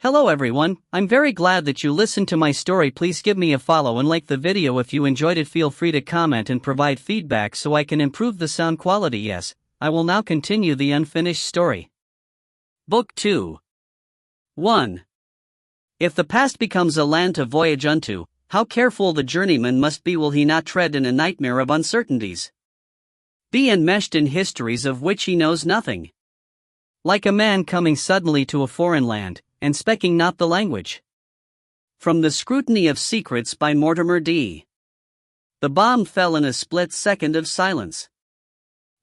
Hello everyone, I'm very glad that you listened to my story. Please give me a follow and like the video if you enjoyed it. Feel free to comment and provide feedback so I can improve the sound quality. Yes, I will now continue the unfinished story. Book 2. 1. If the past becomes a land to voyage unto, how careful the journeyman must be, will he not tread in a nightmare of uncertainties? Be enmeshed in histories of which he knows nothing. Like a man coming suddenly to a foreign land, and speaking not the language. From The Scrutiny of Secrets by Mortimer D. The bomb fell in a split second of silence.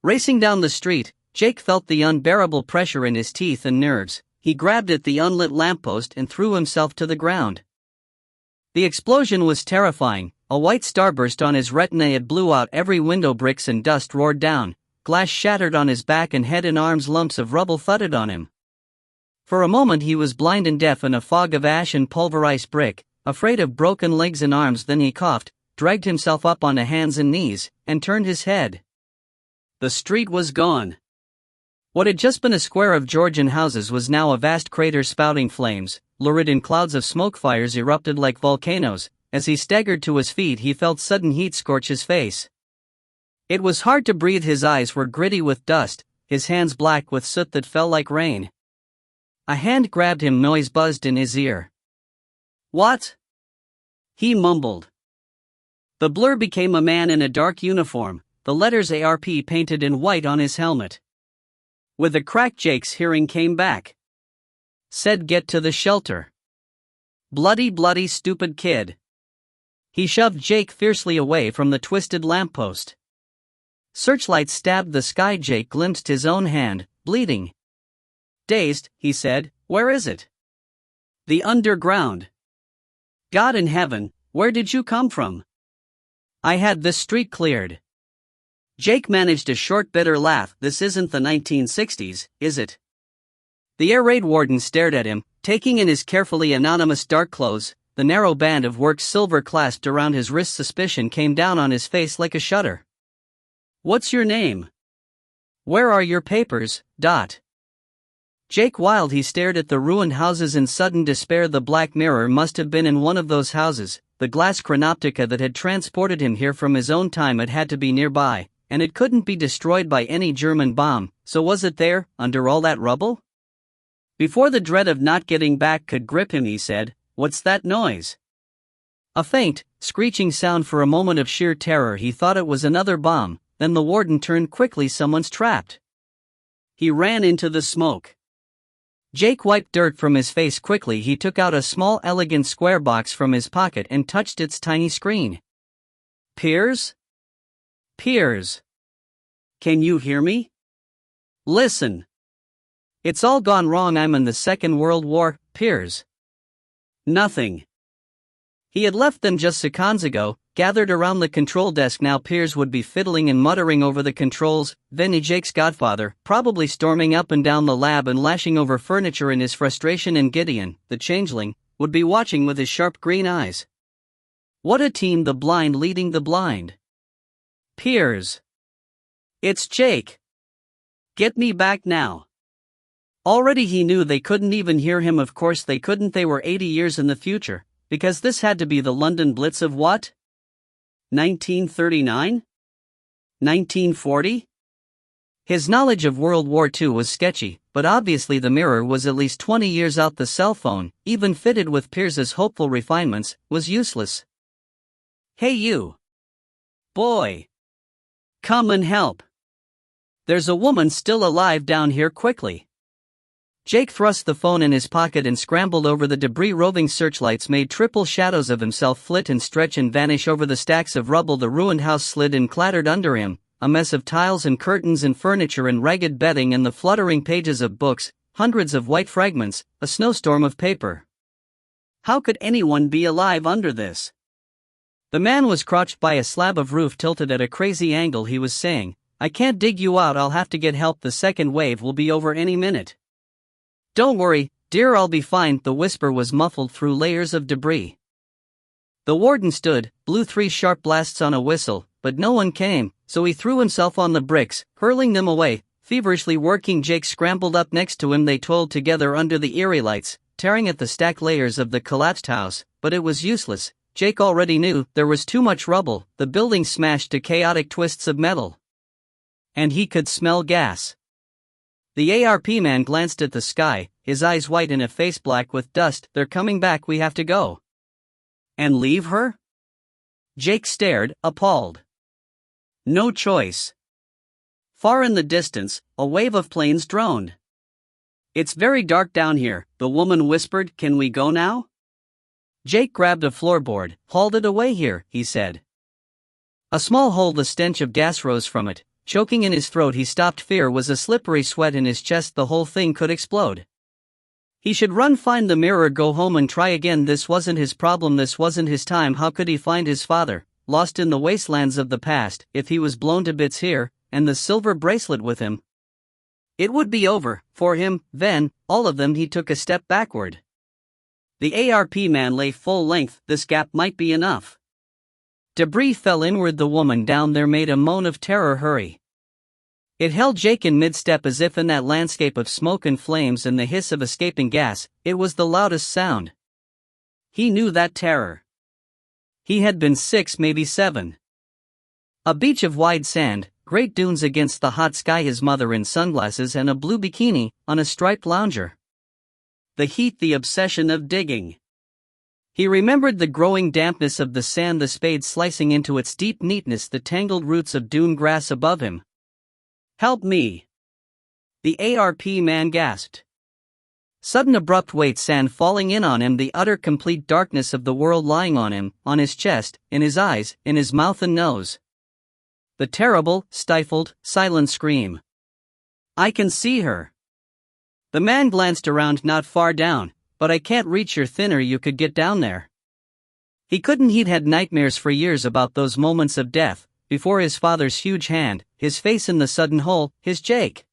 Racing down the street, Jake felt the unbearable pressure in his teeth and nerves. He grabbed at the unlit lamppost and threw himself to the ground. The explosion was terrifying. A white starburst on his retina. It blew out every window. Bricks and dust roared down. Glass shattered on his back and head and arms. Lumps of rubble thudded on him. For a moment he was blind and deaf in a fog of ash and pulverized brick, afraid of broken legs and arms. Then he coughed, dragged himself up onto hands and knees, and turned his head. The street was gone. What had just been a square of Georgian houses was now a vast crater spouting flames. Lurid in clouds of smoke, fires erupted like volcanoes. As he staggered to his feet, he felt sudden heat scorch his face. It was hard to breathe. His eyes were gritty with dust, his hands black with soot that fell like rain. A hand grabbed him. Noise buzzed in his ear. "What?" he mumbled. The blur became a man in a dark uniform, the letters ARP painted in white on his helmet. With a crack, Jake's hearing came back. Said, "Get to the shelter. Bloody stupid kid." He shoved Jake fiercely away from the twisted lamppost. Searchlights stabbed the sky. Jake glimpsed his own hand, bleeding. Dazed, he said, "Where is it?" "The underground." "God in heaven, where did you come from?" "I had this street cleared." Jake managed a short, bitter laugh. "This isn't the 1960s, is it?" The air raid warden stared at him, taking in his carefully anonymous dark clothes, the narrow band of work silver clasped around his wrist. Suspicion came down on his face like a shutter. "What's your name? Where are your papers?" Jake wild. He stared at the ruined houses in sudden despair. The Black Mirror must have been in one of those houses. The glass chronoptica that had transported him here from his own time. It had to be nearby, and it couldn't be destroyed by any German bomb. So was it there, under all that rubble? Before the dread of not getting back could grip him, he said, "What's that noise?" A faint, screeching sound. For a moment of sheer terror he thought it was another bomb. Then the warden turned quickly. "Someone's trapped." He ran into the smoke. Jake wiped dirt from his face quickly. He took out a small, elegant square box from his pocket and touched its tiny screen. "Piers? Piers? Can you hear me? Listen. It's all gone wrong. I'm in the Second World War, Piers." Nothing. He had left them just seconds ago, gathered around the control desk. Now Piers would be fiddling and muttering over the controls. Vinny, Jake's godfather, probably storming up and down the lab and lashing over furniture in his frustration. And Gideon, the changeling, would be watching with his sharp green eyes. What a team, the blind leading the blind. "Piers. It's Jake. Get me back now." Already he knew they couldn't even hear him. Of course they couldn't. They were 80 years in the future, because this had to be the London Blitz of what? 1939? 1940? His knowledge of World War II was sketchy, but obviously the mirror was at least 20 years out. The cell phone, even fitted with Piers's hopeful refinements, was useless. "Hey you. Boy. Come and help. There's a woman still alive down here, quickly." Jake thrust the phone in his pocket and scrambled over the debris. Roving searchlights made triple shadows of himself flit and stretch and vanish over the stacks of rubble. The ruined house slid and clattered under him, a mess of tiles and curtains and furniture and ragged bedding and the fluttering pages of books, hundreds of white fragments, a snowstorm of paper. How could anyone be alive under this? The man was crouched by a slab of roof tilted at a crazy angle. He was saying, "I can't dig you out. I'll have to get help. The second wave will be over any minute." "Don't worry, dear, I'll be fine." The whisper was muffled through layers of debris. The warden stood, blew 3 sharp blasts on a whistle, but no one came, so he threw himself on the bricks, hurling them away, feverishly working. Jake scrambled up next to him. They toiled together under the eerie lights, tearing at the stacked layers of the collapsed house, but it was useless. Jake already knew there was too much rubble, the building smashed to chaotic twists of metal. And he could smell gas. The ARP man glanced at the sky, his eyes white and a face black with dust. They're coming back, we have to go. And leave her? Jake stared, appalled. No choice. Far in the distance, a wave of planes droned. It's very dark down here, the woman whispered. Can we go now? Jake grabbed a floorboard. Hauled it away here, he said. A small hole, the stench of gas rose from it. Choking in his throat, he stopped. Fear was a slippery sweat in his chest. The whole thing could explode. He should run, find the mirror, go home and try again. This wasn't his problem, this wasn't his time. How could he find his father, lost in the wastelands of the past, if he was blown to bits here, and the silver bracelet with him? It would be over, for him, then, all of them. He took a step backward. The ARP man lay full length. This gap might be enough. Debris fell inward. The woman down there made a moan of terror. Hurry. It held Jake in mid-step, as if in that landscape of smoke and flames and the hiss of escaping gas, it was the loudest sound. He knew that terror. He had been 6, maybe 7. A beach of wide sand, great dunes against the hot sky, his mother in sunglasses and a blue bikini, on a striped lounger. The heat, the obsession of digging. He remembered the growing dampness of the sand, the spade slicing into its deep neatness, the tangled roots of dune grass above him. Help me! The ARP man gasped. Sudden abrupt weight, sand falling in on him, the utter complete darkness of the world lying on him, on his chest, in his eyes, in his mouth and nose. The terrible, stifled, silent scream. I can see her. The man glanced around. Not far down, but I can't reach. You're thinner, you could get down there. He couldn't. He'd had nightmares for years about those moments of death, before his father's huge hand, his face in the sudden hole, his Jake.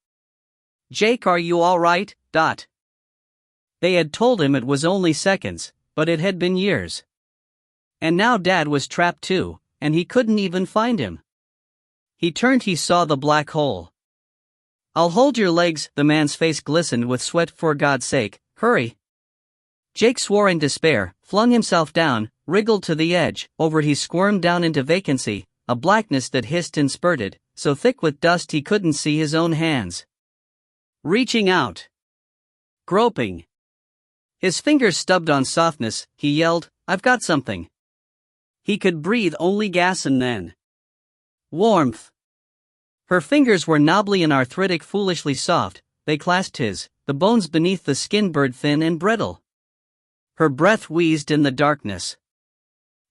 Jake, are you all right? They had told him it was only seconds, but it had been years. And now Dad was trapped too, and he couldn't even find him. He turned, he saw the black hole. I'll hold your legs. The man's face glistened with sweat. For God's sake, hurry. Jake swore in despair, flung himself down, wriggled to the edge. Over he squirmed down into vacancy, a blackness that hissed and spurted, so thick with dust he couldn't see his own hands. Reaching out. Groping. His fingers stubbed on softness, he yelled, I've got something. He could breathe only gas and then warmth. Her fingers were knobbly and arthritic, foolishly soft. They clasped his, the bones beneath the skin burned thin and brittle. Her breath wheezed in the darkness.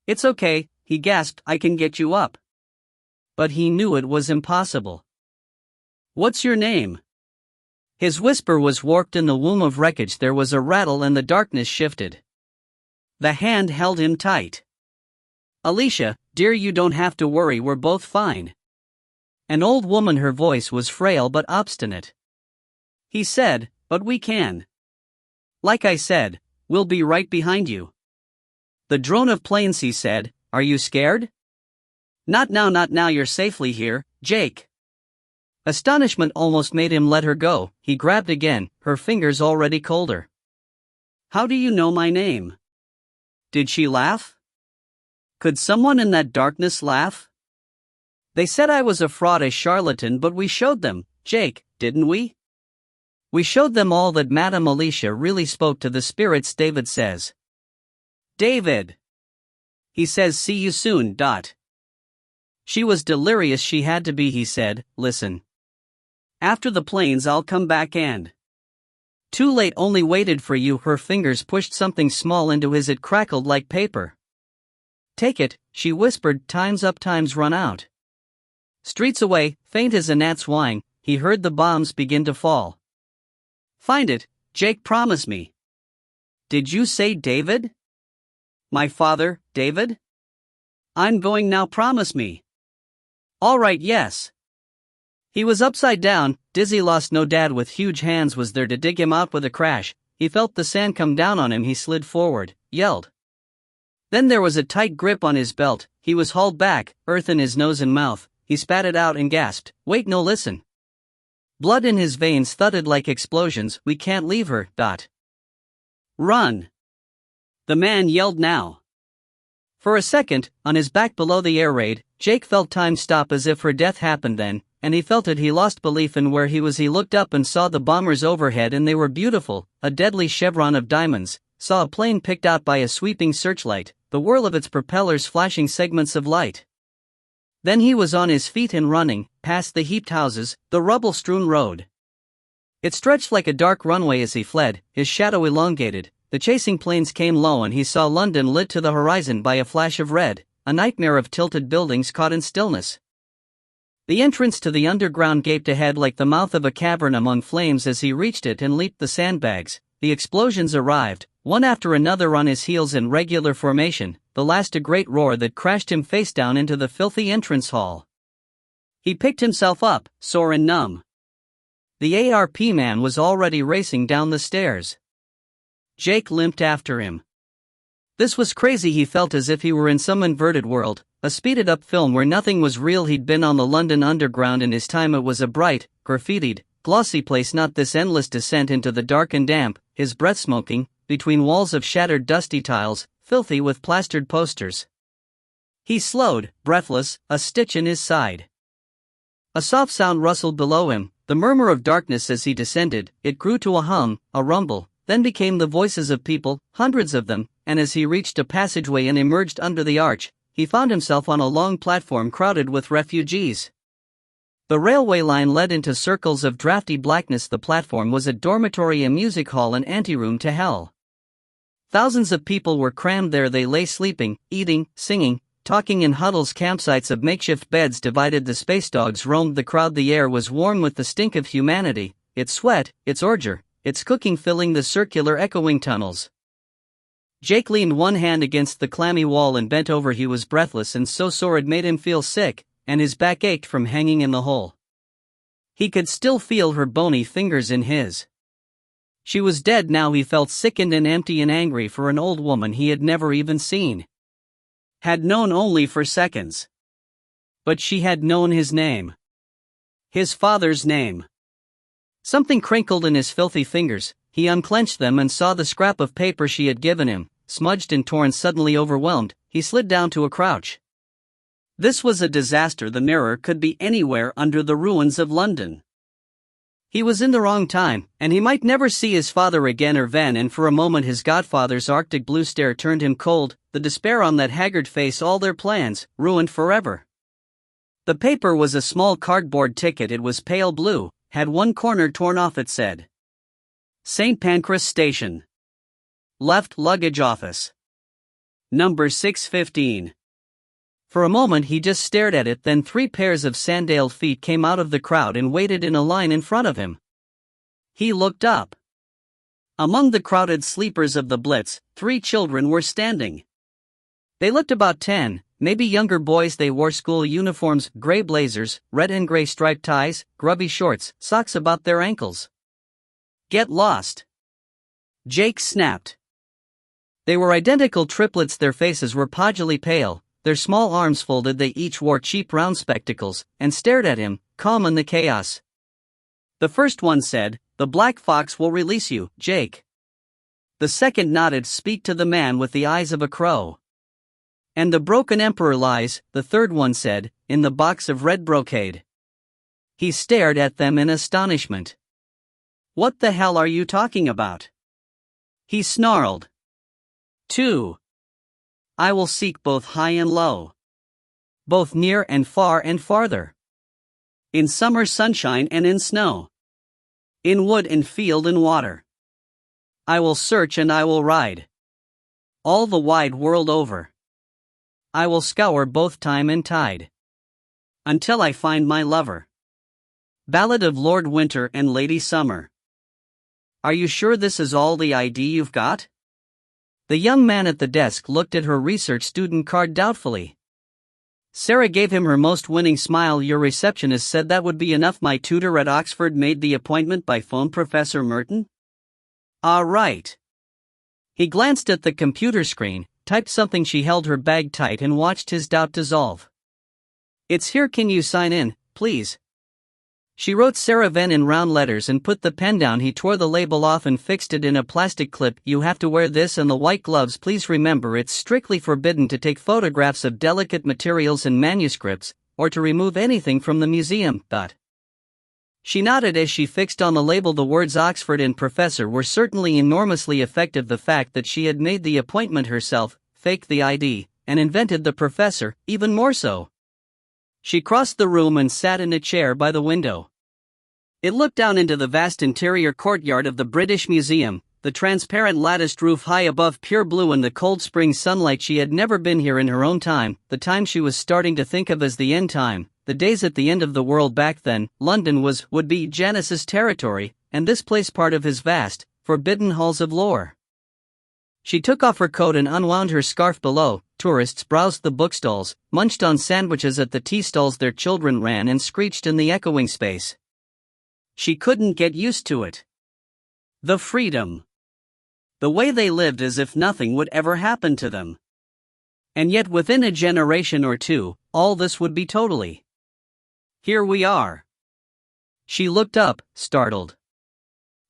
It's okay, he gasped, I can get you up. But he knew it was impossible. What's your name? His whisper was warped in the womb of wreckage. There was a rattle and the darkness shifted. The hand held him tight. Alicia, dear, you don't have to worry, we're both fine. An old woman, her voice was frail but obstinate. He said, but we can. Like I said, we'll be right behind you. The drone of planes, he said, are you scared? Not now, not now, you're safely here, Jake. Astonishment almost made him let her go. He grabbed again, her fingers already colder. How do you know my name? Did she laugh? Could someone in that darkness laugh? They said I was a fraud, a charlatan, but we showed them, Jake, didn't we? We showed them all that Madame Alicia really spoke to the spirits, David says. David! He says see you soon. She was delirious, she had to be, he said, listen. After the planes I'll come back and... Too late, only waited for you. Her fingers pushed something small into his, it crackled like paper. Take it, she whispered, time's up, time's run out. Streets away, faint as a gnat's whine, he heard the bombs begin to fall. Find it, Jake, promise me. Did you say David? My father, David? I'm going now, promise me. All right, yes. He was upside down, dizzy, lost. No dad with huge hands was there to dig him out. With a crash, he felt the sand come down on him. He slid forward, yelled. Then there was a tight grip on his belt. He was hauled back, earth in his nose and mouth. He spat it out and gasped, wait, no, listen. Blood in his veins thudded like explosions. We can't leave her. Run! The man yelled now. For a second, on his back below the air raid, Jake felt time stop as if her death happened then, and he felt it. He lost belief in where he was. He looked up and saw the bombers overhead, and they were beautiful, a deadly chevron of diamonds, saw a plane picked out by a sweeping searchlight, the whirl of its propellers flashing segments of light. Then he was on his feet and running, past the heaped houses, the rubble-strewn road. It stretched like a dark runway as he fled, his shadow elongated. The chasing planes came low and he saw London lit to the horizon by a flash of red, a nightmare of tilted buildings caught in stillness. The entrance to the underground gaped ahead like the mouth of a cavern among flames. As he reached it and leaped the sandbags, the explosions arrived, one after another on his heels in regular formation, the last a great roar that crashed him face down into the filthy entrance hall. He picked himself up, sore and numb. The ARP man was already racing down the stairs. Jake limped after him. This was crazy. He felt as if he were in some inverted world, a speeded-up film where nothing was real. He'd been on the London Underground in his time. It was a bright, graffitied, glossy place, not this endless descent into the dark and damp, his breath smoking, between walls of shattered dusty tiles, filthy with plastered posters. He slowed, breathless, a stitch in his side. A soft sound rustled below him, the murmur of darkness as he descended. It grew to a hum, a rumble, then became the voices of people, hundreds of them, and as he reached a passageway and emerged under the arch, he found himself on a long platform crowded with refugees. The railway line led into circles of drafty blackness. The platform was a dormitory, a music hall, an anteroom to hell. Thousands of people were crammed there. They lay sleeping, eating, singing, talking in huddles. Campsites of makeshift beds divided the space. Dogs roamed the crowd. The air was warm with the stink of humanity, its sweat, its ordure, its cooking filling the circular echoing tunnels. Jake leaned one hand against the clammy wall and bent over. He was breathless and so sore it made him feel sick, and his back ached from hanging in the hole. He could still feel her bony fingers in his. She was dead now. He felt sickened and empty and angry for an old woman he had never even seen. Had known only for seconds. But she had known his name. His father's name. Something crinkled in his filthy fingers. He unclenched them and saw the scrap of paper she had given him, smudged and torn. Suddenly overwhelmed, he slid down to a crouch. This was a disaster. The mirror could be anywhere under the ruins of London. He was in the wrong time, and he might never see his father again or Van. And for a moment his godfather's arctic blue stare turned him cold, the despair on that haggard face, all their plans, ruined forever. The paper was a small cardboard ticket. It was pale blue, had one corner torn off. It said, St. Pancras Station. Left luggage office. Number 615. For a moment he just stared at it. Then 3 pairs of sandaled feet came out of the crowd and waited in a line in front of him. He looked up. Among the crowded sleepers of the Blitz, 3 children were standing. They looked about 10, maybe younger boys. They wore school uniforms, gray blazers, red and gray striped ties, grubby shorts, socks about their ankles. Get lost! Jake snapped. They were identical triplets. Their faces were podgily pale, their small arms folded. They each wore cheap round spectacles, and stared at him, calm in the chaos. The first one said, "The Black Fox will release you, Jake." The second nodded, "Speak to the man with the eyes of a crow." "And the broken emperor lies," the third one said, "in the box of red brocade." He stared at them in astonishment. "What the hell are you talking about?" He snarled. 2. I will seek both high and low. Both near and far and farther. In summer sunshine and in snow. In wood and field and water. I will search and I will ride. All the wide world over. I will scour both time and tide. Until I find my lover. Ballad of Lord Winter and Lady Summer. Are you sure this is all the ID you've got? The young man at the desk looked at her research student card doubtfully. Sarah gave him her most winning smile. Your receptionist said that would be enough. My tutor at Oxford made the appointment by phone. Professor Merton? Ah, right. He glanced at the computer screen, typed something. She held her bag tight and watched his doubt dissolve. It's here. Can you sign in, please? She wrote Sarah Venn in round letters and put the pen down. He tore the label off and fixed it in a plastic clip. You have to wear this and the white gloves. Please remember it's strictly forbidden to take photographs of delicate materials and manuscripts, or to remove anything from the museum. She nodded as she fixed on the label the words Oxford and Professor were certainly enormously effective. The fact that she had made the appointment herself, faked the ID, and invented the Professor, even more so. She crossed the room and sat in a chair by the window. It looked down into the vast interior courtyard of the British Museum, the transparent latticed roof high above pure blue in the cold spring sunlight. She had never been here in her own time, the time she was starting to think of as the end time, the days at the end of the world. Back then, London would be Janus's territory, and this place part of his vast, forbidden halls of lore. She took off her coat and unwound her scarf below. Tourists browsed the bookstalls, munched on sandwiches at the tea stalls. Their children ran and screeched in the echoing space. She couldn't get used to it. The freedom. The way they lived as if nothing would ever happen to them. And yet within a generation or two, all this would be totally. Here we are. She looked up, startled.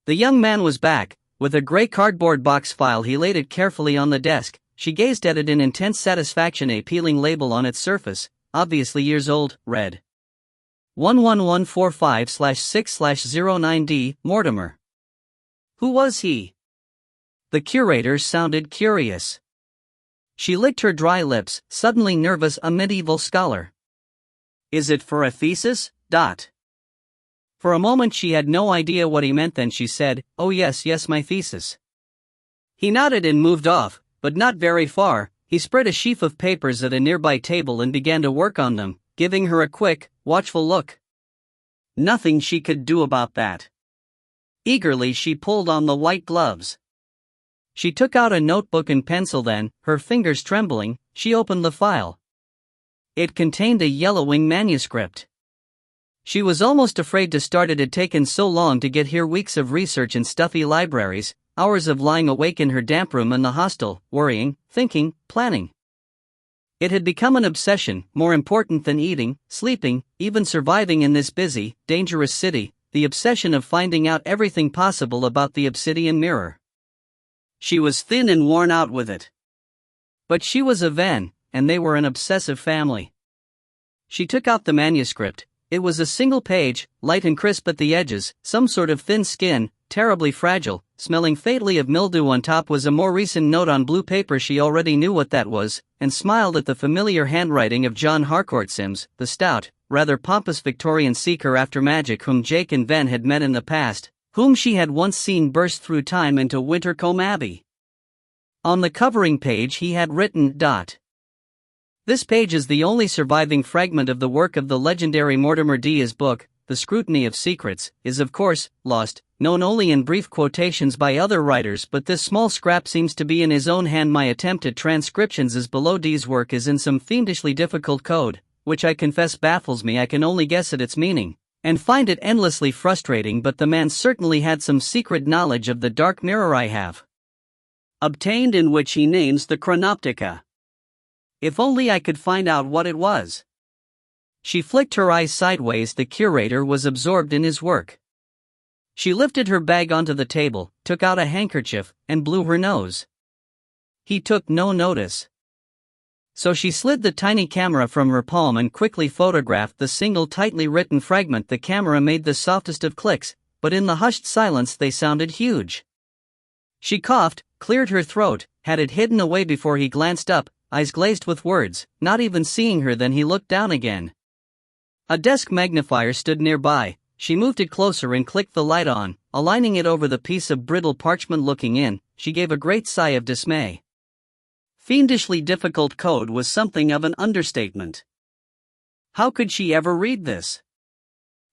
The young man was back. With a gray cardboard box file, he laid it carefully on the desk. She gazed at it in intense satisfaction. A peeling label on its surface, obviously years old, read 11145/6/09D, Mortimer. Who was he? The curator sounded curious. She licked her dry lips, suddenly nervous. A medieval scholar. Is it for a thesis? For a moment she had no idea what he meant. Then she said, "Oh yes, my thesis." He nodded and moved off, but not very far. He spread a sheaf of papers at a nearby table and began to work on them, giving her a quick, watchful look. Nothing she could do about that. Eagerly she pulled on the white gloves. She took out a notebook and pencil. Then, her fingers trembling, she opened the file. It contained a yellowing manuscript. She was almost afraid to start. It had taken so long to get here, weeks of research in stuffy libraries, hours of lying awake in her damp room in the hostel, worrying, thinking, planning. It had become an obsession, more important than eating, sleeping, even surviving in this busy, dangerous city, the obsession of finding out everything possible about the obsidian mirror. She was thin and worn out with it. But she was a Venn, and they were an obsessive family. She took out the manuscript. It was a single page, light and crisp at the edges, some sort of thin skin, terribly fragile, smelling fatally of mildew. On top was a more recent note on blue paper. She already knew what that was, and smiled at the familiar handwriting of John Harcourt Sims, the stout, rather pompous Victorian seeker after magic whom Jake and Venn had met in the past, whom she had once seen burst through time into Wintercombe Abbey. On the covering page he had written, This page is the only surviving fragment of the work of the legendary Mortimer D. His book, The Scrutiny of Secrets, is of course lost, known only in brief quotations by other writers, but this small scrap seems to be in his own hand. My attempt at transcriptions is below. D's work is in some fiendishly difficult code, which I confess baffles me. I can only guess at its meaning, and find it endlessly frustrating, but the man certainly had some secret knowledge of the dark mirror I have obtained, in which he names the Chronoptica. If only I could find out what it was. She flicked her eyes sideways. The curator was absorbed in his work. She lifted her bag onto the table, took out a handkerchief, and blew her nose. He took no notice. So she slid the tiny camera from her palm and quickly photographed the single tightly written fragment. The camera made the softest of clicks, but in the hushed silence they sounded huge. She coughed, cleared her throat, had it hidden away before he glanced up, eyes glazed with words, not even seeing her. Then he looked down again. A desk magnifier stood nearby. She moved it closer and clicked the light on, aligning it over the piece of brittle parchment. Looking in, she gave a great sigh of dismay. Fiendishly difficult code was something of an understatement. How could she ever read this?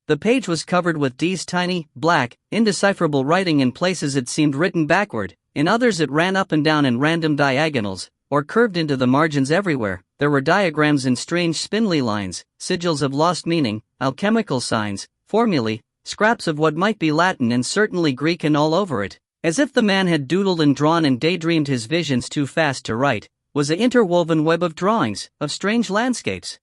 The page was covered with D's tiny, black, indecipherable writing. In places it seemed written backward, in others it ran up and down in random diagonals, or curved into the margins. Everywhere there were diagrams in strange spindly lines, sigils of lost meaning, alchemical signs, formulae, scraps of what might be Latin and certainly Greek, and all over it, as if the man had doodled and drawn and daydreamed his visions too fast to write, was an interwoven web of drawings, of strange landscapes.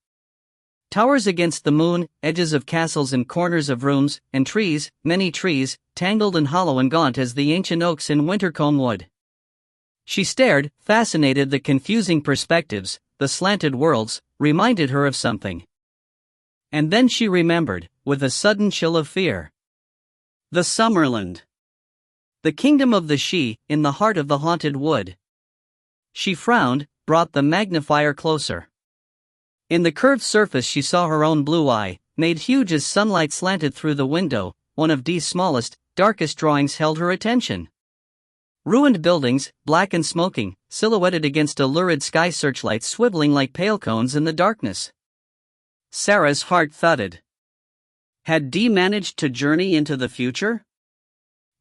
Towers against the moon, edges of castles and corners of rooms, and trees, many trees, tangled and hollow and gaunt as the ancient oaks in Wintercombe Wood. She stared, fascinated. The confusing perspectives, the slanted worlds, reminded her of something. And then she remembered, with a sudden chill of fear. The Summerland. The kingdom of the Sidhe, in the heart of the haunted wood. She frowned, brought the magnifier closer. In the curved surface she saw her own blue eye, made huge as sunlight slanted through the window. One of Dee's smallest, darkest drawings held her attention. Ruined buildings, black and smoking, silhouetted against a lurid sky, searchlights swiveling like pale cones in the darkness. Sarah's heart thudded. Had Dee managed to journey into the future?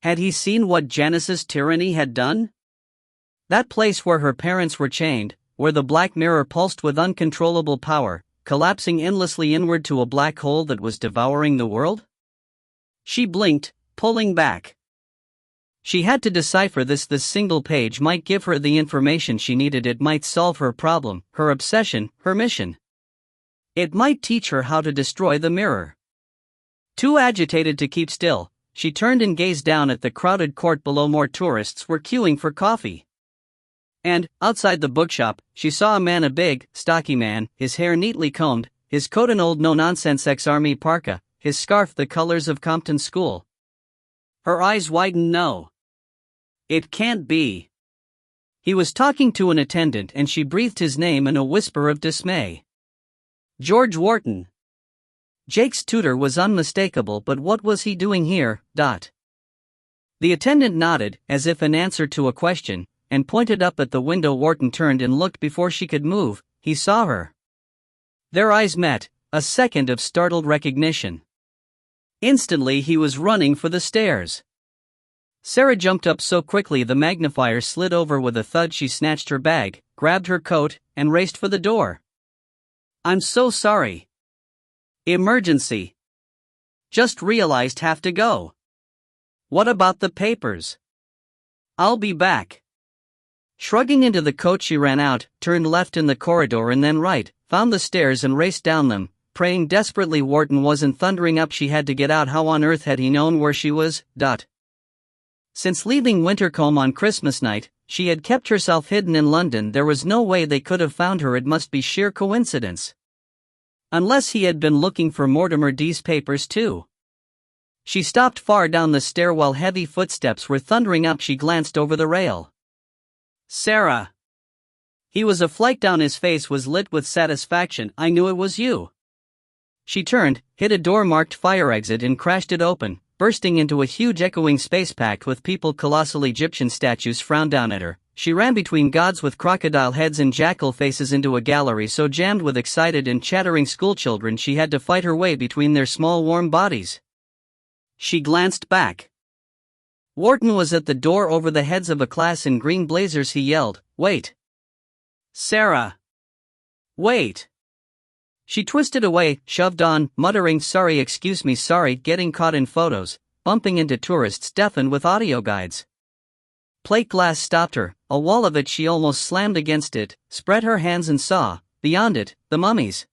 Had he seen what Janice's tyranny had done? That place where her parents were chained, where the black mirror pulsed with uncontrollable power, collapsing endlessly inward to a black hole that was devouring the world? She blinked, pulling back. She had to decipher this. This single page might give her the information she needed. It might solve her problem, her obsession, her mission. It might teach her how to destroy the mirror. Too agitated to keep still, she turned and gazed down at the crowded court below. More tourists were queuing for coffee. And, outside the bookshop, she saw a man, a big, stocky man, his hair neatly combed, his coat an old no-nonsense ex-army parka, his scarf the colors of Compton School. Her eyes widened. No. It can't be. He was talking to an attendant and she breathed his name in a whisper of dismay. George Wharton. Jake's tutor was unmistakable, but what was he doing here? The attendant nodded, as if in answer to a question, and pointed up at the window. Wharton turned and looked before she could move. He saw her. Their eyes met, a second of startled recognition. Instantly he was running for the stairs. Sarah jumped up so quickly the magnifier slid over with a thud. She snatched her bag, grabbed her coat, and raced for the door. I'm so sorry. Emergency. Just realized have to go. What about the papers? I'll be back. Shrugging into the coat she ran out, turned left in the corridor and then right, found the stairs and raced down them, praying desperately Wharton wasn't thundering up. She had to get out. How on earth had he known where she was? Since leaving Wintercombe on Christmas night, she had kept herself hidden in London. There was no way they could have found her. It must be sheer coincidence. Unless he had been looking for Mortimer Dee's papers too. She stopped far down the stairwell. Heavy footsteps were thundering up. She glanced over the rail. Sarah. He was a flight down. His face was lit with satisfaction. I knew it was you. She turned, hit a door marked fire exit and crashed it open, bursting into a huge echoing space packed with people. Colossal Egyptian statues frowned down at her. She ran between gods with crocodile heads and jackal faces into a gallery so jammed with excited and chattering schoolchildren she had to fight her way between their small warm bodies. She glanced back. Wharton was at the door over the heads of a class in green blazers. He yelled, "Wait! Sarah! Wait!" She twisted away, shoved on, muttering, "Sorry, excuse me, sorry," getting caught in photos, bumping into tourists deafened with audio guides. Plate glass stopped her, a wall of it. She almost slammed against it, spread her hands and saw, beyond it, the mummies.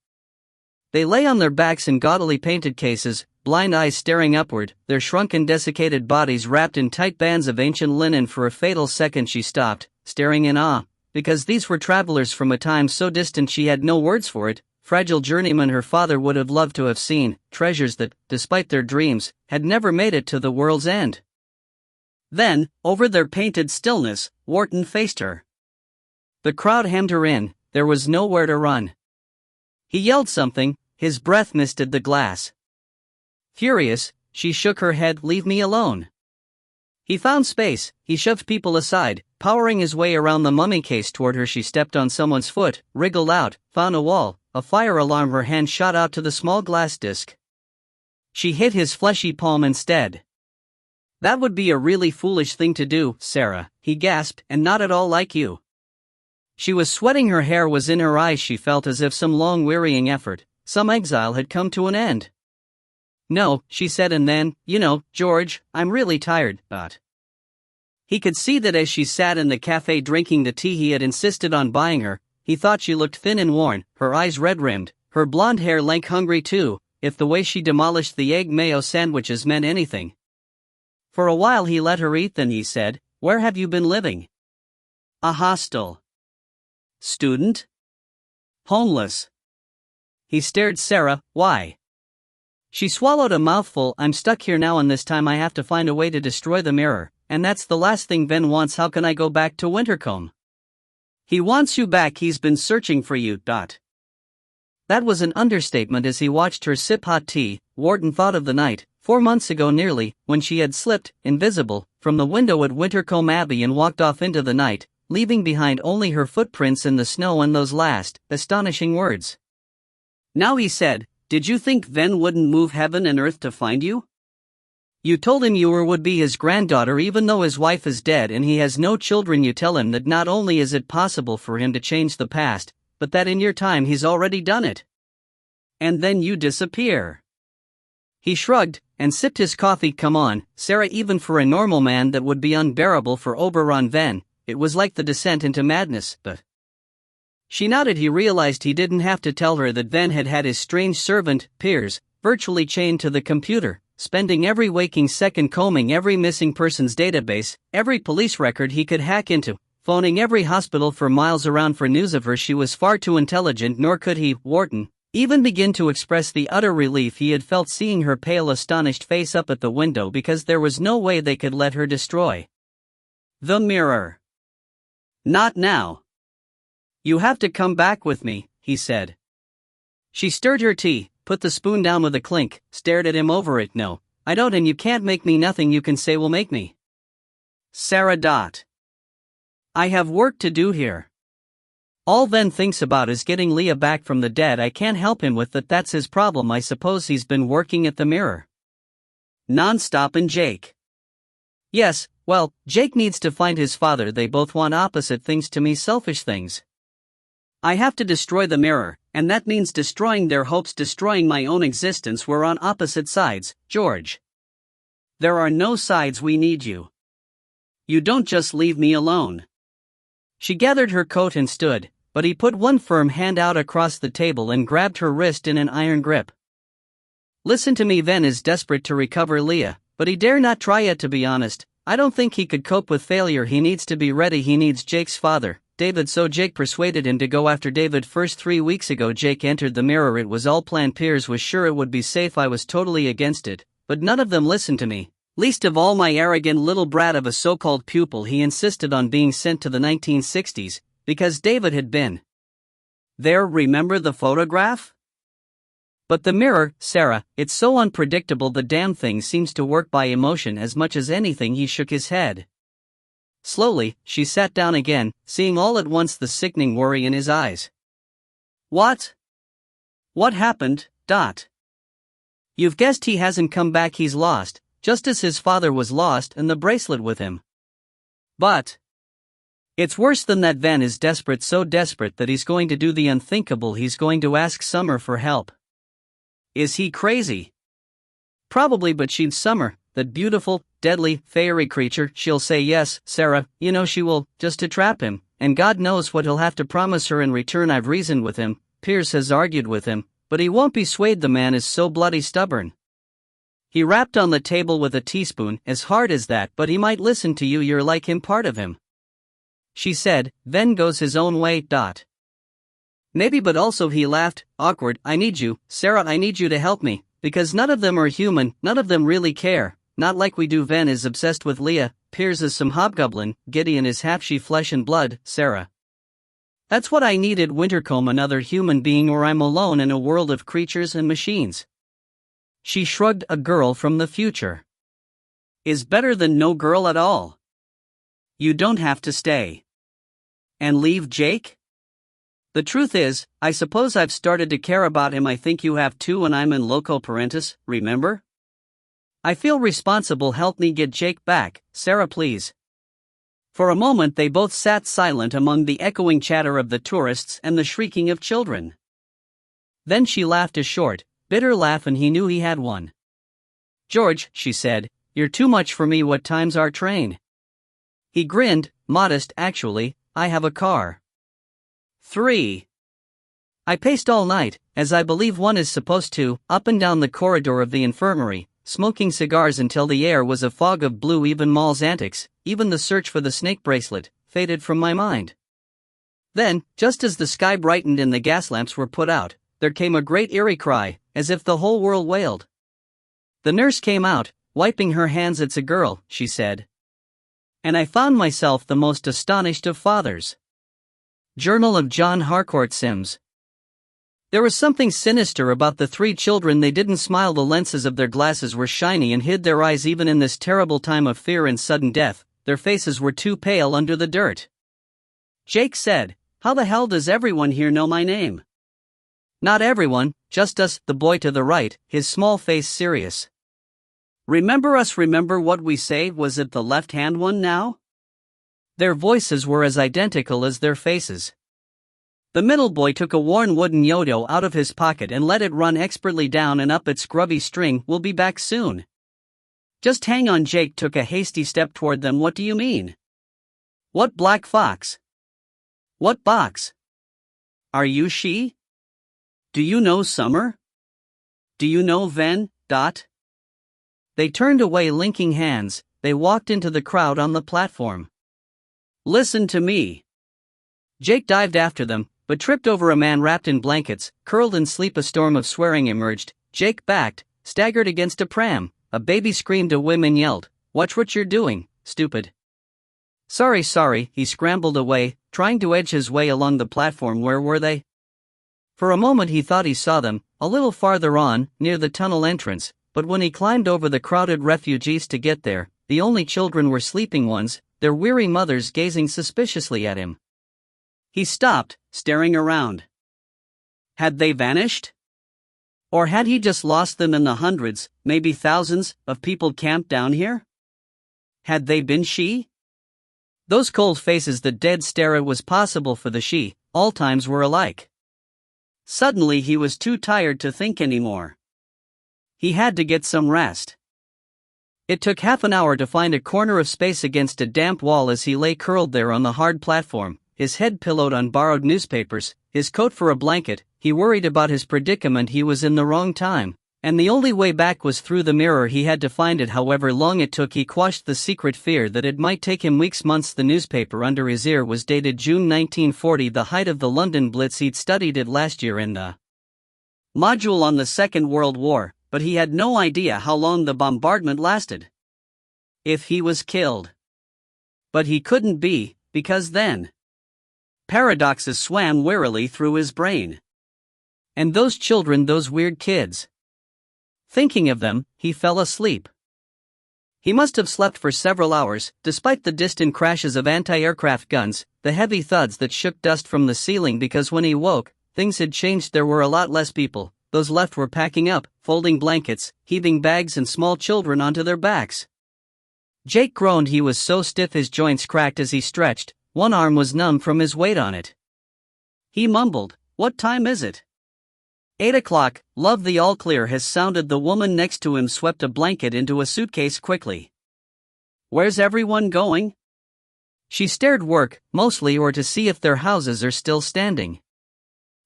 They lay on their backs in gaudily painted cases, blind eyes staring upward, their shrunken desiccated bodies wrapped in tight bands of ancient linen. For a fatal second she stopped, staring in awe, because these were travelers from a time so distant she had no words for it, fragile journeymen her father would have loved to have seen, treasures that, despite their dreams, had never made it to the world's end. Then, over their painted stillness, Wharton faced her. The crowd hemmed her in, there was nowhere to run. He yelled something, his breath misted the glass. Furious, she shook her head, "Leave me alone." He found space, he shoved people aside, powering his way around the mummy case toward her. She stepped on someone's foot, wriggled out, found a wall, a fire alarm. Her hand shot out to the small glass disc. She hit his fleshy palm instead. "That would be a really foolish thing to do, Sarah," he gasped, "and not at all like you." She was sweating, her hair was in her eyes. She felt as if some long wearying effort, some exile had come to an end. "No," she said, and then, "George, I'm really tired, but..." He could see that as she sat in the cafe drinking the tea he had insisted on buying her, he thought she looked thin and worn, her eyes red-rimmed, Her blonde hair lank hungry too, if the way she demolished the egg mayo sandwiches meant anything. For a while he let her eat, then he said, "Where have you been living?" "A hostel." "Student?" "Homeless." He stared. "Sarah, why?" She swallowed a mouthful. "I'm stuck here now, and this time I have to find a way to destroy the mirror, and that's the last thing Ben wants. How can I go back to Wintercombe?" "He wants you back. He's been searching for you." That was an understatement. As he watched her sip hot tea, Wharton thought of the night, 4 months ago nearly, when she had slipped, invisible, from the window at Wintercombe Abbey and walked off into the night, leaving behind only her footprints in the snow and those last, astonishing words. Now he said, "Did you think Ven wouldn't move heaven and earth to find you? You told him you would be his granddaughter even though his wife is dead and he has no children. You tell him that not only is it possible for him to change the past, but that in your time he's already done it. And then you disappear." He shrugged and sipped his coffee. "Come on, Sarah, even for a normal man that would be unbearable for Oberon Ven. It was like the descent into madness." But she nodded. He realized he didn't have to tell her that Ven had had his strange servant, Piers, virtually chained to the computer, spending every waking second combing every missing persons database, every police record he could hack into, phoning every hospital for miles around for news of her. She was far too intelligent, nor could he, Wharton, even begin to express the utter relief he had felt seeing her pale, astonished face up at the window, because there was no way they could let her destroy the mirror. "Not now. You have to come back with me," he said. She stirred her tea, put the spoon down with a clink, stared at him over it. "No, I don't, and you can't make me. Nothing you can say will make me." "Sarah. I have work to do here. All Ven thinks about is getting Leah back from the dead. I can't help him with that. That's his problem. I suppose he's been working at the mirror non-stop. And Jake?" "Yes, well, Jake needs to find his father. They both want opposite things to me, selfish things. I have to destroy the mirror, and that means destroying their hopes, destroying my own existence. We're on opposite sides, George. There are no sides. We need you. You don't just leave me alone." She gathered her coat and stood, but he put one firm hand out across the table and grabbed her wrist in an iron grip. "Listen to me. Ven is desperate to recover Leah, but he dare not try yet. To be honest, I don't think he could cope with failure. He needs to be ready. He needs Jake's father, David. So Jake persuaded him to go after David first. 3 weeks ago Jake entered the mirror. It was all planned. Piers was sure it would be safe. I was totally against it, but none of them listened to me. Least of all my arrogant little brat of a so-called pupil. He insisted on being sent to the 1960s, because David had been there. Remember the photograph? But the mirror, Sarah, it's so unpredictable. The damn thing seems to work by emotion as much as anything." He shook his head. Slowly, she sat down again, seeing all at once the sickening worry in his eyes. "What? What happened, Dot?" "You've guessed. He hasn't come back. He's lost, just as his father was lost, and the bracelet with him. But it's worse than that. Ven is desperate, so desperate that he's going to do the unthinkable. He's going to ask Summer for help." "Is he crazy?" "Probably, but she's Summer, that beautiful, deadly, fiery creature. She'll say yes, Sarah, you know she will, just to trap him, and God knows what he'll have to promise her in return. I've reasoned with him, Piers has argued with him, but he won't be swayed. The man is so bloody stubborn. He rapped on the table with a teaspoon. As hard as that, but he might listen to you. You're like him, part of him." She said, "Ven goes his own way, Maybe, but also," he laughed, awkward. "I need you, Sarah. I need you to help me, because none of them are human. None of them really care. Not like we do. Ven is obsessed with Leah. Piers is some hobgoblin. Gideon is half she flesh and blood, Sarah. That's what I need at Wintercombe. Another human being, or I'm alone in a world of creatures and machines." She shrugged. "A girl from the future is better than no girl at all. You don't have to stay and leave Jake. The truth is, I suppose I've started to care about him. I think you have too, and I'm in loco parentis, remember? I feel responsible. Help me get Jake back, Sarah, please." For a moment they both sat silent among the echoing chatter of the tourists and the shrieking of children. Then she laughed, a short, bitter laugh, and he knew he had one. "George," she said, "you're too much for me. What time's our train?" He grinned, modest. "Actually, I have a car." 3. I paced all night, as I believe one is supposed to, up and down the corridor of the infirmary, smoking cigars until the air was a fog of blue. Even Maul's antics, even the search for the snake bracelet, faded from my mind. Then, just as the sky brightened and the gas lamps were put out, there came a great eerie cry, as if the whole world wailed. The nurse came out, wiping her hands. "It's a girl," she said. And I found myself the most astonished of fathers. Journal of John Harcourt Sims. There was something sinister about the three children. They didn't smile. The lenses of their glasses were shiny and hid their eyes even in this terrible time of fear and sudden death. Their faces were too pale under the dirt. Jake said, "How the hell does everyone here know my name?" "Not everyone, just us," the boy to the right, his small face serious. "Remember us, remember what we say." "Was it the left-hand one now?" Their voices were as identical as their faces. The middle boy took a worn wooden yo-yo out of his pocket and let it run expertly down and up its grubby string. "We'll be back soon." "Just hang on." Jake took a hasty step toward them. "What do you mean?" "What black fox?" "What box?" "Are you she?" "Do you know Summer?" "Do you know Ven?" They turned away, linking hands. They walked into the crowd on the platform. "Listen to me." Jake dived after them, but tripped over a man wrapped in blankets, curled in sleep. A storm of swearing emerged. Jake backed, staggered against a pram. A baby screamed. A woman yelled, "Watch what you're doing, stupid." Sorry, he scrambled away, trying to edge his way along the platform. Where were they? For a moment he thought he saw them, a little farther on, near the tunnel entrance, but when he climbed over the crowded refugees to get there, the only children were sleeping ones, their weary mothers gazing suspiciously at him. He stopped, staring around. Had they vanished? Or had he just lost them in the hundreds, maybe thousands, of people camped down here? Had they been she? Those cold faces, the dead stare. It was possible for the she, all times were alike. Suddenly he was too tired to think anymore. He had to get some rest. It took half an hour to find a corner of space against a damp wall. As he lay curled there on the hard platform, his head pillowed on borrowed newspapers, his coat for a blanket, he worried about his predicament. He was in the wrong time, and the only way back was through the mirror. He had to find it however long it took. He quashed the secret fear that it might take him weeks, months. The newspaper under his ear was dated June 1940, the height of the London Blitz. He'd studied it last year in the module on the Second World War, but he had no idea how long the bombardment lasted. If he was killed. But he couldn't be, because then paradoxes swam wearily through his brain. And those children, those weird kids. Thinking of them, he fell asleep. He must have slept for several hours, despite the distant crashes of anti-aircraft guns, the heavy thuds that shook dust from the ceiling, because when he woke, things had changed. There were a lot less people. Those left were packing up, folding blankets, heaving bags and small children onto their backs. Jake groaned. He was so stiff his joints cracked as he stretched, one arm was numb from his weight on it. He mumbled, "What time is it?" 8 o'clock, love. The all clear has sounded. The woman next to him swept a blanket into a suitcase quickly. "Where's everyone going?" She stared. "Work, mostly, or to see if their houses are still standing."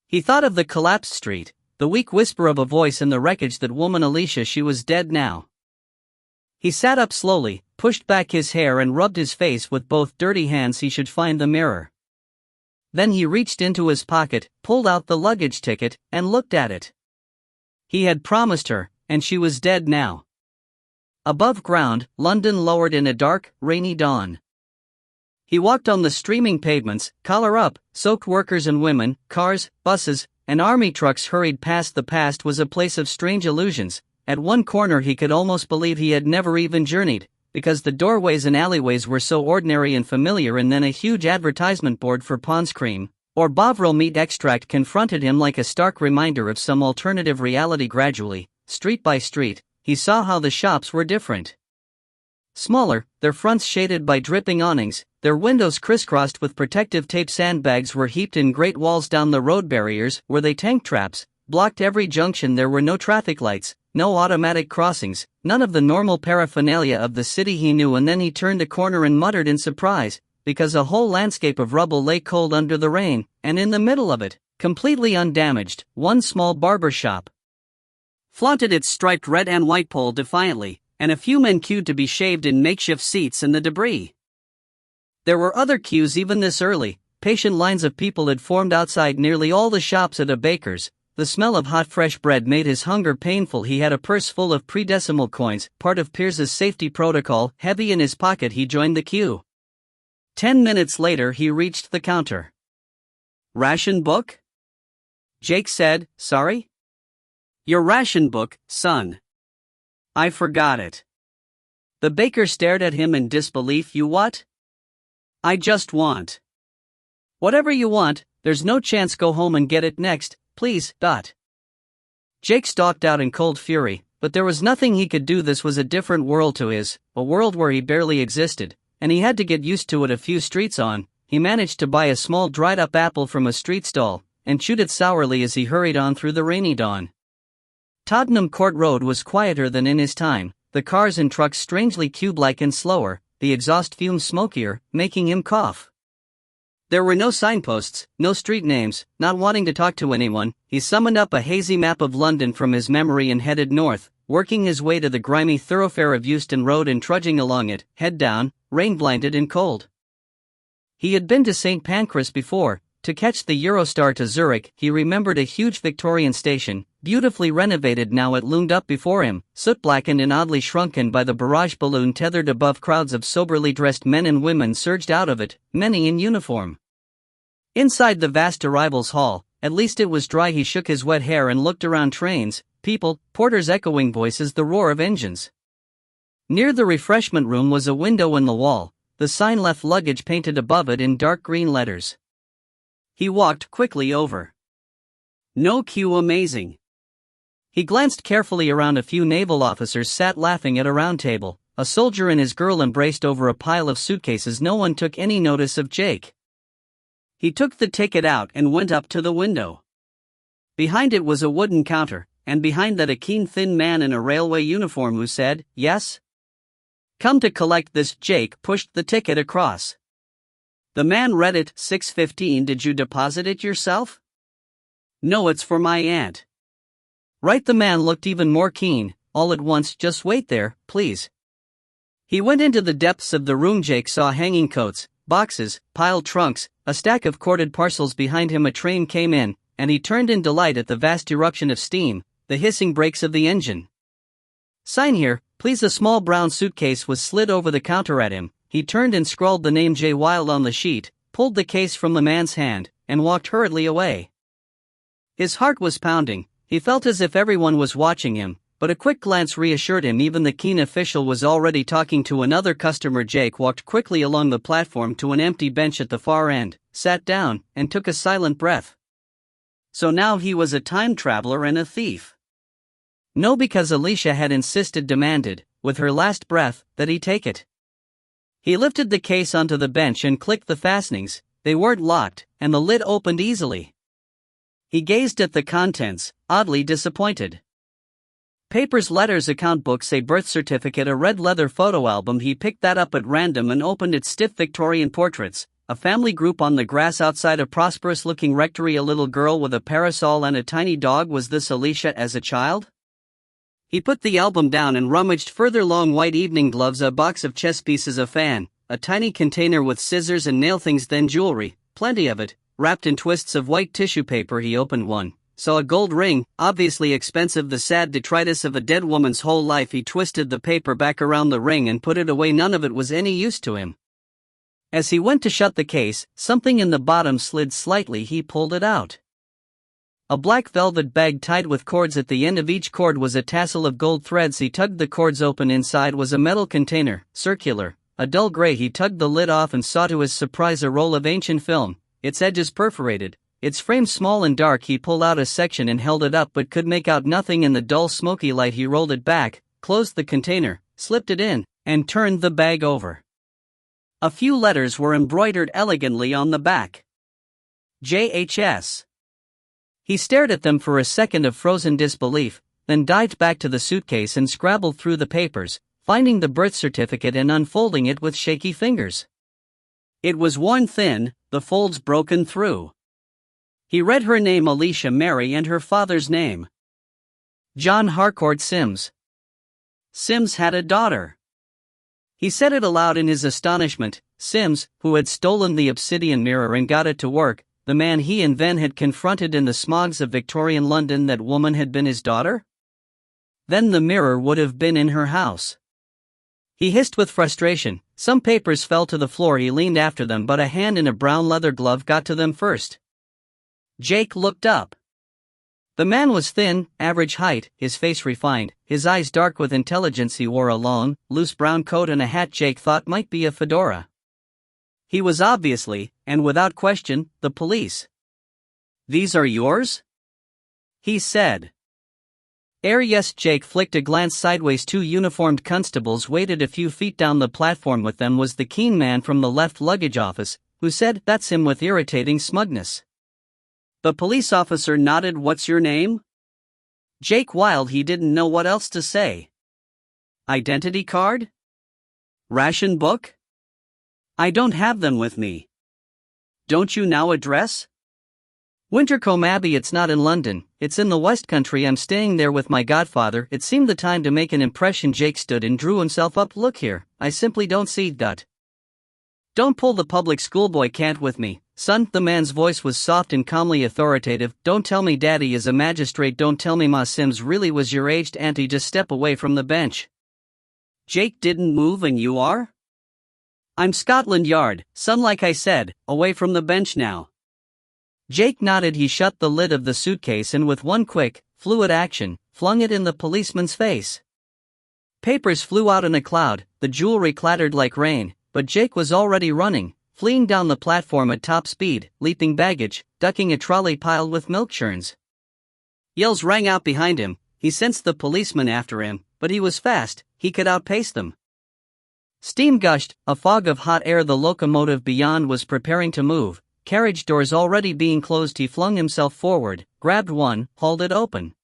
He thought of the collapsed street, the weak whisper of a voice in the wreckage. That woman Alicia, she was dead now. He sat up slowly, pushed back his hair and rubbed his face with both dirty hands. He should find the mirror. Then he reached into his pocket, pulled out the luggage ticket, and looked at it. He had promised her, and she was dead now. Above ground, London lowered in a dark, rainy dawn. He walked on the streaming pavements, collar up, soaked workers and women, cars, buses, and army trucks hurried past. The past was a place of strange illusions. At one corner he could almost believe he had never even journeyed, because the doorways and alleyways were so ordinary and familiar. And then a huge advertisement board for Pond's Cream, or Bovril meat extract, confronted him like a stark reminder of some alternative reality. Gradually, street by street, he saw how the shops were different. Smaller, their fronts shaded by dripping awnings, their windows crisscrossed with protective tape. Sandbags were heaped in great walls down the road. Barriers, were they tank traps, blocked every junction. There were no traffic lights, no automatic crossings, none of the normal paraphernalia of the city he knew. And then he turned a corner and muttered in surprise, because a whole landscape of rubble lay cold under the rain, and in the middle of it, completely undamaged, one small barber shop flaunted its striped red and white pole defiantly, and a few men queued to be shaved in makeshift seats in the debris. There were other queues even this early. Patient lines of people had formed outside nearly all the shops at a baker's. The smell of hot fresh bread made his hunger painful. He had a purse full of pre-decimal coins, part of Pierce's safety protocol. Heavy in his pocket, he joined the queue. 10 minutes later he reached the counter. "Ration book?" Jake said. "Sorry?" "Your ration book, son. I forgot it." The baker stared at him in disbelief. "You what?" "I just want." "Whatever you want, there's no chance. Go home and get it next, please." Jake stalked out in cold fury, but there was nothing he could do. This was a different world to his, a world where he barely existed, and he had to get used to it. A few streets on, he managed to buy a small dried-up apple from a street stall, and chewed it sourly as he hurried on through the rainy dawn. Tottenham Court Road was quieter than in his time, the cars and trucks strangely cube-like and slower, the exhaust fumes smokier, making him cough. There were no signposts, no street names. Not wanting to talk to anyone, he summoned up a hazy map of London from his memory and headed north, working his way to the grimy thoroughfare of Euston Road and trudging along it, head down, rain-blinded and cold. He had been to St. Pancras before. To catch the Eurostar to Zurich, he remembered a huge Victorian station, beautifully renovated. Now it loomed up before him, soot-blackened and oddly shrunken by the barrage balloon tethered above. Crowds of soberly dressed men and women surged out of it, many in uniform. Inside the vast arrivals hall, at least it was dry. He shook his wet hair and looked around. Trains, people, porters, echoing voices, the roar of engines. Near the refreshment room was a window in the wall, the sign "Left Luggage" painted above it in dark green letters. He walked quickly over. No queue. Amazing. He glanced carefully around. A few naval officers sat laughing at a round table, a soldier and his girl embraced over a pile of suitcases. No one took any notice of Jake. He took the ticket out and went up to the window. Behind it was a wooden counter, and behind that a keen thin man in a railway uniform who said, "Yes? Come to collect this." Jake pushed the ticket across. The man read it. "6:15. Did you deposit it yourself?" "No, it's for my aunt." "Right." The man looked even more keen. "All at once. Just wait there, please." He went into the depths of the room. Jake saw hanging coats, boxes, piled trunks, a stack of corded parcels behind him. A train came in, and he turned in delight at the vast eruption of steam, the hissing brakes of the engine. "Sign here, please." A small brown suitcase was slid over the counter at him. He turned and scrawled the name J. Wilde on the sheet, pulled the case from the man's hand, and walked hurriedly away. His heart was pounding. He felt as if everyone was watching him, but a quick glance reassured him. Even the keen official was already talking to another customer. Jake walked quickly along the platform to an empty bench at the far end, sat down, and took a silent breath. So now he was a time traveler and a thief. No, because Alicia had demanded, with her last breath, that he take it. He lifted the case onto the bench and clicked the fastenings. They weren't locked, and the lid opened easily. He gazed at the contents, oddly disappointed. Papers, letters, account books, a birth certificate, a red leather photo album. He picked that up at random and opened its stiff Victorian portraits, a family group on the grass outside a prosperous-looking rectory, a little girl with a parasol and a tiny dog. Was this Alicia as a child? He put the album down and rummaged further. Long white evening gloves, a box of chess pieces, a fan, a tiny container with scissors and nail things, then jewelry, plenty of it, wrapped in twists of white tissue paper. He opened one, saw a gold ring, obviously expensive, the sad detritus of a dead woman's whole life. He twisted the paper back around the ring and put it away. None of it was any use to him. As he went to shut the case, something in the bottom slid slightly. He pulled it out. A black velvet bag tied with cords. At the end of each cord was a tassel of gold threads. He tugged the cords open. Inside was a metal container, circular, a dull gray. He tugged the lid off and saw to his surprise a roll of ancient film, its edges perforated, its frame small and dark. He pulled out a section and held it up but could make out nothing in the dull smoky light. He rolled it back, closed the container, slipped it in, and turned the bag over. A few letters were embroidered elegantly on the back. JHS. He stared at them for a second of frozen disbelief, then dived back to the suitcase and scrabbled through the papers, finding the birth certificate and unfolding it with shaky fingers. It was worn thin, the folds broken through. He read her name Alicia Mary and her father's name, John Harcourt Sims. Sims had a daughter. He said it aloud in his astonishment. Sims, who had stolen the obsidian mirror and got it to work, the man he and Ven had confronted in the smogs of Victorian London, that woman had been his daughter? Then the mirror would have been in her house. He hissed with frustration. Some papers fell to the floor. He leaned after them, but a hand in a brown leather glove got to them first. Jake looked up. The man was thin, average height, his face refined, his eyes dark with intelligence. He wore a long, loose brown coat and a hat Jake thought might be a fedora. He was obviously, and without question, the police. "These are yours?" he said. Yes. Jake flicked a glance sideways. Two uniformed constables waited a few feet down the platform. With them was the keen man from the left luggage office, who said, "That's him," with irritating smugness. The police officer nodded. "What's your name?" Jake Wilde. He didn't know what else to say. "Identity card? Ration book?" "I don't have them with me." "Don't you now? Address?" "Wintercombe Abbey." "It's not in London, it's in the West Country. I'm staying there with my godfather." It seemed the time to make an impression. Jake stood and drew himself up. "Look here, I simply don't see that. Don't pull the public schoolboy cant with me, son." The man's voice was soft and calmly authoritative. "Don't tell me daddy is a magistrate. Don't tell me Ma Sims really was your aged auntie. Just step away from the bench." Jake didn't move. "And you are?" "I'm Scotland Yard, son, like I said, away from the bench now." Jake nodded. He shut the lid of the suitcase and with one quick, fluid action, flung it in the policeman's face. Papers flew out in a cloud, the jewelry clattered like rain, but Jake was already running, fleeing down the platform at top speed, leaping baggage, ducking a trolley piled with milk churns. Yells rang out behind him. He sensed the policeman after him, but he was fast, he could outpace them. Steam gushed, a fog of hot air. The locomotive beyond was preparing to move, carriage doors already being closed. He flung himself forward, grabbed one, hauled it open.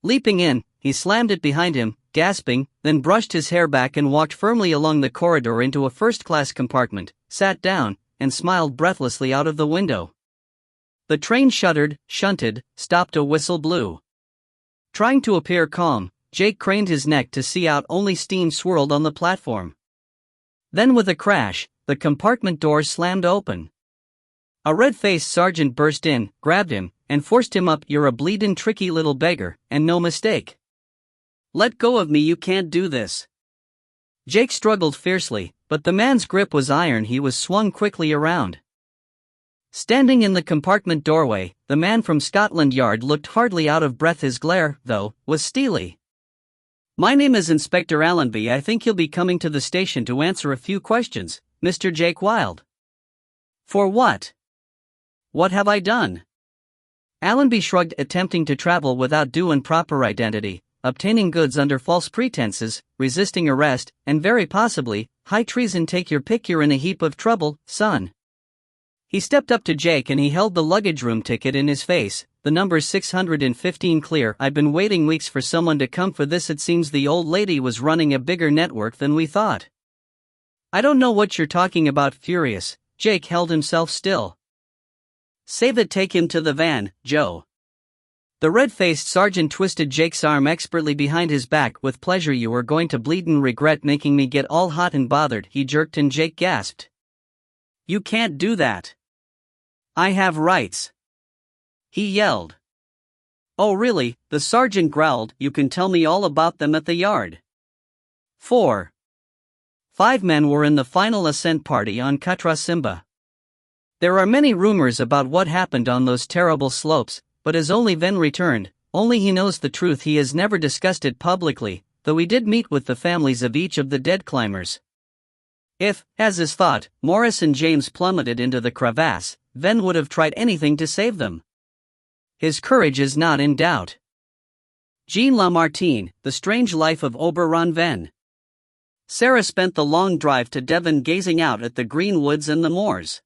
Leaping in, he slammed it behind him, gasping, then brushed his hair back and walked firmly along the corridor into a first-class compartment, sat down, and smiled breathlessly out of the window. The train shuddered, shunted, stopped. A whistle blew. Trying to appear calm, Jake craned his neck to see out. Only steam swirled on the platform. Then with a crash, the compartment doors slammed open. A red-faced sergeant burst in, grabbed him, and forced him up. "You're a bleedin' tricky little beggar, and no mistake. Let go of me, you can't do this." Jake struggled fiercely, but the man's grip was iron. He was swung quickly around. Standing in the compartment doorway, the man from Scotland Yard looked hardly out of breath. His glare, though, was steely. "My name is Inspector Allenby. I think you'll be coming to the station to answer a few questions, Mr. Jake Wilde." "For what? What have I done?" Allenby shrugged. "Attempting to travel without due and proper identity, obtaining goods under false pretenses, resisting arrest, and very possibly, high treason. Take your pick. You're in a heap of trouble, son." He stepped up to Jake and he held the luggage room ticket in his face. "The number's 615 clear. I've been waiting weeks for someone to come for this. It seems the old lady was running a bigger network than we thought." "I don't know what you're talking about." Furious, Jake held himself still. "Save it. Take him to the van, Joe." The red-faced sergeant twisted Jake's arm expertly behind his back. "With pleasure. You are going to bleedin' regret making me get all hot and bothered." He jerked and Jake gasped. "You can't do that. I have rights," he yelled. "Oh really?" the sergeant growled. "You can tell me all about them at the yard." 4. 5 men were in the final ascent party on Katra Simba. There are many rumors about what happened on those terrible slopes, but as only Ven returned, only he knows the truth. He has never discussed it publicly, though he did meet with the families of each of the dead climbers. If, as is thought, Morris and James plummeted into the crevasse, Ven would have tried anything to save them. His courage is not in doubt. Jean Lamartine, The Strange Life of Oberon Ven. Sarah spent the long drive to Devon gazing out at the green woods and the moors.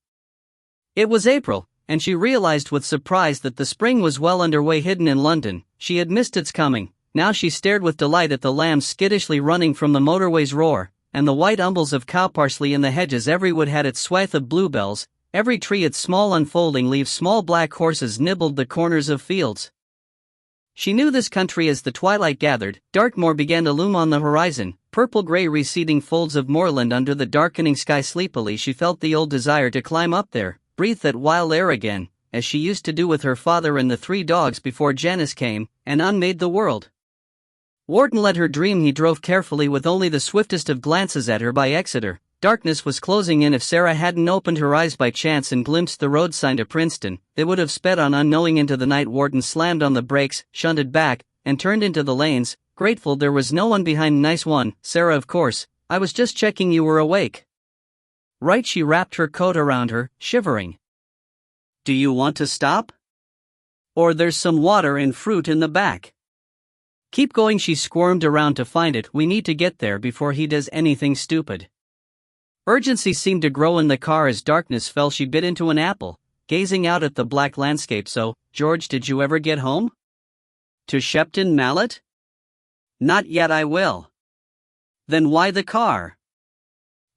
It was April, and she realized with surprise that the spring was well underway. Hidden in London, she had missed its coming. Now she stared with delight at the lambs skittishly running from the motorway's roar, and the white umbels of cowparsley in the hedges. Every wood had its swath of bluebells, Every tree its small unfolding leaves, small black horses nibbled the corners of fields. She knew this country as the twilight gathered. Darkmoor began to loom on the horizon, purple-gray receding folds of moorland under the darkening sky. Sleepily she felt the old desire to climb up there, breathe that wild air again, as she used to do with her father and the 3 dogs before Janice came and unmade the world. Wharton let her dream. He drove carefully with only the swiftest of glances at her by Exeter. Darkness was closing in. If Sarah hadn't opened her eyes by chance and glimpsed the road sign to Princeton, they would have sped on unknowing into the night. Wharton slammed on the brakes, shunted back, and turned into the lanes, grateful there was no one behind. Nice one, Sarah, of course. I was just checking you were awake. Right. She wrapped her coat around her, shivering. Do you want to stop? Or there's some water and fruit in the back. Keep going. She squirmed around to find it. We need to get there before he does anything stupid. Urgency seemed to grow in the car as darkness fell. She bit into an apple, gazing out at the black landscape. So, George, did you ever get home? To Shepton Mallet? Not yet. I will. Then why the car?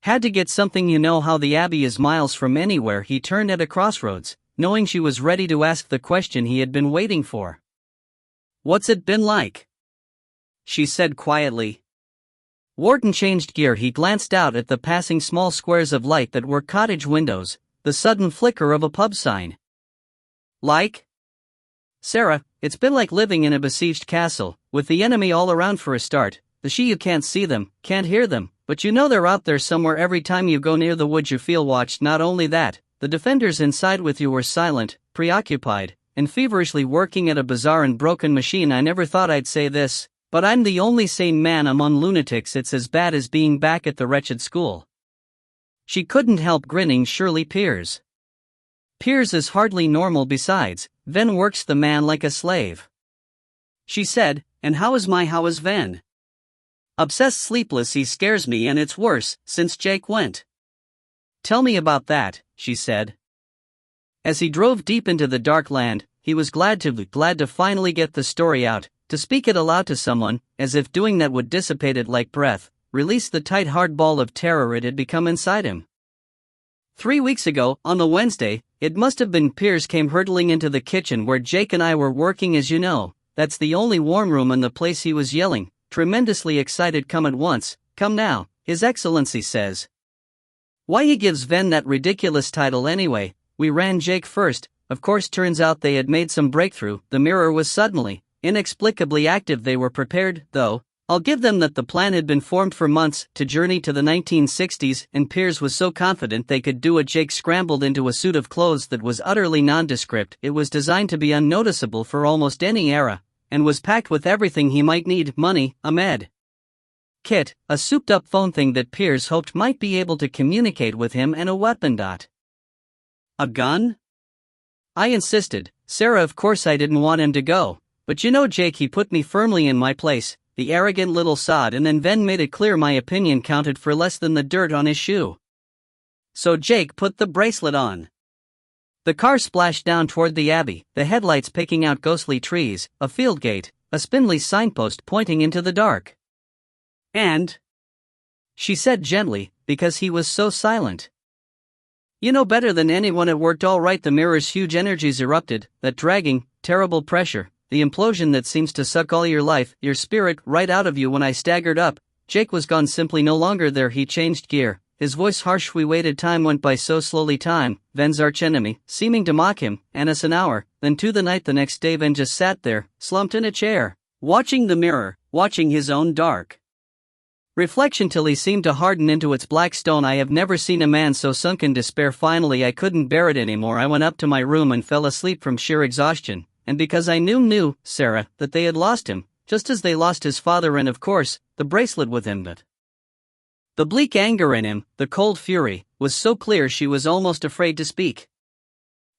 Had to get something. You know how the Abbey is miles from anywhere. He turned at a crossroads, knowing she was ready to ask the question he had been waiting for. What's it been like? She said quietly. Wharton changed gear. He glanced out at the passing small squares of light that were cottage windows, the sudden flicker of a pub sign. Like? Sarah, it's been like living in a besieged castle, with the enemy all around for a start. You can't see them, can't hear them, but you know they're out there somewhere. Every time you go near the woods you feel watched. Not only that, the defenders inside with you were silent, preoccupied, and feverishly working at a bizarre and broken machine. I never thought I'd say this, but I'm the only sane man among lunatics. It's as bad as being back at the wretched school. She couldn't help grinning. Surely Piers is hardly normal. Besides, Ven works the man like a slave. She said, and how is Ven? Obsessed, sleepless. He scares me, and it's worse since Jake went. Tell me about that, she said. As he drove deep into the dark land, he was glad to finally get the story out, to speak it aloud to someone, as if doing that would dissipate it like breath, release the tight hard ball of terror it had become inside him. 3 weeks ago, on the Wednesday, it must have been, Piers came hurtling into the kitchen where Jake and I were working. As you know, that's the only warm room in the place. He was yelling, tremendously excited. Come at once, come now, His Excellency says. Why he gives Ven that ridiculous title anyway? We ran Jake first. Of course, turns out they had made some breakthrough. The mirror was suddenly, inexplicably active. They were prepared, though. I'll give them that. The plan had been formed for months, to journey to the 1960s, and Piers was so confident they could do it. Jake scrambled into a suit of clothes that was utterly nondescript. It was designed to be unnoticeable for almost any era, and was packed with everything he might need: money, a med kit, a souped-up phone thing that Piers hoped might be able to communicate with him, and a weapon. A gun? I insisted, Sarah. Of course I didn't want him to go, but you know Jake, he put me firmly in my place, the arrogant little sod. And then Ven made it clear my opinion counted for less than the dirt on his shoe. So Jake put the bracelet on. The car splashed down toward the Abbey, the headlights picking out ghostly trees, a field gate, a spindly signpost pointing into the dark. And? She said gently, because he was so silent. You know better than anyone it worked all right. The mirror's huge energies erupted, that dragging, terrible pressure, the implosion that seems to suck all your life, your spirit, right out of you. When I staggered up, Jake was gone, simply no longer there. He changed gear, his voice harsh. We waited. Time went by so slowly. Time, Ven's archenemy, seeming to mock him, and us an hour, then to the night. The next day Ven just sat there, slumped in a chair, watching the mirror, watching his own dark reflection till he seemed to harden into its black stone. I have never seen a man so sunk in despair. Finally I couldn't bear it anymore. I went up to my room and fell asleep from sheer exhaustion, and because I knew, Sarah, that they had lost him, just as they lost his father and of course, the bracelet with him. But the bleak anger in him, the cold fury, was so clear she was almost afraid to speak.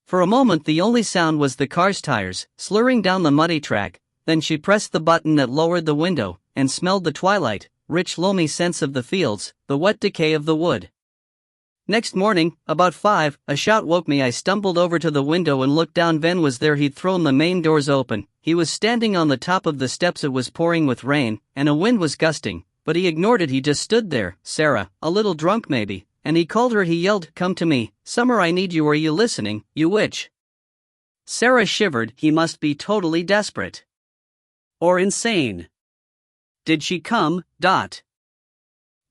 For a moment the only sound was the car's tires, slurring down the muddy track. Then she pressed the button that lowered the window, and smelled the twilight, rich loamy scents of the fields, the wet decay of the wood. Next morning, about 5, a shout woke me. I stumbled over to the window and looked down. Ven was there. He'd thrown the main doors open. He was standing on the top of the steps. It was pouring with rain, and a wind was gusting, but he ignored it. He just stood there. Sarah, a little drunk maybe, and he called her. He yelled, "Come to me, Summer, I need you. Are you listening, you witch?" Sarah shivered. He must be totally desperate. Or insane. Did she come?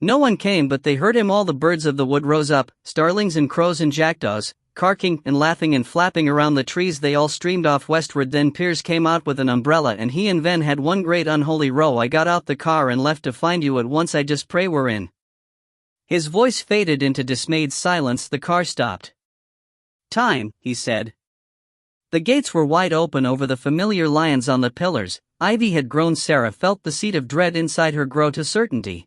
No one came, but they heard him. All the birds of the wood rose up, starlings and crows and jackdaws, carking and laughing and flapping around the trees. They all streamed off westward. Then Piers came out with an umbrella, and he and Ven had one great unholy row. "I got out the car and left to find you at once. I just pray we're in." His voice faded into dismayed silence. The car stopped. "Time," he said. The gates were wide open over the familiar lions on the pillars. Ivy had grown. Sarah felt the seed of dread inside her grow to certainty.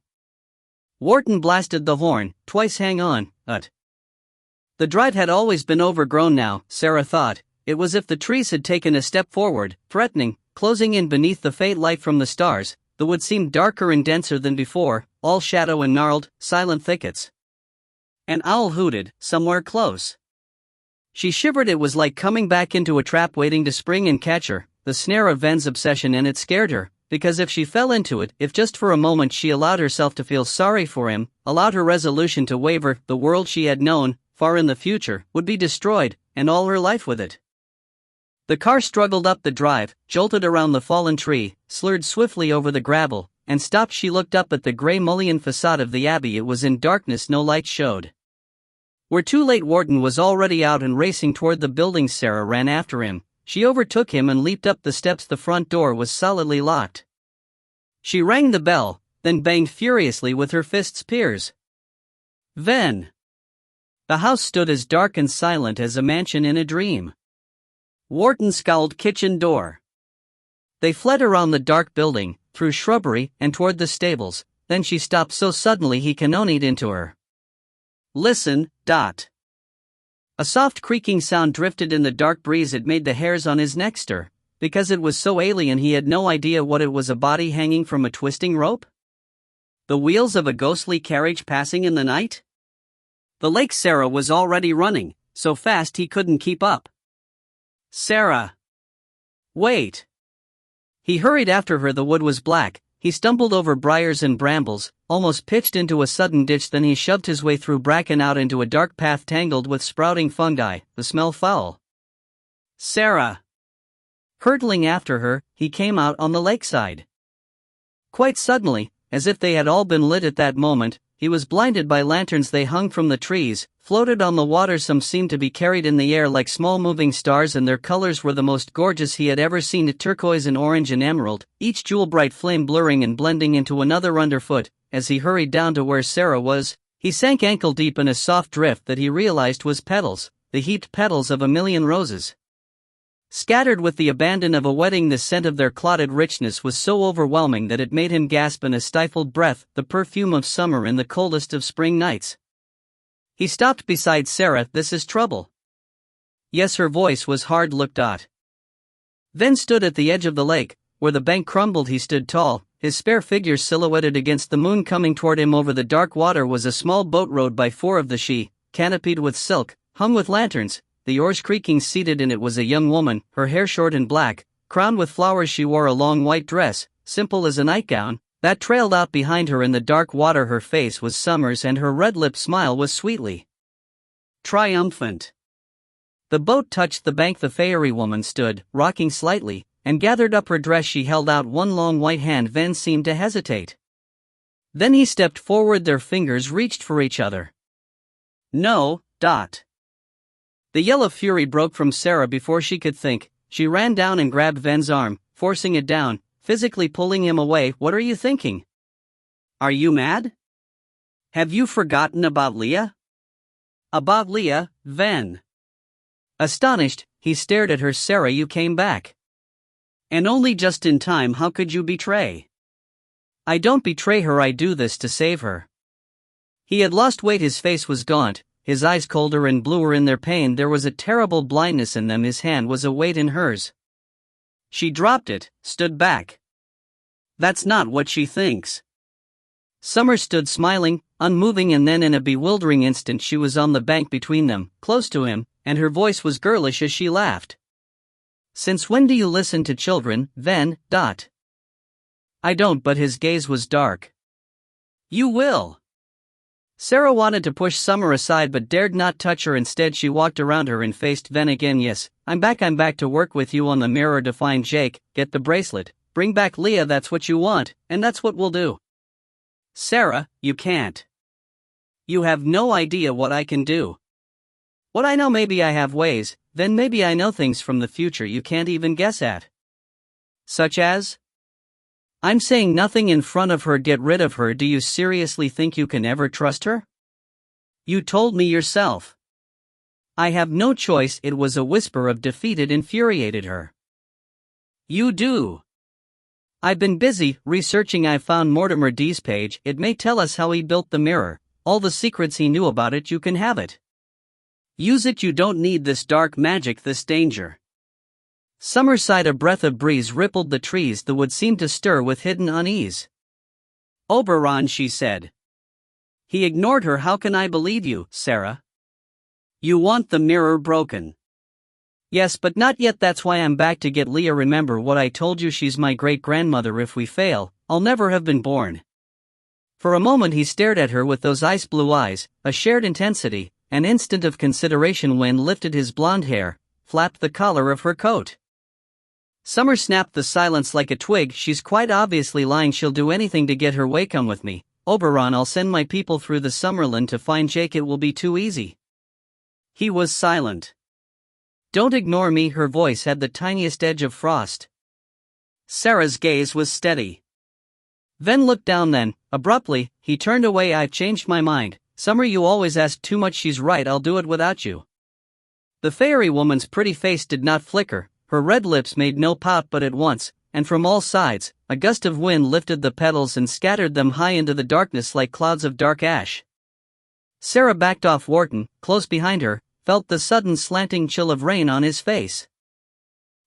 Wharton blasted the horn, twice. "Hang on, The drive had always been overgrown now, Sarah thought. It was as if the trees had taken a step forward, threatening, closing in beneath the faint light from the stars. The wood seemed darker and denser than before, all shadow and gnarled, silent thickets. An owl hooted, somewhere close. She shivered. It was like coming back into a trap waiting to spring and catch her, the snare of Ven's obsession, and it scared her, because if she fell into it, if just for a moment she allowed herself to feel sorry for him, allowed her resolution to waver, the world she had known, far in the future, would be destroyed, and all her life with it. The car struggled up the drive, jolted around the fallen tree, slurred swiftly over the gravel, and stopped. She looked up at the grey mullion facade of the Abbey. It was in darkness. No light showed. We're too late. Wharton was already out and racing toward the building. Sarah ran after him. She overtook him and leaped up the steps. The front door was solidly locked. She rang the bell, then banged furiously with her fists. "Piers." "Ven." The house stood as dark and silent as a mansion in a dream. Wharton scowled. "Kitchen door." They fled around the dark building, through shrubbery, and toward the stables. Then she stopped so suddenly he cannoned into her. "Listen, A soft creaking sound drifted in the dark breeze. It made the hairs on his neck stir, because it was so alien. He had no idea what it was. A body hanging from a twisting rope? The wheels of a ghostly carriage passing in the night? The lake. Sarah was already running, so fast he couldn't keep up. "Sarah! Wait!" He hurried after her. The wood was black. He stumbled over briars and brambles, almost pitched into a sudden ditch. Then he shoved his way through bracken out into a dark path tangled with sprouting fungi, the smell foul. "Sarah!" Hurtling after her, he came out on the lakeside. Quite suddenly, as if they had all been lit at that moment, he was blinded by lanterns. They hung from the trees, floated on the water. Some seemed to be carried in the air like small moving stars, and their colors were the most gorgeous he had ever seen: turquoise and orange and emerald, each jewel-bright flame blurring and blending into another underfoot. As he hurried down to where Sarah was, he sank ankle-deep in a soft drift that he realized was petals, the heaped petals of a million roses. Scattered with the abandon of a wedding, the scent of their clotted richness was so overwhelming that it made him gasp in a stifled breath, the perfume of summer in the coldest of spring nights. He stopped beside Sarah. "This is trouble." Yes, her voice was hard. "Look, Ven stood at the edge of the lake, where the bank crumbled. He stood tall, his spare figure silhouetted against the moon. Coming toward him over the dark water was a small boat rowed by 4 of the she, canopied with silk, hung with lanterns, the oars creaking. Seated in it was a young woman, her hair short and black, crowned with flowers. She wore a long white dress, simple as a nightgown, that trailed out behind her in the dark water. Her face was Summer's, and her red-lipped smile was sweetly triumphant. The boat touched the bank. The fairy woman stood, rocking slightly, and gathered up her dress. She held out one long white hand. Ven seemed to hesitate. Then he stepped forward. Their fingers reached for each other. "No, The yell of fury broke from Sarah before she could think. She ran down and grabbed Ven's arm, forcing it down, physically pulling him away. "What are you thinking? Are you mad? Have you forgotten about Leah?" "About Leah, Ven?" Astonished, he stared at her. "Sarah, you came back. And only just in time. How could you betray?" "I don't betray her. I do this to save her." He had lost weight. His face was gaunt, his eyes colder and bluer in their pain. There was a terrible blindness in them. His hand was a weight in hers. She dropped it, stood back. "That's not what she thinks." Summer stood smiling, unmoving, and then in a bewildering instant she was on the bank between them, close to him, and her voice was girlish as she laughed. "Since when do you listen to children, Ven? "I don't," but his gaze was dark. "You will." Sarah wanted to push Summer aside but dared not touch her. Instead she walked around her and faced Ven again. Yes, I'm back to work with you on the mirror to find Jake, get the bracelet, bring back Leah. That's what you want, and that's what we'll do. Sarah, you can't. You have no idea what I can do. What I know, maybe I have ways, then maybe I know things from the future you can't even guess at. Such as? I'm saying nothing in front of her. Get rid of her. Do you seriously think you can ever trust her? You told me yourself. I have no choice. It was a whisper of defeat. It infuriated her. You do. I've been busy researching. I found Mortimer D's page. It may tell us how he built the mirror, all the secrets he knew about it. You can have it. Use it. You don't need this dark magic, this danger. Summer sighed. A breath of breeze rippled the trees. The wood seemed to stir with hidden unease. Oberon, she said. He ignored her. How can I believe you, Sarah? You want the mirror broken. Yes, but not yet. That's why I'm back to get Leah. Remember what I told you? She's my great-grandmother. If we fail, I'll never have been born. For a moment he stared at her with those ice blue eyes, a shared intensity, an instant of consideration. When lifted his blonde hair, flapped the collar of her coat. Summer snapped the silence like a twig. She's quite obviously lying. She'll do anything to get her way. Come with me, Oberon. I'll send my people through the Summerland to find Jake. It will be too easy. He was silent. Don't ignore me. Her voice had the tiniest edge of frost. Sarah's gaze was steady. Ven looked down. Then, abruptly, he turned away. I've changed my mind. Summer, you always ask too much. She's right. I'll do it without you. The fairy woman's pretty face did not flicker. Her red lips made no pout. But at once, and from all sides, a gust of wind lifted the petals and scattered them high into the darkness like clouds of dark ash. Sarah backed off. Wharton, close behind her, felt the sudden slanting chill of rain on his face.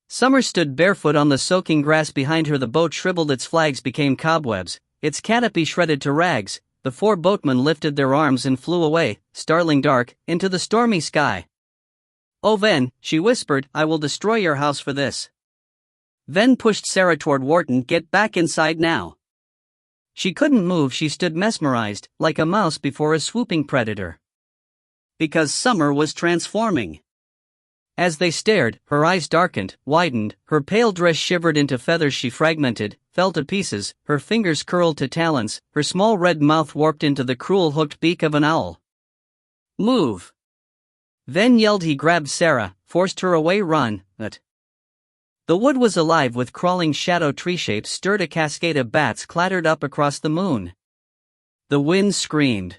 Summer stood barefoot on the soaking grass behind her. The boat shriveled. Its flags became cobwebs, its canopy shredded to rags. The four boatmen lifted their arms and flew away, startling dark, into the stormy sky. Oh, Ven, she whispered, I will destroy your house for this. Ven pushed Sarah toward Wharton. Get back inside now. She couldn't move. She stood mesmerized, like a mouse before a swooping predator. Because Summer was transforming. As they stared, her eyes darkened, widened, her pale dress shivered into feathers. She fragmented, fell to pieces, her fingers curled to talons, her small red mouth warped into the cruel hooked beak of an owl. Move! Ven yelled. He grabbed Sarah, forced her away. Run, but... The wood was alive with crawling shadow. Tree shapes stirred. A cascade of bats clattered up across the moon. The wind screamed.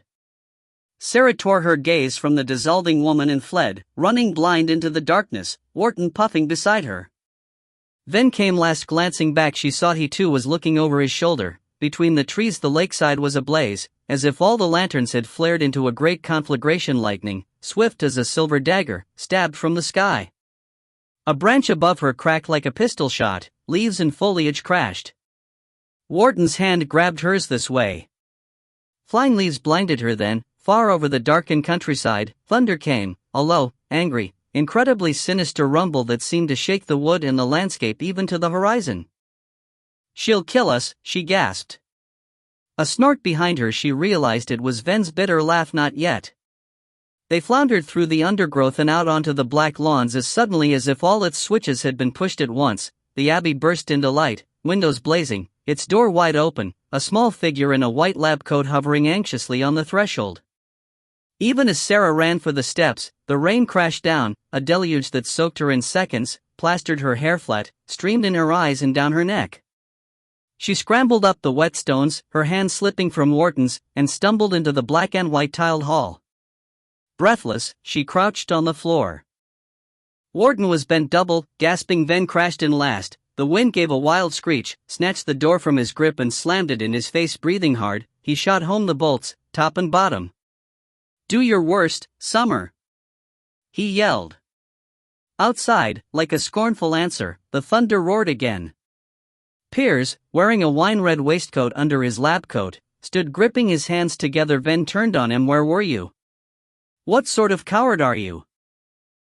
Sarah tore her gaze from the dissolving woman and fled, running blind into the darkness, Wharton puffing beside her. Ven came last. Glancing back, she saw he too was looking over his shoulder. Between the trees the lakeside was ablaze, as if all the lanterns had flared into a great conflagration. Lightning, swift as a silver dagger, stabbed from the sky. A branch above her cracked like a pistol shot, leaves and foliage crashed. Wharton's hand grabbed hers. This way. Flying leaves blinded her. Then, far over the darkened countryside, thunder came, a low, angry, incredibly sinister rumble that seemed to shake the wood and the landscape even to the horizon. She'll kill us, she gasped. A snort behind her. She realized it was Ven's bitter laugh. Not yet. They floundered through the undergrowth and out onto the black lawns. As suddenly as if all its switches had been pushed at once, the abbey burst into light, windows blazing, its door wide open, a small figure in a white lab coat hovering anxiously on the threshold. Even as Sarah ran for the steps, the rain crashed down, a deluge that soaked her in seconds, plastered her hair flat, streamed in her eyes and down her neck. She scrambled up the wet stones, her hand slipping from Wharton's, and stumbled into the black and white tiled hall. Breathless, she crouched on the floor. Wharton was bent double, gasping. Ven crashed in last. The wind gave a wild screech, snatched the door from his grip and slammed it in his face. Breathing hard, he shot home the bolts, top and bottom. Do your worst, Summer! He yelled. Outside, like a scornful answer, the thunder roared again. Piers, wearing a wine-red waistcoat under his lab coat, stood gripping his hands together. Ven turned on him. Where were you? What sort of coward are you?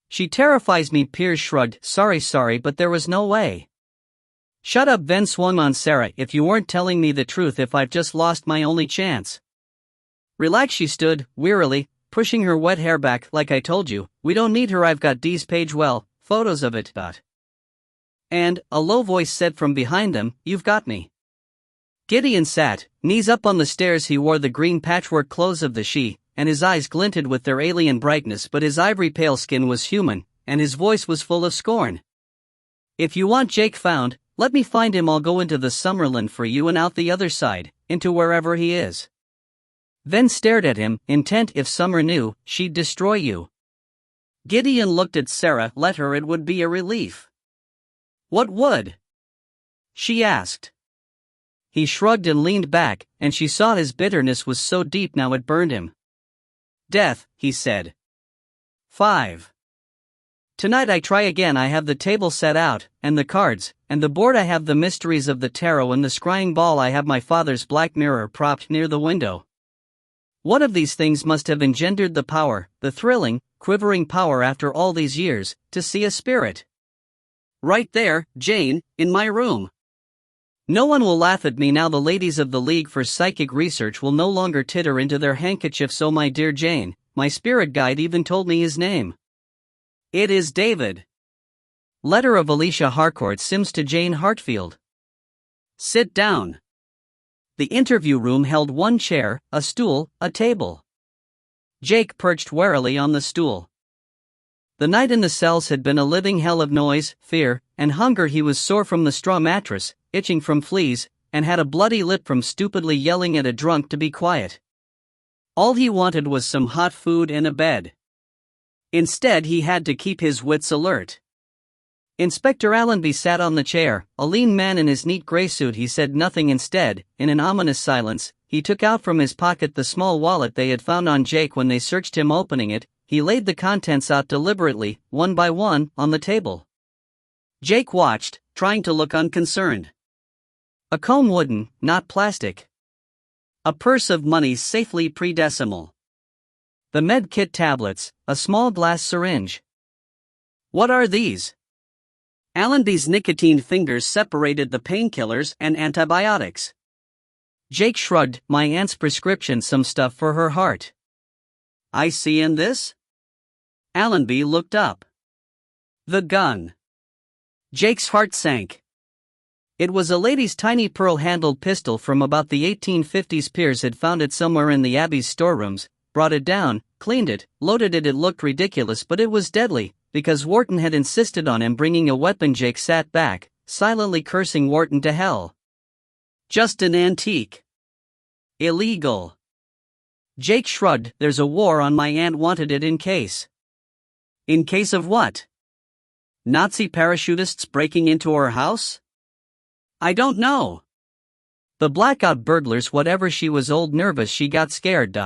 She terrifies me. Piers shrugged. Sorry, but there was no way. Shut up. Ven swung on Sarah. If you weren't telling me the truth, if I've just lost my only chance. Relax, she stood, wearily, pushing her wet hair back. Like I told you, we don't need her. I've got Dee's page, well, photos of it. And, a low voice said from behind them, you've got me. Gideon sat, knees up on the stairs. He wore the green patchwork clothes of the she, and his eyes glinted with their alien brightness, but his ivory pale skin was human, and his voice was full of scorn. If you want Jake found, let me find him. I'll go into the Summerland for you and out the other side, into wherever he is. Then stared at him, intent. If Summer knew, she'd destroy you. Gideon looked at Sarah. Let her, it would be a relief. What would? She asked. He shrugged and leaned back, and she saw his bitterness was so deep now it burned him. Death, he said. 5. Tonight I try again. I have the table set out, and the cards, and the board. I have the mysteries of the tarot and the scrying ball. I have my father's black mirror propped near the window. One of these things must have engendered the power, the thrilling, quivering power after all these years, to see a spirit. Right there, Jane, in my room. No one will laugh at me now. The ladies of the League for Psychic Research will no longer titter into their handkerchiefs. Oh, my dear Jane, my spirit guide even told me his name. It is David. Letter of Alicia Harcourt Sims to Jane Hartfield. Sit down. The interview room held one chair, a stool, a table. Jake perched warily on the stool. The night in the cells had been a living hell of noise, fear, and hunger. He was sore from the straw mattress, itching from fleas, and had a bloody lip from stupidly yelling at a drunk to be quiet. All he wanted was some hot food and a bed. Instead, he had to keep his wits alert. Inspector Allenby sat on the chair, a lean man in his neat gray suit. He said nothing. Instead, in an ominous silence, he took out from his pocket the small wallet they had found on Jake when they searched him. Opening it, he laid the contents out deliberately, one by one, on the table. Jake watched, trying to look unconcerned. A comb, wooden, not plastic. A purse of money, safely pre-decimal. The med kit tablets, a small glass syringe. What are these? Allenby's nicotine fingers separated the painkillers and antibiotics. Jake shrugged. My aunt's prescription, some stuff for her heart. I see. In this? Allenby looked up. The gun. Jake's heart sank. It was a lady's tiny pearl-handled pistol from about the 1850s. Piers had found it somewhere in the Abbey's storerooms, brought it down, cleaned it, loaded it. It looked ridiculous, but it was deadly, because Wharton had insisted on him bringing a weapon. Jake sat back, silently cursing Wharton to hell. Just an antique. Illegal. Jake shrugged. There's a war on. My aunt wanted it in case. In case of what? Nazi parachutists breaking into her house? I don't know. The blackout burglars. Whatever. She was old, nervous. She got scared.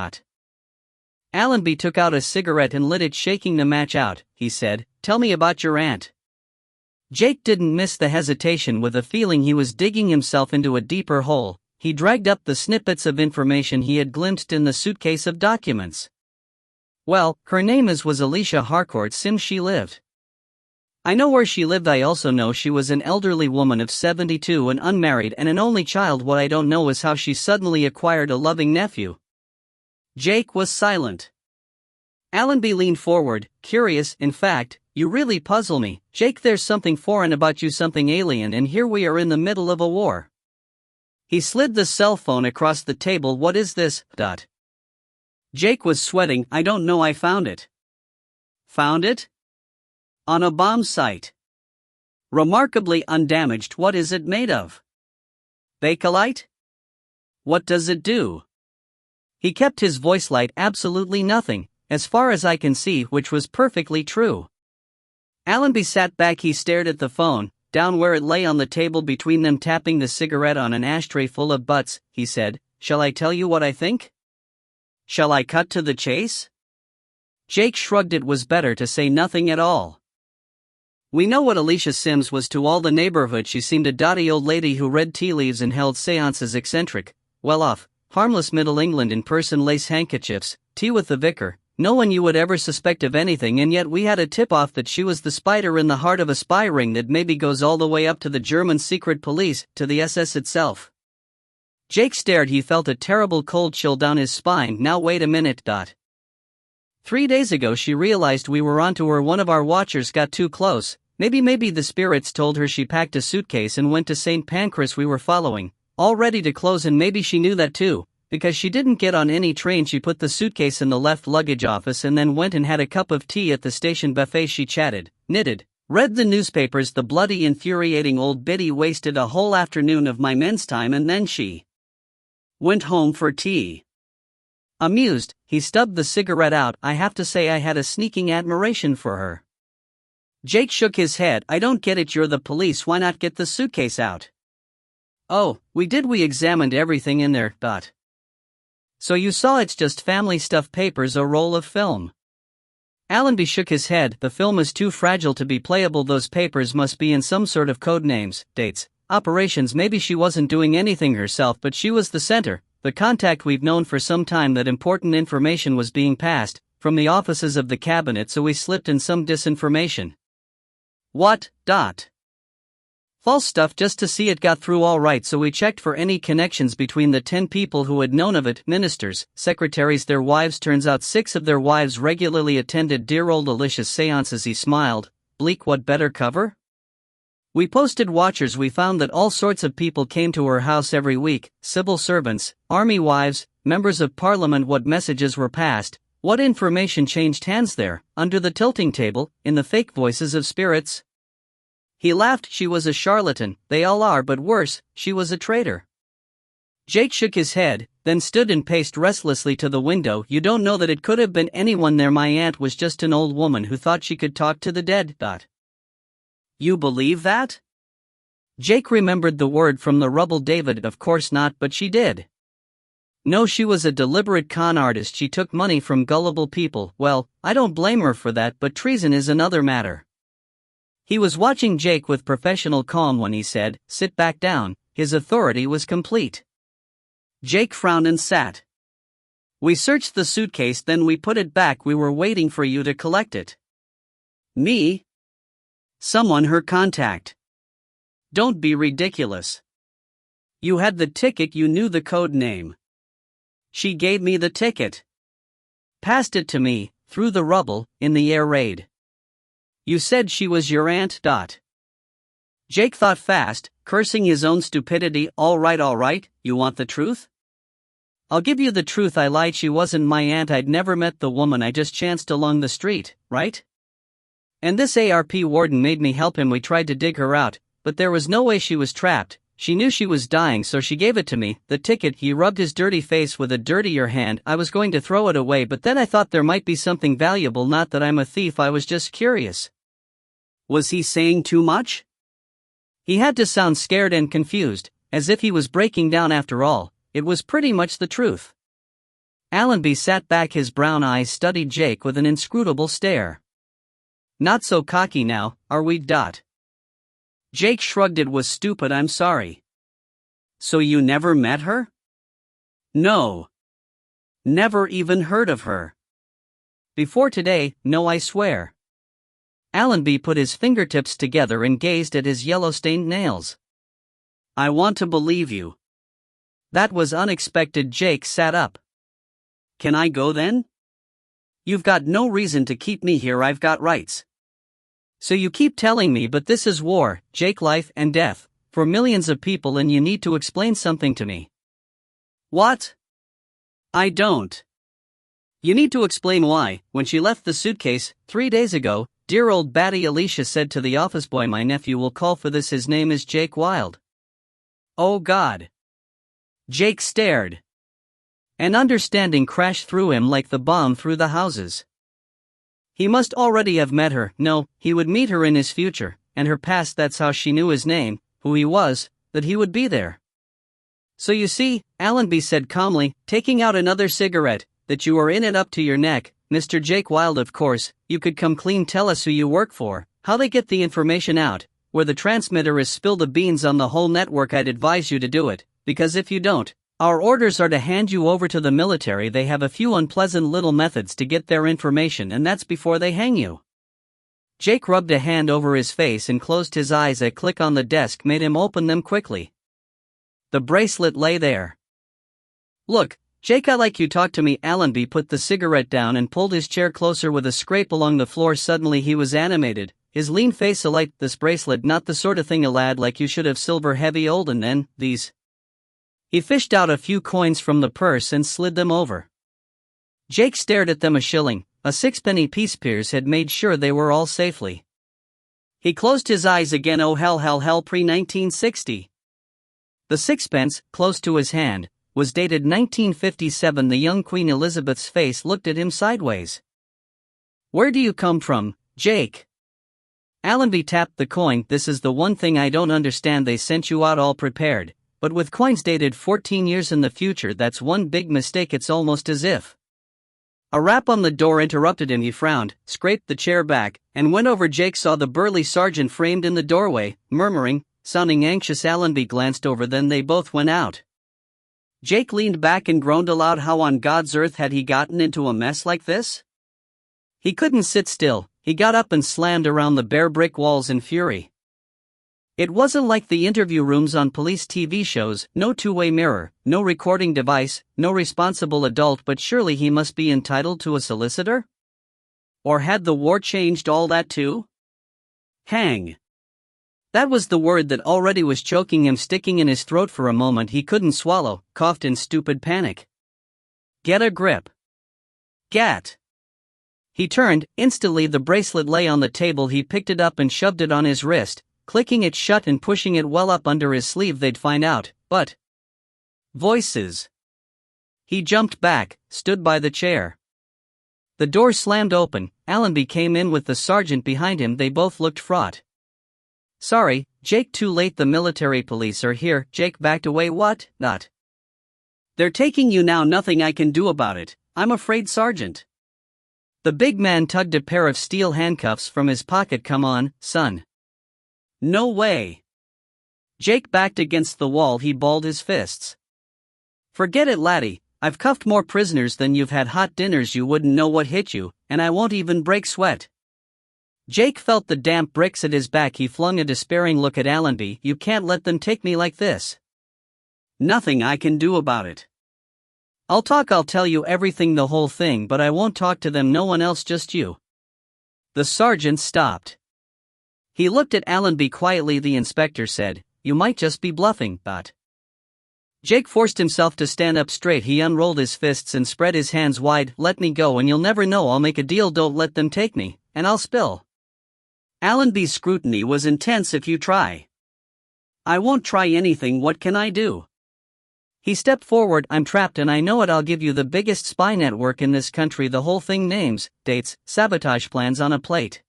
Allenby took out a cigarette and lit it, shaking the match out. He said, tell me about your aunt. Jake didn't miss the hesitation. With a feeling he was digging himself into a deeper hole, he dragged up the snippets of information he had glimpsed in the suitcase of documents. Well, her name was Alicia Harcourt Sims. She lived. I know where she lived. I also know she was an elderly woman of 72 and unmarried and an only child. What I don't know is how she suddenly acquired a loving nephew. Jake was silent. Allenby leaned forward, curious. In fact, you really puzzle me, Jake. There's something foreign about you, something alien, and here we are in the middle of a war. He slid the cell phone across the table. What is this? Jake was sweating. I don't know. I found it. Found it? On a bomb site. Remarkably undamaged. What is it made of? Bakelite? What does it do? He kept his voice light. Absolutely nothing, as far as I can see, which was perfectly true. Allenby sat back. He stared at the phone, down where it lay on the table between them, tapping the cigarette on an ashtray full of butts. He said, shall I tell you what I think? Shall I cut to the chase? Jake shrugged. It was better to say nothing at all. We know what Alicia Sims was to all the neighborhood. She seemed a dotty old lady who read tea leaves and held seances. Eccentric, well-off, harmless Middle England in person, lace handkerchiefs, tea with the vicar. No one you would ever suspect of anything, and yet we had a tip-off that she was the spider in the heart of a spy ring that maybe goes all the way up to the German secret police, to the SS itself. Jake stared. He felt a terrible cold chill down his spine. Now wait a minute. 3 days ago she realized we were onto her. One of our watchers got too close. Maybe the spirits told her. She packed a suitcase and went to St. Pancras. We were following, all ready to close, and maybe she knew that too, because she didn't get on any train. She put the suitcase in the left luggage office and then went and had a cup of tea at the station buffet. She chatted, knitted, read the newspapers. The bloody infuriating old biddy wasted a whole afternoon of my men's time, and then she went home for tea. Amused, he stubbed the cigarette out. I have to say I had a sneaking admiration for her. Jake shook his head. I don't get it. You're the police. Why not get the suitcase out? Oh, we did. We examined everything in there. So you saw it's just family stuff, papers, a roll of film. Allenby shook his head. The film is too fragile to be playable. Those papers must be in some sort of code names, dates, operations. Maybe she wasn't doing anything herself, but she was the center, the contact. We've known for some time that important information was being passed from the offices of the cabinet, so we slipped in some disinformation. What? False stuff, just to see it got through all right. So we checked for any connections between the 10 people who had known of it, ministers, secretaries, their wives. Turns out 6 of their wives regularly attended dear old Alicia's seances. He smiled. Bleak. What better cover? We posted watchers. We found that all sorts of people came to her house every week, civil servants, army wives, members of parliament. What messages were passed? What information changed hands there, under the tilting table, in the fake voices of spirits? He laughed. She was a charlatan. They all are, but worse, she was a traitor. Jake shook his head, then stood and paced restlessly to the window. You don't know that it could have been anyone there. My aunt was just an old woman who thought she could talk to the dead. You believe that? Jake remembered the word from the rubble. David, of course not, but she did. No, she was a deliberate con artist. She took money from gullible people. Well, I don't blame her for that, but treason is another matter. He was watching Jake with professional calm when he said, sit back down. His authority was complete. Jake frowned and sat. We searched the suitcase, then we put it back. We were waiting for you to collect it. Me? Someone her contact. Don't be ridiculous. You had the ticket, you knew the code name. She gave me the ticket. Passed it to me, through the rubble, in the air raid. You said she was your aunt. Jake thought fast, cursing his own stupidity. All right, you want the truth? I'll give you the truth. I lied. She wasn't my aunt. I'd never met the woman. I just chanced along the street, right? And this ARP warden made me help him. We tried to dig her out, but there was no way. She was trapped. She knew she was dying, so she gave it to me, the ticket. He rubbed his dirty face with a dirtier hand. I was going to throw it away, but then I thought there might be something valuable. Not that I'm a thief, I was just curious. Was he saying too much? He had to sound scared and confused, as if he was breaking down. After all, it was pretty much the truth. Allenby sat back. His brown eyes studied Jake with an inscrutable stare. Not so cocky now, are we? Jake shrugged. It was stupid. I'm sorry. So you never met her? No. Never even heard of her. Before today, no, I swear. Allenby put his fingertips together and gazed at his yellow-stained nails. I want to believe you. That was unexpected. Jake sat up. Can I go then? You've got no reason to keep me here. I've got rights. So you keep telling me, but this is war, Jake, life and death, for millions of people, and you need to explain something to me. What? I don't. You need to explain why. When she left the suitcase, 3 days ago, dear old Batty Alicia said to the office boy, my nephew will call for this. His name is Jake Wilde. Oh God. Jake stared. An understanding crashed through him like the bomb through the houses. He must already have met her. No, he would meet her in his future, and her past. That's how she knew his name, who he was, that he would be there. So you see, Allenby said calmly, taking out another cigarette, that you are in it up to your neck, Mr. Jake Wilde. Of course, you could come clean. Tell us who you work for, how they get the information out, where the transmitter is. Spill the beans on the whole network. I'd advise you to do it, because if you don't, our orders are to hand you over to the military. They have a few unpleasant little methods to get their information, and that's before they hang you. Jake rubbed a hand over his face and closed his eyes. A click on the desk made him open them quickly. The bracelet lay there. Look, Jake, I like you talk to me. Allenby put the cigarette down and pulled his chair closer with a scrape along the floor. Suddenly he was animated, his lean face alight. This bracelet, not the sort of thing a lad like you should have. Silver heavy old, and then, these. He fished out a few coins from the purse and slid them over. Jake stared at them. A shilling, a sixpenny piece. Piers had made sure they were all safely. He closed his eyes again. Oh hell, pre-1960. The sixpence, close to his hand, was dated 1957. The young Queen Elizabeth's face looked at him sideways. Where do you come from, Jake? Allenby tapped the coin. This is the one thing I don't understand. They sent you out all prepared, but with coins dated 14 years in the future. That's one big mistake. It's almost as if. A rap on the door interrupted him. He frowned, scraped the chair back, and went over. Jake saw the burly sergeant framed in the doorway, murmuring, sounding anxious. Allenby glanced over, then they both went out. Jake leaned back and groaned aloud. How on God's earth had he gotten into a mess like this? He couldn't sit still. He got up and slammed around the bare brick walls in fury. It wasn't like the interview rooms on police TV shows, no two-way mirror, no recording device, no responsible adult. But surely he must be entitled to a solicitor? Or had the war changed all that too? Hang. That was the word that already was choking him, sticking in his throat. For a moment he couldn't swallow, coughed in stupid panic. Get a grip. Gat. He turned. Instantly the bracelet lay on the table. He picked it up and shoved it on his wrist, clicking it shut and pushing it well up under his sleeve. They'd find out, but... Voices. He jumped back, stood by the chair. The door slammed open. Allenby came in with the sergeant behind him. They both looked fraught. Sorry, Jake, too late. The military police are here. Jake backed away. What? Not. They're taking you now. Nothing I can do about it, I'm afraid, Sergeant. The big man tugged a pair of steel handcuffs from his pocket. Come on, son. No way. Jake backed against the wall. He balled his fists. Forget it, laddie. I've cuffed more prisoners than you've had hot dinners. You wouldn't know what hit you, and I won't even break sweat. Jake felt the damp bricks at his back. He flung a despairing look at Allenby. You can't let them take me like this. Nothing I can do about it. I'll tell you everything, the whole thing, but I won't talk to them. No one else, just you. The sergeant stopped. He looked at Allenby quietly. The inspector said, you might just be bluffing, but... Jake forced himself to stand up straight. He unrolled his fists and spread his hands wide. Let me go and you'll never know. I'll make a deal. Don't let them take me, and I'll spill. Allenby's scrutiny was intense. If you try. I won't try anything. What can I do? He stepped forward. I'm trapped and I know it. I'll give you the biggest spy network in this country. The whole thing, names, dates, sabotage plans on a plate.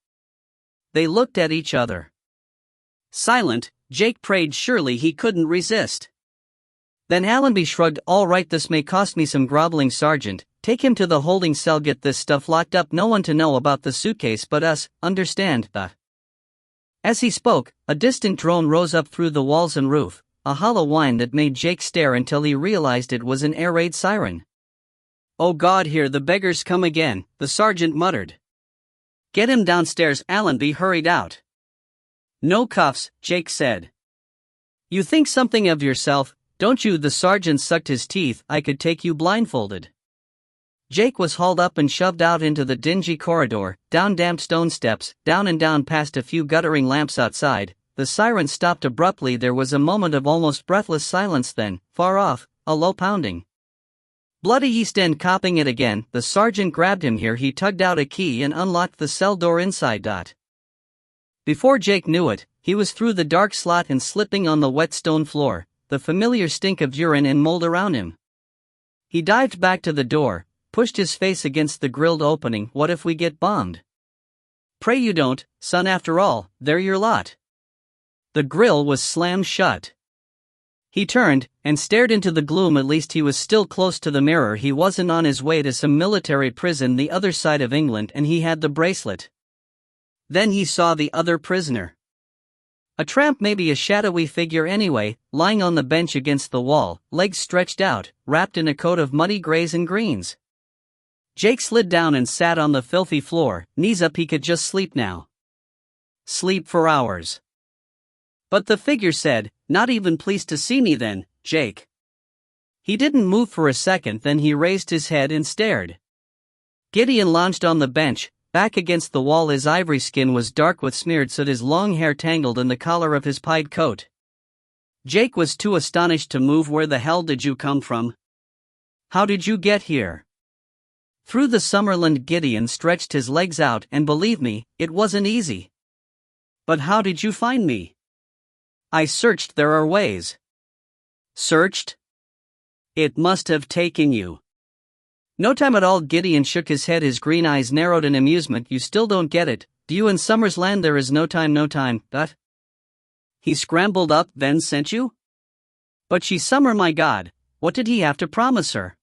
They looked at each other. Silent, Jake prayed. Surely he couldn't resist. Then Allenby shrugged. All right, this may cost me some. Groveling sergeant, take him to the holding cell. Get this stuff locked up. No one to know about the suitcase but us, understand? As he spoke, a distant drone rose up through the walls and roof, a hollow whine that made Jake stare until he realized it was an air raid siren. Oh God, here the beggars come again, the sergeant muttered. Get him downstairs. Allenby hurried out. No cuffs, Jake said. You think something of yourself, don't you? The sergeant sucked his teeth. I could take you blindfolded. Jake was hauled up and shoved out into the dingy corridor, down damp stone steps, down and down past a few guttering lamps outside. The siren stopped abruptly. There was a moment of almost breathless silence. Then, far off, a low pounding. Bloody East End. Copping it again. The sergeant grabbed him. Here he tugged out a key and unlocked the cell door inside. Before Jake knew it, he was through the dark slot and slipping on the wet stone floor, the familiar stink of urine and mold around him. He dived back to the door, pushed his face against the grilled opening. What if we get bombed? Pray you don't, son. After all, they're your lot. The grill was slammed shut. He turned and stared into the gloom. At least he was still close to the mirror. He wasn't on his way to some military prison the other side of England, and he had the bracelet. Then he saw the other prisoner. A tramp, maybe a shadowy figure anyway, lying on the bench against the wall, legs stretched out, wrapped in a coat of muddy grays and greens. Jake slid down and sat on the filthy floor, knees up. He could just sleep now. Sleep for hours. But the figure said, not even pleased to see me then, Jake. He didn't move for a second, then he raised his head and stared. Gideon lounged on the bench, back against the wall. His ivory skin was dark with smeared soot, his long hair tangled in the collar of his pied coat. Jake was too astonished to move. "Where the hell did you come from? How did you get here?" "Through the Summerland." Gideon stretched his legs out, "and believe me, it wasn't easy." "But how did you find me?" "I searched. There are ways." "Searched? It must have taken you no time at all." Gideon shook his head, his green eyes narrowed in amusement. "You still don't get it, do you? In Summersland there is no time, but he scrambled up, then sent you?" "But she's Summer, my God, what did he have to promise her?"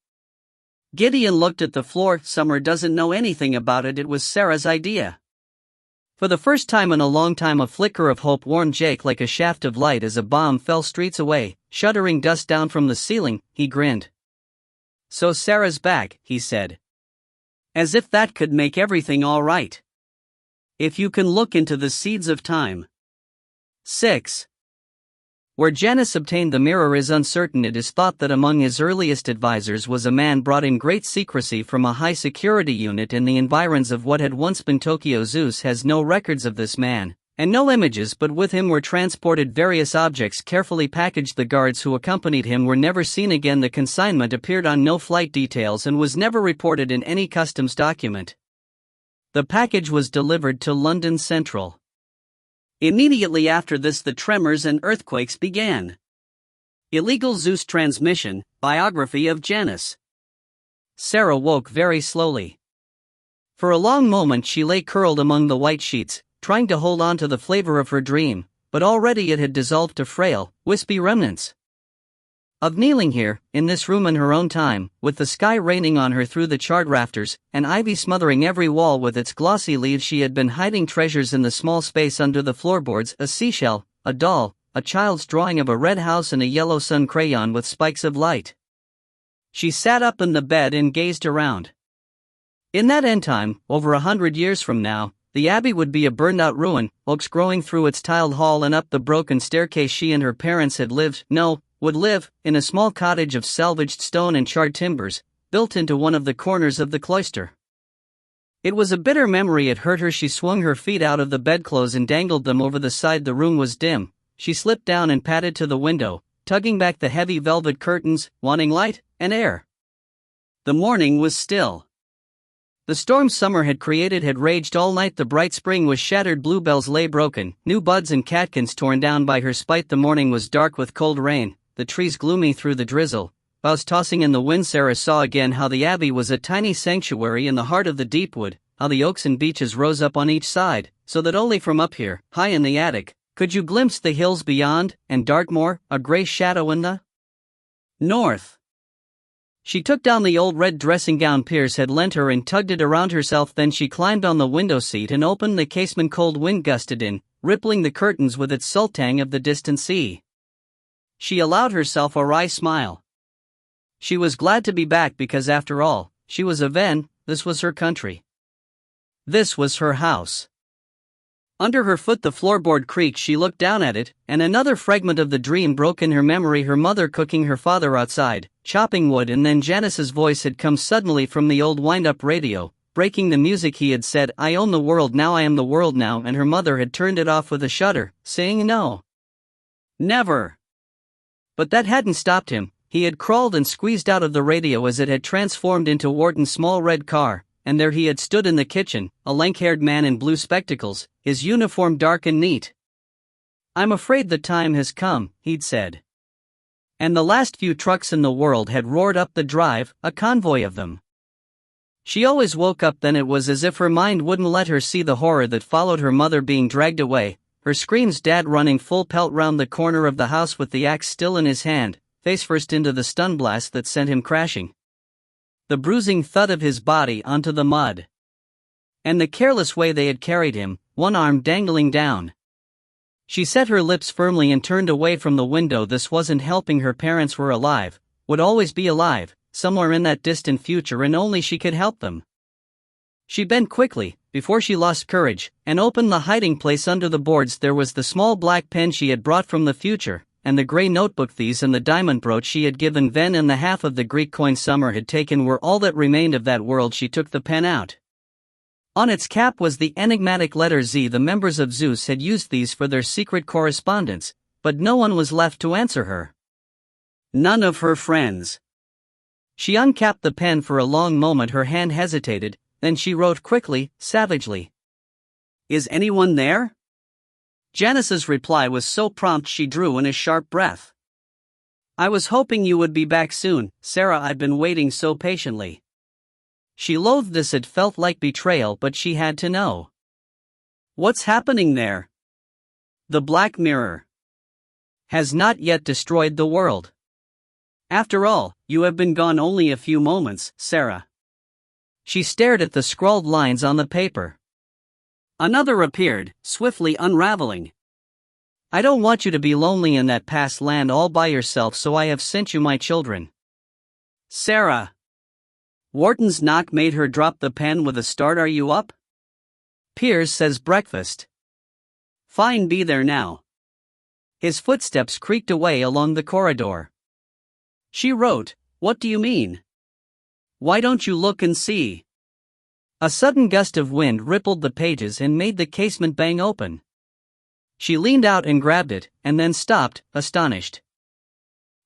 Gideon looked at the floor. "Summer doesn't know anything about it. It was Sarah's idea." For the first time in a long time, a flicker of hope warmed Jake like a shaft of light as a bomb fell streets away, shuddering dust down from the ceiling. He grinned. "So Sarah's back," he said. "As if that could make everything all right. If you can look into the seeds of time." 6. Where Janus obtained the mirror is uncertain. It is thought that among his earliest advisors was a man brought in great secrecy from a high-security unit in the environs of what had once been Tokyo. Zeus has no records of this man, and no images, but with him were transported various objects carefully packaged. The guards who accompanied him were never seen again. The consignment appeared on no flight details and was never reported in any customs document. The package was delivered to London Central. Immediately after this, the tremors and earthquakes began. Illegal Zeus transmission, biography of Janus. Sarah woke very slowly. For a long moment she lay curled among the white sheets, trying to hold on to the flavor of her dream, but already it had dissolved to frail, wispy remnants of kneeling here, in this room in her own time, with the sky raining on her through the charred rafters, and ivy smothering every wall with its glossy leaves. She had been hiding treasures in the small space under the floorboards: a seashell, a doll, a child's drawing of a red house, and a yellow sun crayon with spikes of light. She sat up in the bed and gazed around. In that end time, over 100 years from now, the abbey would be a burned-out ruin, oaks growing through its tiled hall and up the broken staircase. She and her parents had lived, would live, in a small cottage of salvaged stone and charred timbers, built into one of the corners of the cloister. It was a bitter memory. It hurt her. She swung her feet out of the bedclothes and dangled them over the side. The room was dim. She slipped down and padded to the window, tugging back the heavy velvet curtains, wanting light and air. The morning was still. The storm summer had created had raged all night. The bright spring was shattered. Bluebells lay broken, new buds and catkins torn down by her spite. The morning was dark with cold rain, the trees gloomy through the drizzle, boughs tossing in the wind. Sarah saw again how the abbey was a tiny sanctuary in the heart of the deep wood, how the oaks and beeches rose up on each side, so that only from up here, high in the attic, could you glimpse the hills beyond, and Dartmoor, a grey shadow in the north. She took down the old red dressing gown Piers had lent her and tugged it around herself. Then she climbed on the window seat and opened the casement. Cold wind gusted in, rippling the curtains with its sultang of the distant sea. She allowed herself a wry smile. She was glad to be back because, after all, she was a Ven. This was her country. This was her house. Under her foot the floorboard creaked. She looked down at it, and another fragment of the dream broke in her memory. Her mother cooking, her father outside, chopping wood, and then Janus's voice had come suddenly from the old wind-up radio, breaking the music. He had said, "I own the world now, I am the world now," and her mother had turned it off with a shudder, saying no. Never. But that hadn't stopped him. He had crawled and squeezed out of the radio as it had transformed into Wharton's small red car, and there he had stood in the kitchen, a lank-haired man in blue spectacles, his uniform dark and neat. "I'm afraid the time has come," he'd said. And the last few trucks in the world had roared up the drive, a convoy of them. She always woke up then. It was as if her mind wouldn't let her see the horror that followed her mother being dragged away, her screams, Dad running full pelt round the corner of the house with the axe still in his hand, face first into the stun blast that sent him crashing. The bruising thud of his body onto the mud. And the careless way they had carried him, one arm dangling down. She set her lips firmly and turned away from the window. This wasn't helping. Her parents were alive, would always be alive, somewhere in that distant future, and only she could help them. She bent quickly, before she lost courage, and opened the hiding place under the boards. There was the small black pen she had brought from the future, and the grey notebook these and the diamond brooch she had given Ven and the half of the Greek coin Summer had taken were all that remained of that world. She took the pen out. On its cap was the enigmatic letter Z. The members of Zeus had used these for their secret correspondence, but no one was left to answer her. None of her friends. She uncapped the pen. For a long moment her hand hesitated, then she wrote quickly, savagely. "Is anyone there?" Janice's reply was so prompt she drew in a sharp breath. "I was hoping you would be back soon, Sarah. I've been waiting so patiently." She loathed this. It felt like betrayal, but she had to know. "What's happening there?" "The Black Mirror has not yet destroyed the world. After all, you have been gone only a few moments, Sarah." She stared at the scrawled lines on the paper. Another appeared, swiftly unraveling. "I don't want you to be lonely in that past land all by yourself, so I have sent you my children." Sarah. Wharton's knock made her drop the pen with a start. "Are you up?" "Piers says breakfast." "Fine, be there now." His footsteps creaked away along the corridor. She wrote, "What do you mean? Why don't you look and see?" A sudden gust of wind rippled the pages and made the casement bang open. She leaned out and grabbed it, and then stopped, astonished.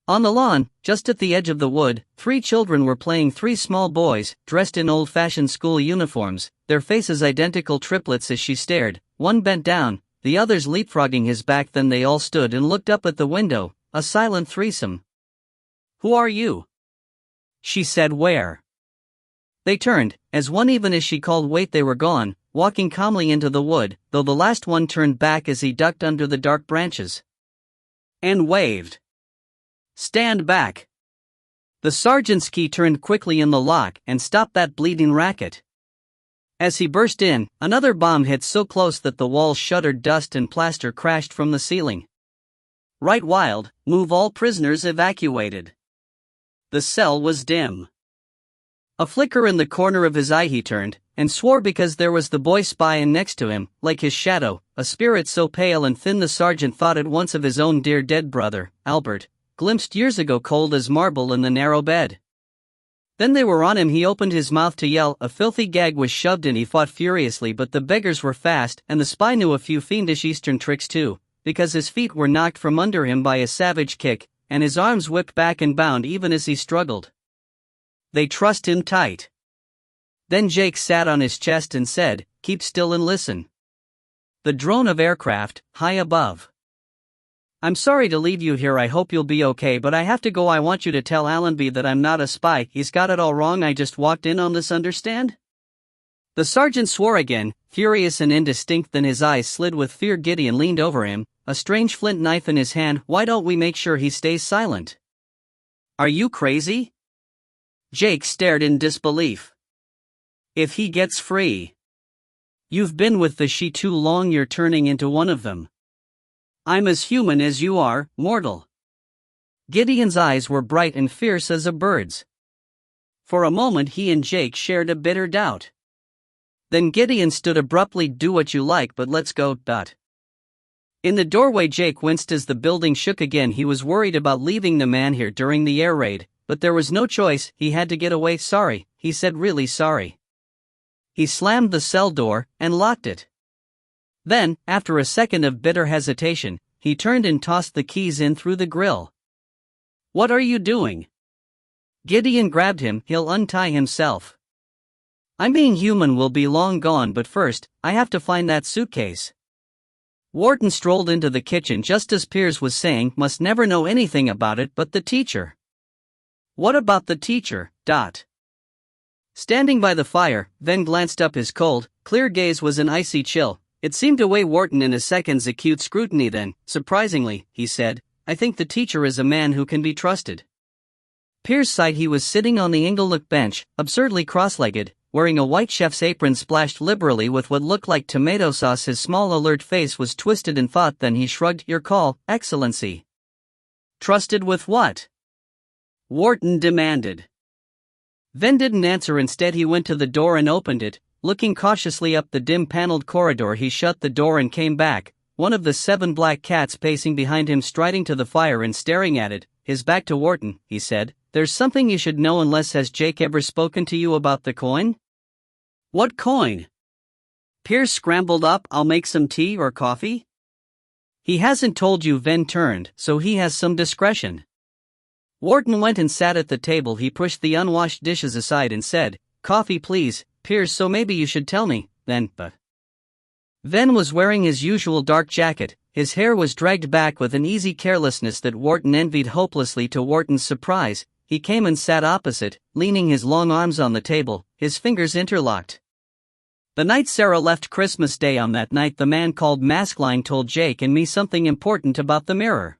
On the lawn, just at the edge of the wood, 3 children were playing. 3 small boys, dressed in old-fashioned school uniforms, their faces identical triplets. As she stared, one bent down, the others leapfrogging his back. Then they all stood and looked up at the window, a silent threesome. "Who are you?" she said. "Where?" They turned, as one. Even as she called wait, they were gone, walking calmly into the wood, though the last one turned back as he ducked under the dark branches. And waved. "Stand back." The sergeant's key turned quickly in the lock and stopped that bleeding racket. As he burst in, another bomb hit so close that the walls shuddered. Dust and plaster crashed from the ceiling. "Right, Wild, move all prisoners evacuated." The cell was dim. A flicker in the corner of his eye. He turned, and swore because there was the boy spy next to him, like his shadow, a spirit so pale and thin the sergeant thought at once of his own dear dead brother, Albert, glimpsed years ago cold as marble in the narrow bed. Then they were on him. He opened his mouth to yell, a filthy gag was shoved in. He fought furiously, but the beggars were fast, and the spy knew a few fiendish Eastern tricks too, because his feet were knocked from under him by a savage kick, and his arms whipped back and bound even as he struggled. They trussed him tight. Then Jake sat on his chest and said, "Keep still and listen." The drone of aircraft, high above. "I'm sorry to leave you here. I hope you'll be okay, but I have to go. I want you to tell Allenby that I'm not a spy. He's got it all wrong. I just walked in on this, understand?" The sergeant swore again, furious and indistinct. Then his eyes slid with fear. Gideon leaned over him, a strange flint knife in his hand. "Why don't we make sure he stays silent?" "Are you crazy?" Jake stared in disbelief. "If he gets free. You've been with the she too long. You're turning into one of them. I'm as human as you are, mortal." Gideon's eyes were bright and fierce as a bird's. For a moment he and Jake shared a bitter doubt. Then Gideon stood abruptly. "Do what you like, but let's go." In the doorway Jake winced as the building shook again. He was worried about leaving the man here during the air raid, but there was no choice. He had to get away. "Sorry," he said, "really sorry." He slammed the cell door and locked it. Then, after a second of bitter hesitation, he turned and tossed the keys in through the grill. "What are you doing?" Gideon grabbed him. "He'll untie himself. I'm being human. Will be long gone, but first, I have to find that suitcase." Wharton strolled into the kitchen just as Piers was saying, "Must never know anything about it but the teacher." "What about the teacher?" Standing by the fire, Ven glanced up. His cold, clear gaze was an icy chill. It seemed to weigh Wharton in a second's acute scrutiny. Then, surprisingly, he said, "I think the teacher is a man who can be trusted." Piers sighed. He was sitting on the Inglenook bench, absurdly cross-legged, wearing a white chef's apron splashed liberally with what looked like tomato sauce. His small alert face was twisted in thought. Then he shrugged. "Your call, Excellency." "Trusted with what?" Wharton demanded. Ven didn't answer. Instead he went to the door and opened it. Looking cautiously up the dim paneled corridor, he shut the door and came back, one of the 7 black cats pacing behind him, striding to the fire and staring at it, his back to Wharton. He said, "There's something you should know. Unless has Jake ever spoken to you about the coin?" "What coin?" Piers scrambled up. "I'll make some tea or coffee." "He hasn't told you." Ven turned, "so he has some discretion." Wharton went and sat at the table. He pushed the unwashed dishes aside and said, "Coffee please, Piers. "So maybe you should tell me, then." But Ven was wearing his usual dark jacket. His hair was dragged back with an easy carelessness that Wharton envied hopelessly. To Wharton's surprise, he came and sat opposite, leaning his long arms on the table, his fingers interlocked. "The night Sarah left Christmas Day, on that night the man called Maskelyne told Jake and me something important about the mirror."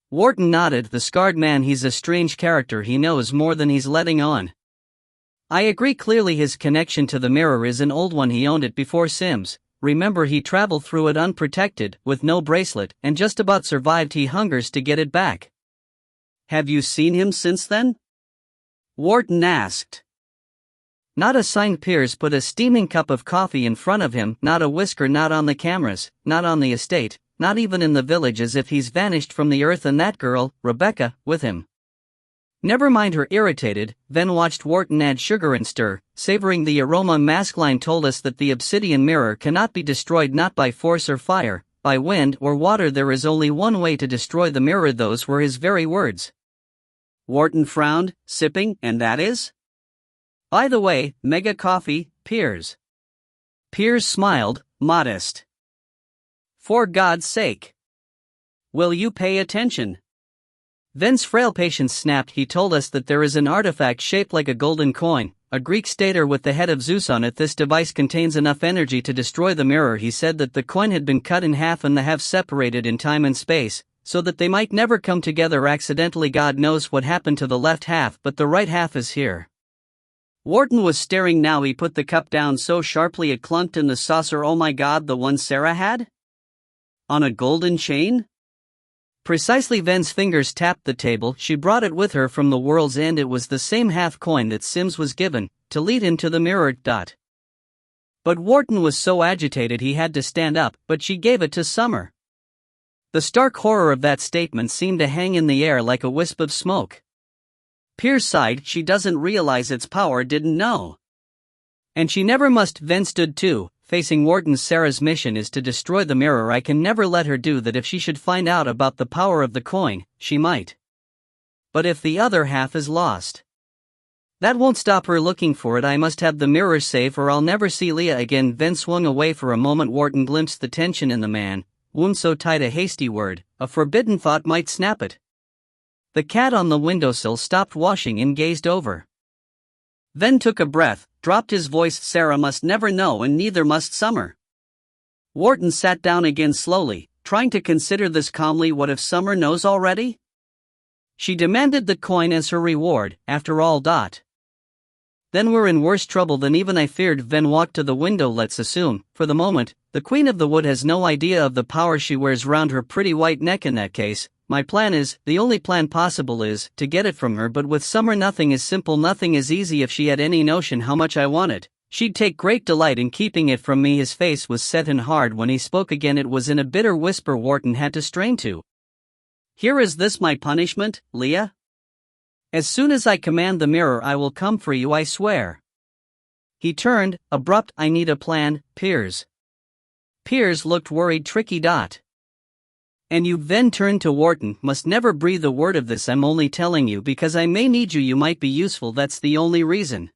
Wharton nodded. "The scarred man, he's a strange character. He knows more than he's letting on." "I agree. Clearly his connection to the mirror is an old one. He owned it before Sims. Remember, he traveled through it unprotected, with no bracelet, and just about survived. He hungers to get it back." "Have you seen him since then?" Wharton asked. "Not a sign." Piers put a steaming cup of coffee in front of him. "Not a whisker, not on the cameras, not on the estate, not even in the village. As if he's vanished from the earth. And that girl, Rebecca, with him." "Never mind her." Irritated, Ven watched Wharton add sugar and stir, savoring the aroma. "Maskelyne told us that the obsidian mirror cannot be destroyed, not by force or fire, by wind or water. There is only one way to destroy the mirror." Those were his very words. Wharton frowned, sipping. "And that is?" "By the way, mega coffee, Piers." Piers smiled, modest. "For God's sake. Will you pay attention?" Ven's frail patience snapped. "He told us that there is an artifact shaped like a golden coin, a Greek stater with the head of Zeus on it. This device contains enough energy to destroy the mirror." He said that the coin had been cut in half and the halves separated in time and space, so that they might never come together accidentally. God knows what happened to the left half, but the right half is here. Wharton was staring now. He put the cup down so sharply it clunked in the saucer. "Oh my God, the one Sarah had? On a golden chain?" Precisely. Ven's fingers tapped the table. "She brought it with her from the world's end. It was the same half coin that Sims was given, to lead him to the mirror." But Wharton was so agitated he had to stand up. "But she gave it to Summer." The stark horror of that statement seemed to hang in the air like a wisp of smoke. Piers sighed. "She doesn't realize its power. Didn't know. And she never must." Ven stood too, facing Wharton. "Sarah's mission is to destroy the mirror. I can never let her do that. If she should find out about the power of the coin, she might. But if the other half is lost, that won't stop her looking for it. I must have the mirror safe or I'll never see Leah again." Ven swung away for a moment. Wharton glimpsed the tension in the man, wound so tight a hasty word, a forbidden thought might snap it. The cat on the windowsill stopped washing and gazed over. Ven took a breath, dropped his voice. "Sarah must never know, and neither must Summer." Wharton sat down again slowly, trying to consider this calmly. "What if Summer knows already? She demanded the coin as her reward, after all. Then we're in worse trouble than even I feared." Ven walked to the window. "Let's assume, for the moment, the Queen of the Wood has no idea of the power she wears round her pretty white neck. In that case, my plan is, the only plan possible is, to get it from her. But with Summer nothing is simple, nothing is easy. If she had any notion how much I want it, she'd take great delight in keeping it from me." His face was set and hard. When he spoke again it was in a bitter whisper Wharton had to strain to. "Here is this my punishment, Leah. As soon as I command the mirror I will come for you, I swear." He turned, abrupt. "I need a plan, Piers." Piers looked worried. "Tricky. And you?" Then turned to Wharton. "Must never breathe a word of this. I'm only telling you because I may need you. You might be useful. That's the only reason."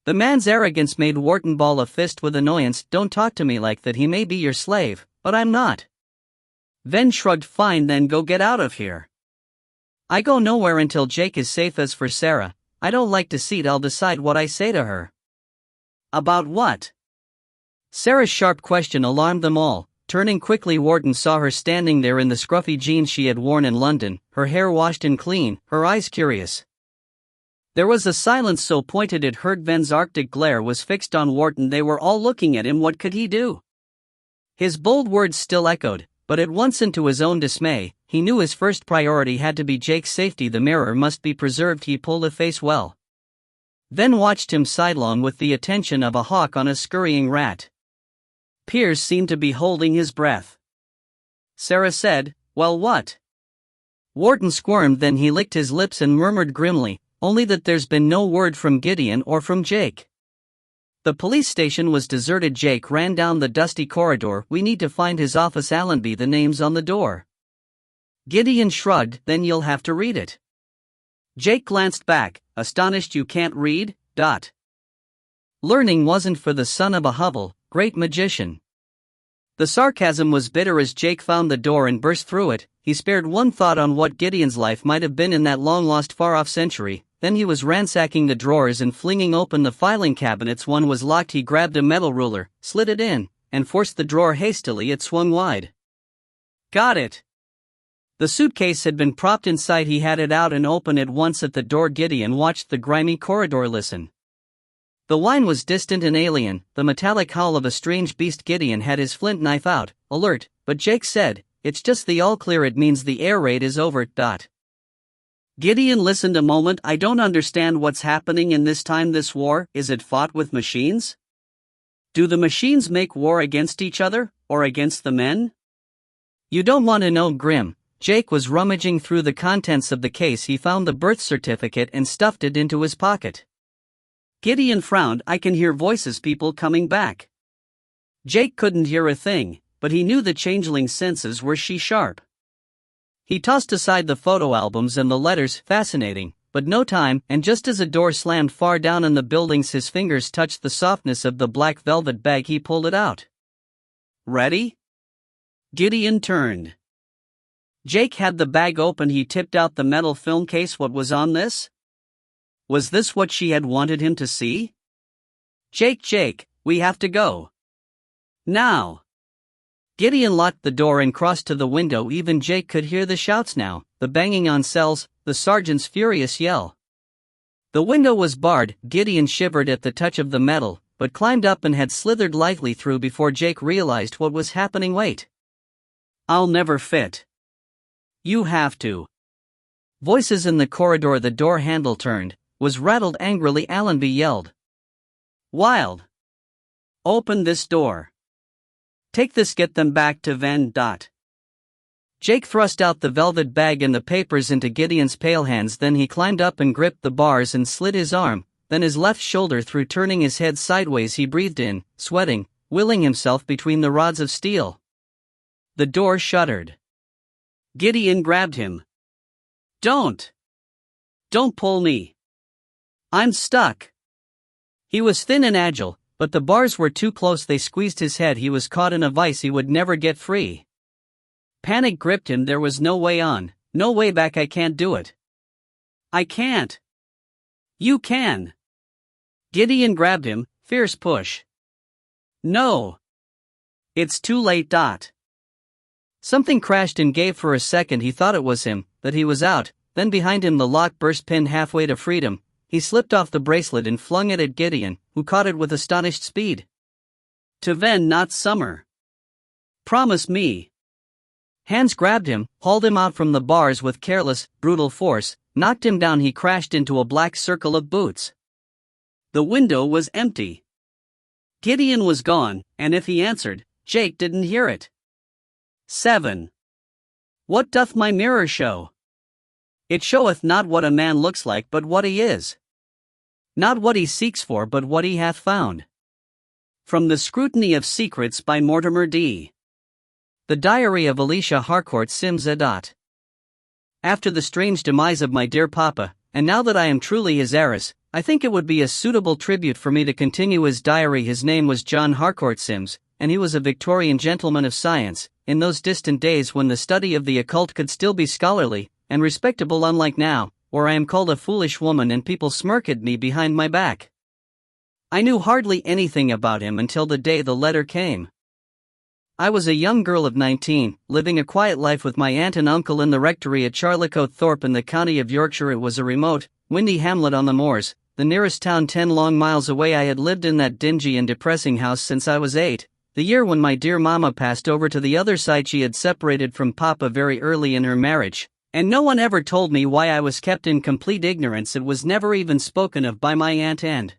The man's arrogance made Wharton ball a fist with annoyance. "Don't talk to me like that. He may be your slave, but I'm not." Ven shrugged. "Fine then, go get out of here." "I go nowhere until Jake is safe. As for Sarah, I don't like deceit. I'll decide what I say to her." "About what?" Sarah's sharp question alarmed them all. Turning quickly, Wharton saw her standing there in the scruffy jeans she had worn in London, her hair washed and clean, her eyes curious. There was a silence so pointed it hurt. Ven's arctic glare was fixed on Wharton. They were all looking at him. What could he do? His bold words still echoed, but at once into his own dismay, he knew his first priority had to be Jake's safety. The mirror must be preserved. He pulled a face well. Ven watched him sidelong with the attention of a hawk on a scurrying rat. peers seemed to be holding his breath. Sarah said, "Well, what?" Wharton squirmed, then he licked his lips and murmured grimly, "Only that there's been no word from Gideon or from Jake." The police station was deserted. Jake ran down the dusty corridor. "We need to find his office, Allenby. The name's on the door." Gideon shrugged. "Then you'll have to read it." Jake glanced back, astonished. "You can't read?" Learning wasn't for the son of a hovel, great magician. The sarcasm was bitter as Jake found the door and burst through it. He spared one thought on what Gideon's life might have been in that long-lost far-off century. Then he was ransacking the drawers and flinging open the filing cabinets. One was locked. He grabbed a metal ruler, slid it in, and forced the drawer hastily. It swung wide. "Got it." The suitcase had been propped inside. He had it out and opened it once at the door. Gideon watched the grimy corridor listen. The whine was distant and alien, the metallic howl of a strange beast. Gideon had his flint knife out, alert, but Jake said, "It's just the all clear. It means the air raid is over." Gideon listened a moment. "I don't understand what's happening in this time. This war, is it fought with machines? Do the machines make war against each other, or against the men?" "You don't want to know." Grim, Jake was rummaging through the contents of the case. He found the birth certificate and stuffed it into his pocket. Gideon frowned. "I can hear voices, people coming back." Jake couldn't hear a thing, but he knew the changeling's senses were sharp. He tossed aside the photo albums and the letters. Fascinating, but no time, and just as a door slammed far down in the buildings, his fingers touched the softness of the black velvet bag. He pulled it out. "Ready?" Gideon turned. Jake had the bag open. He tipped out the metal film case. What was on this? Was this what she had wanted him to see? Jake, we have to go. Now." Gideon locked the door and crossed to the window. Even Jake could hear the shouts now, the banging on cells, the sergeant's furious yell. The window was barred. Gideon shivered at the touch of the metal, but climbed up and had slithered lightly through before Jake realized what was happening. "Wait. I'll never fit." "You have to." Voices in the corridor. The door handle turned, was rattled angrily. Allenby yelled. "Wild! Open this door. Take this, get them back to Van. Jake thrust out the velvet bag and the papers into Gideon's pale hands. Then he climbed up and gripped the bars and slid his arm, then his left shoulder through. Turning his head sideways, he breathed in, sweating, willing himself between the rods of steel. The door shuddered. Gideon grabbed him. Don't pull me. I'm stuck." He was thin and agile, but the bars were too close. They squeezed his head. He was caught in a vice. He would never get free. Panic gripped him. There was no way on, no way back. "I can't do it." "I can't." "You can." Gideon grabbed him, fierce push. "No. It's too late." Something crashed and gave. For a second he thought it was him, that he was out. Then behind him the lock burst. Pinned halfway to freedom, he slipped off the bracelet and flung it at Gideon, who caught it with astonished speed. "To Ven, not summer. Promise me." Hands grabbed him, hauled him out from the bars with careless, brutal force, knocked him down. He crashed into a black circle of boots. The window was empty. Gideon was gone, and if he answered, Jake didn't hear it. 7. What doth my mirror show? It showeth not what a man looks like, but what he is. Not what he seeks for, but what he hath found. From The Scrutiny of Secrets by Mortimer D. The Diary of Alicia Harcourt Sims. After the strange demise of my dear papa, and now that I am truly his heiress, I think it would be a suitable tribute for me to continue his diary. His name was John Harcourt Sims, and he was a Victorian gentleman of science, in those distant days when the study of the occult could still be scholarly and respectable, unlike now, where I am called a foolish woman and people smirk at me behind my back. I knew hardly anything about him until the day the letter came. I was a young girl of 19, living a quiet life with my aunt and uncle in the rectory at Charlicote Thorpe in the county of Yorkshire. It was a remote, windy hamlet on the moors, the nearest town 10 long miles away. I had lived in that dingy and depressing house since I was 8, the year when my dear mama passed over to the other side. She had separated from papa very early in her marriage, and no one ever told me why. I was kept in complete ignorance. It was never even spoken of by my aunt and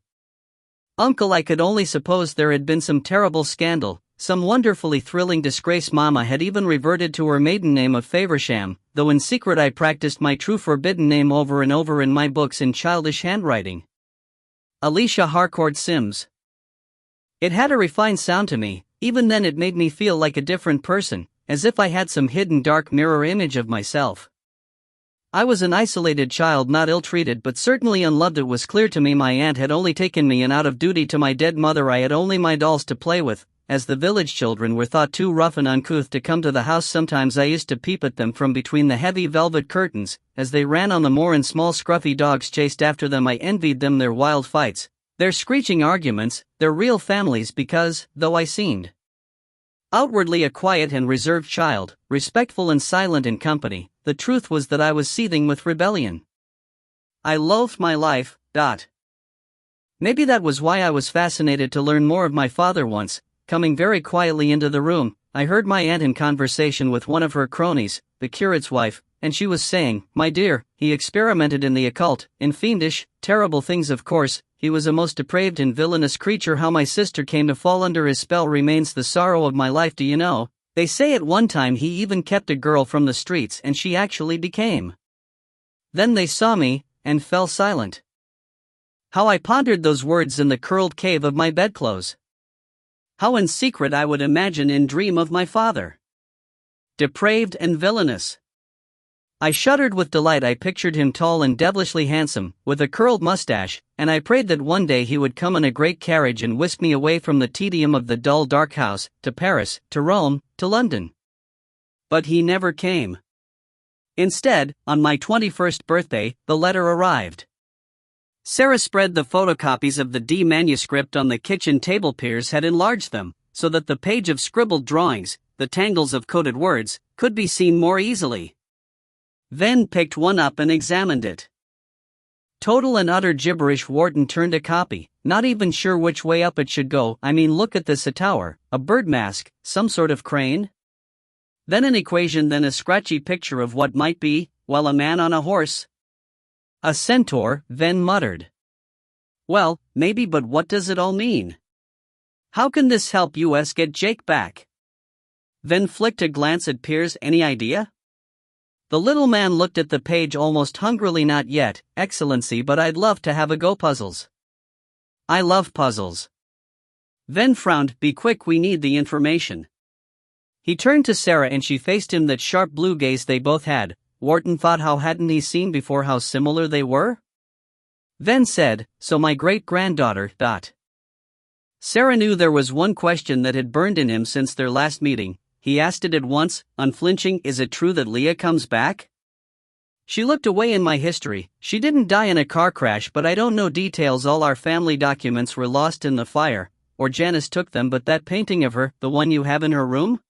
uncle. I could only suppose there had been some terrible scandal, some wonderfully thrilling disgrace. Mama had even reverted to her maiden name of Faversham, though in secret I practiced my true forbidden name over and over in my books in childish handwriting. Alicia Harcourt Sims. It had a refined sound to me. Even then it made me feel like a different person, as if I had some hidden dark mirror image of myself. I was an isolated child, not ill-treated but certainly unloved. It was clear to me my aunt had only taken me in out of duty to my dead mother. I had only my dolls to play with, as the village children were thought too rough and uncouth to come to the house. Sometimes I used to peep at them from between the heavy velvet curtains, as they ran on the moor and small scruffy dogs chased after them. I envied them their wild fights, their screeching arguments, their real families because, though I seemed outwardly a quiet and reserved child, respectful and silent in company, the truth was that I was seething with rebellion. I loathed my life. Maybe that was why I was fascinated to learn more of my father. Once, coming very quietly into the room, I heard my aunt in conversation with one of her cronies, the curate's wife, and she was saying, "My dear, he experimented in the occult, in fiendish, terrible things. Of course, he was a most depraved and villainous creature. How my sister came to fall under his spell remains the sorrow of my life. Do you know, they say at one time he even kept a girl from the streets and she actually became." Then they saw me, and fell silent. How I pondered those words in the curled cave of my bedclothes. How in secret I would imagine and dream of my father. Depraved and villainous. I shuddered with delight. I pictured him tall and devilishly handsome, with a curled mustache, and I prayed that one day he would come in a great carriage and whisk me away from the tedium of the dull dark house, to Paris, to Rome, to London. But he never came. Instead, on my 21st birthday, the letter arrived. Sarah spread the photocopies of the D manuscript on the kitchen table. Piers had enlarged them, so that the page of scribbled drawings, the tangles of coded words, could be seen more easily. Then picked one up and examined it. Total and utter gibberish. Wharton turned a copy, not even sure which way up it should go. I mean, look at this: a tower, a bird mask, some sort of crane. Then an equation, then a scratchy picture of what might be, well, a man on a horse. A centaur. Then muttered, "Well, maybe, but what does it all mean? How can this help us get Jake back?" Then flicked a glance at Piers. "Any idea?" The little man looked at the page almost hungrily. "Not yet, Excellency, but I'd love to have a go." "Puzzles? I love puzzles." Then frowned. "Be quick, we need the information." He turned to Sarah and she faced him. That sharp blue gaze they both had, Wharton thought, how hadn't he seen before how similar they were? Then said, "So my great-granddaughter, ... Sarah knew there was one question that had burned in him since their last meeting. He asked it at once, unflinching. "Is it true that Leah comes back?" She looked away. "In my history, she didn't die in a car crash, but I don't know details. All our family documents were lost in the fire, or Janice took them. But that painting of her, the one you have in her room?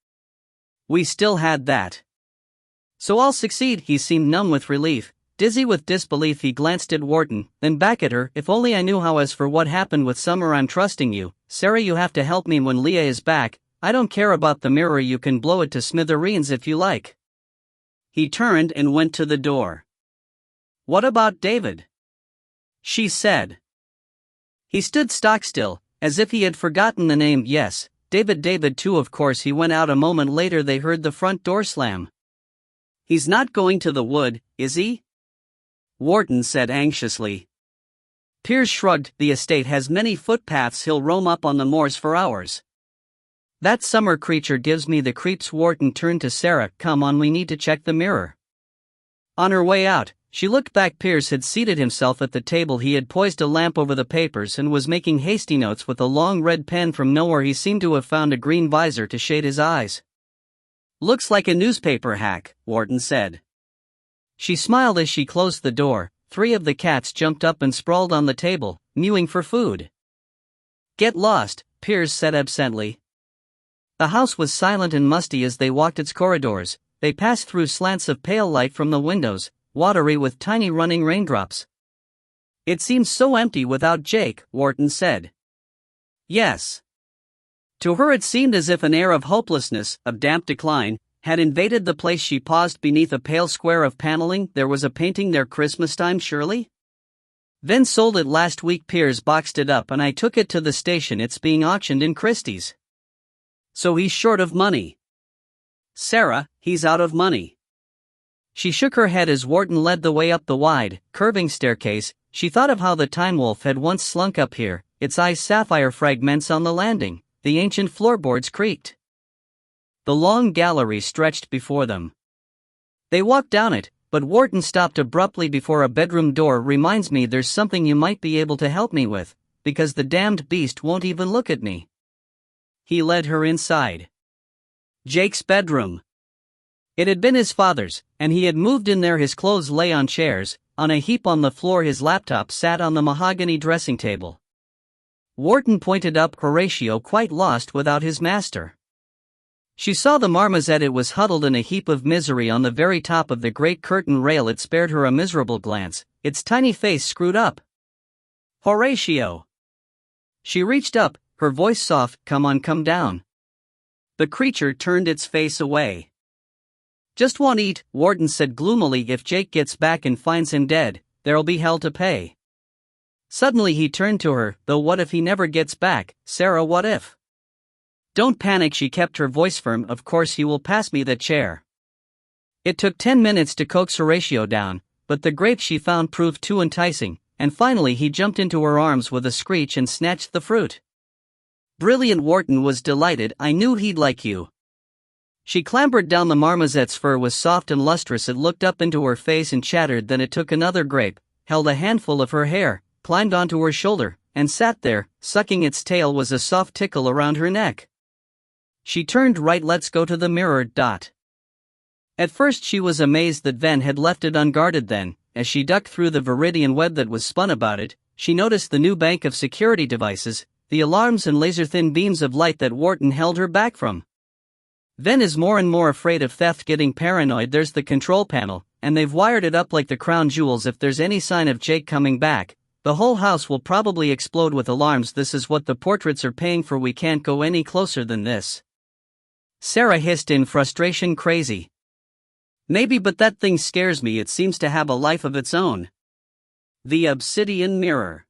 We still had that. So I'll succeed." He seemed numb with relief, dizzy with disbelief. He glanced at Wharton, then back at her. "If only I knew how. As for what happened with Summer, I'm trusting you, Sarah. You have to help me when Leah is back. I don't care about the mirror. You can blow it to smithereens if you like." He turned and went to the door. "What about David?" she said. He stood stock-still, as if he had forgotten the name. "Yes, David too, of course." He went out. A moment later they heard the front door slam. "He's not going to the wood, is he?" Wharton said anxiously. Piers shrugged. "The estate has many footpaths. He'll roam up on the moors for hours. That Summer creature gives me the creeps." Wharton turned to Sarah. "Come on, we need to check the mirror." On her way out, she looked back. Piers had seated himself at the table. He had poised a lamp over the papers and was making hasty notes with a long red pen. From nowhere he seemed to have found a green visor to shade his eyes. "Looks like a newspaper hack," Wharton said. She smiled as she closed the door. 3 of the cats jumped up and sprawled on the table, mewing for food. "Get lost," Piers said absently. The house was silent and musty as they walked its corridors. They passed through slants of pale light from the windows, watery with tiny running raindrops. "It seems so empty without Jake," Wharton said. "Yes." To her it seemed as if an air of hopelessness, of damp decline, had invaded the place. She paused beneath a pale square of paneling. There was a painting there. "Christmas time, surely?" "Then sold it last week." Piers boxed it up and I took it to the station. "It's being auctioned in Christie's." So he's short of money. Sarah, he's out of money. She shook her head as Wharton led the way up the wide, curving staircase. She thought of how the Time Wolf had once slunk up here, its eyes sapphire fragments on the landing. The ancient floorboards creaked. The long gallery stretched before them. They walked down it, but Wharton stopped abruptly before a bedroom door. Reminds me there's something you might be able to help me with, because the damned beast won't even look at me. He led her inside. Jake's bedroom. It had been his father's, and he had moved in there. His clothes lay on chairs. On a heap on the floor his laptop sat on the mahogany dressing table. Wharton pointed up, Horatio quite lost without his master. She saw the marmoset. It was huddled in a heap of misery on the very top of the great curtain rail. It spared her a miserable glance, its tiny face screwed up. Horatio! She reached up, her voice soft, come on, come down. The creature turned its face away. Just won't eat, Wharton said gloomily. If Jake gets back and finds him dead, there'll be hell to pay. Suddenly he turned to her, though what if he never gets back, Sarah, what if? Don't panic, she kept her voice firm. Of course he will pass me the chair. It took 10 minutes to coax Horatio down, but the grapes she found proved too enticing, and finally he jumped into her arms with a screech and snatched the fruit. Brilliant, Wharton was delighted. I knew he'd like you. She clambered down. The marmoset's fur was soft and lustrous. It looked up into her face and chattered. Then it took another grape, held a handful of her hair, climbed onto her shoulder, and sat there, sucking its tail. Was a soft tickle around her neck. She turned right. Let's go to the mirror. At first she was amazed that Ven had left it unguarded. Then, as she ducked through the viridian web that was spun about it, she noticed the new bank of security devices, the alarms and laser-thin beams of light that Wharton held her back from. Ven is more and more afraid of theft, getting paranoid. There's the control panel, and they've wired it up like the crown jewels. If there's any sign of Jake coming back, the whole house will probably explode with alarms. This is what the portraits are paying for. We can't go any closer than this. Sarah hissed in frustration. Crazy. Maybe, but that thing scares me. It seems to have a life of its own. The obsidian mirror.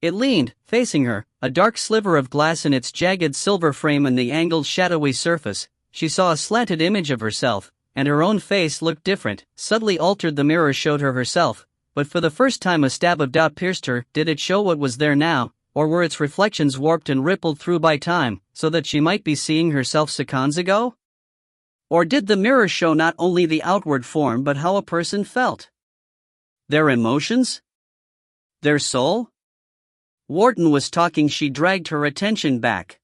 It leaned, facing her, a dark sliver of glass in its jagged silver frame and the angled shadowy surface. She saw a slanted image of herself, and her own face looked different, subtly altered. The mirror showed her herself, but for the first time a stab of doubt pierced her. Did it show what was there now, or were its reflections warped and rippled through by time, so that she might be seeing herself seconds ago? Or did the mirror show not only the outward form but how a person felt? Their emotions? Their soul? Wharton was talking. She dragged her attention back.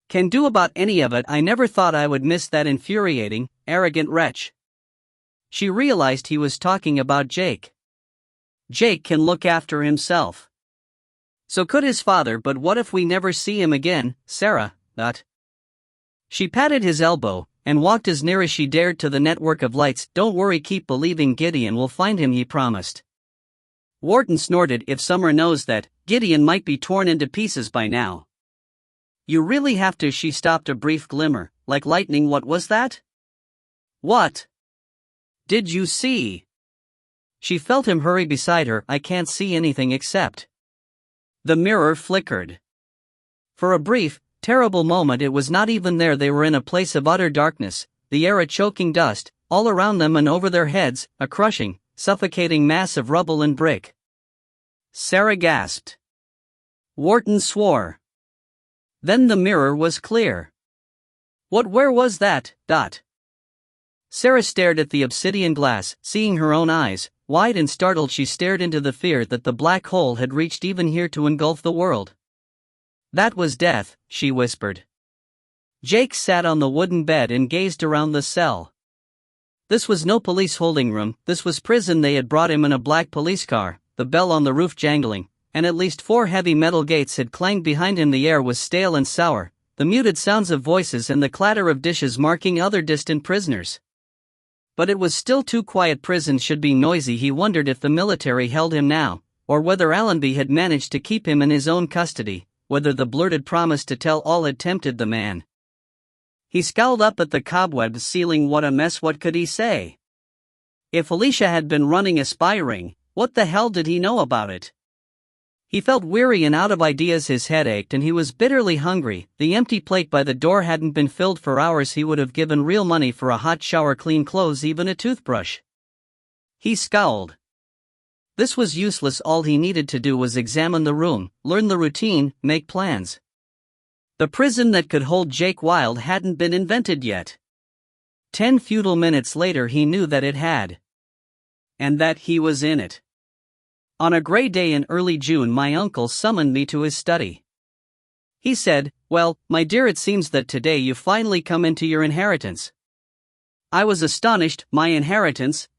Can do about any of it. I never thought I would miss that infuriating, arrogant wretch. She realized he was talking about Jake. Jake can look after himself. So could his father, but what if we never see him again, Sarah? She patted his elbow, and walked as near as she dared to the network of lights. Don't worry, keep believing. Gideon will find him, he promised. Wharton snorted. If Summer knows that, Gideon might be torn into pieces by now. You really have to. She stopped. A brief glimmer, like lightning. What was that? What did you see? She felt him hurry beside her. I can't see anything except. The mirror flickered. For a brief, terrible moment it was not even there. They were in a place of utter darkness, the air a choking dust, all around them and over their heads, a crushing, suffocating mass of rubble and brick. Sarah gasped. Wharton swore. Then the mirror was clear. Where was that? Sarah stared at the obsidian glass, seeing her own eyes. Wide and startled she stared into the fear that the black hole had reached even here to engulf the world. That was death, she whispered. Jake sat on the wooden bed and gazed around the cell. This was no police holding room, this was prison. They had brought him in a black police car, the bell on the roof jangling, and at least 4 heavy metal gates had clanged behind him. The air was stale and sour, the muted sounds of voices and the clatter of dishes marking other distant prisoners. But it was still too quiet. Prisons should be noisy. He wondered if the military held him now, or whether Allenby had managed to keep him in his own custody, whether the blurted promise to tell all had tempted the man. He scowled up at the cobwebbed ceiling. What a mess. What could he say? If Alicia had been running a spy ring, what the hell did he know about it? He felt weary and out of ideas, his head ached and he was bitterly hungry. The empty plate by the door hadn't been filled for hours. He would have given real money for a hot shower, clean clothes, even a toothbrush. He scowled. This was useless. All he needed to do was examine the room, learn the routine, make plans. The prison that could hold Jake Wilde hadn't been invented yet. 10 futile minutes later he knew that it had. And that he was in it. On a gray day in early June, my uncle summoned me to his study. He said, "Well, my dear, it seems that today you finally come into your inheritance." I was astonished. My inheritance, ...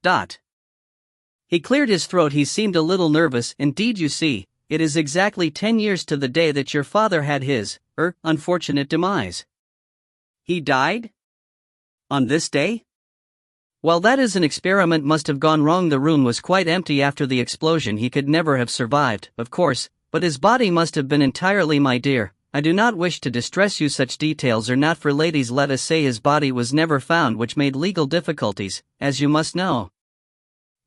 He cleared his throat. He seemed a little nervous. "Indeed, you see, it is exactly 10 years to the day that your father had his, unfortunate demise." "He died? On this day?" "Well, that is an experiment must have gone wrong. The room was quite empty after the explosion. He could never have survived, of course, but his body must have been entirely." "My dear, I do not wish to distress you. Such details are not for ladies. Let us say his body was never found, which made legal difficulties, as you must know."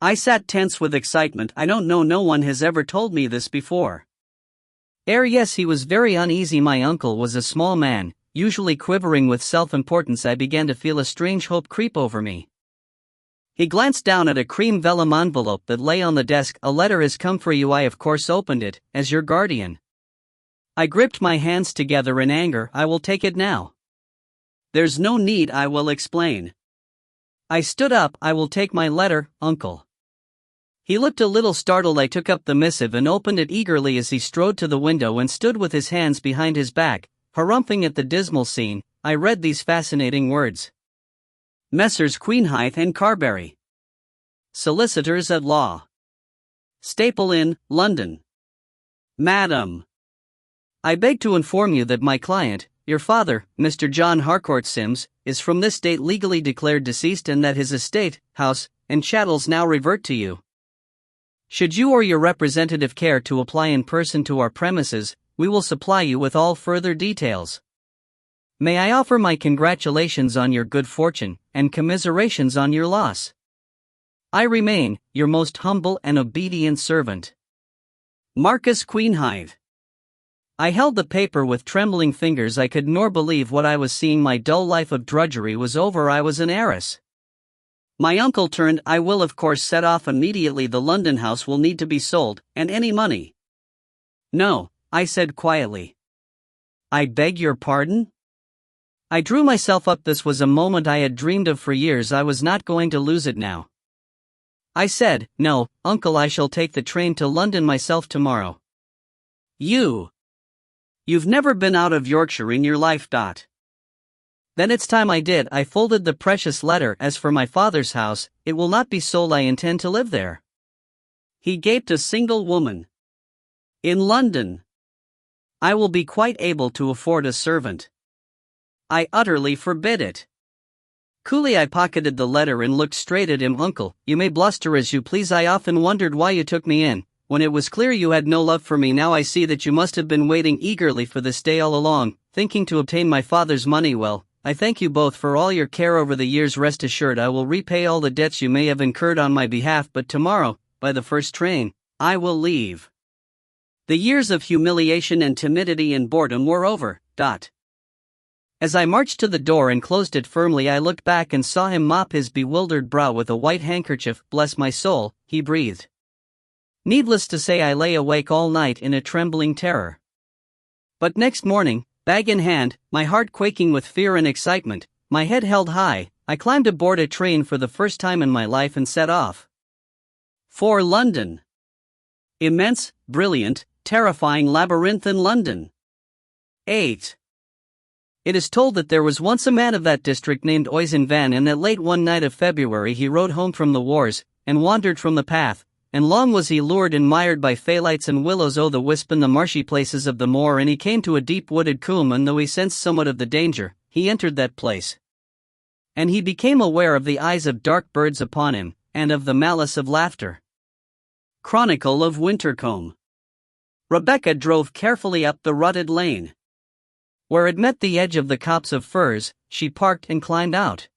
I sat tense with excitement. I don't know, no one has ever told me this before. Yes, he was very uneasy. My uncle was a small man, usually quivering with self-importance. I began to feel a strange hope creep over me. He glanced down at a cream vellum envelope that lay on the desk. "A letter has come for you." I of course opened it, as your guardian. I gripped my hands together in anger. "I will take it now." "There's no need, I will explain." I stood up. "I will take my letter, uncle." He looked a little startled. I took up the missive and opened it eagerly as he strode to the window and stood with his hands behind his back, harumphing at the dismal scene. I read these fascinating words. Messrs. Queenhithe and Carberry, Solicitors at Law, Staple Inn, London. Madam, I beg to inform you that my client, your father, Mr. John Harcourt Sims, is from this date legally declared deceased and that his estate, house, and chattels now revert to you. Should you or your representative care to apply in person to our premises, we will supply you with all further details. May I offer my congratulations on your good fortune, and commiserations on your loss. I remain, your most humble and obedient servant, Marcus Queenhithe. I held the paper with trembling fingers. I could nor believe what I was seeing. My dull life of drudgery was over. I was an heiress. My uncle turned. "I will of course set off immediately. The London house will need to be sold, and any money." "No," I said quietly. "I beg your pardon?" I drew myself up. This was a moment I had dreamed of for years. I was not going to lose it now. I said, "No, uncle, I shall take the train to London myself tomorrow." You've never been out of Yorkshire in your life. Then it's time I did. I folded the precious letter. "As for my father's house, it will not be sold. I intend to live there." He gaped. "A single woman in London? I will be quite able to afford a servant." "I utterly forbid it." Coolly I pocketed the letter and looked straight at him. "Uncle, you may bluster as you please. I often wondered why you took me in, when it was clear you had no love for me. Now I see that you must have been waiting eagerly for this day all along, thinking to obtain my father's money. Well, I thank you both for all your care over the years. Rest assured I will repay all the debts you may have incurred on my behalf. But tomorrow, by the first train, I will leave." The years of humiliation and timidity and boredom were over. As I marched to the door and closed it firmly, I looked back and saw him mop his bewildered brow with a white handkerchief. "Bless my soul," he breathed. Needless to say, I lay awake all night in a trembling terror. But next morning, bag in hand, my heart quaking with fear and excitement, my head held high, I climbed aboard a train for the first time in my life and set off for London. Immense, brilliant, terrifying, labyrinthine London. 8. It is told that there was once a man of that district named Oisin Van, and that late one night of February he rode home from the wars, and wandered from the path, and long was he lured and mired by phalites and willows o' the wisp in the marshy places of the moor, and he came to a deep wooded coombe, and though he sensed somewhat of the danger, he entered that place. And he became aware of the eyes of dark birds upon him, and of the malice of laughter. Chronicle of Wintercombe. Rebecca drove carefully up the rutted lane. Where it met the edge of the copse of firs, she parked and climbed out.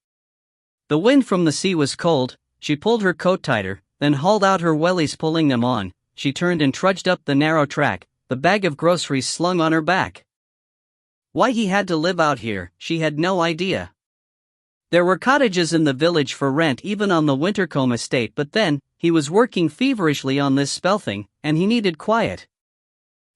The wind from the sea was cold. She pulled her coat tighter, then hauled out her wellies. Pulling them on, she turned and trudged up the narrow track, the bag of groceries slung on her back. Why he had to live out here, she had no idea. There were cottages in the village for rent even on the Wintercombe estate, but then, he was working feverishly on this spell thing, and he needed quiet.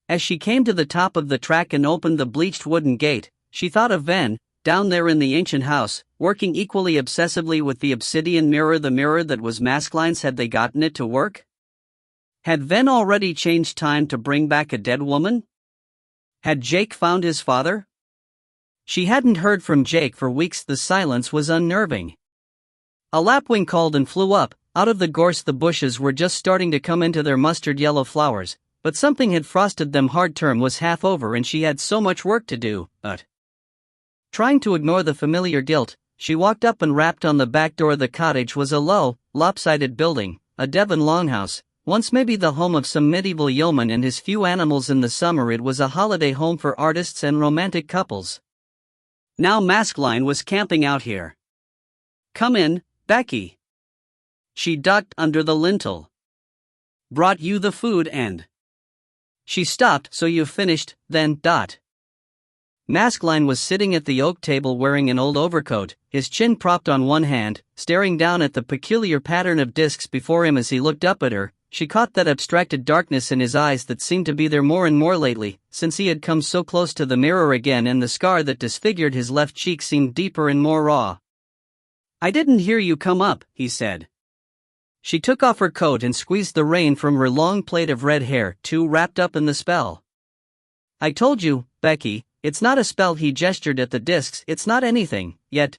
As she came to the top of the track and opened the bleached wooden gate, she thought of Ven, down there in the ancient house, working equally obsessively with the obsidian mirror, the mirror that was Maskelyne's. Had they gotten it to work? Had Ven already changed time to bring back a dead woman? Had Jake found his father? She hadn't heard from Jake for weeks. The silence was unnerving. A lapwing called and flew up. Out of the gorse the bushes were just starting to come into their mustard yellow flowers, but something had frosted them hard. Term was half over and she had so much work to do, but trying to ignore the familiar guilt, she walked up and rapped on the back door. The cottage was a low, lopsided building, a Devon longhouse, once maybe the home of some medieval yeoman and his few animals. In the summer it was a holiday home for artists and romantic couples. Now Maskelyne was camping out here. "Come in, Becky." She ducked under the lintel. "Brought you the food and..." She stopped. "So you've finished, then?" Maskelyne was sitting at the oak table wearing an old overcoat, his chin propped on one hand, staring down at the peculiar pattern of discs before him. As he looked up at her, she caught that abstracted darkness in his eyes that seemed to be there more and more lately, since he had come so close to the mirror again, and the scar that disfigured his left cheek seemed deeper and more raw. "I didn't hear you come up," he said. She took off her coat and squeezed the rain from her long plait of red hair, too wrapped up in the spell. "I told you, Becky, it's not a spell." He gestured at the discs. "It's not anything, yet."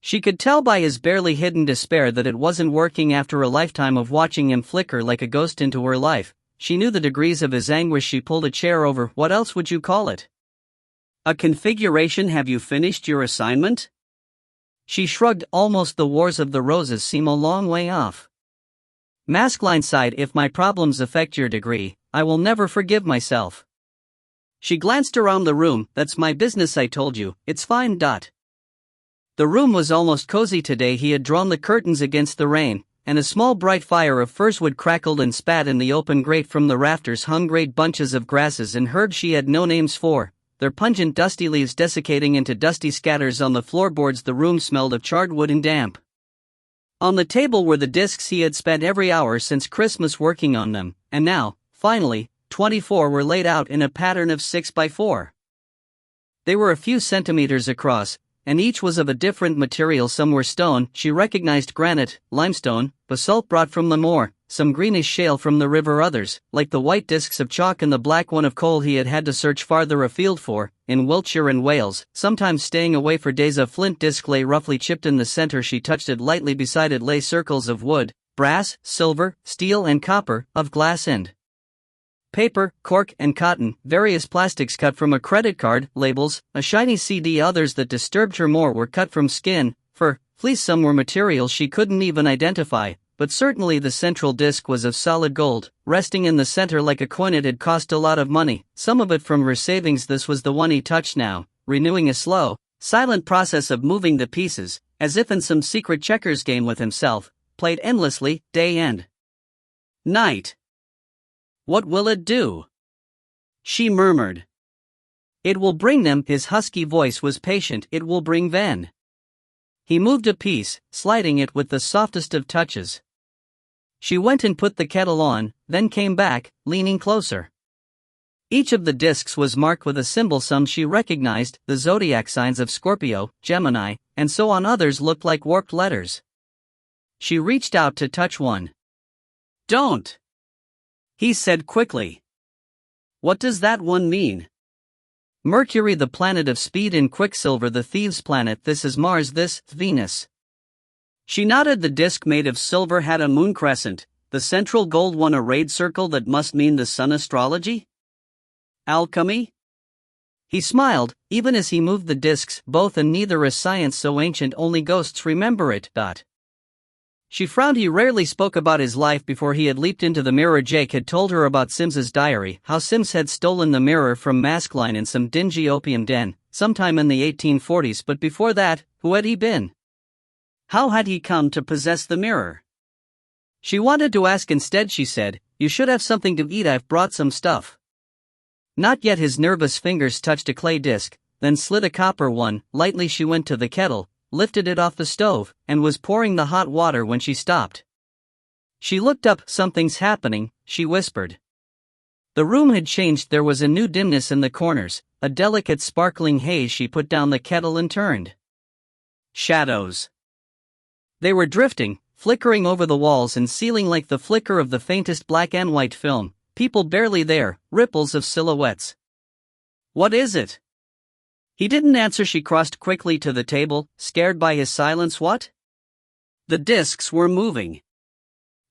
She could tell by his barely hidden despair that it wasn't working. After a lifetime of watching him flicker like a ghost into her life, she knew the degrees of his anguish. She pulled a chair over. "What else would you call it? A configuration? Have you finished your assignment?" She shrugged. "Almost. The Wars of the Roses seem a long way off." Maskelyne sighed. "If my problems affect your degree, I will never forgive myself." She glanced around the room. "That's my business, I told you. It's fine." The room was almost cozy today. He had drawn the curtains against the rain, and a small bright fire of firswood crackled and spat in the open grate. From the rafters hung great bunches of grasses and herbs she had no names for, their pungent dusty leaves desiccating into dusty scatters on the floorboards. The room smelled of charred wood and damp. On the table were the discs. He had spent every hour since Christmas working on them, and now, finally, 24 were laid out in a pattern of 6x4. They were a few centimeters across, and each was of a different material. Some were stone. She recognized granite, limestone, basalt brought from the moor, some greenish shale from the river. Others, like the white discs of chalk and the black one of coal, he had had to search farther afield for, in Wiltshire and Wales, sometimes staying away for days. A flint disc lay roughly chipped in the center. She touched it lightly. Beside it lay circles of wood, brass, silver, steel and copper, of glass and paper, cork and cotton, various plastics cut from a credit card, labels, a shiny CD. Others that disturbed her more were cut from skin, fur, fleece. Some were materials she couldn't even identify, but certainly the central disc was of solid gold, resting in the center like a coin. It had cost a lot of money, some of it from her savings. This was the one he touched now, renewing a slow, silent process of moving the pieces, as if in some secret checkers game with himself, played endlessly, day and night. "What will it do?" she murmured. "It will bring them." His husky voice was patient. "It will bring Ven." He moved a piece, sliding it with the softest of touches. She went and put the kettle on, then came back, leaning closer. Each of the discs was marked with a symbol. Some she recognized, the zodiac signs of Scorpio, Gemini, and so on. Others looked like warped letters. She reached out to touch one. "Don't," he said quickly. "What does that one mean?" "Mercury, the planet of speed and quicksilver, the thieves' planet. This is Mars, this, Venus." She nodded. The disc made of silver had a moon crescent, the central gold one a rayed circle. That must mean the sun. Astrology? Alchemy? He smiled, even as he moved the discs. "Both and neither. A science so ancient only ghosts remember it." She frowned. He rarely spoke about his life before he had leaped into the mirror. Jake had told her about Sims's diary, how Sims had stolen the mirror from Maskelyne in some dingy opium den, sometime in the 1840s. But before that, who had he been? How had he come to possess the mirror? She wanted to ask instead. She said, You should have something to eat. I've brought some stuff. Not yet. His nervous fingers touched a clay disc, then slid a copper one. Lightly she went to the kettle, lifted it off the stove, and was pouring the hot water when she stopped. She looked up. Something's happening, she whispered. The room had changed. There was a new dimness in the corners, a delicate sparkling haze. She put down the kettle and turned. Shadows. They were drifting, flickering over the walls and ceiling like the flicker of the faintest black and white film. People barely there, ripples of silhouettes. What is it? He didn't answer. She crossed quickly to the table, scared by his silence. What? The discs were moving.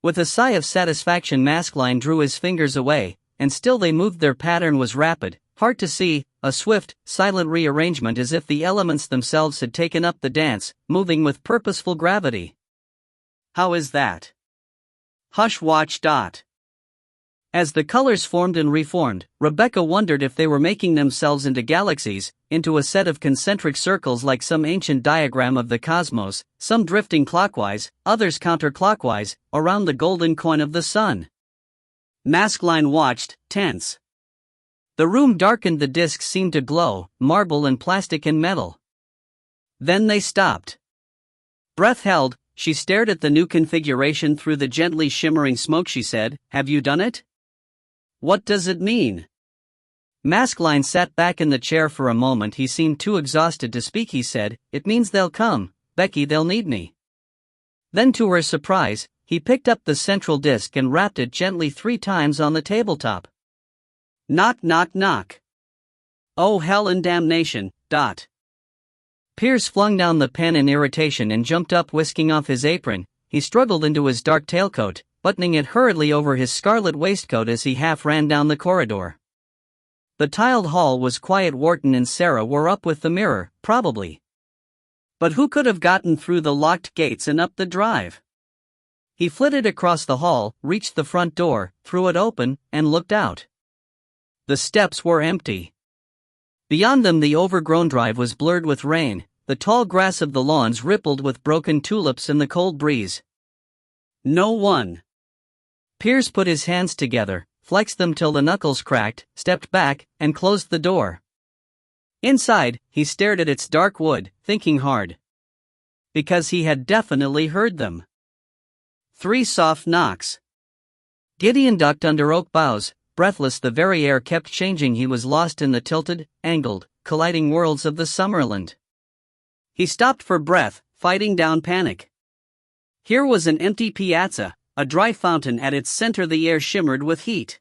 With a sigh of satisfaction, Maskelyne drew his fingers away, and still they moved. Their pattern was rapid, hard to see, a swift, silent rearrangement as if the elements themselves had taken up the dance, moving with purposeful gravity. How is that? Hush, watch. As the colors formed and reformed, Rebecca wondered if they were making themselves into galaxies, into a set of concentric circles like some ancient diagram of the cosmos, some drifting clockwise, others counterclockwise, around the golden coin of the sun. Maskelyne watched, tense. The room darkened. The discs seemed to glow, marble and plastic and metal. Then they stopped. Breath held, she stared at the new configuration through the gently shimmering smoke. She said, "Have you done it?" "What does it mean?" Maskelyne sat back in the chair for a moment. He seemed too exhausted to speak. He said, "It means they'll come, Becky, they'll need me." Then to her surprise, he picked up the central disc and rapped it gently 3 times on the tabletop. Knock, knock, knock. Oh, hell and damnation. Pierce flung down the pen in irritation and jumped up, whisking off his apron. He struggled into his dark tailcoat, buttoning it hurriedly over his scarlet waistcoat as he half ran down the corridor. The tiled hall was quiet. Wharton and Sarah were up with the mirror, probably. But who could have gotten through the locked gates and up the drive? He flitted across the hall, reached the front door, threw it open, and looked out. The steps were empty. Beyond them the overgrown drive was blurred with rain. The tall grass of the lawns rippled with broken tulips in the cold breeze. No one. Pierce put his hands together, flexed them till the knuckles cracked, stepped back, and closed the door. Inside, he stared at its dark wood, thinking hard. Because he had definitely heard them. 3 soft knocks. Gideon ducked under oak boughs, breathless. The very air kept changing. He was lost in the tilted, angled, colliding worlds of the Summerland. He stopped for breath, fighting down panic. Here was an empty piazza, a dry fountain at its center. The air shimmered with heat.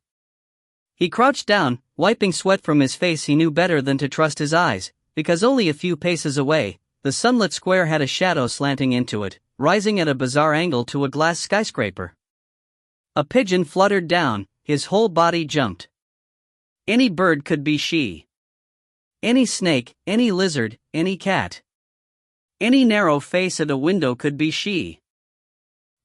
He crouched down, wiping sweat from his face. He knew better than to trust his eyes, because only a few paces away, the sunlit square had a shadow slanting into it, rising at a bizarre angle to a glass skyscraper. A pigeon fluttered down, his whole body jumped. Any bird could be she. Any snake, any lizard, any cat. Any narrow face at a window could be she.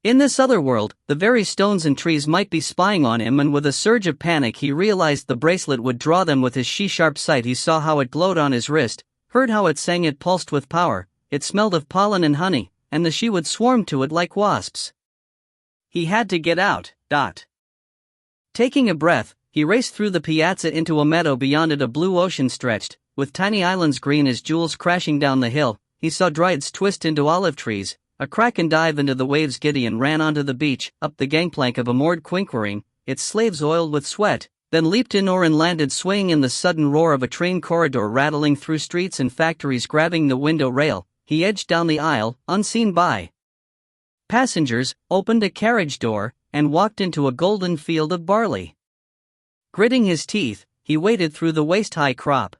In this other world, the very stones and trees might be spying on him, and with a surge of panic he realized the bracelet would draw them with his she-sharp sight. He saw how it glowed on his wrist, heard how it sang. It pulsed with power, it smelled of pollen and honey, and the she would swarm to it like wasps. He had to get out. Taking a breath, he raced through the piazza into a meadow. Beyond it a blue ocean stretched, with tiny islands green as jewels crashing down the hill. He saw dryads twist into olive trees, a crack and dive into the waves. Gideon ran onto the beach, up the gangplank of a moored quinquerine, its slaves oiled with sweat, then leaped in or and landed swaying in the sudden roar of a train corridor rattling through streets and factories. Grabbing the window rail, he edged down the aisle, unseen by passengers, opened a carriage door, and walked into a golden field of barley. Gritting his teeth, he waded through the waist-high crop.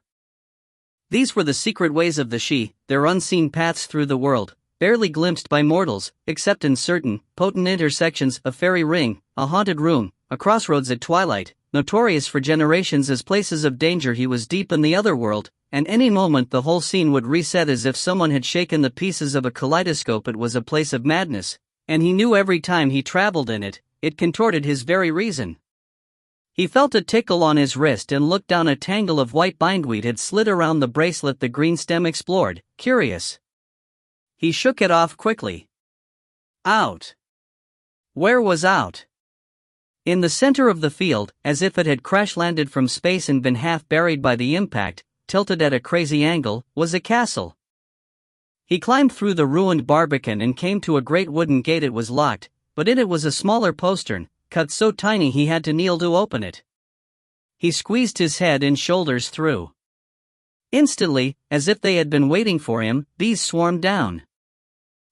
These were the secret ways of the she, their unseen paths through the world, barely glimpsed by mortals, except in certain, potent intersections. A fairy ring, a haunted room, a crossroads at twilight, notorious for generations as places of danger. He was deep in the other world, and any moment the whole scene would reset as if someone had shaken the pieces of a kaleidoscope. It was a place of madness, and he knew every time he traveled in it, it contorted his very reason. He felt a tickle on his wrist and looked down. A tangle of white bindweed had slid around the bracelet. The green stem explored, curious. He shook it off quickly. Out. Where was out? In the center of the field, as if it had crash-landed from space and been half buried by the impact, tilted at a crazy angle, was a castle. He climbed through the ruined barbican and came to a great wooden gate. It was locked, but in it was a smaller postern, cut so tiny he had to kneel to open it. He squeezed his head and shoulders through. Instantly, as if they had been waiting for him, bees swarmed down.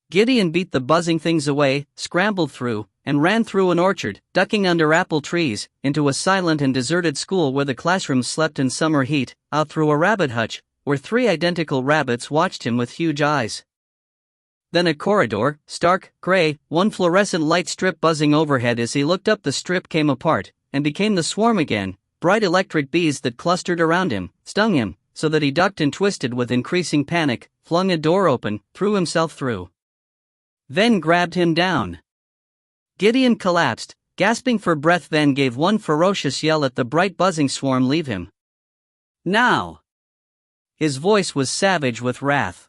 Gideon beat the buzzing things away, scrambled through, and ran through an orchard, ducking under apple trees, into a silent and deserted school where the classrooms slept in summer heat, out through a rabbit hutch, where 3 identical rabbits watched him with huge eyes. Then a corridor, stark, gray, one fluorescent light strip buzzing overhead. As he looked up, the strip came apart, and became the swarm again, bright electric bees that clustered around him, stung him, so that he ducked and twisted with increasing panic, flung a door open, threw himself through. Then grabbed him down. Gideon collapsed, gasping for breath, then gave one ferocious yell at the bright buzzing swarm. "Leave him. Now!" His voice was savage with wrath.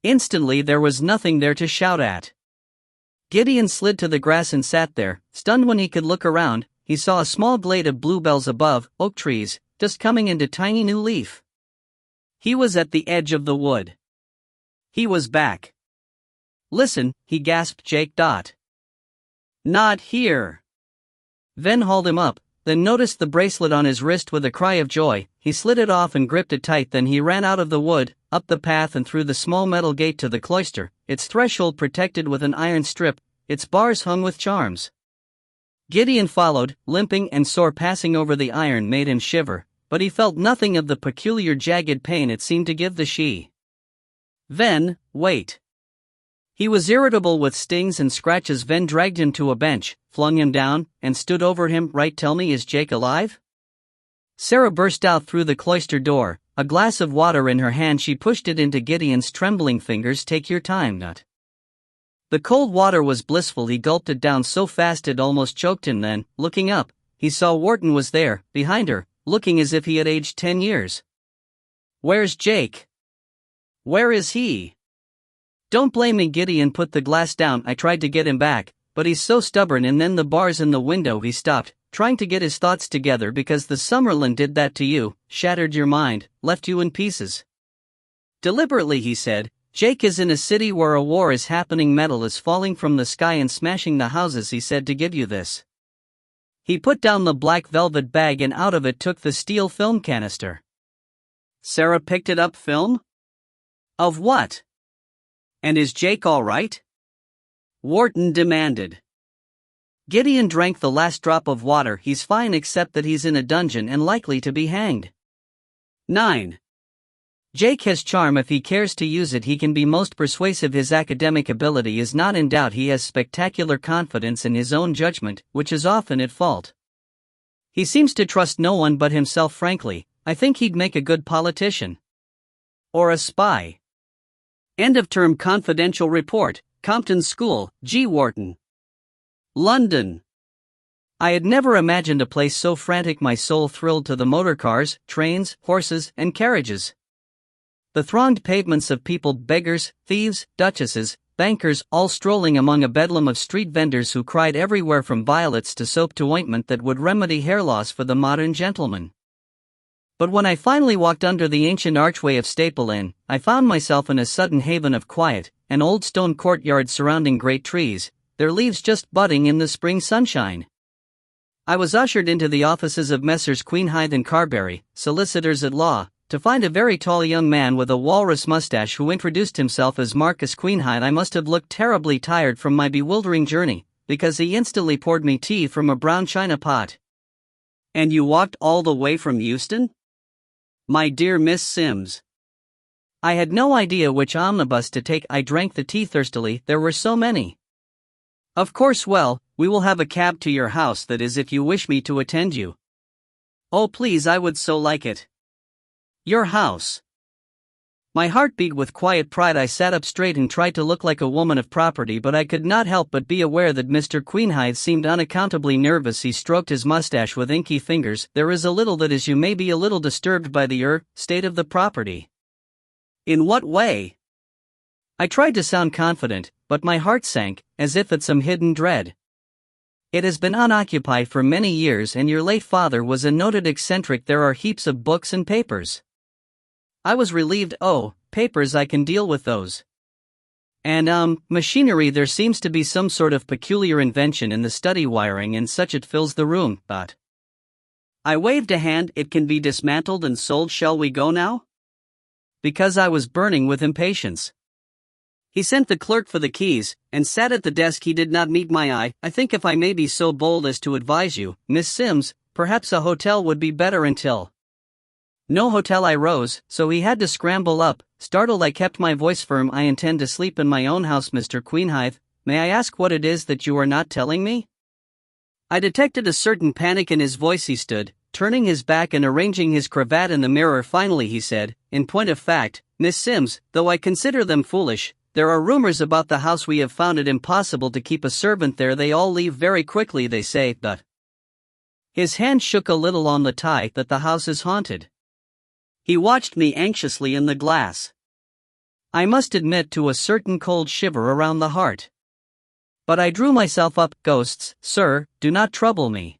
Instantly there was nothing there to shout at. Gideon slid to the grass and sat there, stunned. When he could look around, he saw a small glade of bluebells above, oak trees, just coming into tiny new leaf. He was at the edge of the wood. He was back. "Listen," he gasped, "Jake. Not here." Then hauled him up, then noticed the bracelet on his wrist. With a cry of joy, he slid it off and gripped it tight. Then he ran out of the wood, up the path and through the small metal gate to the cloister, its threshold protected with an iron strip, its bars hung with charms. Gideon followed, limping and sore. Passing over the iron made him shiver, but he felt nothing of the peculiar jagged pain it seemed to give the she. Then, wait. He was irritable with stings and scratches. Then dragged him to a bench, flung him down, and stood over him. "Right, tell me, is Jake alive?" Sarah burst out through the cloister door, a glass of water in her hand. She pushed it into Gideon's trembling fingers. "Take your time, Nut." The cold water was blissful. He gulped it down so fast it almost choked him. Then, looking up, he saw Wharton was there, behind her, looking as if he had aged 10 years. "Where's Jake? Where is he?" "Don't blame me." Gideon put the glass down. "I tried to get him back, but he's so stubborn." And then the bars in the window. He stopped, trying to get his thoughts together. "Because the Summerland did that to you, shattered your mind, left you in pieces." Deliberately he said, "Jake is in a city where a war is happening. Metal is falling from the sky and smashing the houses. He said to give you this." He put down the black velvet bag and out of it took the steel film canister. Sarah picked it up. "Film? Of what? And is Jake all right?" Wharton demanded. Gideon drank the last drop of water. "He's fine except that he's in a dungeon and likely to be hanged." 9. Jake has charm. If he cares to use it, he can be most persuasive. His academic ability is not in doubt. He has spectacular confidence in his own judgment, which is often at fault. He seems to trust no one but himself. Frankly, I think he'd make a good politician. Or a spy. End of term. Confidential report, Compton School, G. Wharton. London. I had never imagined a place so frantic. My soul thrilled to the motor cars, trains, horses, and carriages. The thronged pavements of people, beggars, thieves, duchesses, bankers, all strolling among a bedlam of street vendors who cried everywhere from violets to soap to ointment that would remedy hair loss for the modern gentleman. But when I finally walked under the ancient archway of Staple Inn, I found myself in a sudden haven of quiet, an old stone courtyard surrounding great trees, their leaves just budding in the spring sunshine. I was ushered into the offices of Messrs. Queenhythe and Carberry, solicitors at law, to find a very tall young man with a walrus mustache who introduced himself as Marcus Queenhythe. I must have looked terribly tired from my bewildering journey, because he instantly poured me tea from a brown china pot. "And you walked all the way from Euston? My dear Miss Sims." I had no idea which omnibus to take. I drank the tea thirstily, there were so many. "Of course. Well, we will have a cab to your house, that is, if you wish me to attend you." "Oh please, I would so like it." "Your house." My heart beat with quiet pride. I sat up straight and tried to look like a woman of property, but I could not help but be aware that Mr. Queenhythe seemed unaccountably nervous. He stroked his mustache with inky fingers. "There is a little that is, you may be a little disturbed by the state of the property." "In what way?" I tried to sound confident, but my heart sank, as if at some hidden dread. It has been unoccupied for many years and your late father was a noted eccentric. There are heaps of books and papers. I was relieved. Oh, papers, I can deal with those. And machinery, there seems to be some sort of peculiar invention in the study wiring and such, it fills the room, but I waved a hand. It can be dismantled and sold. Shall we go now? Because I was burning with impatience. He sent the clerk for the keys, and sat at the desk. He did not meet my eye. I think, if I may be so bold as to advise you, Miss Sims, perhaps a hotel would be better until. No hotel. I rose, so he had to scramble up. Startled, I kept my voice firm. I intend to sleep in my own house, Mr. Queenhithe. May I ask what it is that you are not telling me? I detected a certain panic in his voice. He stood, turning his back and arranging his cravat in the mirror. Finally he said, in point of fact, Miss Sims, though I consider them foolish, there are rumors about the house. We have found it impossible to keep a servant there. They all leave very quickly, they say, but. His hand shook a little on the tie that the house is haunted. He watched me anxiously in the glass. I must admit to a certain cold shiver around the heart. But I drew myself up. Ghosts, sir, do not trouble me.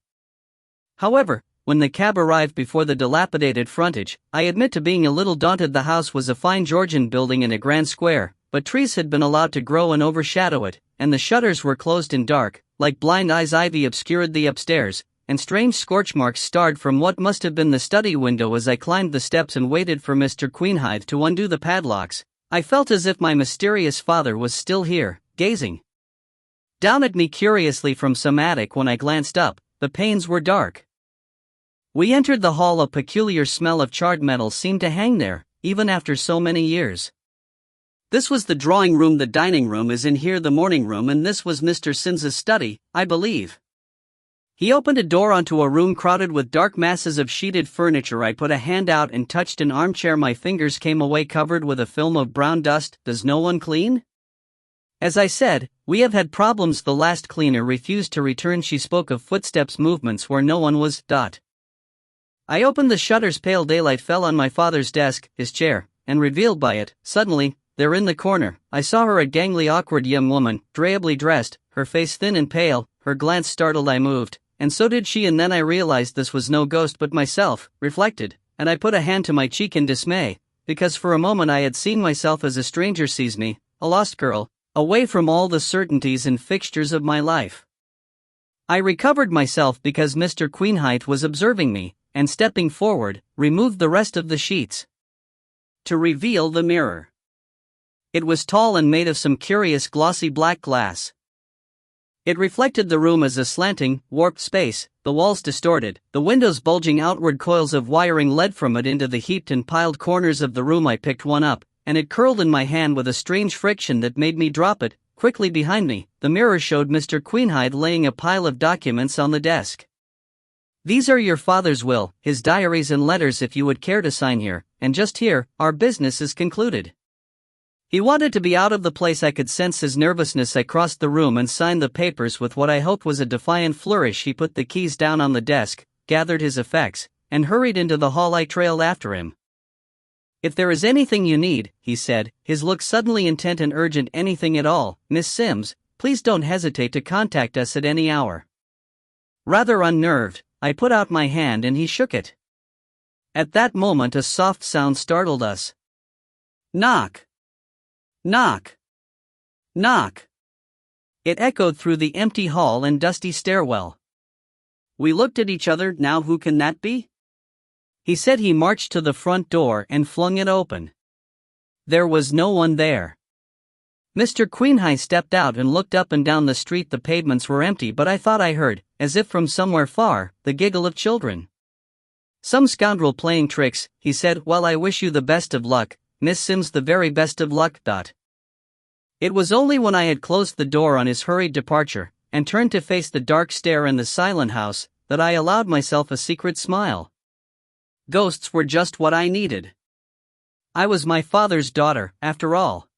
However, when the cab arrived before the dilapidated frontage, I admit to being a little daunted. The house was a fine Georgian building in a grand square, but trees had been allowed to grow and overshadow it, and the shutters were closed in dark, like blind eyes. Ivy obscured the upstairs, and strange scorch marks starred from what must have been the study window. As I climbed the steps and waited for Mr. Queenhithe to undo the padlocks, I felt as if my mysterious father was still here, gazing down at me curiously from some attic. When I glanced up, the panes were dark. We entered the hall. A peculiar smell of charred metal seemed to hang there, even after so many years. This was the drawing room. The dining room is in here, the morning room, and this was Mr. Sims's study, I believe. He opened a door onto a room crowded with dark masses of sheeted furniture. I put a hand out and touched an armchair. My fingers came away covered with a film of brown dust. Does no one clean? As I said, we have had problems. The last cleaner refused to return. She spoke of footsteps, movements where no one was. I opened the shutters. Pale daylight fell on my father's desk, his chair, and revealed by it, suddenly, there in the corner, I saw her, a gangly, awkward young woman, drably dressed, her face thin and pale, her glance startled. I moved, and so did she, and then I realized this was no ghost but myself, reflected, and I put a hand to my cheek in dismay, because for a moment I had seen myself as a stranger sees me, a lost girl, away from all the certainties and fixtures of my life. I recovered myself because Mr. Queenhithe was observing me, and stepping forward, removed the rest of the sheets to reveal the mirror. It was tall and made of some curious glossy black glass. It reflected the room as a slanting, warped space, the walls distorted, the windows bulging outward. Coils of wiring led from it into the heaped and piled corners of the room. I picked one up, and it curled in my hand with a strange friction that made me drop it. Quickly behind me, the mirror showed Mr. Queenhithe laying a pile of documents on the desk. These are your father's will, his diaries and letters. If you would care to sign here, and just here, our business is concluded. He wanted to be out of the place. I could sense his nervousness. I crossed the room and signed the papers with what I hoped was a defiant flourish. He put the keys down on the desk, gathered his effects, and hurried into the hall. I trailed after him. If there is anything you need, he said, his look suddenly intent and urgent. Anything at all, Miss Sims, please don't hesitate to contact us at any hour. Rather unnerved, I put out my hand and he shook it. At that moment a soft sound startled us. Knock! Knock! Knock! It echoed through the empty hall and dusty stairwell. We looked at each other. Now who can that be? He said. He marched to the front door and flung it open. There was no one there. Mr. Queenhithe stepped out and looked up and down the street. The pavements were empty, but I thought I heard, as if from somewhere far, the giggle of children. Some scoundrel playing tricks, he said. Well, I wish you the best of luck, Miss Sims, the very best of luck. It was only when I had closed the door on his hurried departure, and turned to face the dark stair and the silent house, that I allowed myself a secret smile. Ghosts were just what I needed. I was my father's daughter, after all.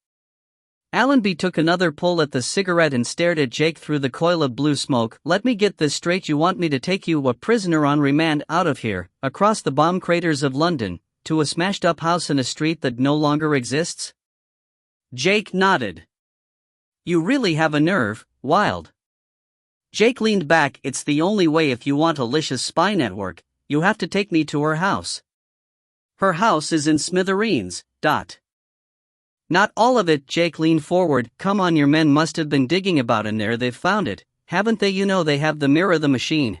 Allenby took another pull at the cigarette and stared at Jake through the coil of blue smoke. Let me get this straight. You want me to take you, a prisoner on remand, out of here, across the bomb craters of London, to a smashed-up house in a street that no longer exists? Jake nodded. You really have a nerve, Wild. Jake leaned back. It's the only way if you want Alicia's spy network, you have to take me to her house. Her house is in smithereens. Not all of it. Jake leaned forward. Come on, your men must have been digging about in there. They've found it, haven't they? You know they have the mirror, the machine.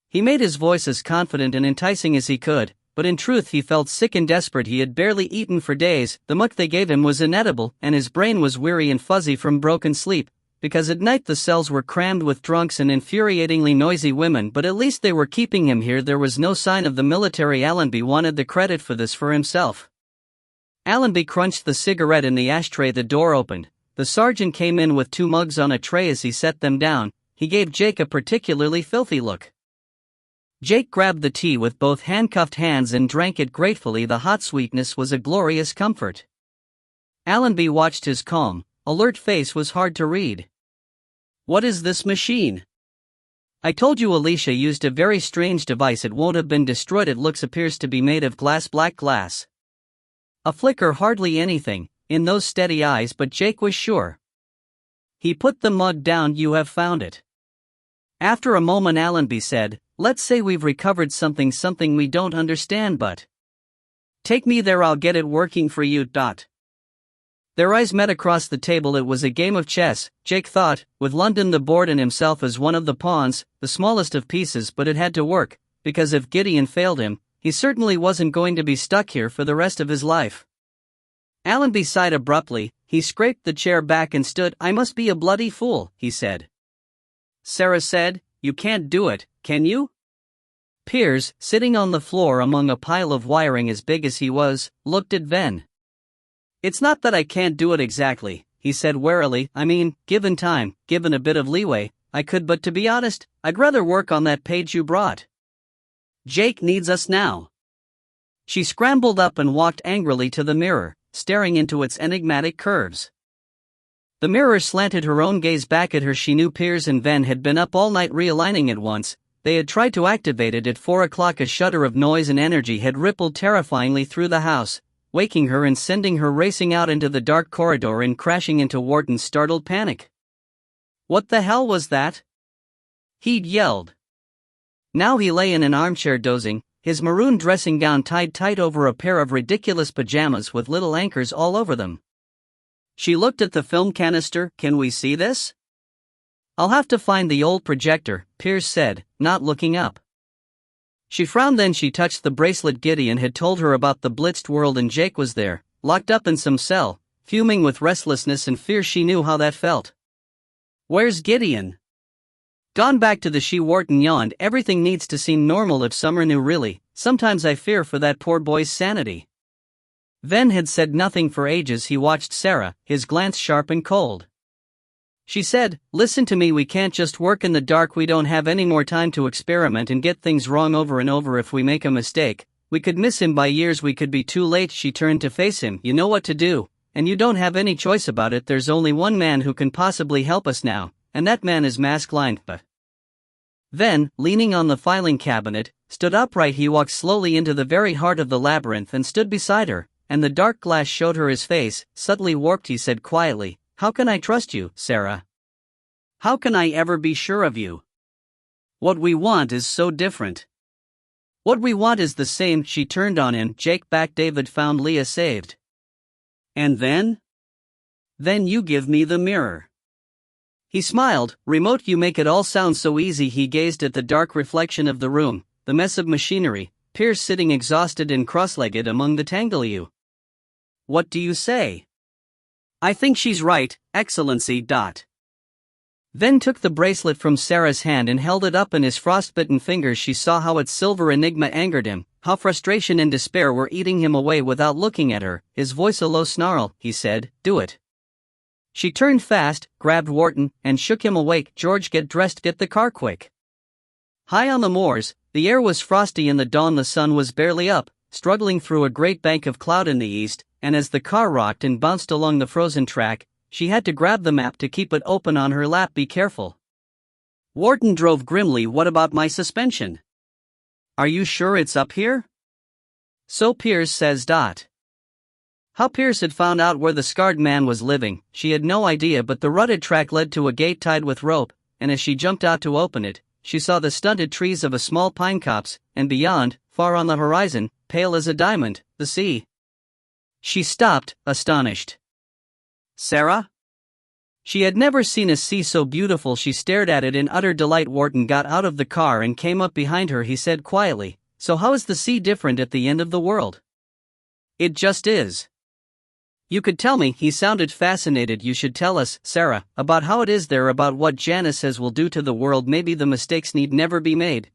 He made his voice as confident and enticing as he could, but in truth he felt sick and desperate. He had barely eaten for days, the muck they gave him was inedible, and his brain was weary and fuzzy from broken sleep, because at night the cells were crammed with drunks and infuriatingly noisy women. But at least they were keeping him here. There was no sign of the military. Allenby wanted the credit for this for himself. Allenby crunched the cigarette in the ashtray. The door opened. The sergeant came in with 2 mugs on a tray. As he set them down, he gave Jake a particularly filthy look. Jake grabbed the tea with both handcuffed hands and drank it gratefully. The hot sweetness was a glorious comfort. Allenby watched his calm, alert face. Was hard to read. What is this machine? I told you Alicia used a very strange device. It won't have been destroyed. It appears to be made of glass, black glass. A flicker, hardly anything, in those steady eyes, but Jake was sure. He put the mug down. You have found it. After a moment Allenby said, let's say we've recovered something we don't understand, but take me there. I'll get it working for you. Their eyes met across the table. It was a game of chess, Jake thought, with London the board and himself as one of the pawns, the smallest of pieces. But it had to work, because if Gideon failed him, he certainly wasn't going to be stuck here for the rest of his life. Allenby sighed abruptly. He scraped the chair back and stood. I must be a bloody fool, he said. Sarah said, you can't do it, can you? Piers, sitting on the floor among a pile of wiring as big as he was, looked at Ven. It's not that I can't do it exactly, he said warily. I mean, given time, given a bit of leeway, I could, but to be honest, I'd rather work on that page you brought. Jake needs us now. She scrambled up and walked angrily to the mirror, staring into its enigmatic curves. The mirror slanted her own gaze back at her. She knew Piers and Ven had been up all night realigning it once. They had tried to activate it at 4 o'clock. A shudder of noise and energy had rippled terrifyingly through the house, waking her and sending her racing out into the dark corridor and crashing into Wharton's startled panic. What the hell was that? He'd yelled. Now he lay in an armchair dozing, his maroon dressing gown tied tight over a pair of ridiculous pajamas with little anchors all over them. She looked at the film canister. Can we see this? I'll have to find the old projector, Piers said, not looking up. She frowned. Then she touched the bracelet. Gideon had told her about the blitzed world, and Jake was there, locked up in some cell, fuming with restlessness and fear. She knew how that felt. Where's Gideon? Gone back to the she. Wharton yawned. Everything needs to seem normal. If Summer knew really, sometimes I fear for that poor boy's sanity. Ven had said nothing for ages. He watched Sarah, his glance sharp and cold. She said, listen to me, we can't just work in the dark. We don't have any more time to experiment and get things wrong over and over. If we make a mistake, we could miss him by years. We could be too late. She turned to face him. You know what to do, and you don't have any choice about it. There's only one man who can possibly help us now, and that man is mask-lined. But Ven, leaning on the filing cabinet, stood upright. He walked slowly into the very heart of the labyrinth and stood beside her, and the dark glass showed her his face, subtly warped. He said quietly, how can I trust you, Sarah? How can I ever be sure of you? What we want is so different. What we want is the same. She turned on him. Jake back. David found. Leah saved. And then? Then you give me the mirror. He smiled. Remote, you make it all sound so easy. He gazed at the dark reflection of the room, the mess of machinery, Piers sitting exhausted and cross-legged among the tangle. What do you say? I think she's right, Excellency. Then took the bracelet from Sarah's hand and held it up in his frostbitten fingers. She saw how its silver enigma angered him, how frustration and despair were eating him away. Without looking at her, his voice a low snarl, he said, do it. She turned fast, grabbed Wharton, and shook him awake. George, get dressed, get the car quick. High on the moors, the air was frosty in the dawn. The sun was barely up, struggling through a great bank of cloud in the east, and as the car rocked and bounced along the frozen track, she had to grab the map to keep it open on her lap. Be careful. Wharton drove grimly. What about my suspension? Are you sure it's up here? So Piers says. How Piers had found out where the scarred man was living, she had no idea, but the rutted track led to a gate tied with rope, and as she jumped out to open it, she saw the stunted trees of a small pine copse, and beyond, far on the horizon, pale as a diamond, the sea. She stopped, astonished. Sarah? She had never seen a sea so beautiful. She stared at it in utter delight. Wharton got out of the car and came up behind her. He said quietly, "So how is the sea different at the end of the world?" "It just is. You could tell me," he sounded fascinated. "You should tell us, Sarah, about how it is there, about what Janice says will do to the world. Maybe the mistakes need never be made."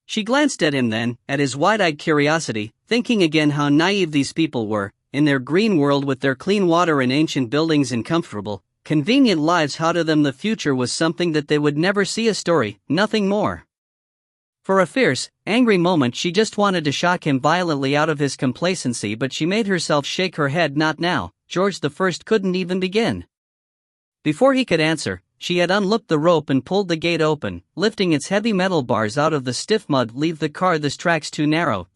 She glanced at him then, at his wide-eyed curiosity, thinking again how naive these people were, in their green world with their clean water and ancient buildings and comfortable, convenient lives. How to them the future was something that they would never see, a story, nothing more. For a fierce, angry moment she just wanted to shock him violently out of his complacency, but she made herself shake her head. Not now. George I couldn't even begin. Before he could answer, she had unlooped the rope and pulled the gate open, lifting its heavy metal bars out of the stiff mud. "Leave the car, this track's too narrow."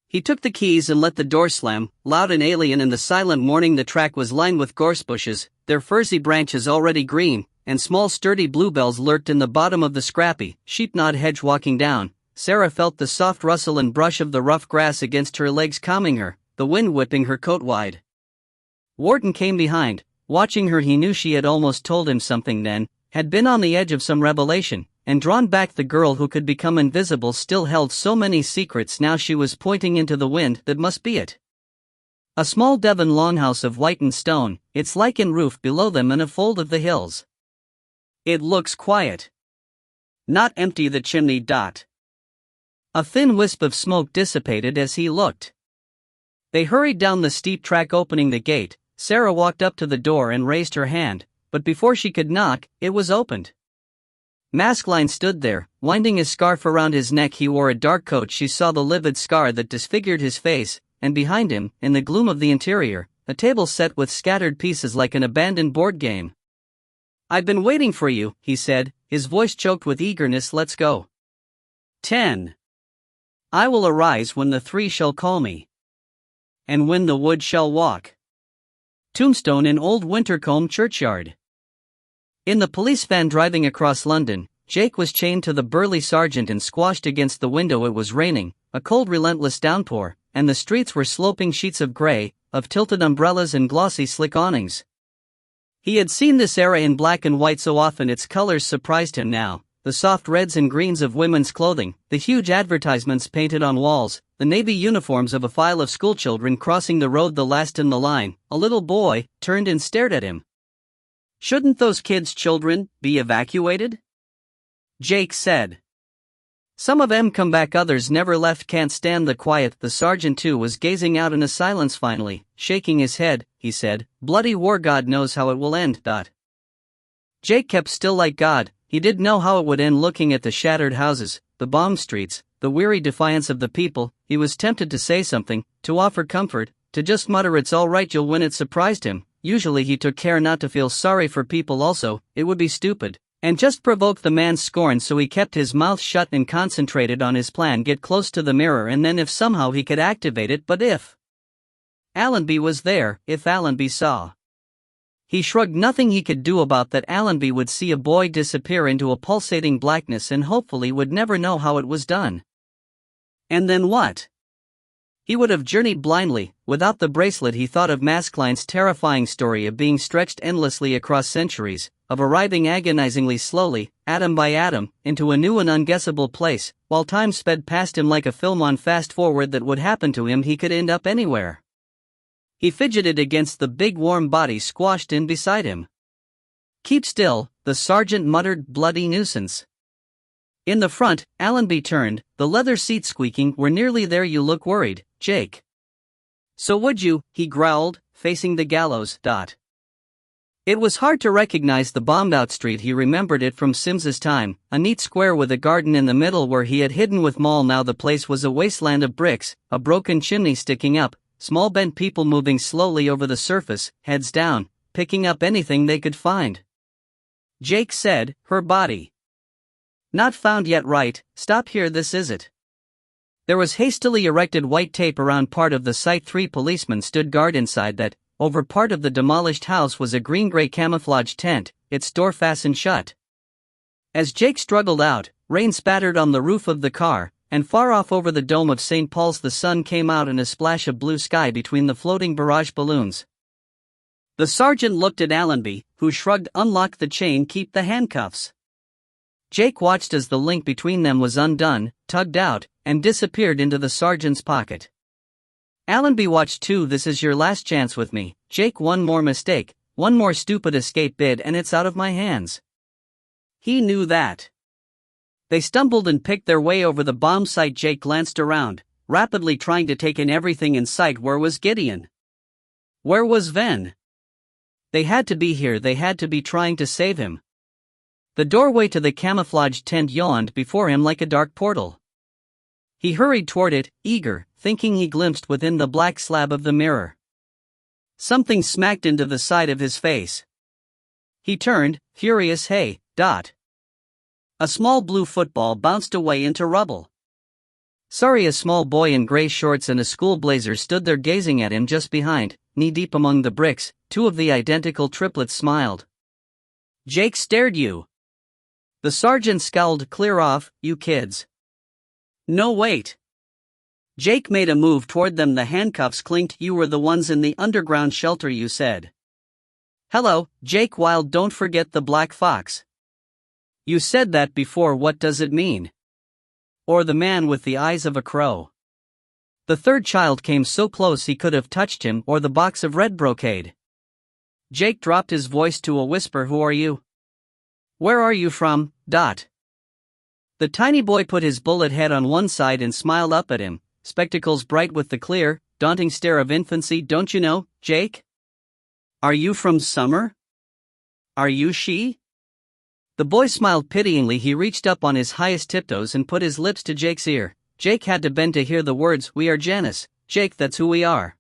He took the keys and let the door slam, loud and alien in the silent morning. The track was lined with gorse bushes, their furzy branches already green, and small sturdy bluebells lurked in the bottom of the scrappy, sheepnod hedge. Walking down, Sarah felt the soft rustle and brush of the rough grass against her legs, calming her, the wind whipping her coat wide. Wharton came behind, watching her. He knew she had almost told him something then, had been on the edge of some revelation, and drawn back. The girl who could become invisible still held so many secrets. Now she was pointing into the wind. That must be it. A small Devon longhouse of whitened stone, its lichened roof below them in a fold of the hills. "It looks quiet. Not empty, the chimney." A thin wisp of smoke dissipated as he looked. They hurried down the steep track. Opening the gate, Sarah walked up to the door and raised her hand, but before she could knock, it was opened. Maskelyne stood there, winding his scarf around his neck. He wore a dark coat. She saw the livid scar that disfigured his face, and behind him, in the gloom of the interior, a table set with scattered pieces like an abandoned board game. "I've been waiting for you," he said, his voice choked with eagerness. "Let's go." 10. I will arise when the three shall call me, and when the wood shall walk. Tombstone in Old Wintercombe churchyard. In the police van driving across London, Jake was chained to the burly sergeant and squashed against the window. It was raining, a cold relentless downpour, and the streets were sloping sheets of grey, of tilted umbrellas and glossy slick awnings. He had seen this era in black and white so often its colors surprised him now, the soft reds and greens of women's clothing, the huge advertisements painted on walls, the navy uniforms of a file of schoolchildren crossing the road, the last in the line. A little boy turned and stared at him. "Shouldn't those kids' children be evacuated?" Jake said. "Some of 'em come back, others never left. Can't stand the quiet." The sergeant too was gazing out in a silence. Finally, shaking his head, he said, "Bloody war, God knows how it will end." Jake kept still like God. He didn't know how it would end. Looking at the shattered houses, the bombed streets, the weary defiance of the people, he was tempted to say something, to offer comfort, to just mutter, "It's all right, you'll win." It surprised him. Usually he took care not to feel sorry for people also, it would be stupid, and just provoke the man's scorn. So he kept his mouth shut and concentrated on his plan. Get close to the mirror, and then if somehow he could activate it. But if Allenby was there, if Allenby saw. He shrugged. Nothing he could do about that. Allenby would see a boy disappear into a pulsating blackness and hopefully would never know how it was done. And then what? He would have journeyed blindly, without the bracelet. He thought of Maskelyne's terrifying story of being stretched endlessly across centuries, of arriving agonizingly slowly, atom by atom, into a new and unguessable place, while time sped past him like a film on fast forward. That would happen to him. He could end up anywhere. He fidgeted against the big warm body squashed in beside him. "Keep still," the sergeant muttered. "Bloody nuisance." In the front, Allenby turned, the leather seat squeaking. "We're nearly there. You look worried, Jake." "So would you," he growled, facing the gallows. It was hard to recognize the bombed-out street. He remembered it from Sims's time, a neat square with a garden in the middle where he had hidden with Moll. Now the place was a wasteland of bricks, a broken chimney sticking up, small bent people moving slowly over the surface, heads down, picking up anything they could find. Jake said, "Her body. Not found yet, right? Stop here, this is it." There was hastily erected white tape around part of the site. 3 policemen stood guard inside that, Over part of the demolished house was a green-gray camouflage tent, its door fastened shut. As Jake struggled out, rain spattered on the roof of the car, and far off over the dome of St. Paul's the sun came out in a splash of blue sky between the floating barrage balloons. The sergeant looked at Allenby, who shrugged. "Unlock the chain, keep the handcuffs." Jake watched as the link between them was undone, tugged out, and disappeared into the sergeant's pocket. Allenby watched too. "This is your last chance with me, Jake. One more mistake, one more stupid escape bid and it's out of my hands." He knew that. They stumbled and picked their way over the bomb site. Jake glanced around, rapidly trying to take in everything in sight. Where was Gideon? Where was Ven? They had to be here. They had to be trying to save him. The doorway to the camouflaged tent yawned before him like a dark portal. He hurried toward it, eager, thinking he glimpsed within the black slab of the mirror. Something smacked into the side of his face. He turned, furious. "Hey, Dot." A small blue football bounced away into rubble. Sorry. A small boy in gray shorts and a school blazer stood there gazing at him just behind, knee-deep among the bricks. Two of the identical triplets smiled. "Jake stared you." The sergeant scowled. "Clear off, you kids." "No, wait." Jake made a move toward them. The handcuffs clinked. "You were the ones in the underground shelter, you said." "Hello, Jake Wilde. Don't forget the Black Fox." "You said that before. What does it mean?" "Or the man with the eyes of a crow." The third child came so close he could have touched him. "Or the box of red brocade." Jake dropped his voice to a whisper. "Who are you? Where are you from, Dot?" The tiny boy put his bullet head on one side and smiled up at him, spectacles bright with the clear, daunting stare of infancy. "Don't you know, Jake? Are you from Summer? Are you she?" The boy smiled pityingly. He reached up on his highest tiptoes and put his lips to Jake's ear. Jake had to bend to hear the words. "We are Janice, Jake. That's who we are."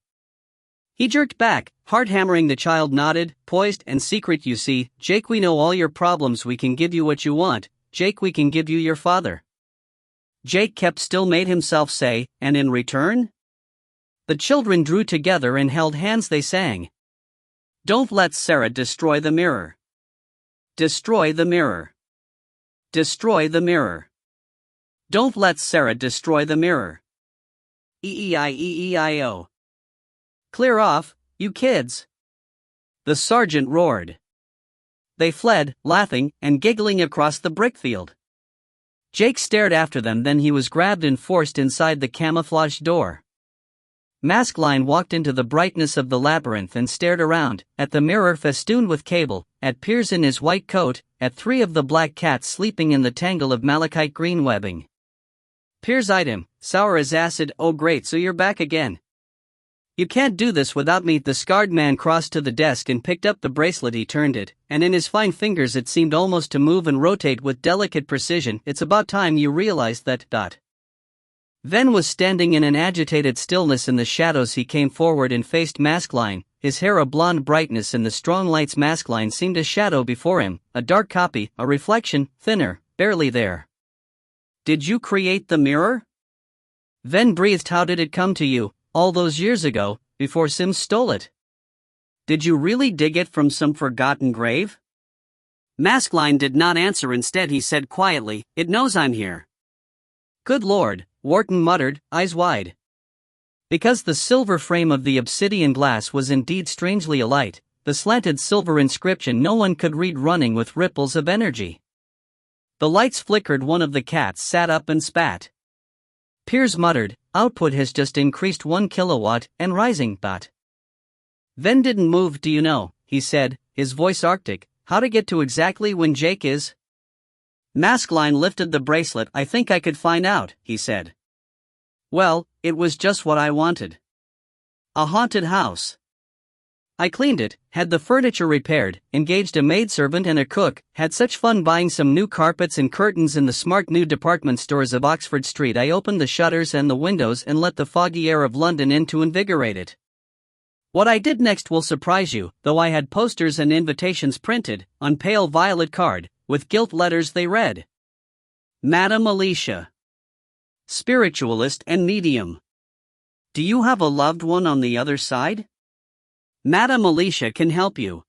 He jerked back, heart hammering. The child nodded, poised and secret. "You see, Jake, we know all your problems. We can give you what you want, Jake. We can give you your father." Jake kept still, made himself say, "And in return?" The children drew together and held hands. They sang. "Don't let Sarah destroy the mirror. Destroy the mirror. Destroy the mirror. Don't let Sarah destroy the mirror. E-E-I-E-E-I-O. Clear off, you kids." The sergeant roared. They fled, laughing and giggling across the brickfield. Jake stared after them. Then he was grabbed and forced inside the camouflaged door. Maskline walked into the brightness of the labyrinth and stared around, at the mirror festooned with cable, at Piers in his white coat, at three of the black cats sleeping in the tangle of malachite green webbing. Piers eyed him, sour as acid. "Oh great, so you're back again. You can't do this without me." The scarred man crossed to the desk and picked up the bracelet. He turned it, and in his fine fingers it seemed almost to move and rotate with delicate precision. "It's about time you realized that, Dot." Ven was standing in an agitated stillness in the shadows. He came forward and faced Maskline, his hair a blonde brightness in the strong lights. Maskline seemed a shadow before him, a dark copy, a reflection, thinner, barely there. "Did you create the mirror?" Ven breathed. "How did it come to you, all those years ago, before Sims stole it? Did you really dig it from some forgotten grave?" Maskline did not answer. Instead he said quietly, "It knows I'm here." "Good Lord," Wharton muttered, eyes wide. Because the silver frame of the obsidian glass was indeed strangely alight, the slanted silver inscription no one could read, running with ripples of energy. The lights flickered. One of the cats sat up and spat. Piers muttered, "Output has just increased 1 kilowatt, and rising, Dot." Ven didn't move. "Do you know," he said, his voice arctic, "how to get to exactly when Jake is?" Maskline lifted the bracelet. "I think I could find out," he said. "Well, it was just what I wanted. A haunted house. I cleaned it, had the furniture repaired, engaged a maidservant and a cook, had such fun buying some new carpets and curtains in the smart new department stores of Oxford Street. I opened the shutters and the windows and let the foggy air of London in to invigorate it. What I did next will surprise you, though I had posters and invitations printed, on pale violet card, with gilt letters. They read, Madam Alicia, spiritualist and medium. Do you have a loved one on the other side? Madame Alicia can help you.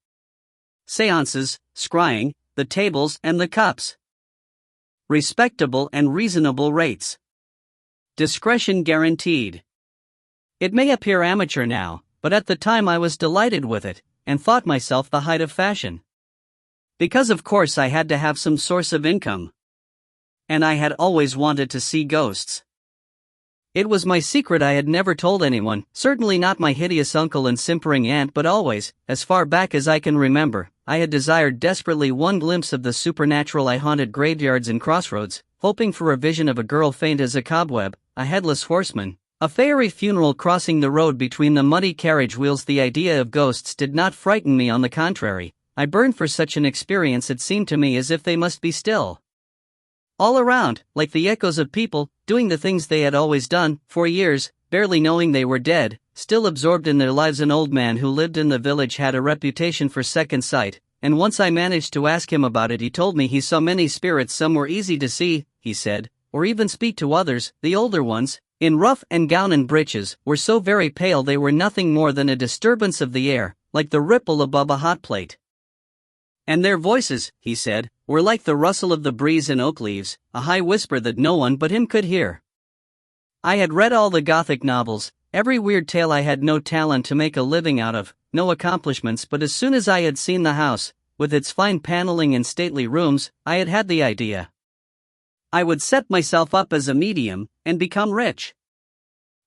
Seances, scrying, the tables and the cups. Respectable and reasonable rates. Discretion guaranteed. It may appear amateur now, but at the time I was delighted with it, and thought myself the height of fashion. Because of course I had to have some source of income. And I had always wanted to see ghosts. It was my secret I had never told anyone, certainly not my hideous uncle and simpering aunt, but always, as far back as I can remember, I had desired desperately one glimpse of the supernatural. I haunted graveyards and crossroads, hoping for a vision of a girl faint as a cobweb, a headless horseman, a fairy funeral crossing the road between the muddy carriage wheels. The idea of ghosts did not frighten me, on the contrary, I burned for such an experience. It seemed to me as if they must be still. All around, like the echoes of people, doing the things they had always done, for years, barely knowing they were dead, still absorbed in their lives. An old man who lived in the village had a reputation for second sight, and once I managed to ask him about it, he told me he saw many spirits. Some were easy to see, he said, or even speak to. Others, the older ones, in ruff and gown and breeches, were so very pale they were nothing more than a disturbance of the air, like the ripple above a hot plate. And their voices, he said, were like the rustle of the breeze in oak leaves, a high whisper that no one but him could hear. I had read all the Gothic novels, every weird tale. I had no talent to make a living out of, no accomplishments, but as soon as I had seen the house, with its fine paneling and stately rooms, I had had the idea. I would set myself up as a medium, and become rich.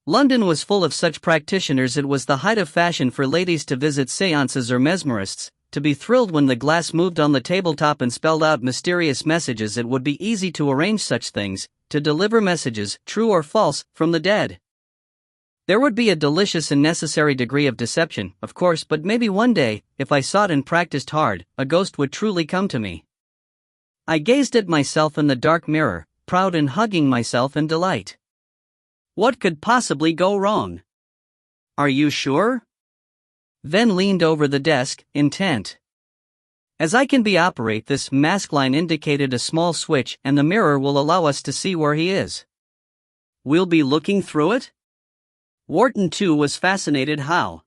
London was full of such practitioners. It was the height of fashion for ladies to visit seances or mesmerists, to be thrilled when the glass moved on the tabletop and spelled out mysterious messages. It would be easy to arrange such things, to deliver messages, true or false, from the dead. There would be a delicious and necessary degree of deception, of course, but maybe one day, if I sought and practiced hard, a ghost would truly come to me. I gazed at myself in the dark mirror, proud and hugging myself in delight. What could possibly go wrong? Are you sure? Then leaned over the desk, intent. As I can be operate this mask line indicated a small switch, and the mirror will allow us to see where he is. We'll be looking through it? Wharton too was fascinated. How?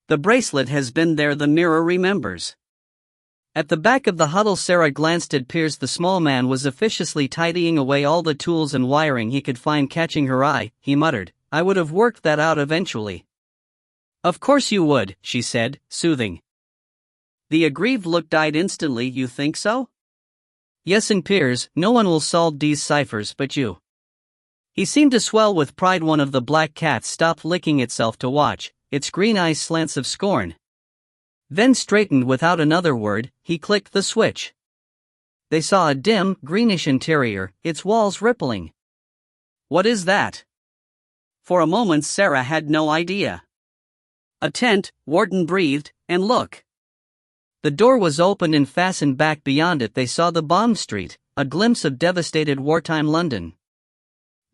The bracelet has been there, the mirror remembers. At the back of the huddle Sarah glanced at Piers. The small man was officiously tidying away all the tools and wiring he could find. Catching her eye, he muttered, "I would have worked that out eventually." "Of course you would," she said, soothing. The aggrieved look died instantly. "You think so?" "Yes, and Piers, no one will solve these ciphers but you." He seemed to swell with pride. One of the black cats stopped licking itself to watch, its green eyes slants of scorn. Then straightened without another word, he clicked the switch. They saw a dim, greenish interior, its walls rippling. "What is that?" For a moment Sarah had no idea. "A tent," Wharton breathed, "and look." The door was opened and fastened back. Beyond it they saw the Bond Street, a glimpse of devastated wartime London.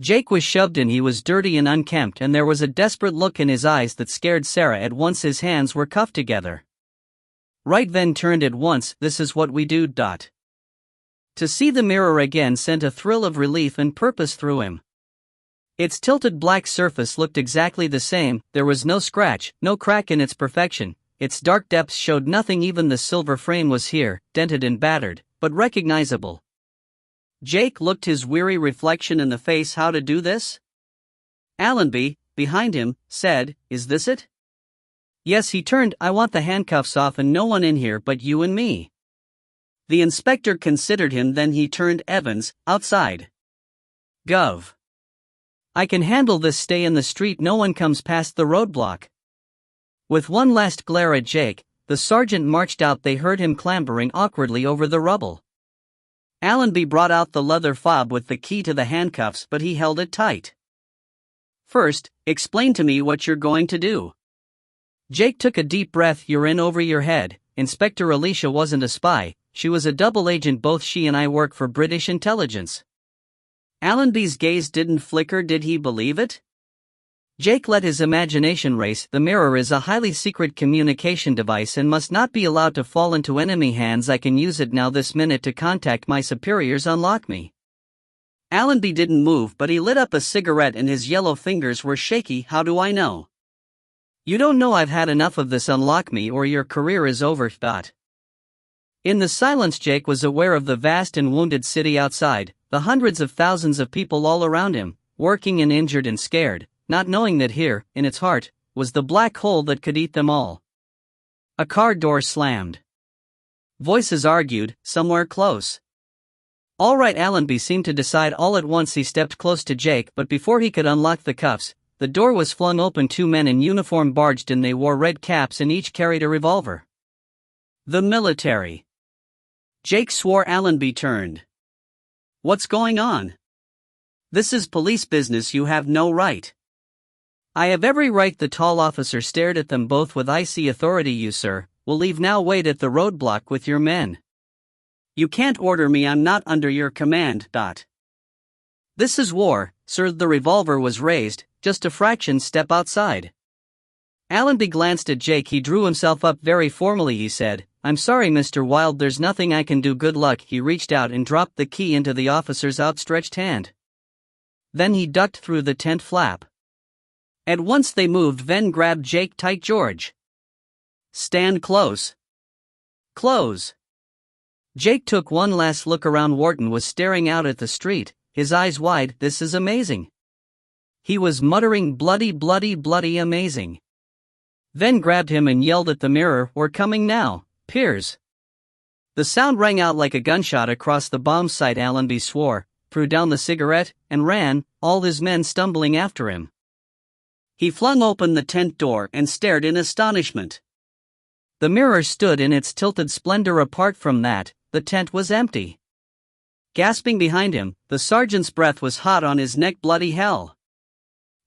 Jake was shoved in. He was dirty and unkempt, and there was a desperate look in his eyes that scared Sarah at once. His hands were cuffed together. Right then turned at once. "This is what we do." To see the mirror again sent a thrill of relief and purpose through him. Its tilted black surface looked exactly the same. There was no scratch, no crack in its perfection. Its dark depths showed nothing. Even the silver frame was here, dented and battered, but recognizable. Jake looked his weary reflection in the face. "How to do this?" Allenby, behind him, said, "Is this it?" "Yes." He turned. "I want the handcuffs off and no one in here but you and me." The inspector considered him, then he turned. "Evans, outside." "Gov. I can handle this. Stay in the street. No one comes past the roadblock." With one last glare at Jake, the sergeant marched out. They heard him clambering awkwardly over the rubble. Allenby brought out the leather fob with the key to the handcuffs, but he held it tight. "First, explain to me what you're going to do." Jake took a deep breath. "You're in over your head. Inspector Alicia wasn't a spy, she was a double agent. Both she and I work for British intelligence." Allenby's gaze didn't flicker. Did he believe it? Jake let his imagination race. "The mirror is a highly secret communication device and must not be allowed to fall into enemy hands. I can use it now this minute to contact my superiors. Unlock me." Allenby didn't move, but he lit up a cigarette and his yellow fingers were shaky. "How do I know?" You don't know I've had enough of this. Unlock me or your career is over. In the silence, Jake was aware of the vast and wounded city outside, the hundreds of thousands of people all around him, working and injured and scared, not knowing that here, in its heart, was the black hole that could eat them all. A car door slammed. Voices argued, somewhere close. All right, Allenby seemed to decide all at once. He stepped close to Jake, but before he could unlock the cuffs, the door was flung open. 2 men in uniform barged in. They wore red caps and each carried a revolver. The military. Jake swore. Allenby turned. What's going on? This is police business. You have no right. I have every right. The tall officer stared at them both with icy authority. You, sir, will leave now. Wait at the roadblock with your men. You can't order me. I'm not under your command. This is war, sir. The revolver was raised, just a fraction. Step outside. Allenby glanced at Jake. He drew himself up very formally. He said, I'm sorry, Mr. Wilde, there's nothing I can do. Good luck. He reached out and dropped the key into the officer's outstretched hand. Then he ducked through the tent flap. At once they moved. Ven grabbed Jake tight. George. Stand close. Close. Jake took one last look around. Wharton was staring out at the street, his eyes wide. This is amazing. He was muttering, bloody, bloody, bloody amazing. Ven grabbed him and yelled at the mirror, we're coming now, Piers. The sound rang out like a gunshot across the bomb site. Allenby swore, threw down the cigarette, and ran, all his men stumbling after him. He flung open the tent door and stared in astonishment. The mirror stood in its tilted splendor. Apart from that, the tent was empty. Gasping behind him, the sergeant's breath was hot on his neck. Bloody hell.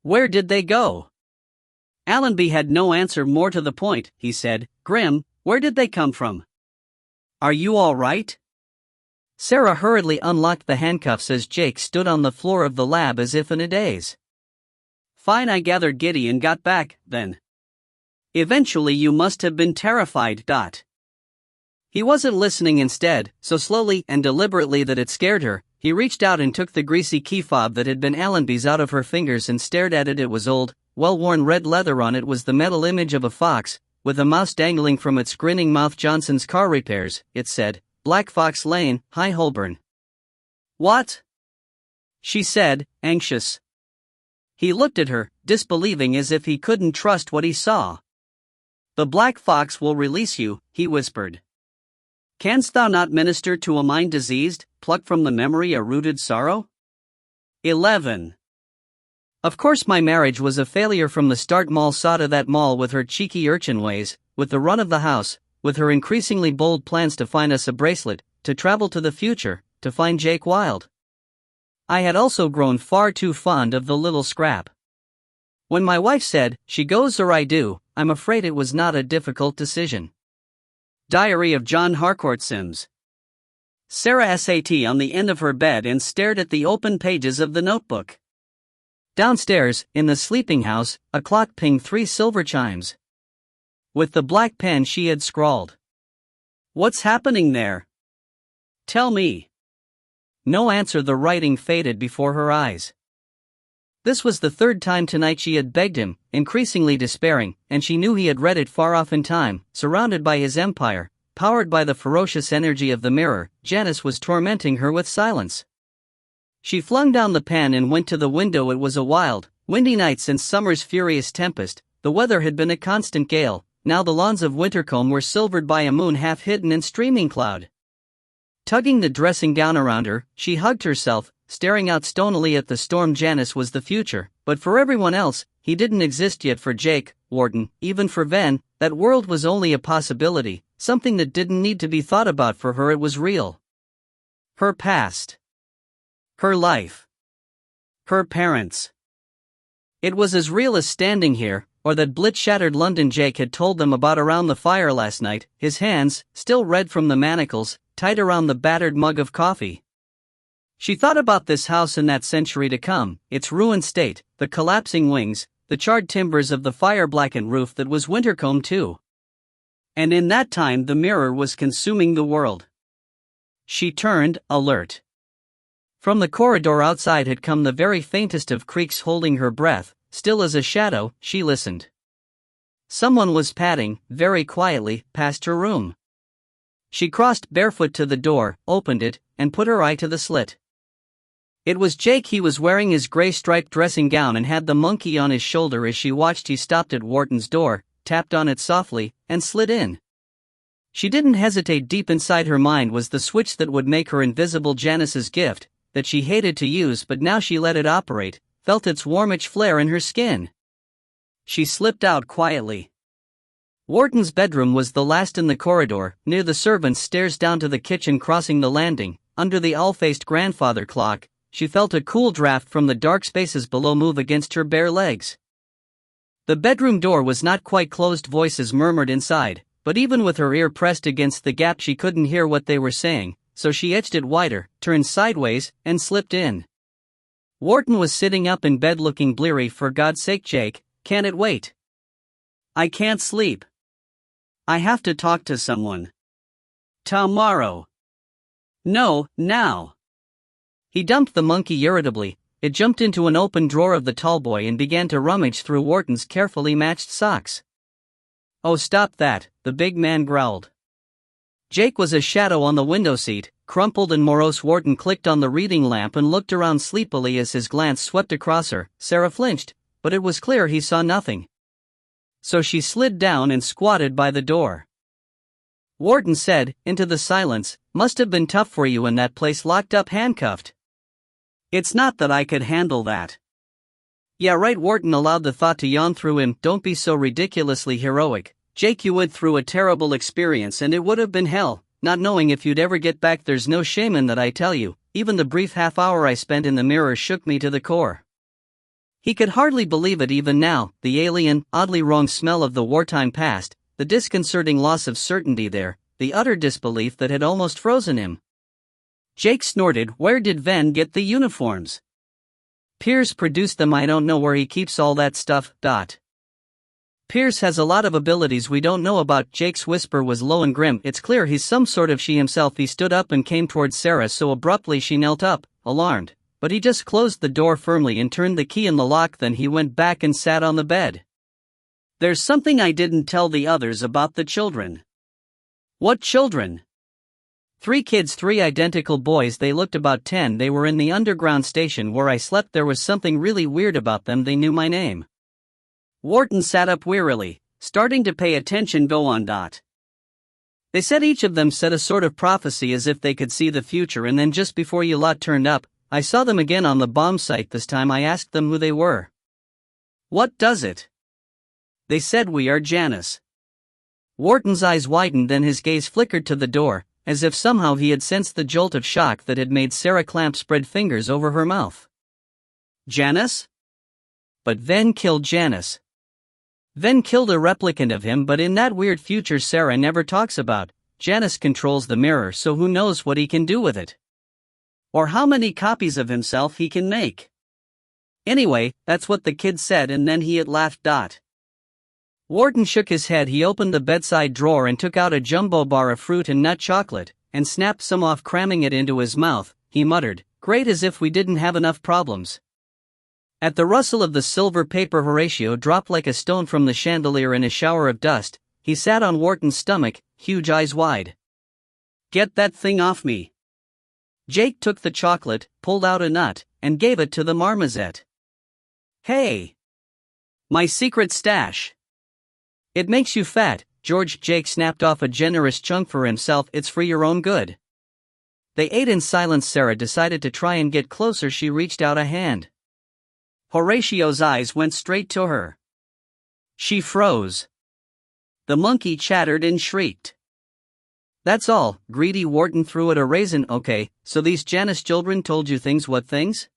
Where did they go? Allenby had no answer. More to the point, he said, Grim, where did they come from? Are you all right? Sarah hurriedly unlocked the handcuffs as Jake stood on the floor of the lab as if in a daze. Fine, I gathered giddy and got back, then. Eventually you must have been terrified. He wasn't listening. Instead, so slowly and deliberately that it scared her, he reached out and took the greasy key fob that had been Allenby's out of her fingers and stared at it. It was old, well-worn red leather. On it was the metal image of a fox, with a mouse dangling from its grinning mouth. Johnson's Car Repairs, it said, Black Fox Lane, High Holborn. What? She said, anxious. He looked at her, disbelieving as if he couldn't trust what he saw. The Black Fox will release you, he whispered. Canst thou not minister to a mind diseased, pluck from the memory a rooted sorrow? 11. Of course my marriage was a failure from the start. Moll saw to that. Moll with her cheeky urchin ways, with the run of the house, with her increasingly bold plans to find us a bracelet, to travel to the future, to find Jake Wilde. I had also grown far too fond of the little scrap. When my wife said, she goes or I do, I'm afraid it was not a difficult decision. Diary of John Harcourt Sims. Sarah sat on the end of her bed and stared at the open pages of the notebook. Downstairs, in the sleeping house, a clock pinged 3 silver chimes. With the black pen she had scrawled. What's happening there? Tell me. No answer. The writing faded before her eyes. This was the 3rd time tonight she had begged him, increasingly despairing, and she knew he had read it far off in time, surrounded by his empire, powered by the ferocious energy of the mirror. Janice was tormenting her with silence. She flung down the pen and went to the window. It was a wild, windy night since summer's furious tempest. The weather had been a constant gale. Now the lawns of Wintercombe were silvered by a moon half hidden in streaming cloud. Tugging the dressing gown around her, she hugged herself, staring out stonily at the storm. Janice was the future, but for everyone else, he didn't exist yet. For Jake, Wharton, even for Ven, that world was only a possibility, something that didn't need to be thought about. For her it was real. Her past. Her life. Her parents. It was as real as standing here, or that blitz-shattered London Jake had told them about around the fire last night, his hands, still red from the manacles, tight around the battered mug of coffee. She thought about this house in that century to come, its ruined state, the collapsing wings, the charred timbers of the fire-blackened roof that was Wintercombe too. And in that time the mirror was consuming the world. She turned, alert. From the corridor outside had come the very faintest of creaks. Holding her breath, still as a shadow, she listened. Someone was padding, very quietly, past her room. She crossed barefoot to the door, opened it, and put her eye to the slit. It was Jake. He was wearing his gray striped dressing gown and had the monkey on his shoulder. As she watched, he stopped at Wharton's door, tapped on it softly, and slid in. She didn't hesitate. Deep inside her mind was the switch that would make her invisible. Janice's gift, that she hated to use, but now she let it operate, felt its warmish flare in her skin. She slipped out quietly. Wharton's bedroom was the last in the corridor, near the servants' stairs down to the kitchen. Crossing the landing, under the owl-faced grandfather clock, she felt a cool draft from the dark spaces below move against her bare legs. The bedroom door was not quite closed. Voices murmured inside, but even with her ear pressed against the gap she couldn't hear what they were saying, so she edged it wider, turned sideways, and slipped in. Wharton was sitting up in bed looking bleary. For God's sake, Jake, can't it wait? I can't sleep. I have to talk to someone. Tomorrow. No, now. He dumped the monkey irritably. It jumped into an open drawer of the tallboy and began to rummage through Wharton's carefully matched socks. Oh, stop that, the big man growled. Jake was a shadow on the window seat, crumpled and morose. Wharton clicked on the reading lamp and looked around sleepily as his glance swept across her. Sarah flinched, but it was clear he saw nothing. So she slid down and squatted by the door. Wharton said, into the silence, "Must have been tough for you in that place, locked up, handcuffed." "It's not that I could handle that." "Yeah, right." Wharton allowed the thought to yawn through him. "Don't be so ridiculously heroic, Jake. You went through a terrible experience and it would have been hell, not knowing if you'd ever get back. There's no shame in that, I tell you. Even the brief half hour I spent in the mirror shook me to the core." He could hardly believe it even now, the alien, oddly wrong smell of the wartime past, the disconcerting loss of certainty there, the utter disbelief that had almost frozen him. Jake snorted. "Where did Ven get the uniforms?" "Pierce produced them. I don't know where he keeps all that stuff. Pierce has a lot of abilities we don't know about." Jake's whisper was low and grim. "It's clear he's some sort of she himself." He stood up and came towards Sarah so abruptly she knelt up, alarmed, but he just closed the door firmly and turned the key in the lock. Then he went back and sat on the bed. "There's something I didn't tell the others about the children." "What children?" "3 kids, 3 identical boys. They looked about 10. They were in the underground station where I slept. There was something really weird about them. They knew my name." Wharton sat up wearily, starting to pay attention. "Go on. They said each of them said a sort of prophecy as if they could see the future, and then just before you lot turned up, I saw them again on the bomb site. This time I asked them who they were." "What does it?" "They said we are Janice." Wharton's eyes widened, then his gaze flickered to the door, as if somehow he had sensed the jolt of shock that had made Sarah clamp spread fingers over her mouth. "Janice? But Ven killed Janice. Ven killed a replicant of him, but in that weird future Sarah never talks about. Janice controls the mirror, so who knows what he can do with it? Or how many copies of himself he can make. Anyway, that's what the kid said, and then he had laughed. Wharton shook his head. He opened the bedside drawer and took out a jumbo bar of fruit and nut chocolate, and snapped some off, cramming it into his mouth. He muttered, "Great, as if we didn't have enough problems." At the rustle of the silver paper, Horatio dropped like a stone from the chandelier in a shower of dust. He sat on Wharton's stomach, huge eyes wide. "Get that thing off me." Jake took the chocolate, pulled out a nut, and gave it to the marmoset. "Hey! My secret stash." "It makes you fat, George." Jake snapped off a generous chunk for himself. "It's for your own good." They ate in silence. Sarah decided to try and get closer. She reached out a hand. Horatio's eyes went straight to her. She froze. The monkey chattered and shrieked. "That's all." Greedy Wharton threw it a raisin. "Okay, so these Janice children told you things. What things?"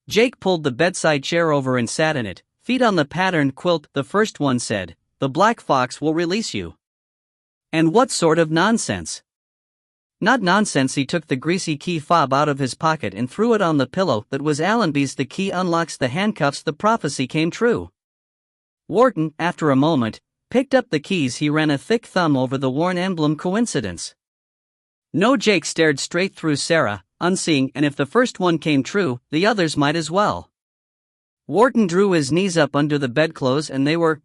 Jake pulled the bedside chair over and sat in it, feet on the patterned quilt. "The first one said, 'The Black Fox will release you.'" "And what sort of nonsense?" "Not nonsense." He took the greasy key fob out of his pocket and threw it on the pillow. "That was Allenby's. The key unlocks the handcuffs. The prophecy came true." Wharton, after a moment, picked up the keys. He ran a thick thumb over the worn emblem. "Coincidence?" "No." Jake stared straight through Sarah, unseeing. "And if the first one came true, the others might as well." Wharton drew his knees up under the bedclothes, and they were,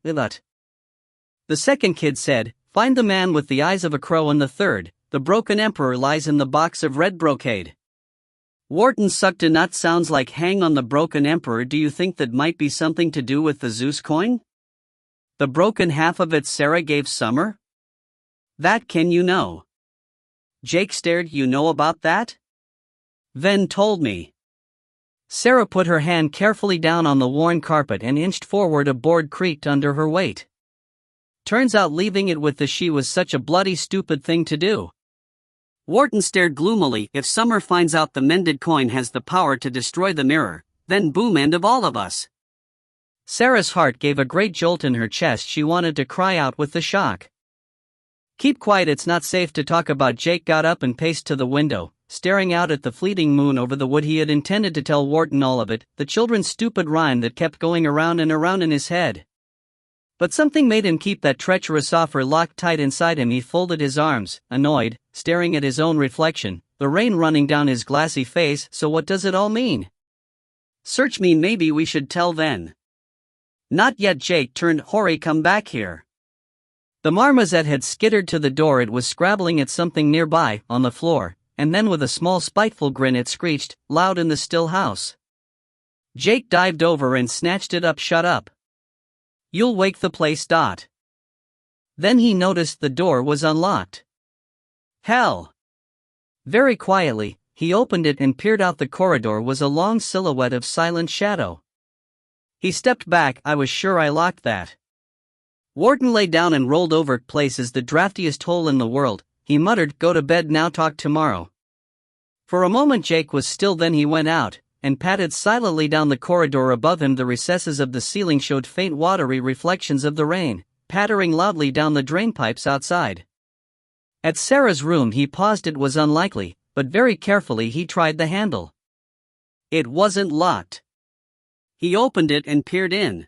The second kid said, "Find the man with the eyes of a crow," and the third, "The broken emperor lies in the box of red brocade." Wharton sucked a nut sounds like hang on the broken emperor. Do you think that might be something to do with the Zeus coin? The broken half of it Sarah gave Summer? That can you know? Jake stared. You know about that? Then told me. Sarah put her hand carefully down on the worn carpet and inched forward. A board creaked under her weight. Turns out leaving it with the she was such a bloody stupid thing to do. Wharton stared gloomily. If Summer finds out the mended coin has the power to destroy the mirror, then boom, end of all of us. Sarah's heart gave a great jolt in her chest. She wanted to cry out with the shock. Keep quiet, it's not safe to talk about. Jake got up and paced to the window, staring out at the fleeting moon over the wood. He had intended to tell Wharton all of it, the children's stupid rhyme that kept going around and around in his head. But something made him keep that treacherous offer locked tight inside him. He folded his arms, annoyed, staring at his own reflection, the rain running down his glassy face. So what does it all mean? Search me. Maybe we should tell then. Not yet. Jake turned. Hurry, come back here. The marmoset had skittered to the door. It was scrabbling at something nearby, on the floor, and then with a small spiteful grin it screeched, loud in the still house. Jake dived over and snatched it up. Shut up. You'll wake the place. Then he noticed the door was unlocked. Hell! Very quietly, he opened it and peered out. The corridor was a long silhouette of silent shadow. He stepped back. I was sure I locked that. Wharton lay down and rolled over. Place is the draftiest hole in the world, he muttered. Go to bed now, talk tomorrow. For a moment Jake was still, then he went out and padded silently down the corridor. Above him the recesses of the ceiling showed faint watery reflections of the rain, pattering loudly down the drainpipes outside. At Sarah's room he paused. It was unlikely, but very carefully he tried the handle. It wasn't locked. He opened it and peered in.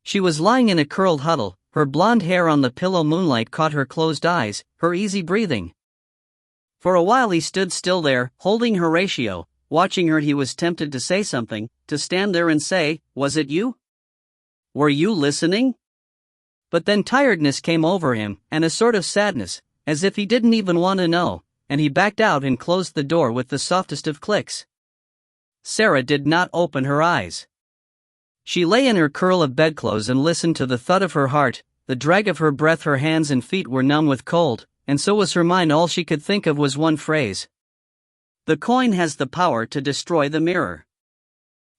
She was lying in a curled huddle, her blonde hair on the pillow. Moonlight caught her closed eyes, her easy breathing. For a while he stood still there, holding Horatio, watching her. He was tempted to say something, to stand there and say, "Was it you? Were you listening?" But then tiredness came over him, and a sort of sadness, as if he didn't even want to know, and he backed out and closed the door with the softest of clicks. Sarah did not open her eyes. She lay in her curl of bedclothes and listened to the thud of her heart, the drag of her breath. Her hands and feet were numb with cold, and so was her mind. All she could think of was one phrase. The coin has the power to destroy the mirror.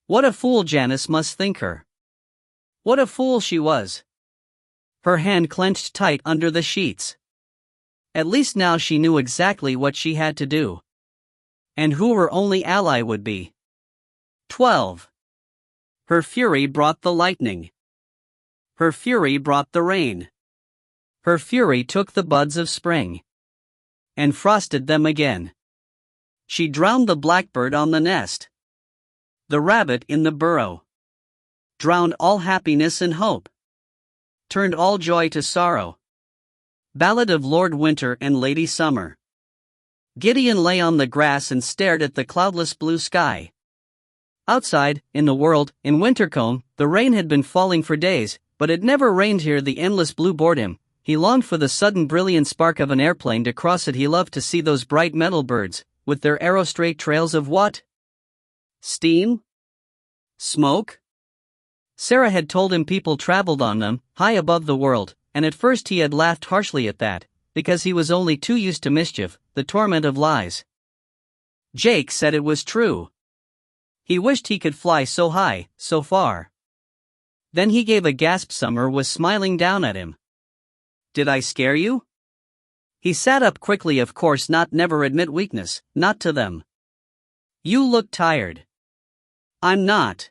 What a fool Janice must think her. What a fool she was. Her hand clenched tight under the sheets. At least now she knew exactly what she had to do. And who her only ally would be. 12. Her fury brought the lightning. Her fury brought the rain. Her fury took the buds of spring and frosted them again. She drowned the blackbird on the nest, the rabbit in the burrow, drowned all happiness and hope, turned all joy to sorrow. Ballad of Lord Winter and Lady Summer. Gideon lay on the grass and stared at the cloudless blue sky. Outside, in the world, in Wintercombe, the rain had been falling for days, but it never rained here. The endless blue bored him. He longed for the sudden brilliant spark of an airplane to cross it. He loved to see those bright metal birds, with their arrow straight trails of what? Steam? Smoke? Sarah had told him people traveled on them, high above the world, and at first he had laughed harshly at that, because he was only too used to mischief, the torment of lies. Jake said it was true. He wished he could fly so high, so far. Then he gave a gasp. Summer was smiling down at him. Did I scare you? He sat up quickly. Of course not. Never admit weakness, not to them. You look tired. I'm not.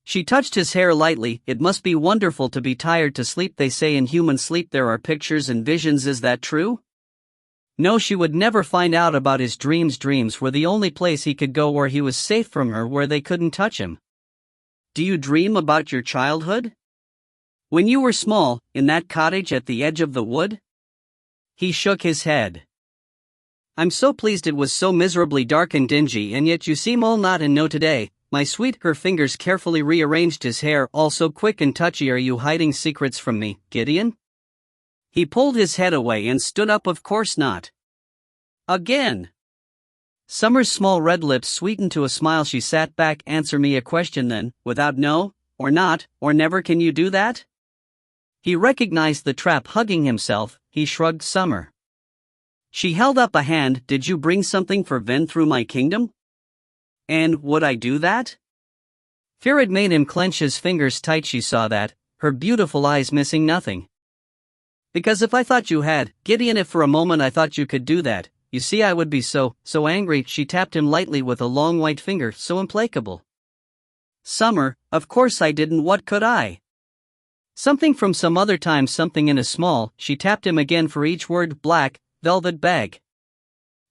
She touched his hair lightly. It must be wonderful to be tired to sleep. They say in human sleep there are pictures and visions. Is that true? No, she would never find out about his dreams. Dreams were the only place he could go where he was safe from her, where they couldn't touch him. Do you dream about your childhood? When you were small, in that cottage at the edge of the wood? He shook his head. I'm so pleased it was so miserably dark and dingy, and yet you seem all not and no today. my sweet. Her fingers carefully rearranged his hair. All so quick and touchy. Are you hiding secrets from me, Gideon? He pulled his head away and stood up. Of course not. Again. Summer's small red lips sweetened to a smile. She sat back. Answer me a question then, without no, or not, or never. Can you do that? He recognized the trap. Hugging himself, he shrugged. Summer. She held up a hand. Did you bring something for Ven through my kingdom? And would I do that? Fear had made him clench his fingers tight. She saw that, her beautiful eyes missing nothing. Because if I thought you had, Gideon, if for a moment I thought you could do that, you see I would be so angry. She tapped him lightly with a long white finger, so implacable. Summer, of course I didn't. What could I? Something from some other time, something in a small. She tapped him again for each word. Black velvet bag.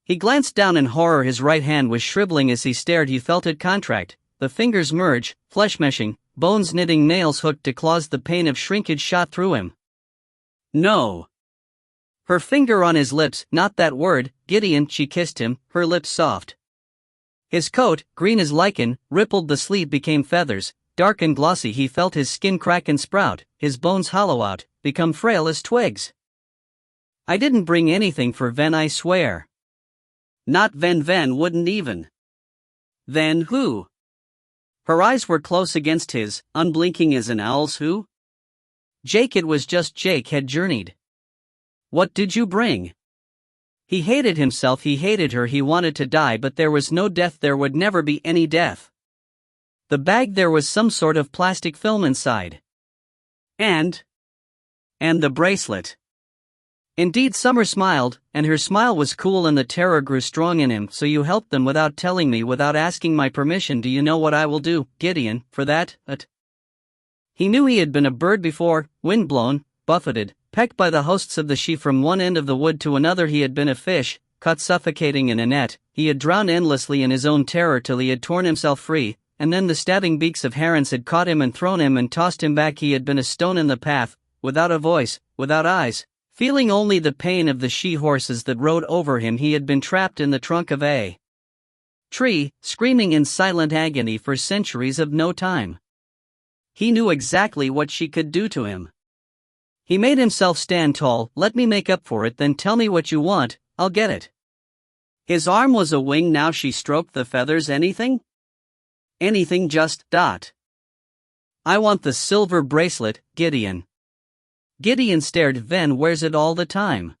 He glanced down in horror. His right hand was shriveling as he stared. He felt it contract, the fingers merge, flesh meshing, bones knitting, nails hooked to claws. The pain of shrinkage shot through him. No. Her finger on his lips. Not that word, Gideon. She kissed him, her lips soft. His coat, green as lichen, rippled. The sleeve became feathers, dark and glossy. He felt his skin crack and sprout, his bones hollow out, become frail as twigs. I didn't bring anything for Ven, I swear. Not Ven. Ven wouldn't even. Then who? Her eyes were close against his, unblinking as an owl's. Who? Jake. It was just Jake had journeyed. What did you bring? He hated himself, he hated her, he wanted to die, but there was no death. There would never be any death. The bag, there was some sort of plastic film inside. And the bracelet. Indeed, Summer smiled, and her smile was cool, and the terror grew strong in him. So you helped them without telling me, without asking my permission. Do you know what I will do, Gideon, for that? He knew he had been a bird before, windblown, buffeted, pecked by the hosts of the she from one end of the wood to another. He had been a fish, caught suffocating in a net. He had drowned endlessly in his own terror till he had torn himself free, and then the stabbing beaks of herons had caught him and thrown him and tossed him back. He had been a stone in the path, without a voice, without eyes, feeling only the pain of the she-horses that rode over him. He had been trapped in the trunk of a tree, screaming in silent agony for centuries of no time. He knew exactly what she could do to him. He made himself stand tall. Let me make up for it, then tell me what you want, I'll get it. His arm was a wing now. She stroked the feathers. Anything? Anything, just. I want the silver bracelet, Gideon. Gideon stared. Ven wears it all the time.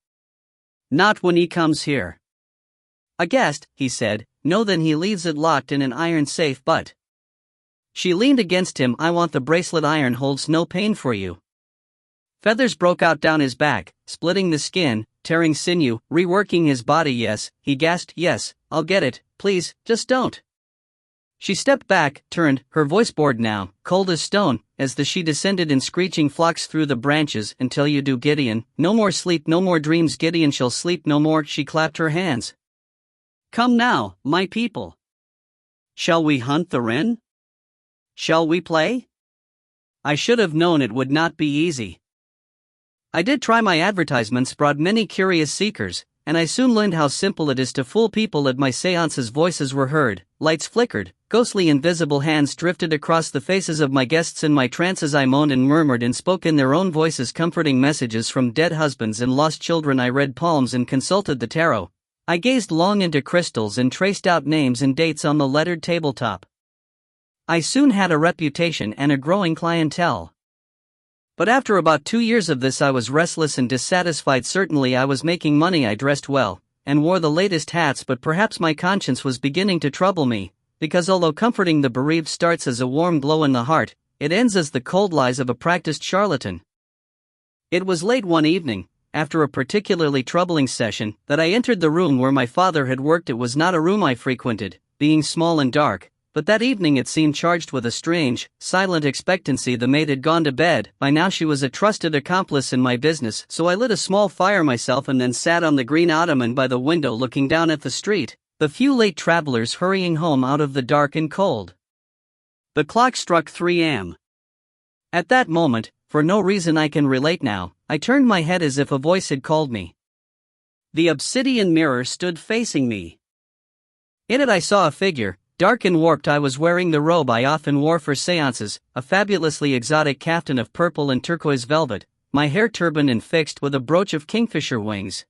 Not when he comes here. A guest, he said. No, then he leaves it locked in an iron safe. But she leaned against him. I want the bracelet. Iron holds no pain for you. Feathers broke out down his back, splitting the skin, tearing sinew, reworking his body. Yes, he gasped. Yes, I'll get it, please, just don't. She stepped back, turned, her voice bored now, cold as stone, as the she descended in screeching flocks through the branches. Until you do, Gideon. No more sleep, no more dreams. Gideon shall sleep no more. She clapped her hands. Come now, my people. Shall we hunt the wren? Shall we play? I should have known it would not be easy. I did try. My advertisements brought many curious seekers, and I soon learned how simple it is to fool people. At my seances, voices were heard, lights flickered, ghostly invisible hands drifted across the faces of my guests. In my trances I moaned and murmured and spoke in their own voices comforting messages from dead husbands and lost children. I read palms and consulted the tarot. I gazed long into crystals and traced out names and dates on the lettered tabletop. I soon had a reputation and a growing clientele. But after about 2 years of this I was restless and dissatisfied. Certainly I was making money, I dressed well, and wore the latest hats, but perhaps my conscience was beginning to trouble me, because although comforting the bereaved starts as a warm glow in the heart, it ends as the cold lies of a practiced charlatan. It was late one evening, after a particularly troubling session, that I entered the room where my father had worked. It was not a room I frequented, being small and dark, but that evening it seemed charged with a strange, silent expectancy. The maid had gone to bed. By now she was a trusted accomplice in my business, so I lit a small fire myself and then sat on the green ottoman by the window looking down at the street, the few late travelers hurrying home out of the dark and cold. The clock struck 3 a.m. At that moment, for no reason I can relate now, I turned my head as if a voice had called me. The obsidian mirror stood facing me. In it I saw a figure, Dark and warped, I was wearing the robe I often wore for seances, a fabulously exotic caftan of purple and turquoise velvet, my hair turbaned and fixed with a brooch of kingfisher wings.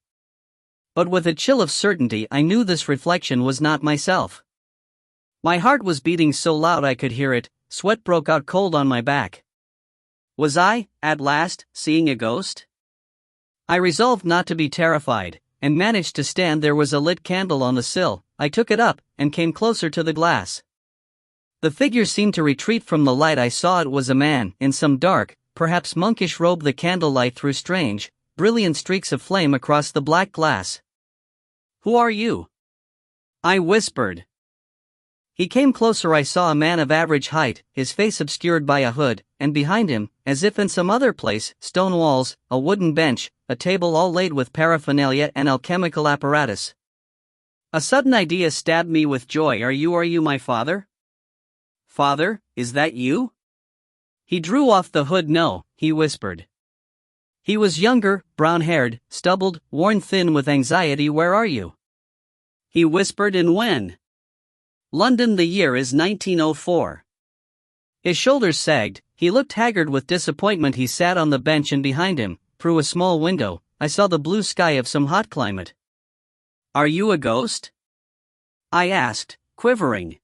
But with a chill of certainty I knew this reflection was not myself. My heart was beating so loud I could hear it, sweat broke out cold on my back. Was I, at last, seeing a ghost? I resolved not to be terrified, and managed to stand. There was a lit candle on the sill. I took it up, and came closer to the glass. The figure seemed to retreat from the light. I saw it was a man, in some dark, perhaps monkish robe. The candlelight threw strange, brilliant streaks of flame across the black glass. "Who are you?" I whispered. He came closer. I saw a man of average height, his face obscured by a hood, and behind him, as if in some other place, stone walls, a wooden bench, a table all laid with paraphernalia and alchemical apparatus. A sudden idea stabbed me with joy. Are you my father? Father, is that you? He drew off the hood. No, he whispered. He was younger, brown-haired, stubbled, worn thin with anxiety. Where are you? He whispered. And when? London. The year is 1904. His shoulders sagged, he looked haggard with disappointment. He sat on the bench, and behind him, through a small window, I saw the blue sky of some hot climate. Are you a ghost? I asked, quivering.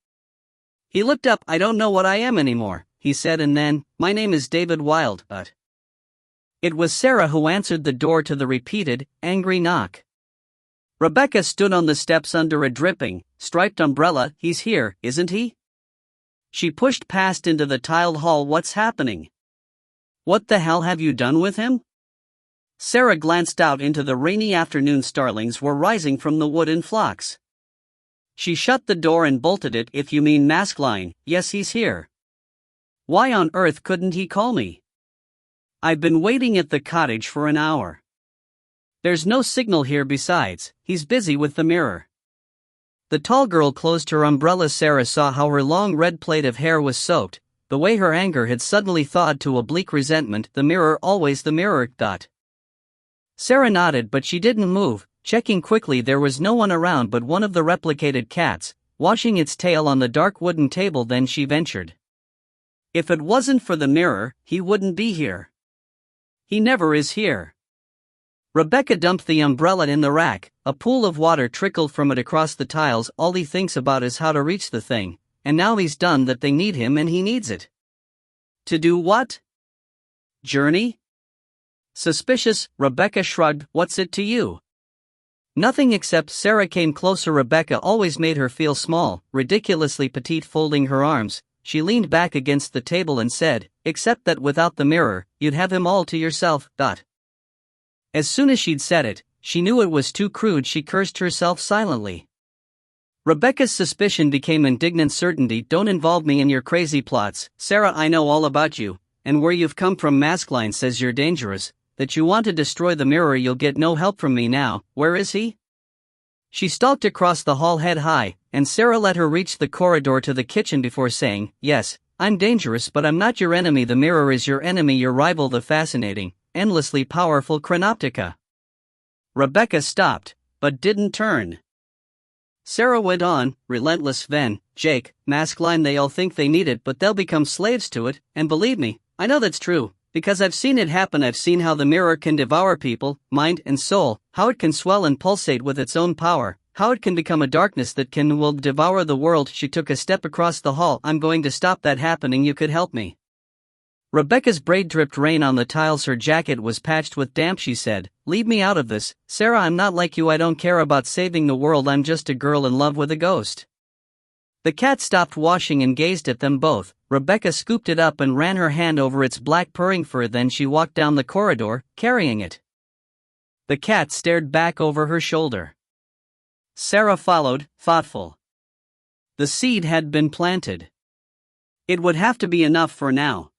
He looked up. I don't know what I am anymore, he said, and then, my name is David Wilde. But it was Sarah who answered the door to the repeated, angry knock. Rebecca stood on the steps under a dripping, striped umbrella. He's here, isn't he? She pushed past into the tiled hall. What's happening? What the hell have you done with him? Sarah glanced out into the rainy afternoon. Starlings were rising from the wood in flocks. She shut the door and bolted it. If you mean Maskelyne, yes, he's here. Why on earth couldn't he call me? I've been waiting at the cottage for an hour. There's no signal here. Besides, he's busy with the mirror. The tall girl closed her umbrella. Sarah saw how her long red plait of hair was soaked, the way her anger had suddenly thawed to a bleak resentment. The mirror, always the mirror. Sarah nodded, but she didn't move, checking quickly. There was no one around but one of the replicated cats, washing its tail on the dark wooden table. Then she ventured. If it wasn't for the mirror, he wouldn't be here. He never is here. Rebecca dumped the umbrella in the rack. A pool of water trickled from it across the tiles. All he thinks about is how to reach the thing, and now he's done that. They need him and he needs it. To do what? Journey? Suspicious, Rebecca shrugged. What's it to you? Nothing except. Sarah came closer. Rebecca always made her feel small, ridiculously petite. Folding her arms, she leaned back against the table and said, except that without the mirror, you'd have him all to yourself. As soon as she'd said it, she knew it was too crude. She cursed herself silently. Rebecca's suspicion became indignant certainty. Don't involve me in your crazy plots, Sarah. I know all about you, and where you've come from. Maskelyne says you're dangerous, that you want to destroy the mirror. You'll get no help from me now. Where is he? She stalked across the hall head high, and Sarah let her reach the corridor to the kitchen before saying, yes, I'm dangerous, but I'm not your enemy. The mirror is your enemy, your rival, the fascinating, endlessly powerful Chronoptica. Rebecca stopped, but didn't turn. Sarah went on, relentless. Then, Jake, Maskelyne, they all think they need it, but they'll become slaves to it, and believe me, I know that's true, because I've seen it happen. I've seen how the mirror can devour people, mind and soul, how it can swell and pulsate with its own power, how it can become a darkness that will devour the world. She took a step across the hall. I'm going to stop that happening. You could help me. Rebecca's braid dripped rain on the tiles. Her jacket was patched with damp. She said, leave me out of this, Sarah. I'm not like you. I don't care about saving the world. I'm just a girl in love with a ghost. The cat stopped washing and gazed at them both. Rebecca scooped it up and ran her hand over its black purring fur. Then she walked down the corridor, carrying it. The cat stared back over her shoulder. Sarah followed, thoughtful. The seed had been planted. It would have to be enough for now.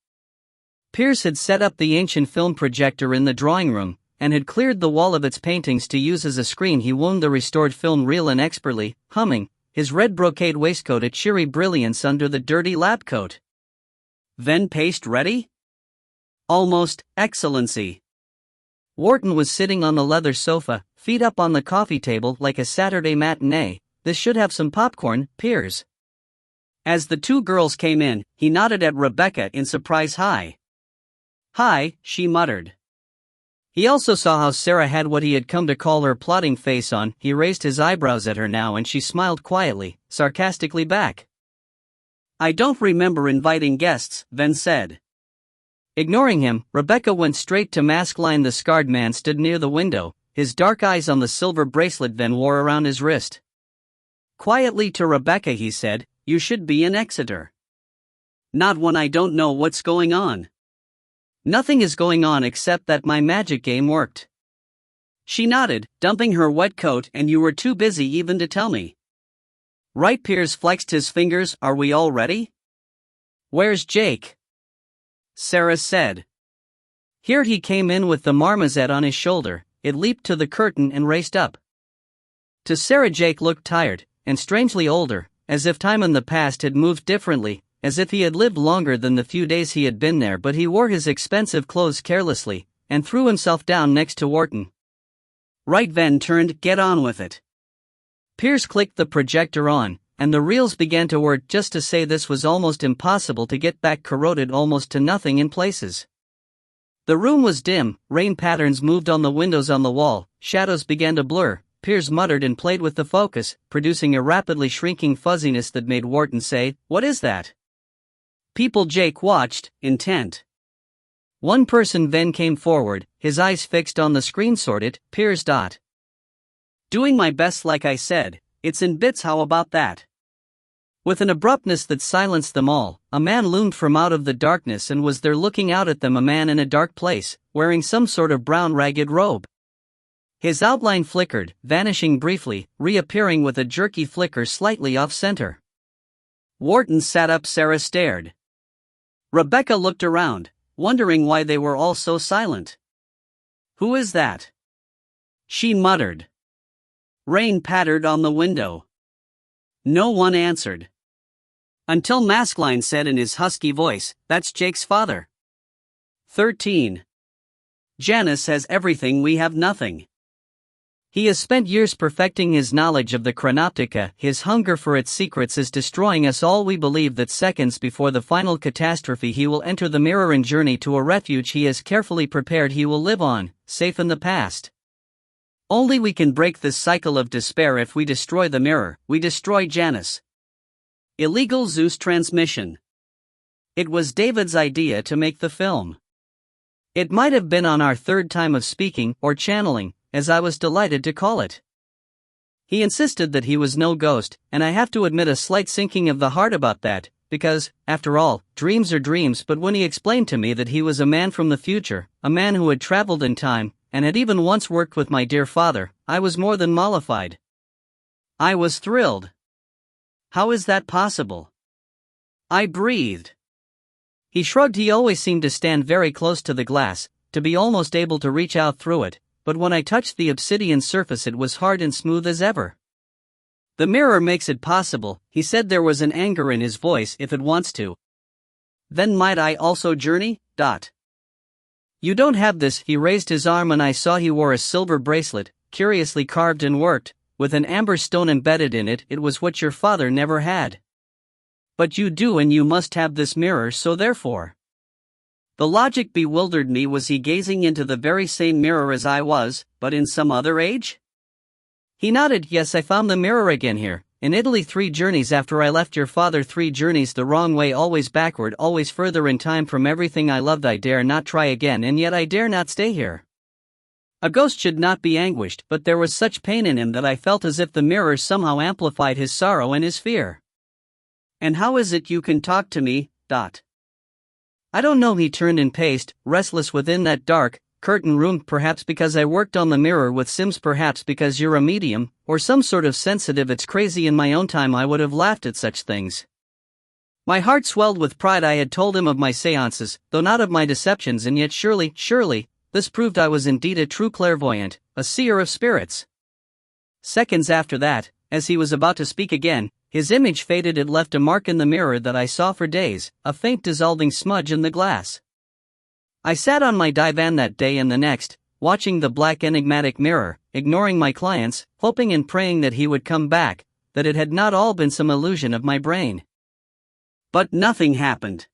Pierce had set up the ancient film projector in the drawing room, and had cleared the wall of its paintings to use as a screen. He wound the restored film reel in expertly, humming, his red brocade waistcoat a cheery brilliance under the dirty lab coat. Then paste ready? Almost, Excellency. Wharton was sitting on the leather sofa, feet up on the coffee table like a Saturday matinee. This should have some popcorn, Piers. As the two girls came in, he nodded at Rebecca in surprise. "Hi." "Hi," she muttered. He also saw how Sarah had what he had come to call her plotting face on. He raised his eyebrows at her now and she smiled quietly, sarcastically back. "I don't remember inviting guests," Ven said. Ignoring him, Rebecca went straight to Maskelyne. The scarred man stood near the window, his dark eyes on the silver bracelet Ven wore around his wrist. Quietly to Rebecca he said, "You should be in Exeter." "Not when I don't know what's going on." "Nothing is going on except that my magic game worked." She nodded, dumping her wet coat, "And you were too busy even to tell me." "Right." Piers flexed his fingers. "Are we all ready?" "Where's Jake?" Sarah said. "Here." He came in with the marmoset on his shoulder. It leaped to the curtain and raced up. To Sarah, Jake looked tired, and strangely older, as if time in the past had moved differently, as if he had lived longer than the few days he had been there. But he wore his expensive clothes carelessly, and threw himself down next to Wharton. "Right." Ven turned. "Get on with it." Piers clicked the projector on, and the reels began to work. Just to say, this was almost impossible to get back, corroded almost to nothing in places. The room was dim, rain patterns moved on the windows, on the wall, shadows began to blur. Piers muttered and played with the focus, producing a rapidly shrinking fuzziness that made Wharton say, "What is that?" People. Jake watched, intent. One person then came forward, his eyes fixed on the screen. Sorted, Piers. "Doing my best, like I said. It's in bits. How about that?" With an abruptness that silenced them all, a man loomed from out of the darkness and was there looking out at them, a man in a dark place, wearing some sort of brown ragged robe. His outline flickered, vanishing briefly, reappearing with a jerky flicker slightly off-center. Wharton sat up. Sarah stared. Rebecca looked around, wondering why they were all so silent. "Who is that?" she muttered. Rain pattered on the window. No one answered. Until Maskelyne said in his husky voice, "That's Jake's father." 13. "Janus has everything, we have nothing. He has spent years perfecting his knowledge of the Chronoptica. His hunger for its secrets is destroying us all. We believe that seconds before the final catastrophe he will enter the mirror and journey to a refuge he has carefully prepared. He will live on, safe in the past. Only we can break this cycle of despair. If we destroy the mirror, we destroy Janus." Illegal Zeus transmission. It was David's idea to make the film. It might have been on our third time of speaking, or channeling, as I was delighted to call it. He insisted that he was no ghost, and I have to admit a slight sinking of the heart about that, because, after all, dreams are dreams. But when he explained to me that he was a man from the future, a man who had traveled in time, and had even once worked with my dear father, I was more than mollified. I was thrilled. "How is that possible?" I breathed. He shrugged. He always seemed to stand very close to the glass, to be almost able to reach out through it, but when I touched the obsidian surface it was hard and smooth as ever. "The mirror makes it possible," he said. There was an anger in his voice. "If it wants to. Then might I also journey? You don't have this." He raised his arm and I saw he wore a silver bracelet, curiously carved and worked, with an amber stone embedded in it. "It was what your father never had. But you do, and you must have this mirror, so therefore." The logic bewildered me. Was he gazing into the very same mirror as I was, but in some other age? He nodded. "Yes, I found the mirror again here, in Italy, 3 journeys after I left your father. 3 journeys the wrong way, always backward, always further in time from everything I loved. I dare not try again, and yet I dare not stay here." A ghost should not be anguished, but there was such pain in him that I felt as if the mirror somehow amplified his sorrow and his fear. "And how is it you can talk to me? I don't know." He turned and paced, restless within that dark, curtain room. "Perhaps because I worked on the mirror with Sims, perhaps because you're a medium, or some sort of sensitive. It's crazy. In my own time I would have laughed at such things." My heart swelled with pride. I had told him of my seances, though not of my deceptions, and yet surely, this proved I was indeed a true clairvoyant, a seer of spirits. Seconds after that, as he was about to speak again, his image faded. It left a mark in the mirror that I saw for days, a faint dissolving smudge in the glass. I sat on my divan that day and the next, watching the black enigmatic mirror, ignoring my clients, hoping and praying that he would come back, that it had not all been some illusion of my brain. But nothing happened.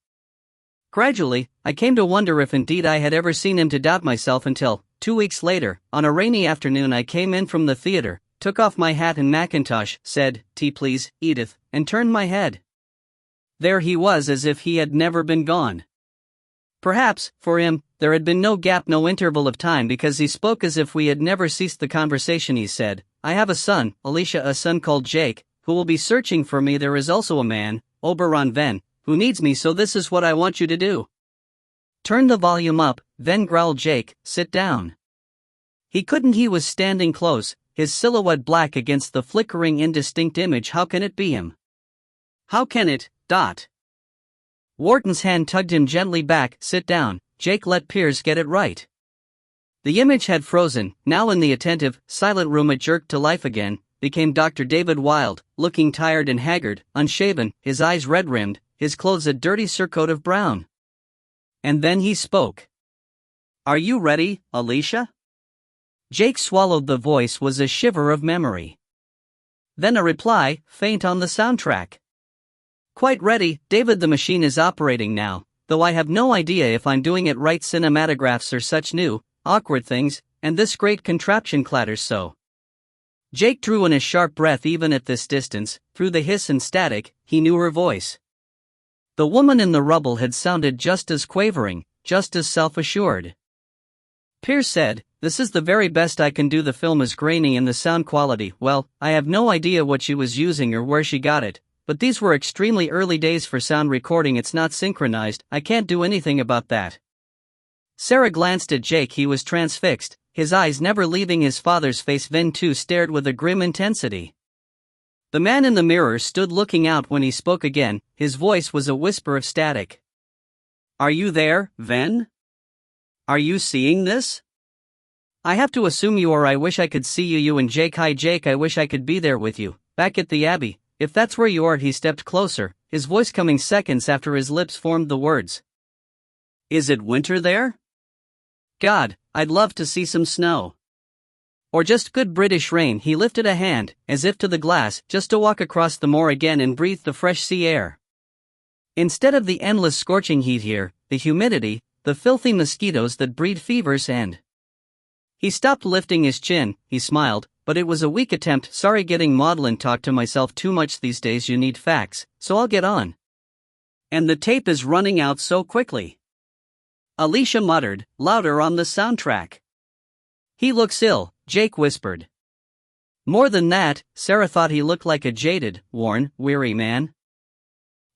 Gradually, I came to wonder if indeed I had ever seen him, to doubt myself until, 2 weeks later, on a rainy afternoon I came in from the theater, took off my hat and mackintosh, said, "Tea please, Edith," and turned my head. There he was, as if he had never been gone. Perhaps, for him, there had been no gap, no interval of time, because he spoke as if we had never ceased the conversation. He said, "I have a son, Alicia, a son called Jake, who will be searching for me. There is also a man, Oberon Ven, who needs me, so this is what I want you to do." "Turn the volume up," Ven growled. "Jake, sit down." He couldn't. He was standing close, his silhouette black against the flickering indistinct image. How can it be him? How can it? Wharton's hand tugged him gently back. "Sit down, Jake, let Piers get it right." The image had frozen. Now in the attentive, silent room it jerked to life again, became Dr. David Wilde, looking tired and haggard, unshaven, his eyes red-rimmed, his clothes a dirty surcoat of brown. And then he spoke. "Are you ready, Alicia?" Jake swallowed. The voice was a shiver of memory. Then a reply, faint on the soundtrack. "Quite ready, David. The machine is operating now, though I have no idea if I'm doing it right. Cinematographs are such new, awkward things, and this great contraption clatters so." Jake drew in a sharp breath. Even at this distance, through the hiss and static, he knew her voice. The woman in the rubble had sounded just as quavering, just as self-assured. Piers said, "This is the very best I can do. The film is grainy and the sound quality, well, I have no idea what she was using or where she got it, but these were extremely early days for sound recording. It's not synchronized. I can't do anything about that." Sarah glanced at Jake. He was transfixed, his eyes never leaving his father's face. Ven too stared with a grim intensity. The man in the mirror stood looking out. When he spoke again, his voice was a whisper of static. "Are you there, Ven? Are you seeing this? I have to assume you are. I wish I could see you. You and Jake. Hi Jake, I wish I could be there with you, back at the Abbey, if that's where you are." He stepped closer, his voice coming seconds after his lips formed the words. "Is it winter there? God, I'd love to see some snow. Or just good British rain." He lifted a hand, as if to the glass, just to walk across the moor again and breathe the fresh sea air. Instead of the endless scorching heat here, the humidity, the filthy mosquitoes that breed fevers and... He stopped lifting his chin. He smiled, but it was a weak attempt. "Sorry, getting maudlin. Talk to myself too much these days. You need facts, so I'll get on. And the tape is running out so quickly," Alicia muttered, louder on the soundtrack. "He looks ill," Jake whispered. More than that, Sarah thought he looked like a jaded, worn, weary man.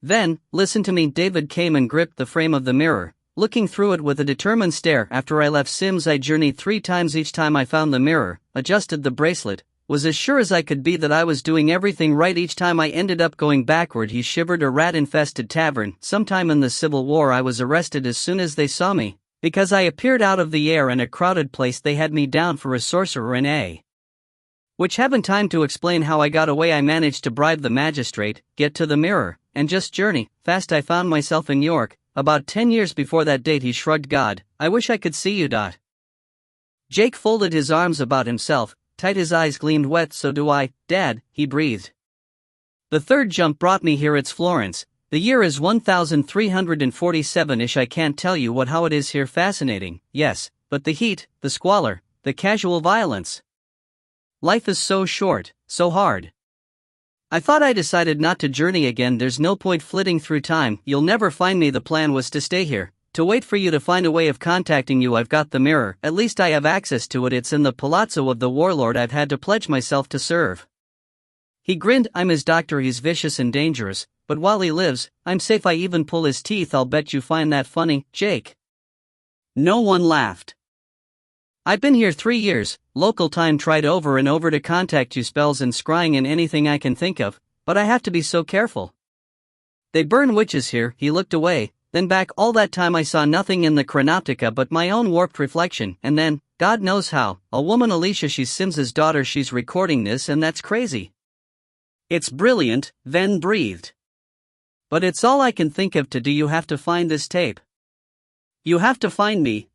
"Then, listen to me." David came and gripped the frame of the mirror, looking through it with a determined stare. "After I left Sims I journeyed 3 times. Each time I found the mirror, adjusted the bracelet, was as sure as I could be that I was doing everything right. Each time I ended up going backward." He shivered. "A rat-infested tavern. Sometime in the Civil War I was arrested as soon as they saw me, because I appeared out of the air in a crowded place. They had me down for a sorcerer in a... which haven't time to explain how I got away. I managed to bribe the magistrate, get to the mirror, and just journey fast. I found myself in York, about 10 years before that date." He shrugged. "God, I wish I could see you." Jake folded his arms about himself, tight. His eyes gleamed wet. "So do I, Dad," he breathed. "The third jump brought me here. It's Florence. The year is 1347-ish. I can't tell you how it is here. Fascinating, yes, but the heat, the squalor, the casual violence. Life is so short, so hard. I thought I decided not to journey again. There's no point flitting through time. You'll never find me. The plan was to stay here, to wait for you to find a way of contacting you. I've got the mirror. At least I have access to it. It's in the palazzo of the warlord I've had to pledge myself to serve." He grinned. "I'm his doctor. He's vicious and dangerous, but while he lives, I'm safe. I even pull his teeth. I'll bet you find that funny, Jake." No one laughed. "I've been here 3 years, local time. Tried over and over to contact you. Spells and scrying and anything I can think of, but I have to be so careful. They burn witches here." He looked away, then back. "All that time I saw nothing in the Chronoptica but my own warped reflection, and then, God knows how, a woman, Alicia, she's Sims's daughter. She's recording this, and that's crazy." "It's brilliant," Ven breathed. "But it's all I can think of to do. You have to find this tape. You have to find me, .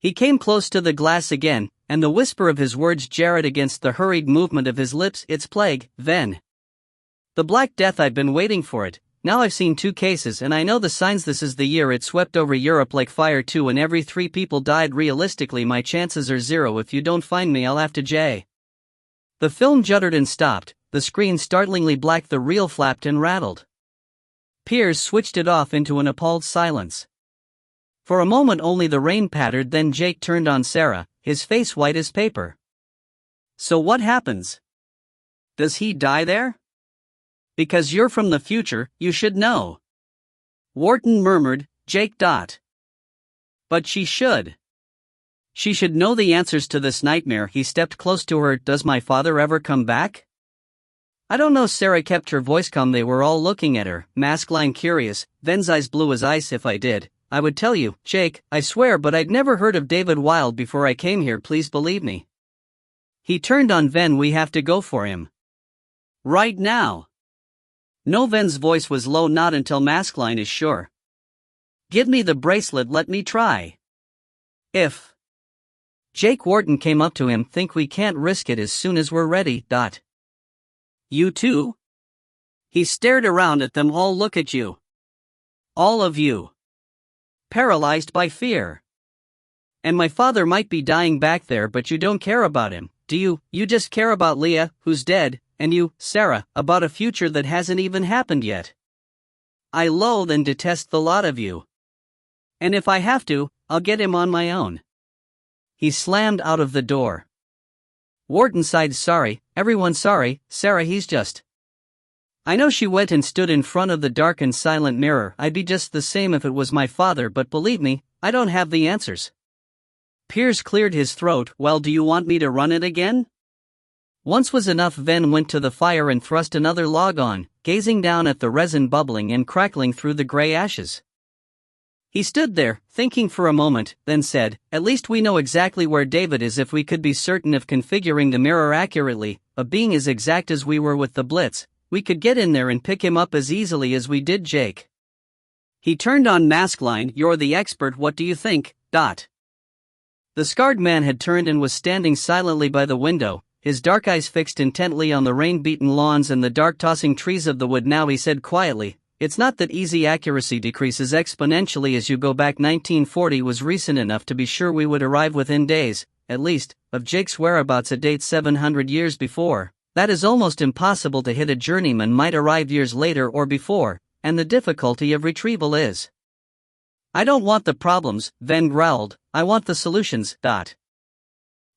He came close to the glass again, and the whisper of his words jarred against the hurried movement of his lips. "It's plague, Ven. The Black Death. I've been waiting for it. Now I've seen 2 cases and I know the signs. This is the year it swept over Europe like fire too, and every 3 people died. Realistically my chances are 0. If you don't find me I'll have to J. The film juddered and stopped, the screen startlingly black, the reel flapped and rattled. Piers switched it off into an appalled silence. For a moment only the rain pattered, then Jake turned on Sarah, his face white as paper. So what happens? Does he die there? Because you're from the future, you should know. Wharton murmured, Jake. But she should. She should know the answers to this nightmare. He stepped close to her. Does my father ever come back? I don't know. Sarah kept her voice calm. They were all looking at her, Maskelyne curious. Ven's eyes blue as ice. If I did, I would tell you, Jake, I swear, but I'd never heard of David Wilde before I came here. Please believe me. He turned on Ven. We have to go for him. Right now. No, Ven's voice was low. Not until Maskelyne is sure. Give me the bracelet. Let me try. If. Jake Wharton came up to him. Think we can't risk it as soon as we're ready. You too? He stared around at them all. Look at you. All of you. Paralyzed by fear. And my father might be dying back there, but you don't care about him, do you? You just care about Leah, who's dead, and you, Sarah, about a future that hasn't even happened yet. I loathe and detest the lot of you. And if I have to, I'll get him on my own. He slammed out of the door. Wharton sighed. Sorry, everyone's sorry, Sarah. He's just. I know. She went and stood in front of the dark and silent mirror. I'd be just the same if it was my father, but believe me, I don't have the answers. Piers cleared his throat. Well, do you want me to run it again? Once was enough. Ven went to the fire and thrust another log on, gazing down at the resin bubbling and crackling through the gray ashes. He stood there, thinking for a moment, then said, At least we know exactly where David is. If we could be certain of configuring the mirror accurately, of being as exact as we were with the Blitz, we could get in there and pick him up as easily as we did Jake. He turned on Maskelyne. You're the expert. What do you think? The scarred man had turned and was standing silently by the window, his dark eyes fixed intently on the rain-beaten lawns and the dark tossing trees of the wood. Now he said quietly, It's not that easy. Accuracy decreases exponentially as you go back. 1940 was recent enough to be sure we would arrive within days, at least, of Jake's whereabouts. A date 700 years before. That is almost impossible to hit. A journeyman might arrive years later or before, and the difficulty of retrieval is. I don't want the problems, Ven growled, I want the solutions.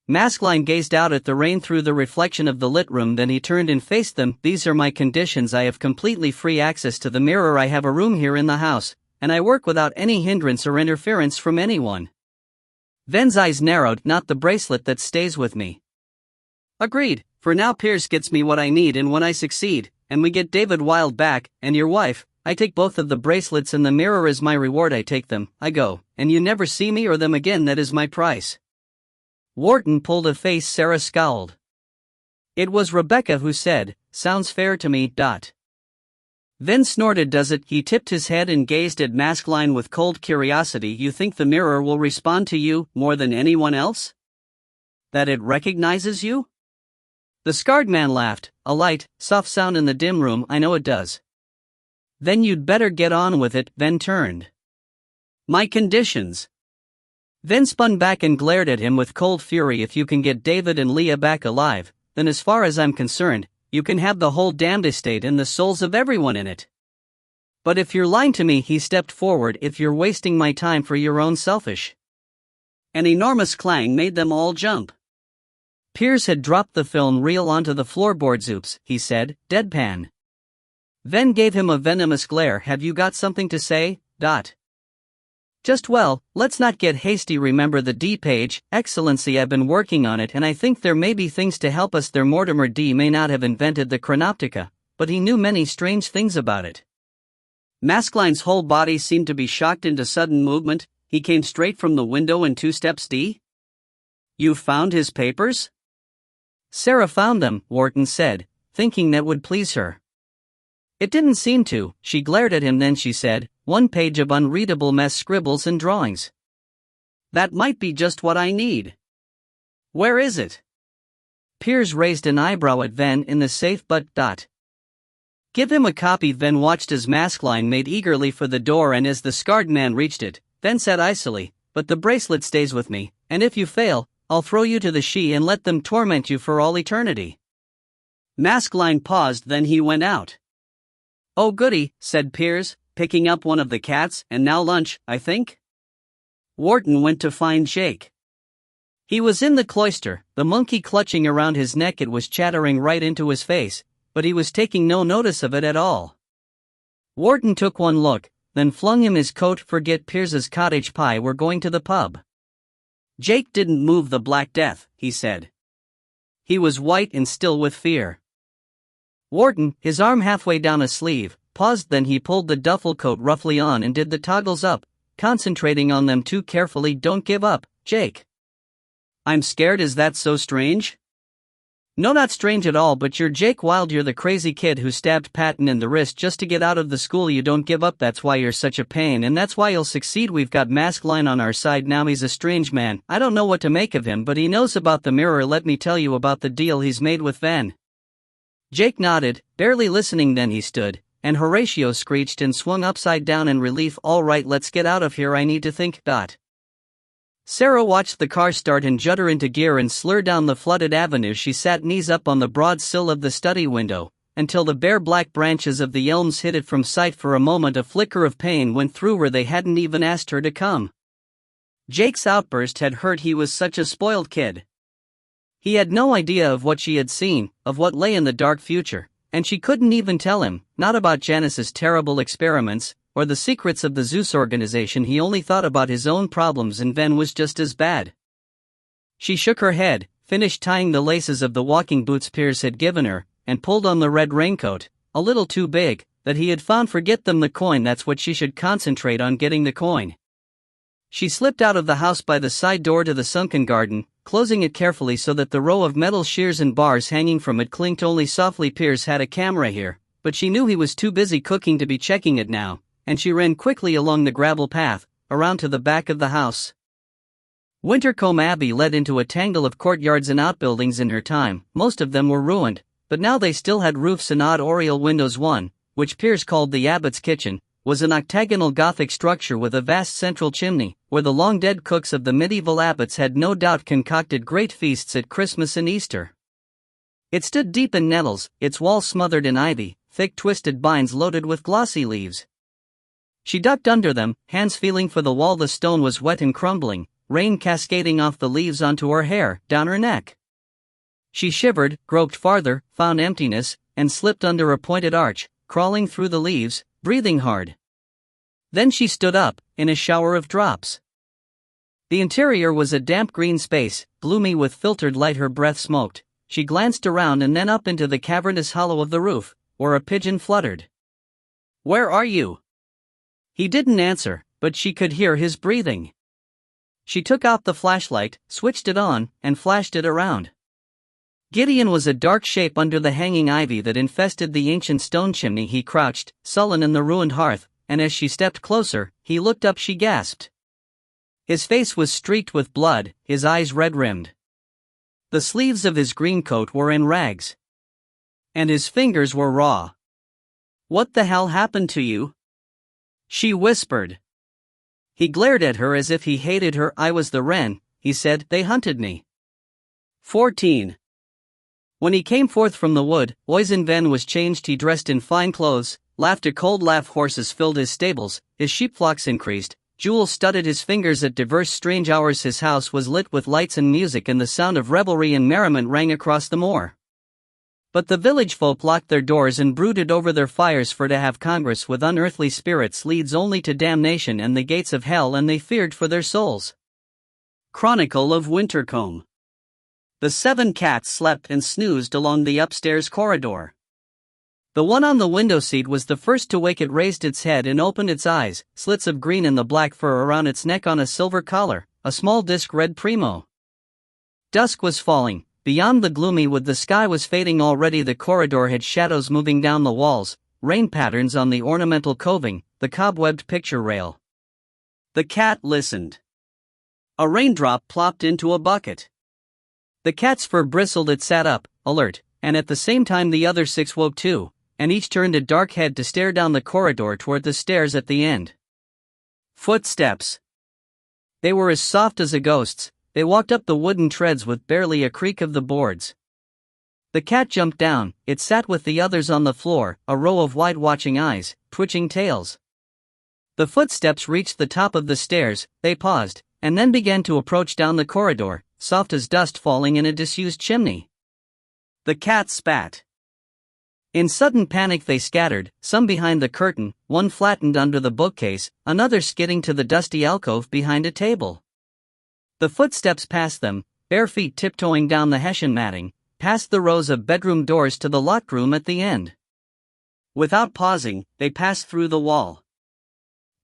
Maskelyne gazed out at the rain through the reflection of the lit room. Then he turned and faced them. These are my conditions. I have completely free access to the mirror. I have a room here in the house, and I work without any hindrance or interference from anyone. Ven's eyes narrowed. Not the bracelet that stays with me. Agreed. For now Piers gets me what I need, and when I succeed, and we get David Wilde back, and your wife, I take both of the bracelets and the mirror is my reward. I take them, I go, and you never see me or them again. That is my price. Wharton pulled a face. Sarah scowled. It was Rebecca who said, Sounds fair to me. Ven snorted. Does it? He tipped his head and gazed at Maskelyne with cold curiosity. You think the mirror will respond to you, more than anyone else? That it recognizes you? The scarred man laughed, a light, soft sound in the dim room. I know it does. Then you'd better get on with it. Ven turned. My conditions. Ven spun back and glared at him with cold fury. If you can get David and Leah back alive, then as far as I'm concerned, you can have the whole damned estate and the souls of everyone in it. But if you're lying to me, he stepped forward, if you're wasting my time for your own selfish. An enormous clang made them all jump. Piers had dropped the film reel onto the floorboards. Oops, he said, deadpan. Ven gave him a venomous glare. Have you got something to say? Just well, let's not get hasty. Remember the D page, Excellency. I've been working on it and I think there may be things to help us there. Mortimer D may not have invented the chronoptica, but he knew many strange things about it. Maskelyne's whole body seemed to be shocked into sudden movement. He came straight from the window in 2 steps. D? You found his papers? Sarah found them, Wharton said, thinking that would please her. It didn't seem to. She glared at him. Then she said, 1 page of unreadable mess, scribbles and drawings. That might be just what I need. Where is it? Piers raised an eyebrow at Ven. In the safe. But. Give him a copy. Then watched as Maskelyne made eagerly for the door, and as the scarred man reached it, then said icily, "But the bracelet stays with me, and if you fail, I'll throw you to the Sidhe and let them torment you for all eternity." Maskelyne paused, then he went out. "Oh goody," said Piers, picking up one of the cats, "and now lunch, I think?" Wharton went to find Jake. He was in the cloister, the monkey clutching around his neck. It was chattering right into his face, but he was taking no notice of it at all. Wharton took one look, then flung him his coat. "Forget Piers's cottage pie, we're going to the pub." Jake didn't move. "The Black Death," he said. He was white and still with fear. Wharton, his arm halfway down a sleeve, paused, then he pulled the duffel coat roughly on and did the toggles up, concentrating on them too carefully. "Don't give up, Jake." "I'm scared. Is that so strange?" "No, not strange at all, but you're Jake Wilde. You're the crazy kid who stabbed Patton in the wrist just to get out of the school. You don't give up. That's why you're such a pain, and that's why you'll succeed. We've got Maskelyne on our side now. He's a strange man. I don't know what to make of him, but he knows about the mirror. Let me tell you about the deal he's made with Van." Jake nodded, barely listening. Then he stood, and Horatio screeched and swung upside down in relief. "All right, let's get out of here. I need to think." Sarah watched the car start and judder into gear and slur down the flooded avenue. She sat knees up on the broad sill of the study window, until the bare black branches of the elms hid it from sight. For a moment a flicker of pain went through her. They hadn't even asked her to come. Jake's outburst had hurt. He was such a spoiled kid. He had no idea of what she had seen, of what lay in the dark future, and she couldn't even tell him, not about Janice's terrible experiments, or the secrets of the Zeus organization. He only thought about his own problems, and Ven was just as bad. She shook her head, finished tying the laces of the walking boots Piers had given her, and pulled on the red raincoat, a little too big, that he had found. Forget them. The coin, that's what she should concentrate on, getting the coin. She slipped out of the house by the side door to the sunken garden, closing it carefully so that the row of metal shears and bars hanging from it clinked only softly. Piers had a camera here, but she knew he was too busy cooking to be checking it now, and she ran quickly along the gravel path, around to the back of the house. Wintercombe Abbey led into a tangle of courtyards and outbuildings. In her time, most of them were ruined, but now they still had roofs and odd oriel windows. One, which Piers called the Abbot's Kitchen, was an octagonal Gothic structure with a vast central chimney, where the long-dead cooks of the medieval abbots had no doubt concocted great feasts at Christmas and Easter. It stood deep in nettles, its walls smothered in ivy, thick twisted vines loaded with glossy leaves. She ducked under them, hands feeling for the wall. The stone was wet and crumbling, rain cascading off the leaves onto her hair, down her neck. She shivered, groped farther, found emptiness, and slipped under a pointed arch, crawling through the leaves, breathing hard. Then she stood up, in a shower of drops. The interior was a damp green space, gloomy with filtered light. Her breath smoked. She glanced around and then up into the cavernous hollow of the roof, where a pigeon fluttered. "Where are you?" He didn't answer, but she could hear his breathing. She took out the flashlight, switched it on, and flashed it around. Gideon was a dark shape under the hanging ivy that infested the ancient stone chimney. He crouched, sullen in the ruined hearth, and as she stepped closer, he looked up. She gasped. His face was streaked with blood, his eyes red-rimmed. The sleeves of his green coat were in rags. And his fingers were raw. "What the hell happened to you?" she whispered. He glared at her as if he hated her. "I was the wren," he said. "They hunted me." 14. When he came forth from the wood, Oisin Ven was changed. He dressed in fine clothes, laughed a cold laugh. Horses filled his stables, his sheepflocks increased, jewels studded his fingers at diverse strange hours. His house was lit with lights and music, and the sound of revelry and merriment rang across the moor. But the village folk locked their doors and brooded over their fires, for to have congress with unearthly spirits leads only to damnation and the gates of hell, and they feared for their souls. Chronicle of Wintercombe. The 7 cats slept and snoozed along the upstairs corridor. The one on the window seat was the first to wake. It raised its head and opened its eyes, slits of green in the black fur around its neck on a silver collar, a small disc read Primo. Dusk was falling. Beyond the gloomy wood the sky was fading already. The corridor had shadows moving down the walls, rain patterns on the ornamental coving, the cobwebbed picture rail. The cat listened. A raindrop plopped into a bucket. The cat's fur bristled. It sat up, alert, and at the same time the other 6 woke too, and each turned a dark head to stare down the corridor toward the stairs at the end. Footsteps. They were as soft as a ghost's. They walked up the wooden treads with barely a creak of the boards. The cat jumped down. It sat with the others on the floor, a row of wide watching eyes, twitching tails. The footsteps reached the top of the stairs. They paused, and then began to approach down the corridor, soft as dust falling in a disused chimney. The cat spat. In sudden panic they scattered, some behind the curtain, one flattened under the bookcase, another skidding to the dusty alcove behind a table. The footsteps passed them, bare feet tiptoeing down the hessian matting, past the rows of bedroom doors to the locked room at the end. Without pausing, they passed through the wall.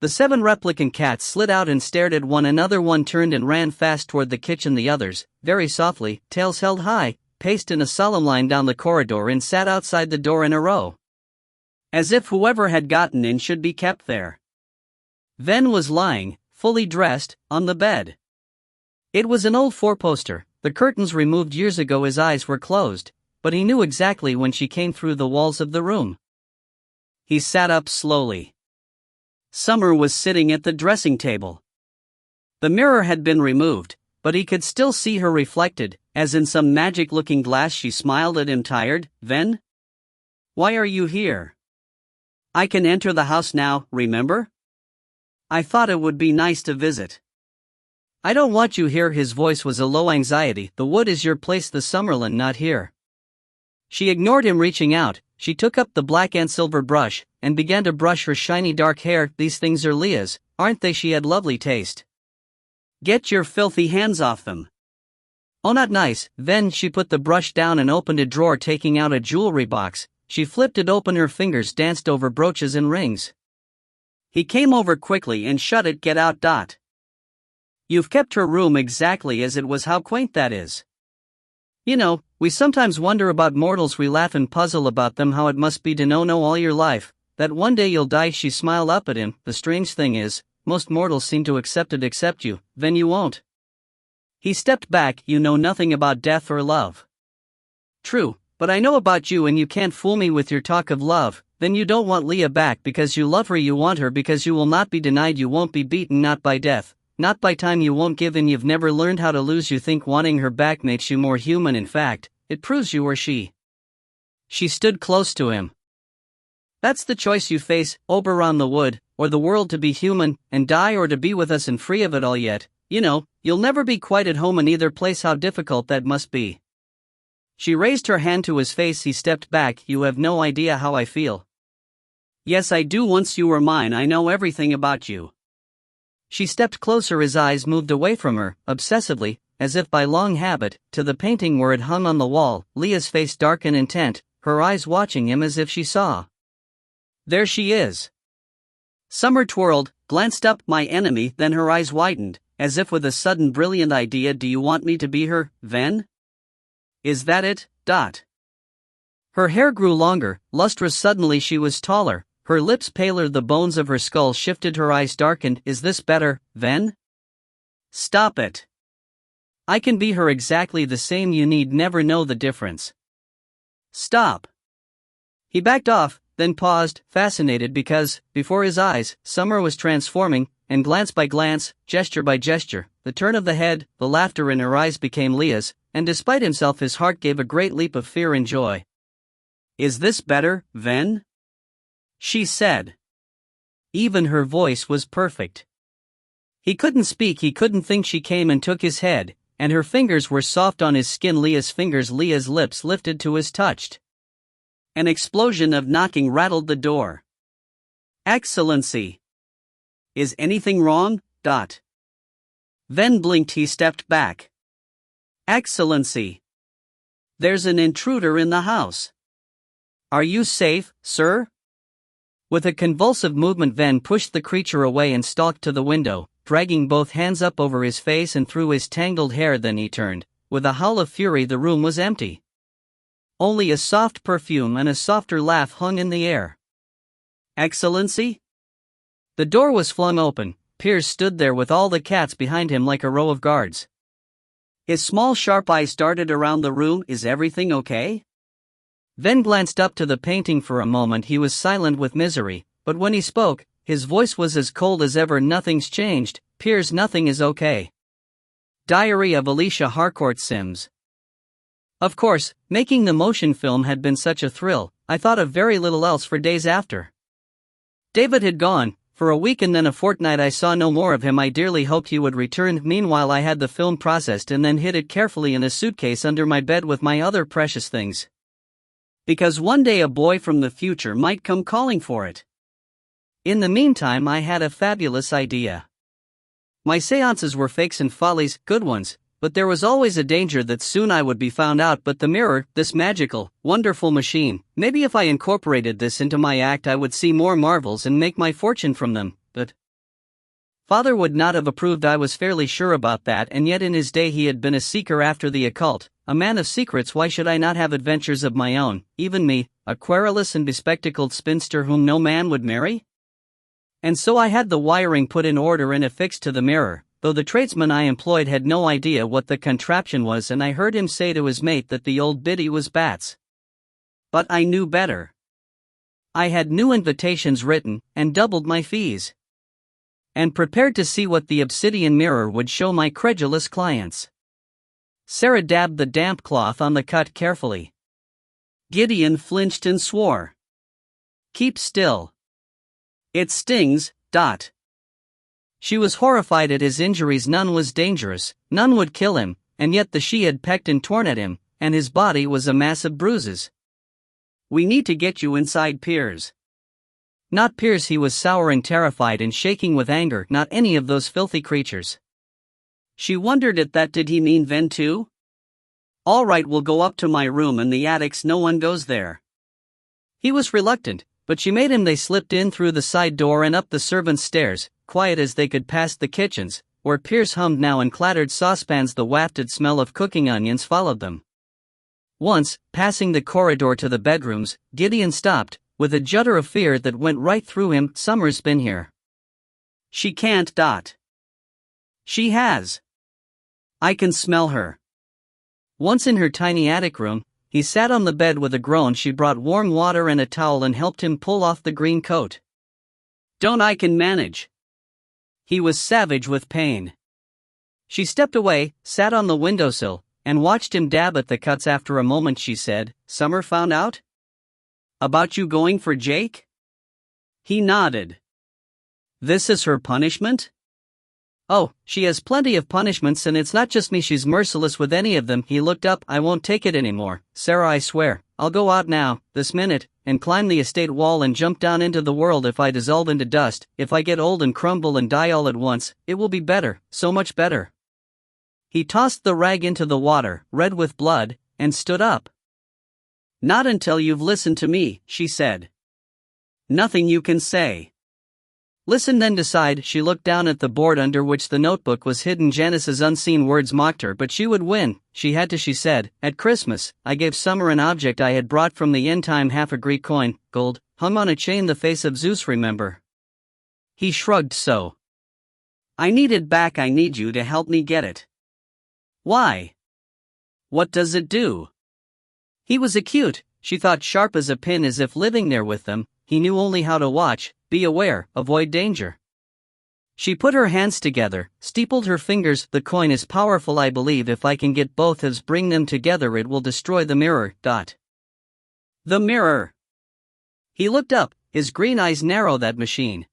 The 7 replicant cats slid out and stared at one another. One turned and ran fast toward the kitchen. The others, very softly, tails held high, paced in a solemn line down the corridor and sat outside the door in a row, as if whoever had gotten in should be kept there. Ven was lying, fully dressed, on the bed. It was an old 4-poster, the curtains removed years ago. His eyes were closed, but he knew exactly when she came through the walls of the room. He sat up slowly. Summer was sitting at the dressing table. The mirror had been removed, but he could still see her reflected, as in some magic-looking glass. She smiled at him. Tired, Ven? Why are you here? I can enter the house now, remember? I thought it would be nice to visit. I don't want you here. His voice was a low anxiety. The wood is your place, the Summerlin, not here. She ignored him, reaching out. She took up the black and silver brush, and began to brush her shiny dark hair. These things are Leah's, aren't they? She had lovely taste. Get your filthy hands off them. Oh, not nice. Then she put the brush down and opened a drawer, taking out a jewelry box. She flipped it open. Her fingers danced over brooches and rings. He came over quickly and shut it. Get out. You've kept her room exactly as it was. How quaint that is. You know, we sometimes wonder about mortals. We laugh and puzzle about them, how it must be to know all your life, that one day you'll die. She smiled up at him. The strange thing is, most mortals seem to accept it except you, then you won't. He stepped back. You know nothing about death or love. True, but I know about you, and you can't fool me with your talk of love. Then you don't want Leah back because you love her. You want her because you will not be denied. You won't be beaten, not by death, not by time. You won't give in. You've never learned how to lose. You think wanting her back makes you more human. In fact, it proves you are she. She stood close to him. That's the choice you face, Oberon the wood, or the world. To be human, and die, or to be with us and free of it all. Yet, you know, you'll never be quite at home in either place. How difficult that must be. She raised her hand to his face. He stepped back. You have no idea how I feel. Yes, I do. Once you were mine, I know everything about you. She stepped closer. His eyes moved away from her, obsessively, as if by long habit, to the painting where it hung on the wall. Leah's face dark and intent, her eyes watching him as if she saw. There she is. Summer twirled, glanced up. My enemy. Then her eyes widened, as if with a sudden brilliant idea. Do you want me to be her, Ven? Is that it? Her hair grew longer, lustrous. Suddenly she was taller, her lips paler. The bones of her skull shifted. Her eyes darkened. Is this better, Ven? Stop it. I can be her exactly the same. You need never know the difference. Stop. He backed off, then paused, fascinated, because, before his eyes, Summer was transforming, and glance by glance, gesture by gesture, the turn of the head, the laughter in her eyes became Leah's, and despite himself his heart gave a great leap of fear and joy. Is this better, Ven? She said. Even her voice was perfect. He couldn't speak, he couldn't think. She came and took his head, and her fingers were soft on his skin. Leah's fingers. Leah's lips lifted to his touch. An explosion of knocking rattled the door. Excellency. Is anything wrong? Ven blinked. He stepped back. Excellency. There's an intruder in the house. Are you safe, sir? With a convulsive movement Ven pushed the creature away and stalked to the window, dragging both hands up over his face and through his tangled hair. Then he turned. With a howl of fury, the room was empty. Only a soft perfume and a softer laugh hung in the air. Excellency? The door was flung open. Piers stood there with all the cats behind him like a row of guards. His small sharp eyes darted around the room. Is everything okay? then glanced up to the painting for a moment. He was silent with misery, but when he spoke, his voice was as cold as ever. Nothing's changed, Piers, nothing is okay. Diary of Alicia Harcourt Sims. Of course, making the motion film had been such a thrill, I thought of very little else for days after. David had gone. For a week and then a fortnight I saw no more of him. I dearly hoped he would return. Meanwhile I had the film processed and then hid it carefully in a suitcase under my bed with my other precious things. Because one day a boy from the future might come calling for it. In the meantime I had a fabulous idea. My seances were fakes and follies, good ones, but there was always a danger that soon I would be found out. But the mirror, this magical, wonderful machine, maybe if I incorporated this into my act I would see more marvels and make my fortune from them, but Father would not have approved. I was fairly sure about that, and yet in his day he had been a seeker after the occult, a man of secrets. Why should I not have adventures of my own, even me, a querulous and bespectacled spinster whom no man would marry? And so I had the wiring put in order and affixed to the mirror, though the tradesman I employed had no idea what the contraption was, and I heard him say to his mate that the old biddy was bats. But I knew better. I had new invitations written, and doubled my fees. And prepared to see what the obsidian mirror would show my credulous clients. Sarah dabbed the damp cloth on the cut carefully. Gideon flinched and swore. "Keep still. It stings, Dot." She was horrified at his injuries. None was dangerous, none would kill him, and yet the she had pecked and torn at him, and his body was a mass of bruises. "We need to get you inside, Piers." Not Piers. He was sour and terrified and shaking with anger. Not any of those filthy creatures. She wondered at that. Did he mean Ven too? "All right, we'll go up to my room in the attics. No one goes there." He was reluctant, but she made him. They slipped in through the side door and up the servants' stairs, quiet as they could, past the kitchens, where Piers hummed now and clattered saucepans. The wafted smell of cooking onions followed them. Once, passing the corridor to the bedrooms, Gideon stopped, with a judder of fear that went right through him. "Summer's been here." "She can't, Dot." "She has. I can smell her." Once in her tiny attic room, he sat on the bed with a groan. She brought warm water and a towel and helped him pull off the green coat. "Don't, I can manage." He was savage with pain. She stepped away, sat on the windowsill, and watched him dab at the cuts. After a moment she said, "Summer found out? About you going for Jake?" He nodded. "This is her punishment?" "Oh, she has plenty of punishments, and it's not just me. She's merciless with any of them." He looked up. "I won't take it anymore, Sarah, I swear. I'll go out now, this minute, and climb the estate wall and jump down into the world. If I dissolve into dust, if I get old and crumble and die all at once, it will be better, so much better." He tossed the rag into the water, red with blood, and stood up. "Not until you've listened to me," she said. "Nothing you can say." "Listen, then decide." She looked down at the board under which the notebook was hidden. Janice's unseen words mocked her, but she would win. She had to. She said, "At Christmas, I gave Summer an object I had brought from the end time, half a Greek coin, gold, hung on a chain, the face of Zeus, remember?" He shrugged. "So? I need it back. I need you to help me get it." "Why? What does it do?" He was acute, she thought, sharp as a pin, as if living there with them, he knew only how to watch, be aware, avoid danger. She put her hands together, steepled her fingers. "The coin is powerful. I believe if I can get both halves, bring them together, it will destroy the mirror, Dot." "The mirror?" He looked up, his green eyes narrow. "That machine.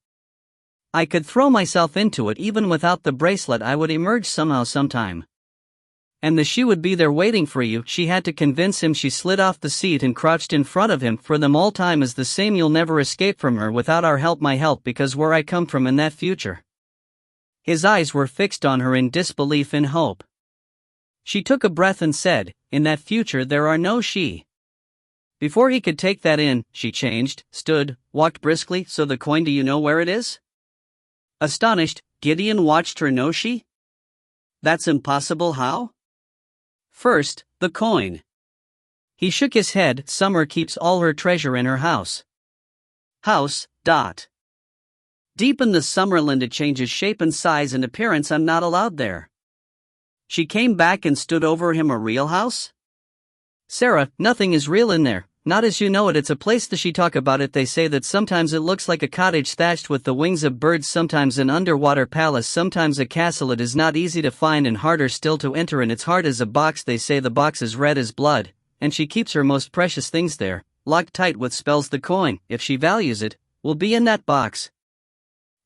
I could throw myself into it. Even without the bracelet I would emerge somehow, sometime. And the she would be there waiting for you." She had to convince him. She slid off the seat and crouched in front of him. "For them all, time is the same. You'll never escape from her without our help, my help, because where I come from in that future." His eyes were fixed on her in disbelief and hope. She took a breath and said, "In that future there are no she." Before he could take that in, she changed, stood, walked briskly. "So the coin, do you know where it is?" Astonished, Gideon watched her. "No she? That's impossible. How?" "First, the coin." He shook his head. "Summer keeps all her treasure in her house." "House, Dot. Deep in the Summerland. It changes shape and size and appearance. I'm not allowed there." She came back and stood over him. "A real house?" "Sarah, nothing is real in there. not as you know it. It's a place that she talk about it. They say that sometimes it looks like a cottage thatched with the wings of birds, sometimes an underwater palace, sometimes a castle. It is not easy to find and harder still to enter, and its heart is a box. They say the box is red as blood, and she keeps her most precious things there, locked tight with spells. The coin, if she values it, will be in that box.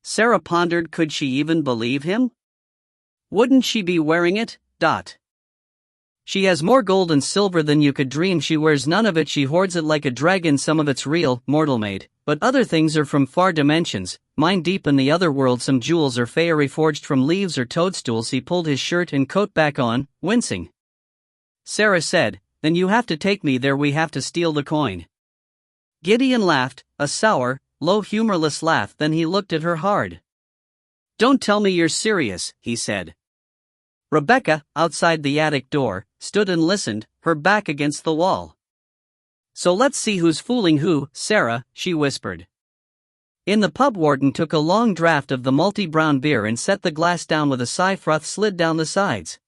Sarah pondered. Could she even believe him? Wouldn't she be wearing it? She has more gold and silver than you could dream. She wears none of it. She hoards it like a dragon. Some of it's real, mortal made, but other things are from far dimensions, mine deep in the other world. Some jewels are fairy forged from leaves or toadstools. He pulled his shirt and coat back on, wincing. Sarah said, then you have to take me there. We have to steal the coin. Gideon laughed, a sour, low, humorless laugh. Then he looked at her hard. Don't tell me you're serious, he said. Rebecca, outside the attic door, stood and listened, her back against the wall. So let's see who's fooling who, Sarah, she whispered. In the pub, Warden took a long draught of the malty brown beer and set the glass down with a sigh. Froth slid down the sides.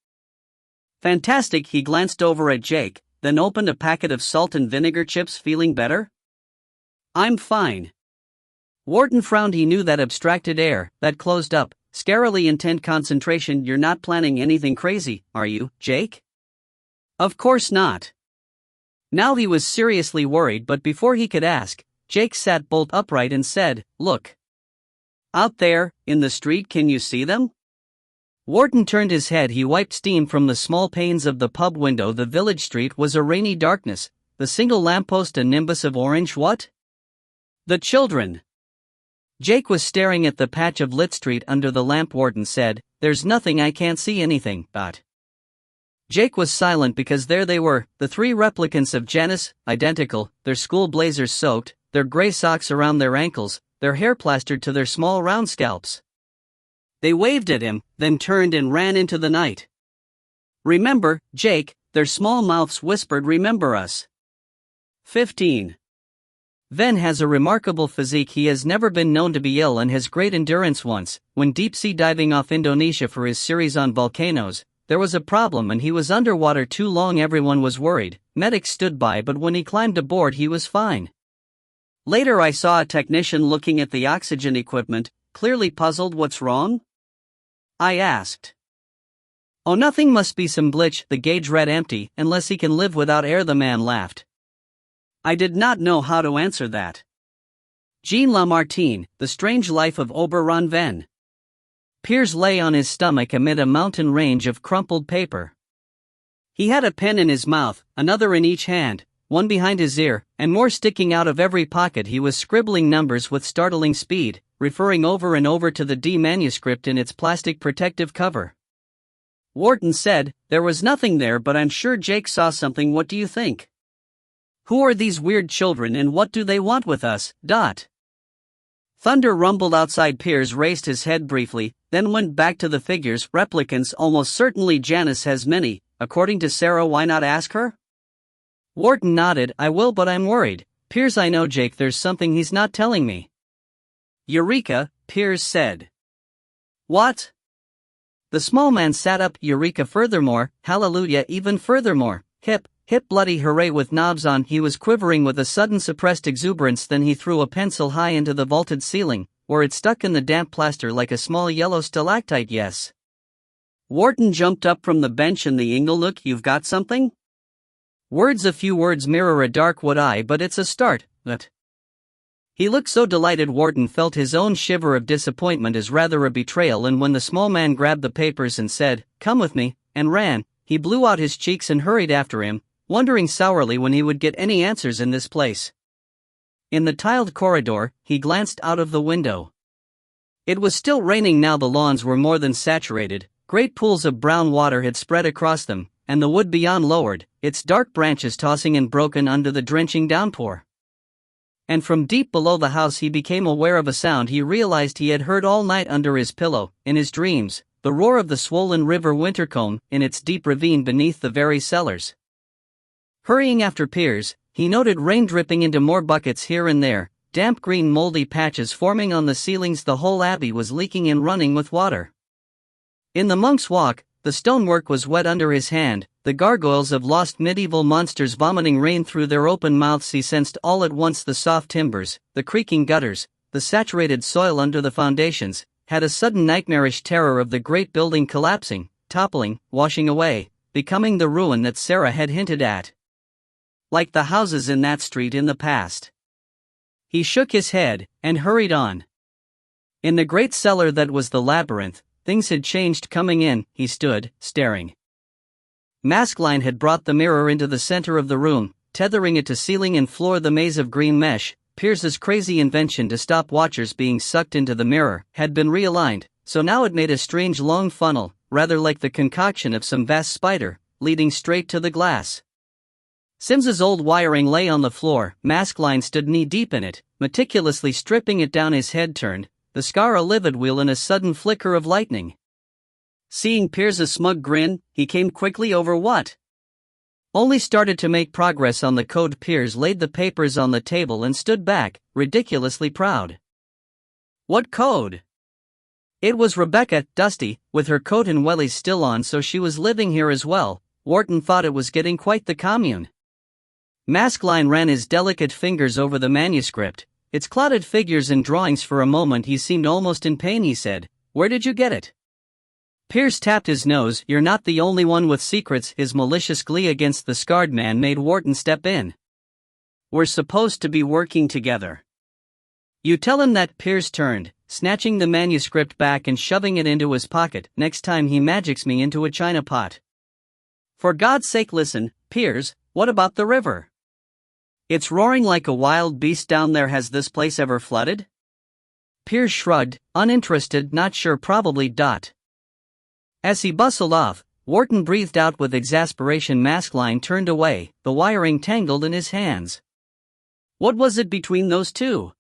Fantastic. He glanced over at Jake, then opened a packet of salt and vinegar chips. Feeling better? I'm fine. Warden frowned. He knew that abstracted air, that closed up, scarily intent concentration. You're not planning anything crazy, are you, Jake? Of course not. Now he was seriously worried, but before he could ask, Jake sat bolt upright and said, Look. Out there, in the street, can you see them? Warden turned his head. He wiped steam from the small panes of the pub window. The village street was a rainy darkness, the single lamppost a nimbus of orange. What? The children. Jake was staring at the patch of lit street under the lamp. Warden said, There's nothing. I can't see anything. But Jake was silent because there they were, the three replicants of Janice, identical, their school blazers soaked, their gray socks around their ankles, their hair plastered to their small round scalps. They waved at him, then turned and ran into the night. Remember, Jake, their small mouths whispered. Remember us. 15. Ven has a remarkable physique. He has never been known to be ill and has great endurance. Once, when deep-sea diving off Indonesia for his series on volcanoes, there was a problem and he was underwater too long. Everyone was worried. Medics stood by, but when he climbed aboard he was fine. Later I saw a technician looking at the oxygen equipment, clearly puzzled. What's wrong? I asked. Oh, nothing. Must be some glitch. The gauge read empty. Unless he can live without air. The man laughed. I did not know how to answer that. Jean Lamartine, The Strange Life of Oberon Ven. Piers lay on his stomach amid a mountain range of crumpled paper. He had a pen in his mouth, another in each hand, one behind his ear, and more sticking out of every pocket. He was scribbling numbers with startling speed, referring over and over to the D manuscript in its plastic protective cover. Warden said, There was nothing there, but I'm sure Jake saw something. What do you think? Who are these weird children and what do they want with us? Thunder rumbled outside. Piers raised his head briefly, then went back to the figures. Replicants, almost certainly Janice has many, according to Sarah. Why not ask her? Warden nodded. I will, but I'm worried. Piers, I know Jake, there's something he's not telling me. Eureka, Piers said. What? The small man sat up. Eureka, furthermore, hallelujah, even furthermore, hip, bloody hooray with knobs on. He was quivering with a sudden suppressed exuberance. Then he threw a pencil high into the vaulted ceiling, where it stuck in the damp plaster like a small yellow stalactite. Yes. Warden jumped up from the bench in the ingle. Look, you've got something? Words. A few words mirror a dark wood eye, but it's a start. But he looked so delighted. Warden felt his own shiver of disappointment as rather a betrayal, and when the small man grabbed the papers and said, Come with me, and ran, he blew out his cheeks and hurried after him, wondering sourly when he would get any answers in this place. In the tiled corridor, he glanced out of the window. It was still raining now. The lawns were more than saturated, great pools of brown water had spread across them, and the wood beyond lowered, its dark branches tossing and broken under the drenching downpour. And from deep below the house he became aware of a sound he realized he had heard all night under his pillow, in his dreams, the roar of the swollen river Wintercombe in its deep ravine beneath the very cellars. Hurrying after Piers, he noted rain dripping into more buckets here and there, damp green moldy patches forming on the ceilings. The whole abbey was leaking and running with water. In the monk's walk, the stonework was wet under his hand, the gargoyles of lost medieval monsters vomiting rain through their open mouths. He sensed all at once the soft timbers, the creaking gutters, the saturated soil under the foundations, had a sudden nightmarish terror of the great building collapsing, toppling, washing away, becoming the ruin that Sarah had hinted at. Like the houses in that street in the past. He shook his head, and hurried on. In the great cellar that was the labyrinth, things had changed. Coming in, he stood, staring. Maskelyne had brought the mirror into the center of the room, tethering it to ceiling and floor. The maze of green mesh, Pierce's crazy invention to stop watchers being sucked into the mirror, had been realigned, so now it made a strange long funnel, rather like the concoction of some vast spider, leading straight to the glass. Sims's old wiring lay on the floor. Maskelyne stood knee-deep in it, meticulously stripping it down. His head turned, the scar a livid wheel in a sudden flicker of lightning. Seeing Pierce's smug grin, he came quickly over. What? Only started to make progress on the code. Pierce laid the papers on the table and stood back, ridiculously proud. What code? It was Rebecca, dusty, with her coat and wellies still on, so she was living here as well. Wharton thought it was getting quite the commune. Maskelyne ran his delicate fingers over the manuscript, its clotted figures and drawings. For a moment he seemed almost in pain. He said, "Where did you get it?" Pierce tapped his nose. "You're not the only one with secrets." His malicious glee against the scarred man made Wharton step in. "We're supposed to be working together. You tell him that." Pierce turned, snatching the manuscript back and shoving it into his pocket. "Next time he magics me into a china pot." "For God's sake listen, Pierce, what about the river? It's roaring like a wild beast down there. Has this place ever flooded?" Pierce shrugged, uninterested. "Not sure, probably." As he bustled off, Wharton breathed out with exasperation. Maskelyne turned away, the wiring tangled in his hands. What was it between those two?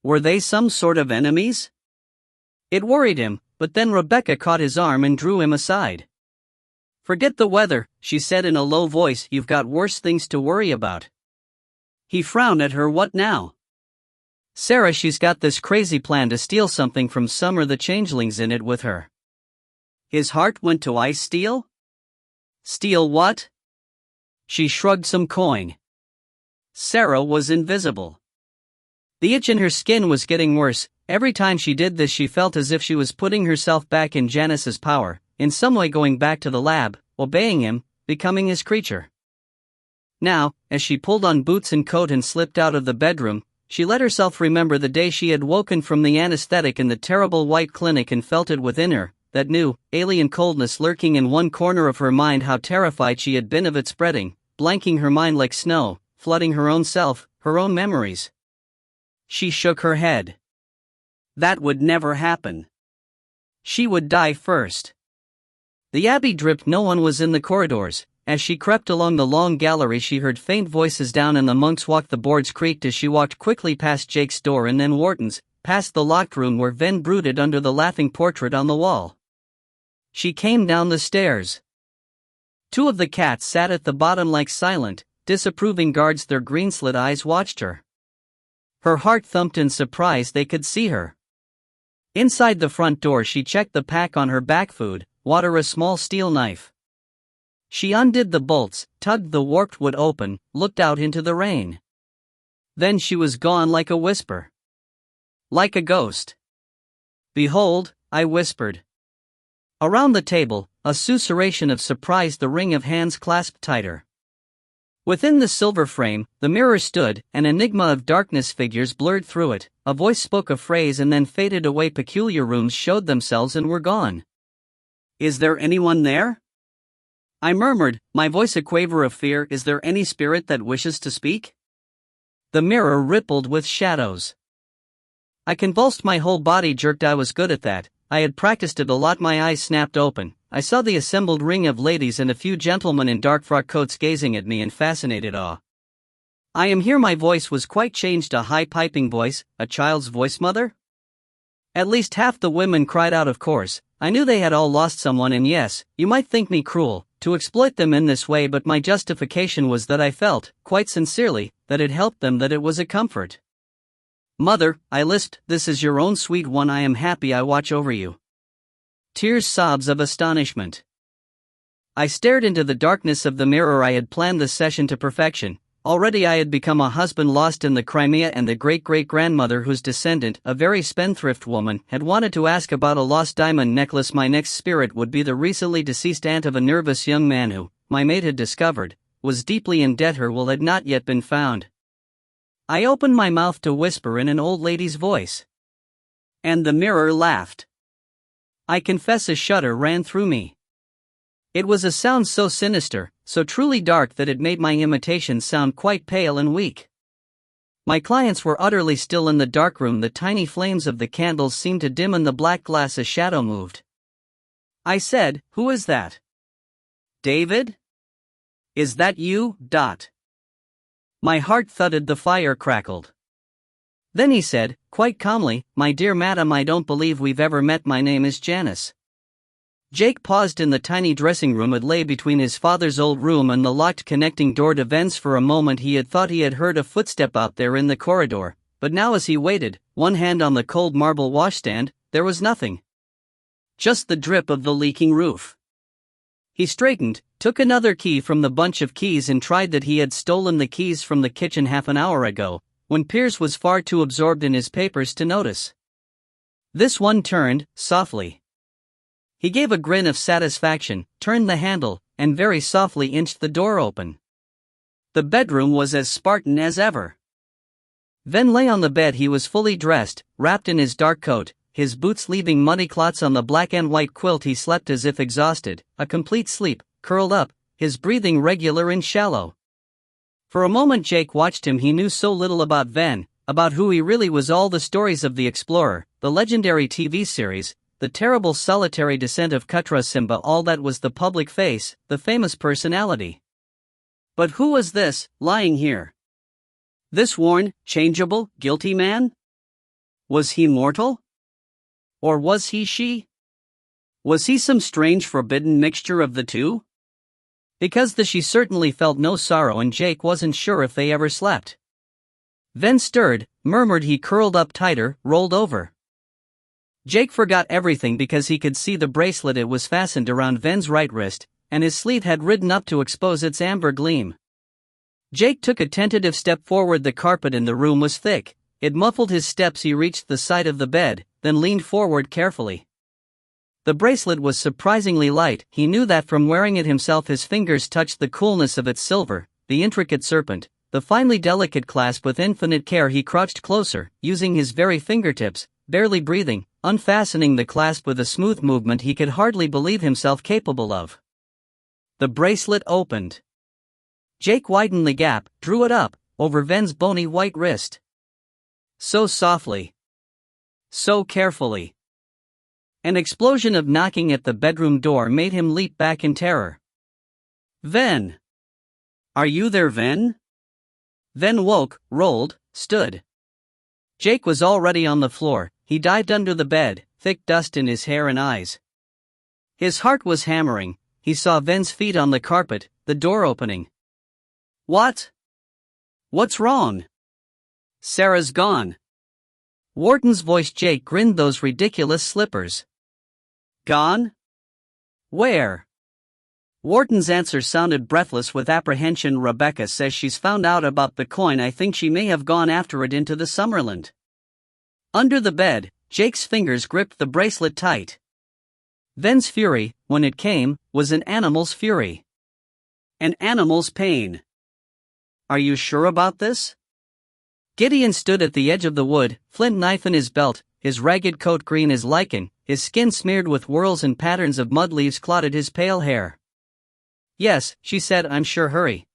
Were they some sort of enemies? It worried him, but then Rebecca caught his arm and drew him aside. "Forget the weather," she said in a low voice. "You've got worse things to worry about." He frowned at her. "What now?" "Sarah, she's got this crazy plan to steal something from Summer the Changeling's in it with her." His heart went to ice. "Steal? Steal what?" She shrugged. "Some coin." Sarah was invisible. The itch in her skin was getting worse. Every time she did this she felt as if she was putting herself back in Janice's power, in some way going back to the lab, obeying him, becoming his creature. Now, as she pulled on boots and coat and slipped out of the bedroom, she let herself remember the day she had woken from the anesthetic in the terrible white clinic and felt it within her, that new, alien coldness lurking in one corner of her mind. How terrified she had been of it spreading, blanking her mind like snow, flooding her own self, her own memories. She shook her head. That would never happen. She would die first. The Abbey dripped. No one was in the corridors. As she crept along the long gallery she heard faint voices down in the monk's walk. The boards creaked as she walked quickly past Jake's door and then Wharton's, past the locked room where Ven brooded under the laughing portrait on the wall. She came down the stairs. Two of the cats sat at the bottom like silent, disapproving guards. Their green-slit eyes watched her. Her heart thumped in surprise they could see her. Inside the front door she checked the pack on her back: food, water, a small steel knife. She undid the bolts, tugged the warped wood open, looked out into the rain. Then she was gone like a whisper. Like a ghost. "Behold," I whispered. Around the table, a susurration of surprise. The ring of hands clasped tighter. Within the silver frame, the mirror stood, an enigma of darkness. Figures blurred through it, a voice spoke a phrase and then faded away. Peculiar rooms showed themselves and were gone. "Is there anyone there?" I murmured, my voice a quaver of fear. "Is there any spirit that wishes to speak?" The mirror rippled with shadows. I convulsed, my whole body jerked. I was good at that. I had practiced it a lot. My eyes snapped open. I saw the assembled ring of ladies and a few gentlemen in dark frock coats gazing at me in fascinated awe. "I am here." My voice was quite changed, a high piping voice, a child's voice. "Mother?" At least half the women cried out. Of course, I knew they had all lost someone, and yes, you might think me cruel to exploit them in this way, but my justification was that I felt, quite sincerely, that it helped them, that it was a comfort. "Mother," I lisped, "this is your own sweet one. I am happy I watch over you." Tears, sobs of astonishment. I stared into the darkness of the mirror. I had planned the session to perfection. Already I had become a husband lost in the Crimea, and the great-great-grandmother whose descendant, a very spendthrift woman, had wanted to ask about a lost diamond necklace. My next spirit would be the recently deceased aunt of a nervous young man who, my mate had discovered, was deeply in debt. Her will had not yet been found. I opened my mouth to whisper in an old lady's voice. And the mirror laughed. I confess a shudder ran through me. It was a sound so sinister, so truly dark that it made my imitation sound quite pale and weak. My clients were utterly still in the dark room. The tiny flames of the candles seemed to dim in the black glass. A shadow moved. I said, "Who is that?" "David? Is that you?" My heart thudded, the fire crackled. Then he said, quite calmly, "My dear madam, I don't believe we've ever met. My name is Janice." Jake paused in the tiny dressing room. It lay between his father's old room and the locked connecting door to Ven's. For a moment he had thought he had heard a footstep out there in the corridor, but now as he waited, one hand on the cold marble washstand, there was nothing. Just the drip of the leaking roof. He straightened, took another key from the bunch of keys and tried that. He had stolen the keys from the kitchen half an hour ago, when Piers was far too absorbed in his papers to notice. This one turned, softly. He gave a grin of satisfaction, turned the handle, and very softly inched the door open. The bedroom was as Spartan as ever. Ven lay on the bed. He was fully dressed, wrapped in his dark coat, his boots leaving muddy clots on the black and white quilt. He slept as if exhausted, a complete sleep, curled up, his breathing regular and shallow. For a moment Jake watched him. He knew so little about Ven, about who he really was. All the stories of the explorer, the legendary TV series, the terrible solitary descent of Katra Simba, all that was the public face, the famous personality. But who was this, lying here? This worn, changeable, guilty man? Was he mortal? Or was he she? Was he some strange forbidden mixture of the two? Because she certainly felt no sorrow, and Jake wasn't sure if they ever slept. Ven stirred, murmured. He curled up tighter, rolled over. Jake forgot everything because he could see the bracelet. It was fastened around Ven's right wrist, and his sleeve had ridden up to expose its amber gleam. Jake took a tentative step forward. The carpet in the room was thick. It muffled his steps. He reached the side of the bed, then leaned forward carefully. The bracelet was surprisingly light. He knew that from wearing it himself. His fingers touched the coolness of its silver, the intricate serpent, the finely delicate clasp. With infinite care he crouched closer, using his very fingertips, barely breathing, unfastening the clasp with a smooth movement he could hardly believe himself capable of. The bracelet opened. Jake widened the gap, drew it up, over Ven's bony white wrist. So softly. So carefully. An explosion of knocking at the bedroom door made him leap back in terror. "Ven! Are you there, Ven?" Ven woke, rolled, stood. Jake was already on the floor. He dived under the bed, thick dust in his hair and eyes. His heart was hammering. He saw Ven's feet on the carpet, the door opening. "What? What's wrong?" "Sarah's gone." Wharton's voice. Jake grinned. "Those ridiculous slippers." "Gone? Where?" Wharton's answer sounded breathless with apprehension. "Rebecca says she's found out about the coin. I think she may have gone after it into the Summerland." Under the bed, Jake's fingers gripped the bracelet tight. Ven's fury, when it came, was an animal's fury. An animal's pain. "Are you sure about this?" Gideon stood at the edge of the wood, flint knife in his belt, his ragged coat green as lichen, his skin smeared with whorls and patterns of mud leaves clotted his pale hair. "Yes," she said, "I'm sure. Hurry."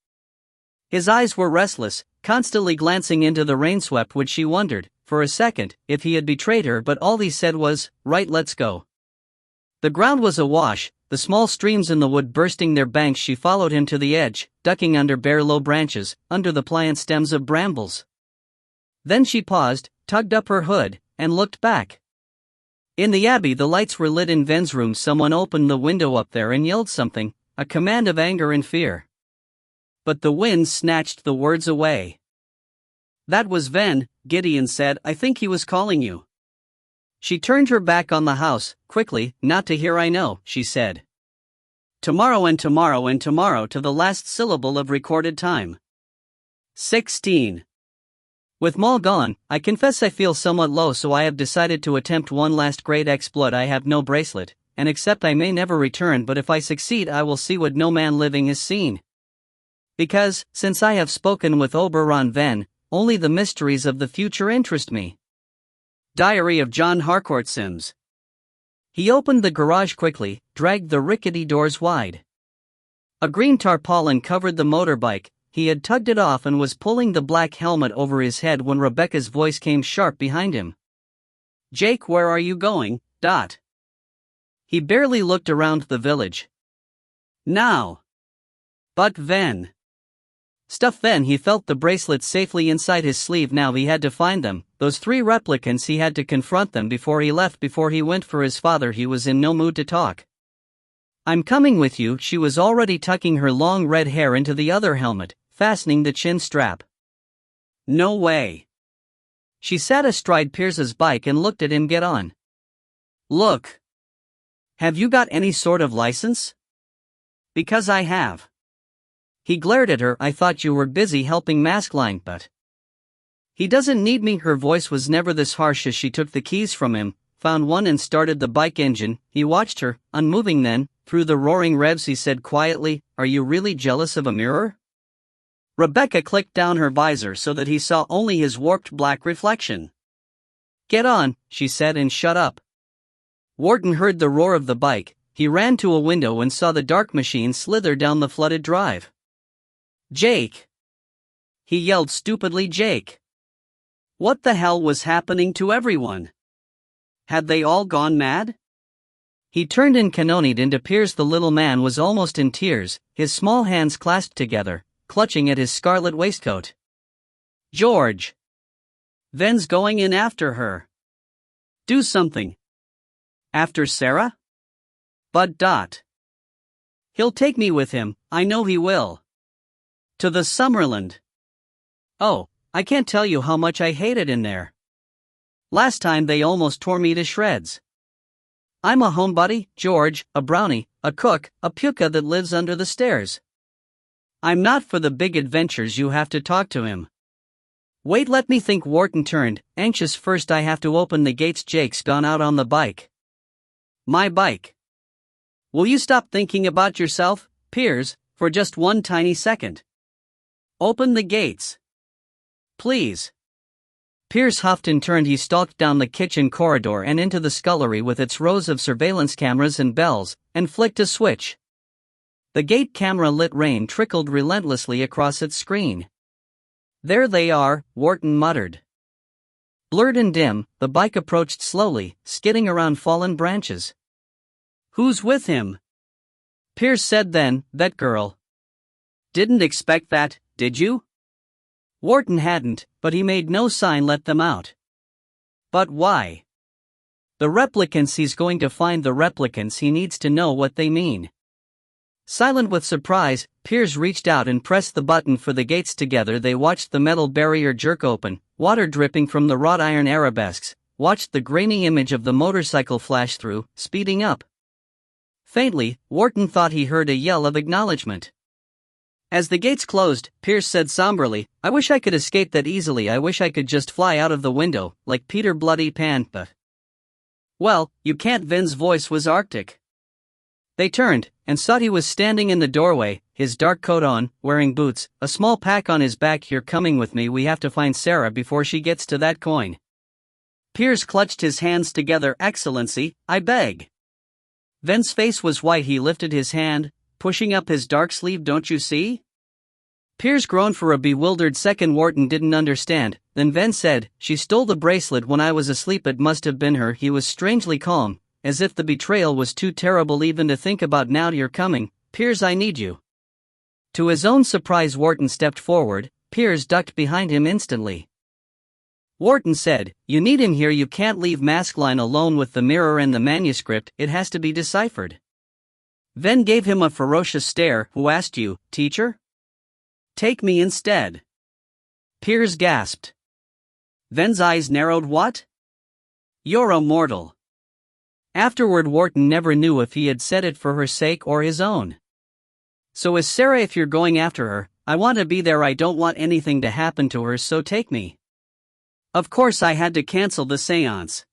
His eyes were restless, constantly glancing into the rain-swept wood. She wondered, for a second, if he had betrayed her, but all he said was, "Right, let's go." The ground was awash, the small streams in the wood bursting their banks. She followed him to the edge, ducking under bare low branches, under the pliant stems of brambles. Then she paused, tugged up her hood, and looked back. In the Abbey the lights were lit in Ven's room. Someone opened the window up there and yelled something, a command of anger and fear. But the wind snatched the words away. "That was Ven," Gideon said. "I think he was calling you." She turned her back on the house, quickly. "Not to hear, I know," she said. Tomorrow and tomorrow and tomorrow to the last syllable of recorded time. 16. With Maul gone, I confess I feel somewhat low, so I have decided to attempt one last great exploit. I have no bracelet, and except I may never return, but if I succeed I will see what no man living has seen. Because, since I have spoken with Oberon Venn, only the mysteries of the future interest me. Diary of John Harcourt Sims. He opened the garage quickly, dragged the rickety doors wide. A green tarpaulin covered the motorbike. He had tugged it off and was pulling the black helmet over his head when Rebecca's voice came sharp behind him. "Jake, where are you going?" He barely looked around the village. "Now." "But Venn." Stuff Venn. He felt the bracelets safely inside his sleeve. Now he had to find them, those 3 replicants. He had to confront them before he left, before he went for his father. He was in no mood to talk. "I'm coming with you." She was already tucking her long red hair into the other helmet, fastening the chin strap. "No way." She sat astride Pierce's bike and looked at him get on. "Look. Have you got any sort of license?" "Because I have." He glared at her. "I thought you were busy helping Maskelyne, but..." "He doesn't need me." Her voice was never this harsh as she took the keys from him, found one and started the bike engine. He watched her, unmoving. Then, through the roaring revs, he said quietly, "Are you really jealous of a mirror?" Rebecca clicked down her visor so that he saw only his warped black reflection. "Get on," she said, and shut up. Wharton heard the roar of the bike. He ran to a window and saw the dark machine slither down the flooded drive. "Jake!" he yelled stupidly. "Jake!" What the hell was happening to everyone? Had they all gone mad? He turned and cannonied into Pierce. The little man was almost in tears, his small hands clasped together, clutching at his scarlet waistcoat. "George! Venn's going in after her. Do something." "After Sarah?" "But he'll take me with him, I know he will. To the Summerland. Oh, I can't tell you how much I hate it in there. Last time they almost tore me to shreds. I'm a homebody, George, a brownie, a cook, a puka that lives under the stairs. I'm not for the big adventures. You have to talk to him." "Wait, let me think." Wharton turned, anxious. "First I have to open the gates." "Jake's gone out on the bike." "My bike." "Will you stop thinking about yourself, Piers, for just one tiny second? Open the gates. Please." Pierce huffed and turned. He stalked down the kitchen corridor and into the scullery with its rows of surveillance cameras and bells, and flicked a switch. The gate camera lit. Rain trickled relentlessly across its screen. "There they are," Wharton muttered. Blurred and dim, the bike approached slowly, skidding around fallen branches. "Who's with him?" Pierce said then. "That girl." "Didn't expect that, did you?" Wharton hadn't, but he made no sign. "Let them out." "But why?" "The replicants. He's going to find the replicants. He needs to know what they mean." Silent with surprise, Piers reached out and pressed the button for the gates. Together they watched the metal barrier jerk open, water dripping from the wrought iron arabesques, watched the grainy image of the motorcycle flash through, speeding up. Faintly, Wharton thought he heard a yell of acknowledgement. As the gates closed, Pierce said somberly, "I wish I could escape that easily. I wish I could just fly out of the window, like Peter Bloody Pan, but..." "Well, you can't." Venn's voice was arctic. They turned, and saw he was standing in the doorway, his dark coat on, wearing boots, a small pack on his back. "You're coming with me. We have to find Sarah before she gets to that coin." Pierce clutched his hands together. "Excellency, I beg." Venn's face was white. He lifted his hand, pushing up his dark sleeve. "Don't you see?" Pierce groaned for a bewildered second. Wharton didn't understand. Then Venn said, "She stole the bracelet when I was asleep. It must have been her." He was strangely calm, as if the betrayal was too terrible even to think about. "Now you're coming, Piers. I need you." To his own surprise, Wharton stepped forward. Piers ducked behind him instantly. Wharton said, "You need him here. You can't leave Maskelyne alone with the mirror and the manuscript. It has to be deciphered." Venn gave him a ferocious stare. "Who asked you, teacher? Take me instead." Piers gasped. Venn's eyes narrowed. "What? You're a mortal." Afterward Wharton never knew if he had said it for her sake or his own. So is Sarah. If you're going after her, I want to be there. I don't want anything to happen to her, so take me. Of course I had to cancel the seance.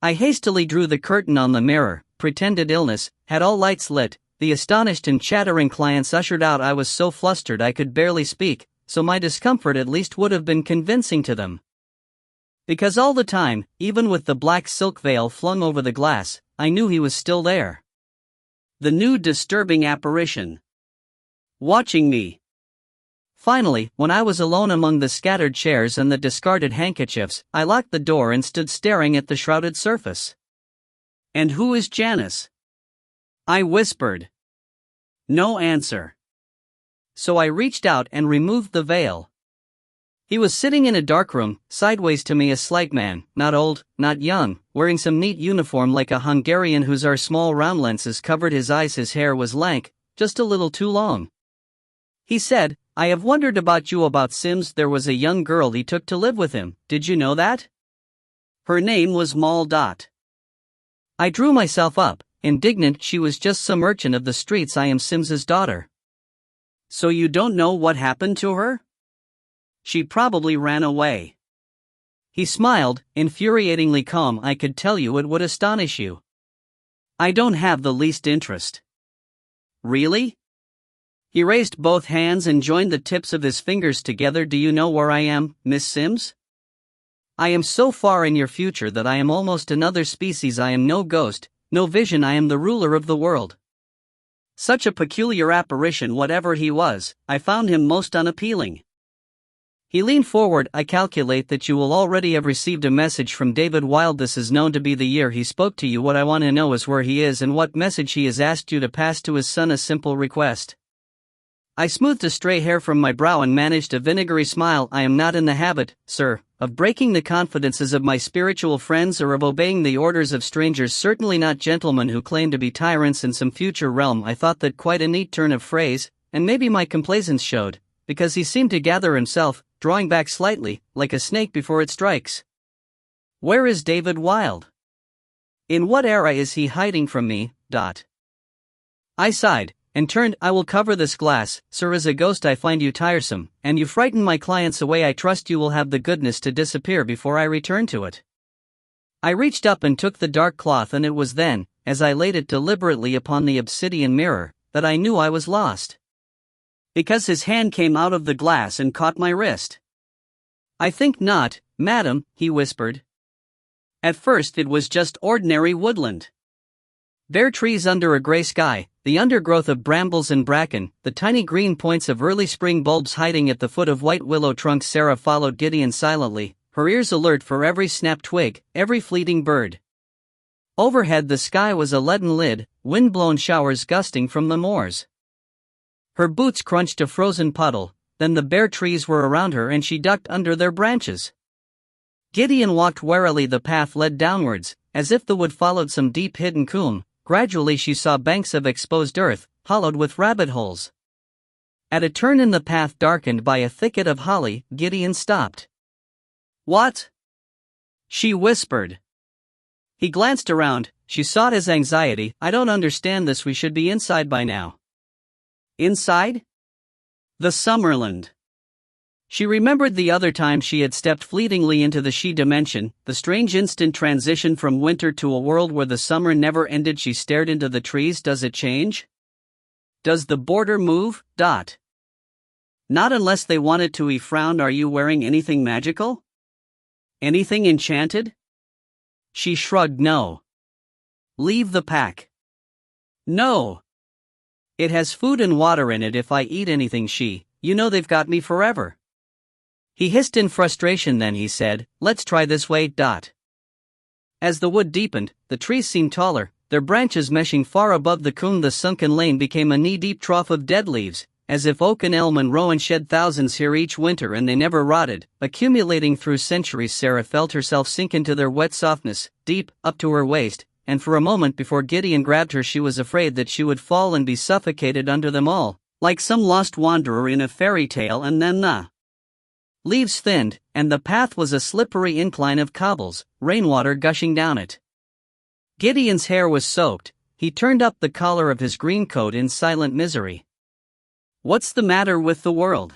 I hastily drew the curtain on the mirror, pretended illness, had all lights lit, the astonished and chattering clients ushered out. I was so flustered I could barely speak, so my discomfort at least would have been convincing to them. Because all the time, even with the black silk veil flung over the glass, I knew he was still there. The new disturbing apparition. Watching me. Finally, when I was alone among the scattered chairs and the discarded handkerchiefs, I locked the door and stood staring at the shrouded surface. "And who is Janice?" I whispered. No answer. So I reached out and removed the veil. He was sitting in a dark room, sideways to me, a slight man, not old, not young, wearing some neat uniform like a Hungarian whose small round lenses covered his eyes. His hair was lank, just a little too long. He said, "I have wondered about you, about Sims. There was a young girl he took to live with him, did you know that? Her name was Moll. I drew myself up, indignant. She was just some urchin of the streets. I am Sims's daughter. So you don't know what happened to her? She probably ran away." He smiled, infuriatingly calm. "I could tell you it would astonish you. I don't have the least interest." "Really?" He raised both hands and joined the tips of his fingers together. "Do you know where I am, Miss Sims? I am so far in your future that I am almost another species. I am no ghost, no vision. I am the ruler of the world." Such a peculiar apparition. Whatever he was, I found him most unappealing. He leaned forward. "I calculate that you will already have received a message from David Wilde. This is known to be the year he spoke to you. What I want to know is where he is and what message he has asked you to pass to his son. A simple request." I smoothed a stray hair from my brow and managed a vinegary smile. "I am not in the habit, sir, of breaking the confidences of my spiritual friends or of obeying the orders of strangers. Certainly not gentlemen who claim to be tyrants in some future realm." I thought that quite a neat turn of phrase, and maybe my complaisance showed, because he seemed to gather himself, drawing back slightly, like a snake before it strikes. "Where is David Wilde? In what era is he hiding from me? I sighed, and turned. "I will cover this glass, sir. As a ghost I find you tiresome, and you frighten my clients away. I trust you will have the goodness to disappear before I return to it." I reached up and took the dark cloth, and it was then, as I laid it deliberately upon the obsidian mirror, that I knew I was lost. Because his hand came out of the glass and caught my wrist. "I think not, madam," he whispered. "At first it was just ordinary woodland. Bare trees under a gray sky, the undergrowth of brambles and bracken, the tiny green points of early spring bulbs hiding at the foot of white willow trunks." Sarah followed Gideon silently, her ears alert for every snapped twig, every fleeting bird. Overhead the sky was a leaden lid, wind-blown showers gusting from the moors. Her boots crunched a frozen puddle, then the bare trees were around her and she ducked under their branches. Gideon walked warily. The path led downwards, as if the wood followed some deep hidden coombe. Gradually she saw banks of exposed earth, hollowed with rabbit holes. At a turn in the path darkened by a thicket of holly, Gideon stopped. "What?" she whispered. He glanced around. She saw his anxiety. "I don't understand this. We should be inside by now." Inside? The Summerland. She remembered the other time she had stepped fleetingly into the she dimension, the strange instant transition from winter to a world where the summer never ended. She stared into the trees. Does it change? Does the border move? Not unless they want it to. He frowned. "Are you wearing anything magical? Anything enchanted?" She shrugged. "No." "Leave the pack." "No. It has food and water in it. If I eat anything, you know they've got me forever." He hissed in frustration. Then he said, "Let's try this way. As the wood deepened, the trees seemed taller, their branches meshing far above the coombe. The sunken lane became a knee-deep trough of dead leaves, as if oak and elm and rowan shed thousands here each winter and they never rotted, accumulating through centuries. Sarah felt herself sink into their wet softness, deep, up to her waist, and for a moment before Gideon grabbed her she was afraid that she would fall and be suffocated under them all, like some lost wanderer in a fairy tale. And then the leaves thinned, and the path was a slippery incline of cobbles, rainwater gushing down it. Gideon's hair was soaked. He turned up the collar of his green coat in silent misery. "What's the matter with the world?"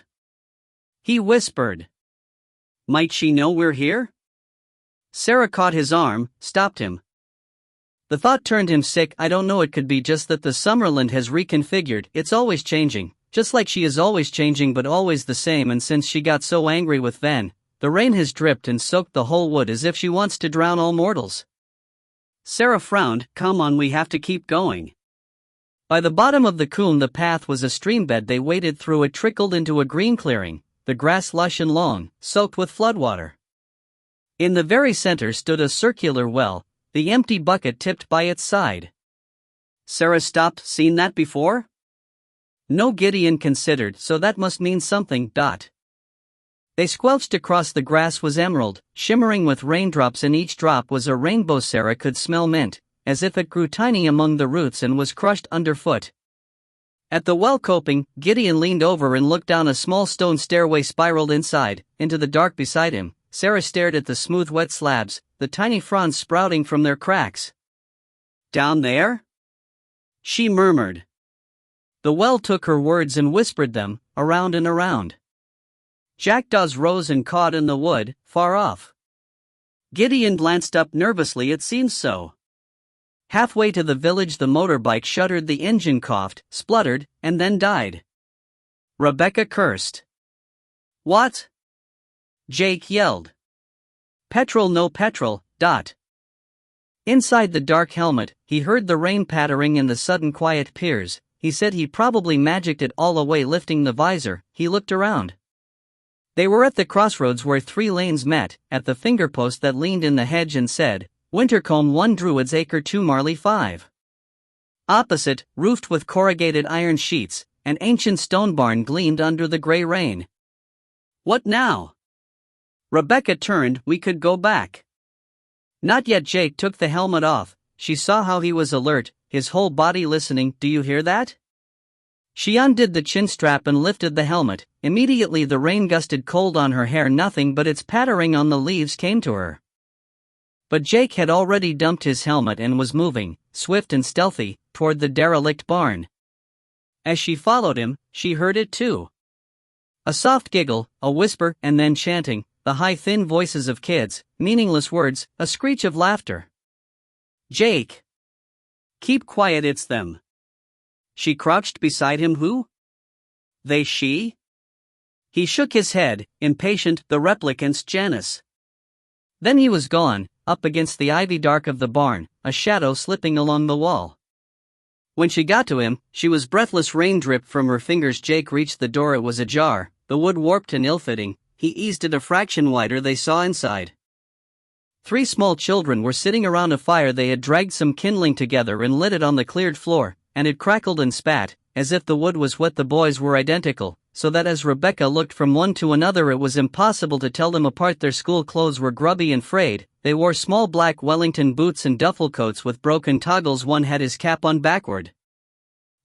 he whispered. "Might she know we're here?" Sarah caught his arm, stopped him. The thought turned him sick. "I don't know, it could be just that the Summerland has reconfigured. It's always changing, just like she is always changing but always the same, and since she got so angry with Van, the rain has dripped and soaked the whole wood as if she wants to drown all mortals." Sarah frowned. "Come on, we have to keep going." By the bottom of the coombe the path was a streambed. They waded through it, trickled into a green clearing, the grass lush and long, soaked with floodwater. In the very center stood a circular well, the empty bucket tipped by its side. Sarah stopped. "Seen that before?" "No," Gideon considered, "so that must mean something." They squelched across. The grass was emerald, shimmering with raindrops, and each drop was a rainbow. Sarah could smell mint, as if it grew tiny among the roots and was crushed underfoot. At the well coping, Gideon leaned over and looked down. A small stone stairway spiraled inside, into the dark beside him. Sarah stared at the smooth wet slabs, the tiny fronds sprouting from their cracks. "Down there?" she murmured. The well took her words and whispered them, around and around. Jackdaws rose and cawed in the wood, far off. Gideon glanced up nervously. "It seems so." Halfway to the village the motorbike shuddered, the engine coughed, spluttered, and then died. Rebecca cursed. "What?" Jake yelled. "Petrol, no petrol." Inside the dark helmet, he heard the rain pattering and the sudden quiet peers. He said he probably magicked it all away. Lifting the visor, he looked around. They were at the crossroads where three lanes met, at the fingerpost that leaned in the hedge and said, "Wintercombe 1, Druid's Acre 2, Marley 5. Opposite, roofed with corrugated iron sheets, an ancient stone barn gleamed under the gray rain. "What now?" Rebecca turned. "We could go back." "Not yet." Jake took the helmet off. She saw how he was alert, his whole body listening. "Do you hear that?" She undid the chin strap and lifted the helmet. Immediately the rain gusted cold on her hair. Nothing but its pattering on the leaves came to her. But Jake had already dumped his helmet and was moving, swift and stealthy, toward the derelict barn. As she followed him, she heard it too. A soft giggle, a whisper, and then chanting, the high thin voices of kids, meaningless words, a screech of laughter. "Jake! Keep quiet, it's them." She crouched beside him. "Who?" "They, she?" He shook his head, impatient. "The replicants, Janice." Then he was gone, up against the ivy dark of the barn, a shadow slipping along the wall. When she got to him, she was breathless. Rain dripped from her fingers. Jake reached the door. It was ajar, the wood warped and ill-fitting. He eased it a fraction wider. They saw inside. Three small children were sitting around a fire. They had dragged some kindling together and lit it on the cleared floor, and it crackled and spat, as if the wood was wet. The boys were identical, so that as Rebecca looked from one to another it was impossible to tell them apart. Their school clothes were grubby and frayed. They wore small black Wellington boots and duffel coats with broken toggles. One had his cap on backward.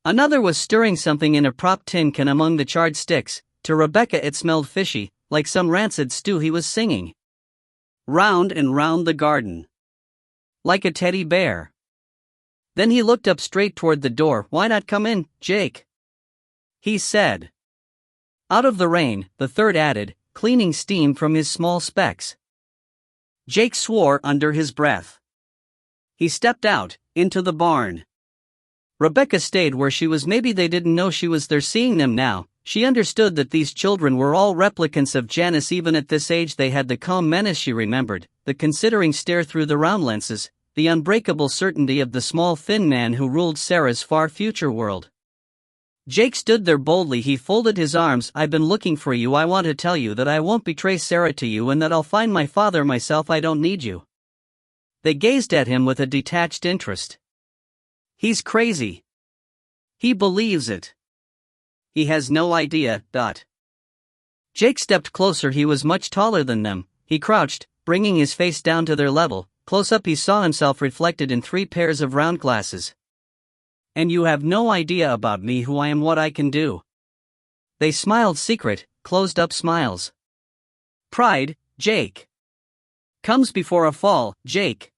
Another was stirring something in a propped tin can among the charred sticks. To Rebecca it smelled fishy, like some rancid stew. He was singing round and round the garden, like a teddy bear. Then he looked up straight toward the door. "Why not come in, Jake?" he said. Out of the rain, the third added, cleaning steam from his small specs. Jake swore under his breath. He stepped out, into the barn. Rebecca stayed where she was. Maybe they didn't know she was there. Seeing them now, she understood that these children were all replicants of Janice. Even at this age they had the calm menace she remembered, the considering stare through the round lenses, the unbreakable certainty of the small thin man who ruled Sarah's far future world. Jake stood there boldly. He folded his arms. "I've been looking for you. I want to tell you that I won't betray Sarah to you and that I'll find my father myself. I don't need you." They gazed at him with a detached interest. "He's crazy. He believes it. He has no idea." Jake stepped closer. He was much taller than them. He crouched, bringing his face down to their level. Close up he saw himself reflected in 3 pairs of round glasses. "And you have no idea about me, who I am, what I can do." They smiled, secret, closed-up smiles. "Pride, Jake. Comes before a fall, Jake."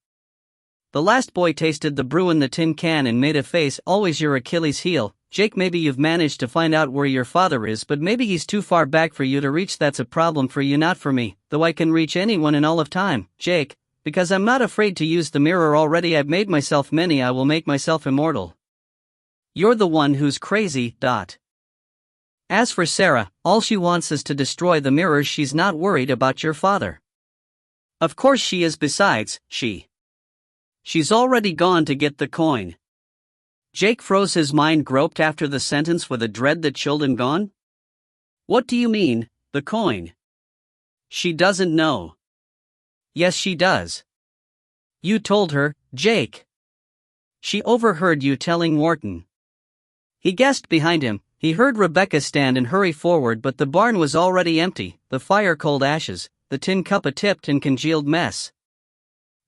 The last boy tasted the brew in the tin can and made a face. Always your Achilles heel. Jake, maybe you've managed to find out where your father is, but maybe he's too far back for you to reach. That's a problem for you, not for me, though I can reach anyone in all of time, Jake, because I'm not afraid to use the mirror. Already I've made myself many, I will make myself immortal. You're the one who's crazy. As for Sarah, all she wants is to destroy the mirrors. She's not worried about your father. Of course she is. Besides, she's already gone to get the coin. Jake froze. His mind groped after the sentence with a dread that chilled him. Gone? What do you mean, the coin? She doesn't know. Yes, she does. You told her, Jake. She overheard you telling Wharton. He guessed behind him. He heard Rebecca stand and hurry forward, but the barn was already empty, the fire cold ashes, the tin cup a tipped and congealed mess.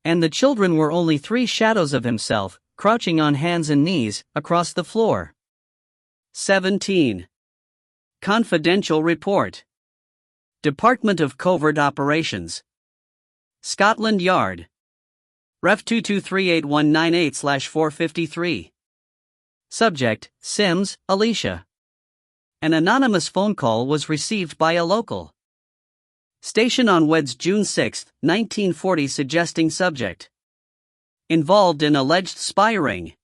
And the children were only 3 shadows of himself, crouching on hands and knees, across the floor. 17. Confidential Report. Department of Covert Operations. Scotland Yard. Ref 2238198/453. Subject, Sims, Alicia. An anonymous phone call was received by a local station on Wednesday, June 6, 1940, suggesting subject involved in alleged spy ring.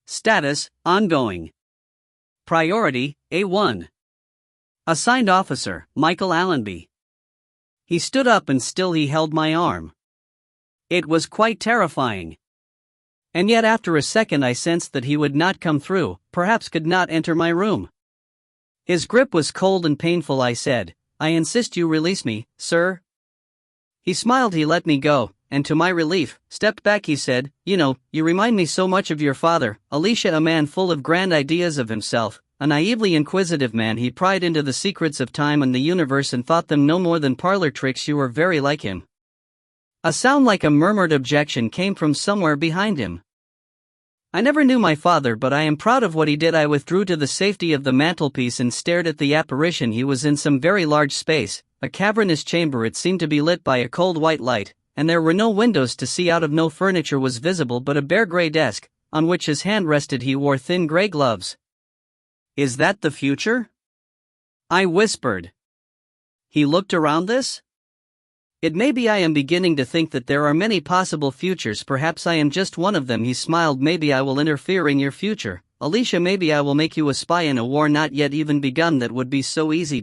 Status, ongoing. Priority, A1. Assigned officer, Michael Allenby. He stood up and still he held my arm. It was quite terrifying. And yet after a second I sensed that he would not come through, perhaps could not enter my room. His grip was cold and painful. I said, I insist you release me, sir. He smiled. He let me go, and to my relief, stepped back. He said, you remind me so much of your father, Alicia, a man full of grand ideas of himself, a naively inquisitive man. He pried into the secrets of time and the universe and thought them no more than parlor tricks. You were very like him. A sound like a murmured objection came from somewhere behind him. I never knew my father, but I am proud of what he did. I withdrew to the safety of the mantelpiece and stared at the apparition. He was in some very large space, a cavernous chamber. It seemed to be lit by a cold white light, and there were no windows to see out of. No furniture was visible but a bare gray desk, on which his hand rested. He wore thin gray gloves. Is that the future? I whispered. He looked around. This? It may be. I am beginning to think that there are many possible futures. Perhaps I am just one of them. He smiled. Maybe I will interfere in your future, Alicia. Maybe I will make you a spy in a war not yet even begun. That would be so easy.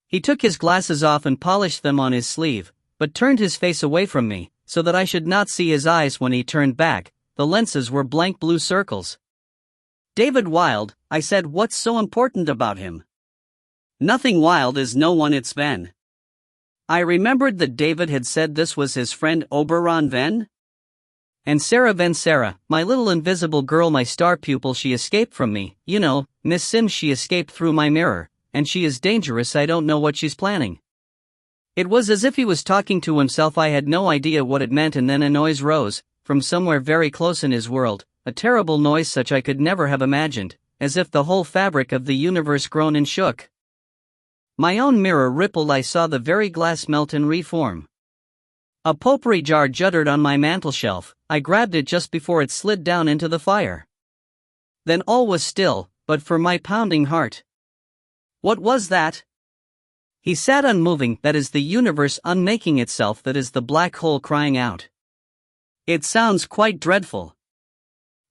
He took his glasses off and polished them on his sleeve, but turned his face away from me, so that I should not see his eyes. When he turned back, the lenses were blank blue circles. David Wilde, I said. What's so important about him? Nothing. Wilde is no one. It's Venn. I remembered that David had said this was his friend Oberon Venn. And Sarah Venn. Sarah, my little invisible girl, my star pupil. She escaped from me, Miss Sims. She escaped through my mirror, and she is dangerous. I don't know what she's planning. It was as if he was talking to himself. I had no idea what it meant, and then a noise rose, from somewhere very close in his world, a terrible noise such I could never have imagined, as if the whole fabric of the universe groaned and shook. My own mirror rippled. I saw the very glass melt and reform. A potpourri jar jutted on my mantelshelf. I grabbed it just before it slid down into the fire. Then all was still, but for my pounding heart. What was that? He sat unmoving. That is the universe unmaking itself. That is the black hole crying out. It sounds quite dreadful.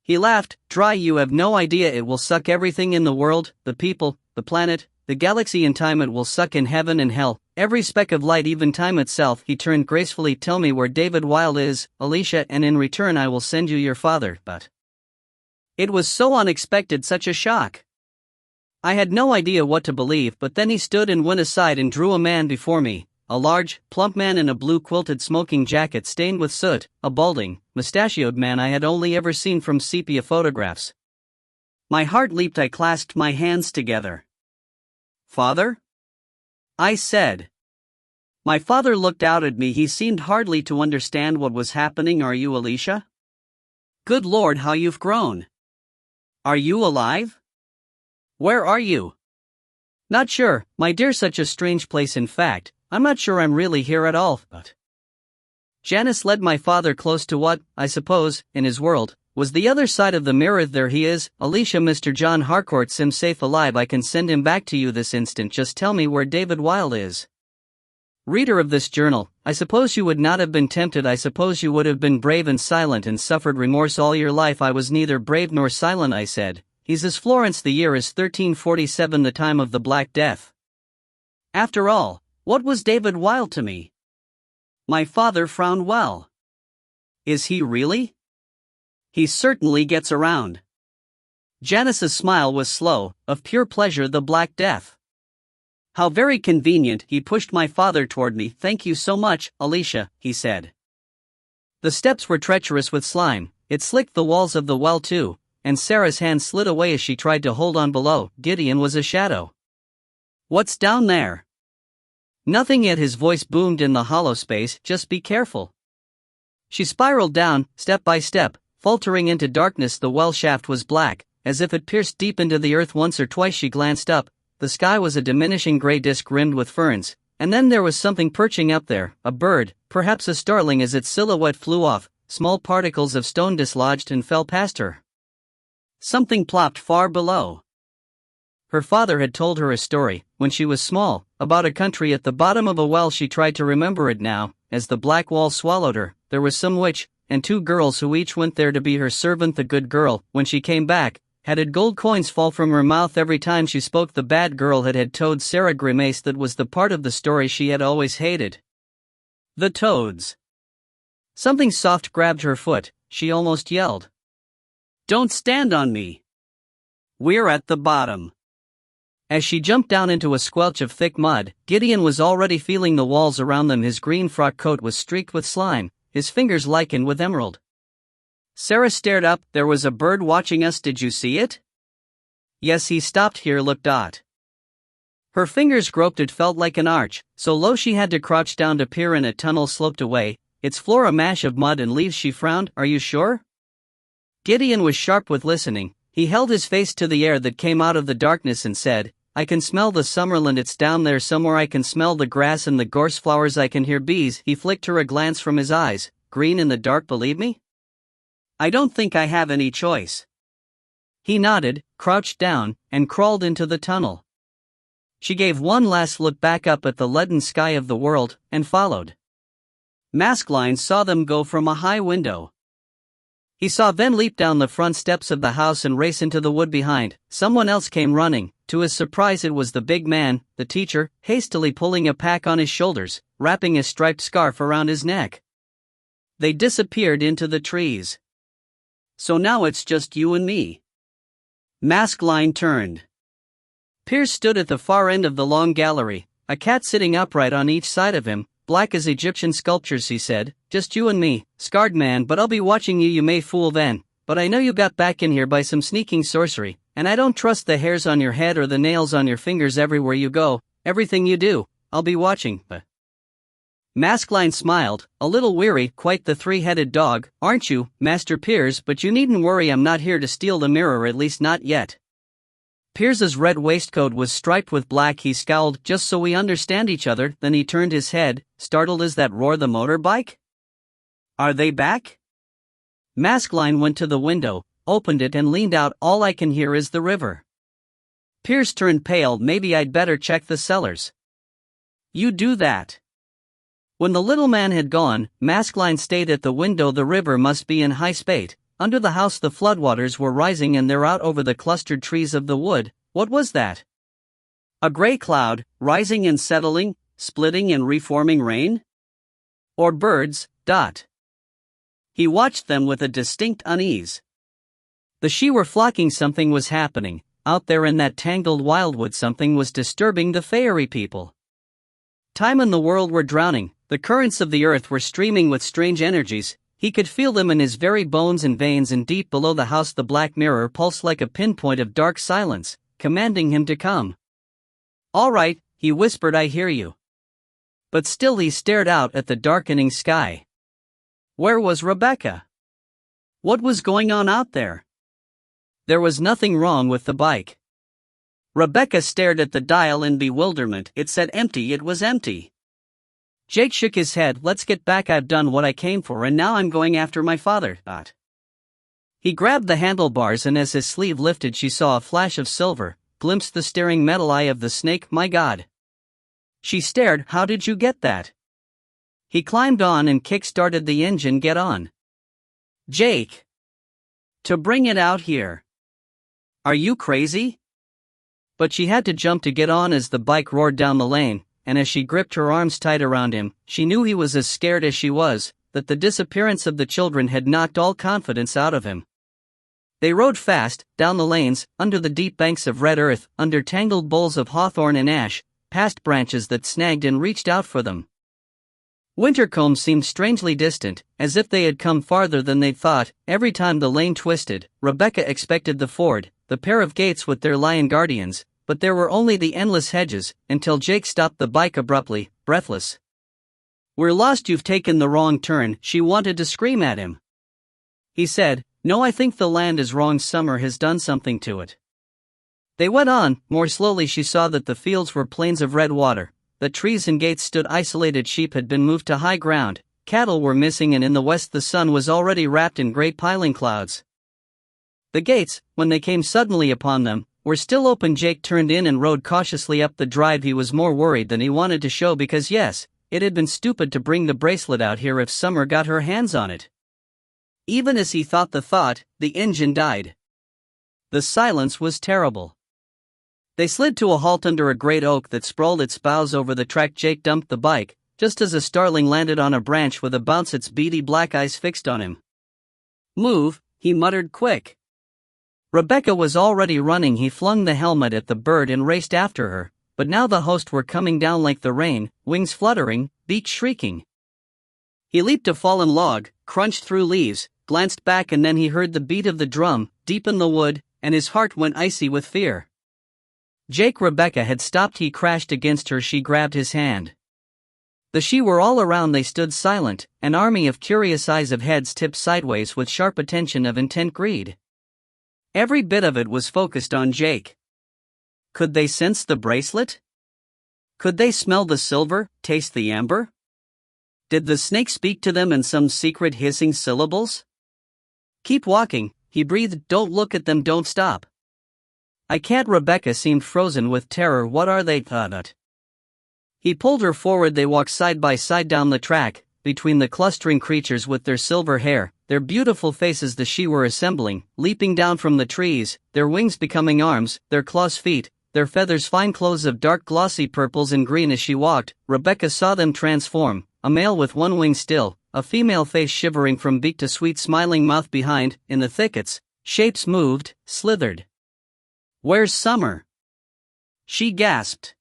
He laughed. Dry. You have no idea. It will suck everything in the world, the people, the planet, the galaxy. In time it will suck in heaven and hell, every speck of light, even time itself. He turned gracefully. Tell me where David Wilde is, Alicia, and in return I will send you your father. But it was so unexpected, such a shock. I had no idea what to believe, but then he stood and went aside and drew a man before me, a large, plump man in a blue quilted smoking jacket stained with soot, a balding, mustachioed man I had only ever seen from sepia photographs. My heart leaped. I clasped my hands together. Father? I said. My father looked out at me. He seemed hardly to understand what was happening. Are you Alicia? Good Lord, how you've grown. Are you alive? Where are you? Not sure, my dear. Such a strange place. In fact, I'm not sure I'm really here at all. But Janice led my father close to what, I suppose, in his world, was the other side of the mirror. There he is, Alicia. Mr. John Harcourt seems safe alive. I can send him back to you this instant. Just tell me where David Wilde is. Reader of this journal, I suppose you would not have been tempted. I suppose you would have been brave and silent and suffered remorse all your life. I was neither brave nor silent, I said. He's as Florence. The year is 1347, the time of the Black Death. After all, what was David Wilde to me? My father frowned. Well, is he really? He certainly gets around. Janice's smile was slow, of pure pleasure. The Black Death. How very convenient. He pushed my father toward me. Thank you so much, Alicia, he said. The steps were treacherous with slime. It slicked the walls of the well too, and Sarah's hand slid away as she tried to hold on. Below Gideon was a shadow. What's down there? Nothing yet. His voice boomed in the hollow space. Just be careful. She spiraled down, step by step, faltering into darkness. The well shaft was black, as if it pierced deep into the earth. Once or twice she glanced up. The sky was a diminishing gray disk rimmed with ferns, and then there was something perching up there, a bird, perhaps a starling. As its silhouette flew off, small particles of stone dislodged and fell past her. Something plopped far below. Her father had told her a story, when she was small, about a country at the bottom of a well. She tried to remember it now. As the black wall swallowed her, there was some witch, and two girls who each went there to be her servant. The good girl, when she came back, had gold coins fall from her mouth every time she spoke. The bad girl had toads. Sarah grimaced. That was the part of the story she had always hated. The toads. Something soft grabbed her foot. She almost yelled. Don't stand on me. We're at the bottom. As she jumped down into a squelch of thick mud, Gideon was already feeling the walls around them. His green frock coat was streaked with slime, his fingers lichened with emerald. Sarah stared up. There was a bird watching us. Did you see it? Yes. He stopped here. Look. Her fingers groped. It felt like an arch, so low she had to crouch down to peer in. A tunnel sloped away, its floor a mash of mud and leaves. She frowned. Are you sure? Gideon was sharp with listening. He held his face to the air that came out of the darkness and said, I can smell the summerland. It's down there somewhere. I can smell the grass and the gorse flowers. I can hear bees. He flicked her a glance from his eyes. Green in the dark, believe me? I don't think I have any choice. He nodded, crouched down, and crawled into the tunnel. She gave one last look back up at the leaden sky of the world, and followed. Maskelyne saw them go from a high window. He saw then leap down the front steps of the house and race into the wood behind. Someone else came running. To his surprise it was the big man, the teacher, hastily pulling a pack on his shoulders, wrapping a striped scarf around his neck. They disappeared into the trees. So now it's just you and me. Maskelyne turned. Piers stood at the far end of the long gallery, a cat sitting upright on each side of him, black as Egyptian sculptures. He said, just you and me, scarred man, but I'll be watching you. You may fool then, but I know you got back in here by some sneaking sorcery, and I don't trust the hairs on your head or the nails on your fingers. Everywhere you go, everything you do, I'll be watching. Maskelyne smiled, a little weary. Quite the three-headed dog, aren't you, Master Piers? But you needn't worry, I'm not here to steal the mirror, at least not yet. Piers's red waistcoat was striped with black. He scowled. Just so we understand each other. Then he turned his head, startled. Is that Roar the motorbike? Are they back? Maskelyne went to the window, opened it and leaned out. All I can hear is the river. Piers turned pale. Maybe I'd better check the cellars. You do that. When the little man had gone, Maskelyne stayed at the window. The river must be in high spate. Under the house the floodwaters were rising and they're out over the clustered trees of the wood. What was that? A gray cloud, rising and settling, splitting and reforming rain? Or birds? He watched them with a distinct unease. The she were flocking. Something was happening. Out there in that tangled wildwood something was disturbing the fairy people. Time and the world were drowning. The currents of the earth were streaming with strange energies. He could feel them in his very bones and veins, and deep below the house the black mirror pulsed like a pinpoint of dark silence, commanding him to come. All right, he whispered, I hear you. But still he stared out at the darkening sky. Where was Rebecca? What was going on out there? There was nothing wrong with the bike. Rebecca stared at the dial in bewilderment. It said empty. It was empty. Jake shook his head. Let's get back. I've done what I came for and now I'm going after my father. He grabbed the handlebars and as his sleeve lifted she saw a flash of silver, glimpsed the staring metal eye of the snake. My God. She stared. How did you get that? He climbed on and kick-started the engine. Get on, Jake. To bring it out here. Are you crazy? But she had to jump to get on as the bike roared down the lane, and as she gripped her arms tight around him, she knew he was as scared as she was, that the disappearance of the children had knocked all confidence out of him. They rode fast, down the lanes, under the deep banks of red earth, under tangled boles of hawthorn and ash, past branches that snagged and reached out for them. Wintercombe seemed strangely distant, as if they had come farther than they'd thought. Every time the lane twisted, Rebecca expected the ford, the pair of gates with their lion guardians, but there were only the endless hedges, until Jake stopped the bike abruptly, breathless. We're lost. You've taken the wrong turn. She wanted to scream at him. He said, No, I think the land is wrong. Summer has done something to it. They went on. More slowly she saw that the fields were plains of red water, that trees and gates stood isolated. Sheep had been moved to high ground, cattle were missing, and in the west the sun was already wrapped in great piling clouds. The gates, when they came suddenly upon them, were still open. Jake turned in and rode cautiously up the drive. He was more worried than he wanted to show because yes, it had been stupid to bring the bracelet out here if Summer got her hands on it. Even as he thought the thought, the engine died. The silence was terrible. They slid to a halt under a great oak that sprawled its boughs over the track. Jake dumped the bike, just as a starling landed on a branch with a bounce, its beady black eyes fixed on him. Move, he muttered. Quick. Rebecca was already running. He flung the helmet at the bird and raced after her, but now the host were coming down like the rain, wings fluttering, beak shrieking. He leaped a fallen log, crunched through leaves, glanced back, and then he heard the beat of the drum, deep in the wood, and his heart went icy with fear. Jake. Rebecca had stopped. He crashed against her. She grabbed his hand. The she were all around. They stood silent, an army of curious eyes, of heads tipped sideways with sharp attention, of intent greed. Every bit of it was focused on Jake. Could they sense the bracelet? Could they smell the silver, taste the amber? Did the snake speak to them in some secret hissing syllables? Keep walking, he breathed. Don't look at them. Don't stop. I can't. Rebecca seemed frozen with terror. What are they? Thought. He pulled her forward. They walked side by side down the track, between the clustering creatures with their silver hair, their beautiful faces. The she were assembling, leaping down from the trees, their wings becoming arms, their claws feet, their feathers fine clothes of dark glossy purples and green. As she walked, Rebecca saw them transform, a male with one wing still, a female face shivering from beak to sweet smiling mouth. Behind, in the thickets, shapes moved, slithered. Where's Summer? She gasped.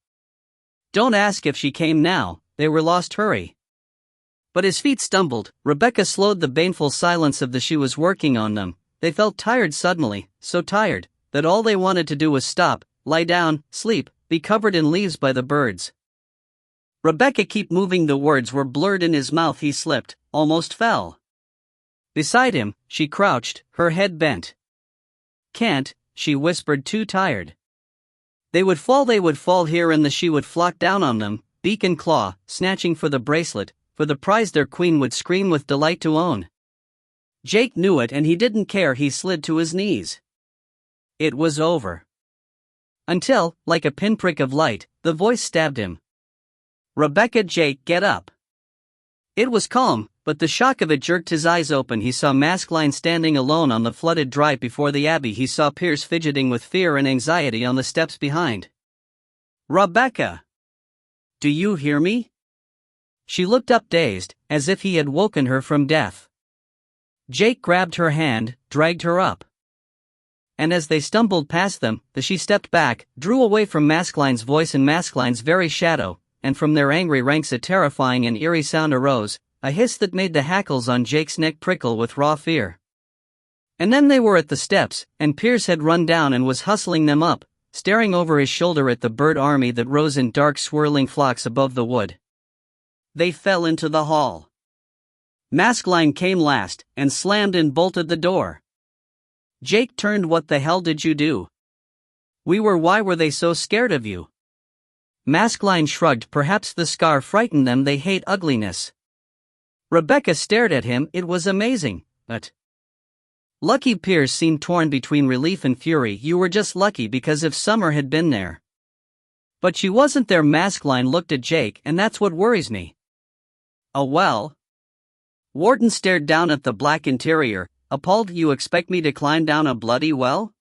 Don't ask if she came now, they were lost. Hurry. But his feet stumbled. Rebecca slowed the baneful silence of the she was working on them. They felt tired suddenly, so tired, that all they wanted to do was stop, lie down, sleep, be covered in leaves by the birds. Rebecca, keep moving. The words were blurred in his mouth. He slipped, almost fell. Beside him, she crouched, her head bent. Can't, she whispered, too tired. They would fall here, and the she would flock down on them, beak and claw, snatching for the bracelet, for the prize their queen would scream with delight to own. Jake knew it, and he didn't care. He slid to his knees. It was over. Until, like a pinprick of light, the voice stabbed him. Rebecca. Jake, get up. It was calm, but the shock of it jerked his eyes open. He saw Maskelyne standing alone on the flooded drive before the abbey. He saw Piers fidgeting with fear and anxiety on the steps behind. Rebecca! Do you hear me? She looked up dazed, as if he had woken her from death. Jake grabbed her hand, dragged her up. And as they stumbled past them, she stepped back, drew away from Maskelyne's voice and Maskelyne's very shadow, and from their angry ranks a terrifying and eerie sound arose, a hiss that made the hackles on Jake's neck prickle with raw fear. And then they were at the steps, and Piers had run down and was hustling them up, staring over his shoulder at the bird army that rose in dark swirling flocks above the wood. They fell into the hall. Maskelyne came last, and slammed and bolted the door. Jake turned. What the hell did you do? Why were they so scared of you? Maskelyne shrugged. Perhaps the scar frightened them. They hate ugliness. Rebecca stared at him. It was amazing, but... Lucky Piers seemed torn between relief and fury. You were just lucky because if Summer had been there. But she wasn't there. Maskelyne looked at Jake, and that's what worries me. A well? Wharton stared down at the black interior, appalled. You expect me to climb down a bloody well?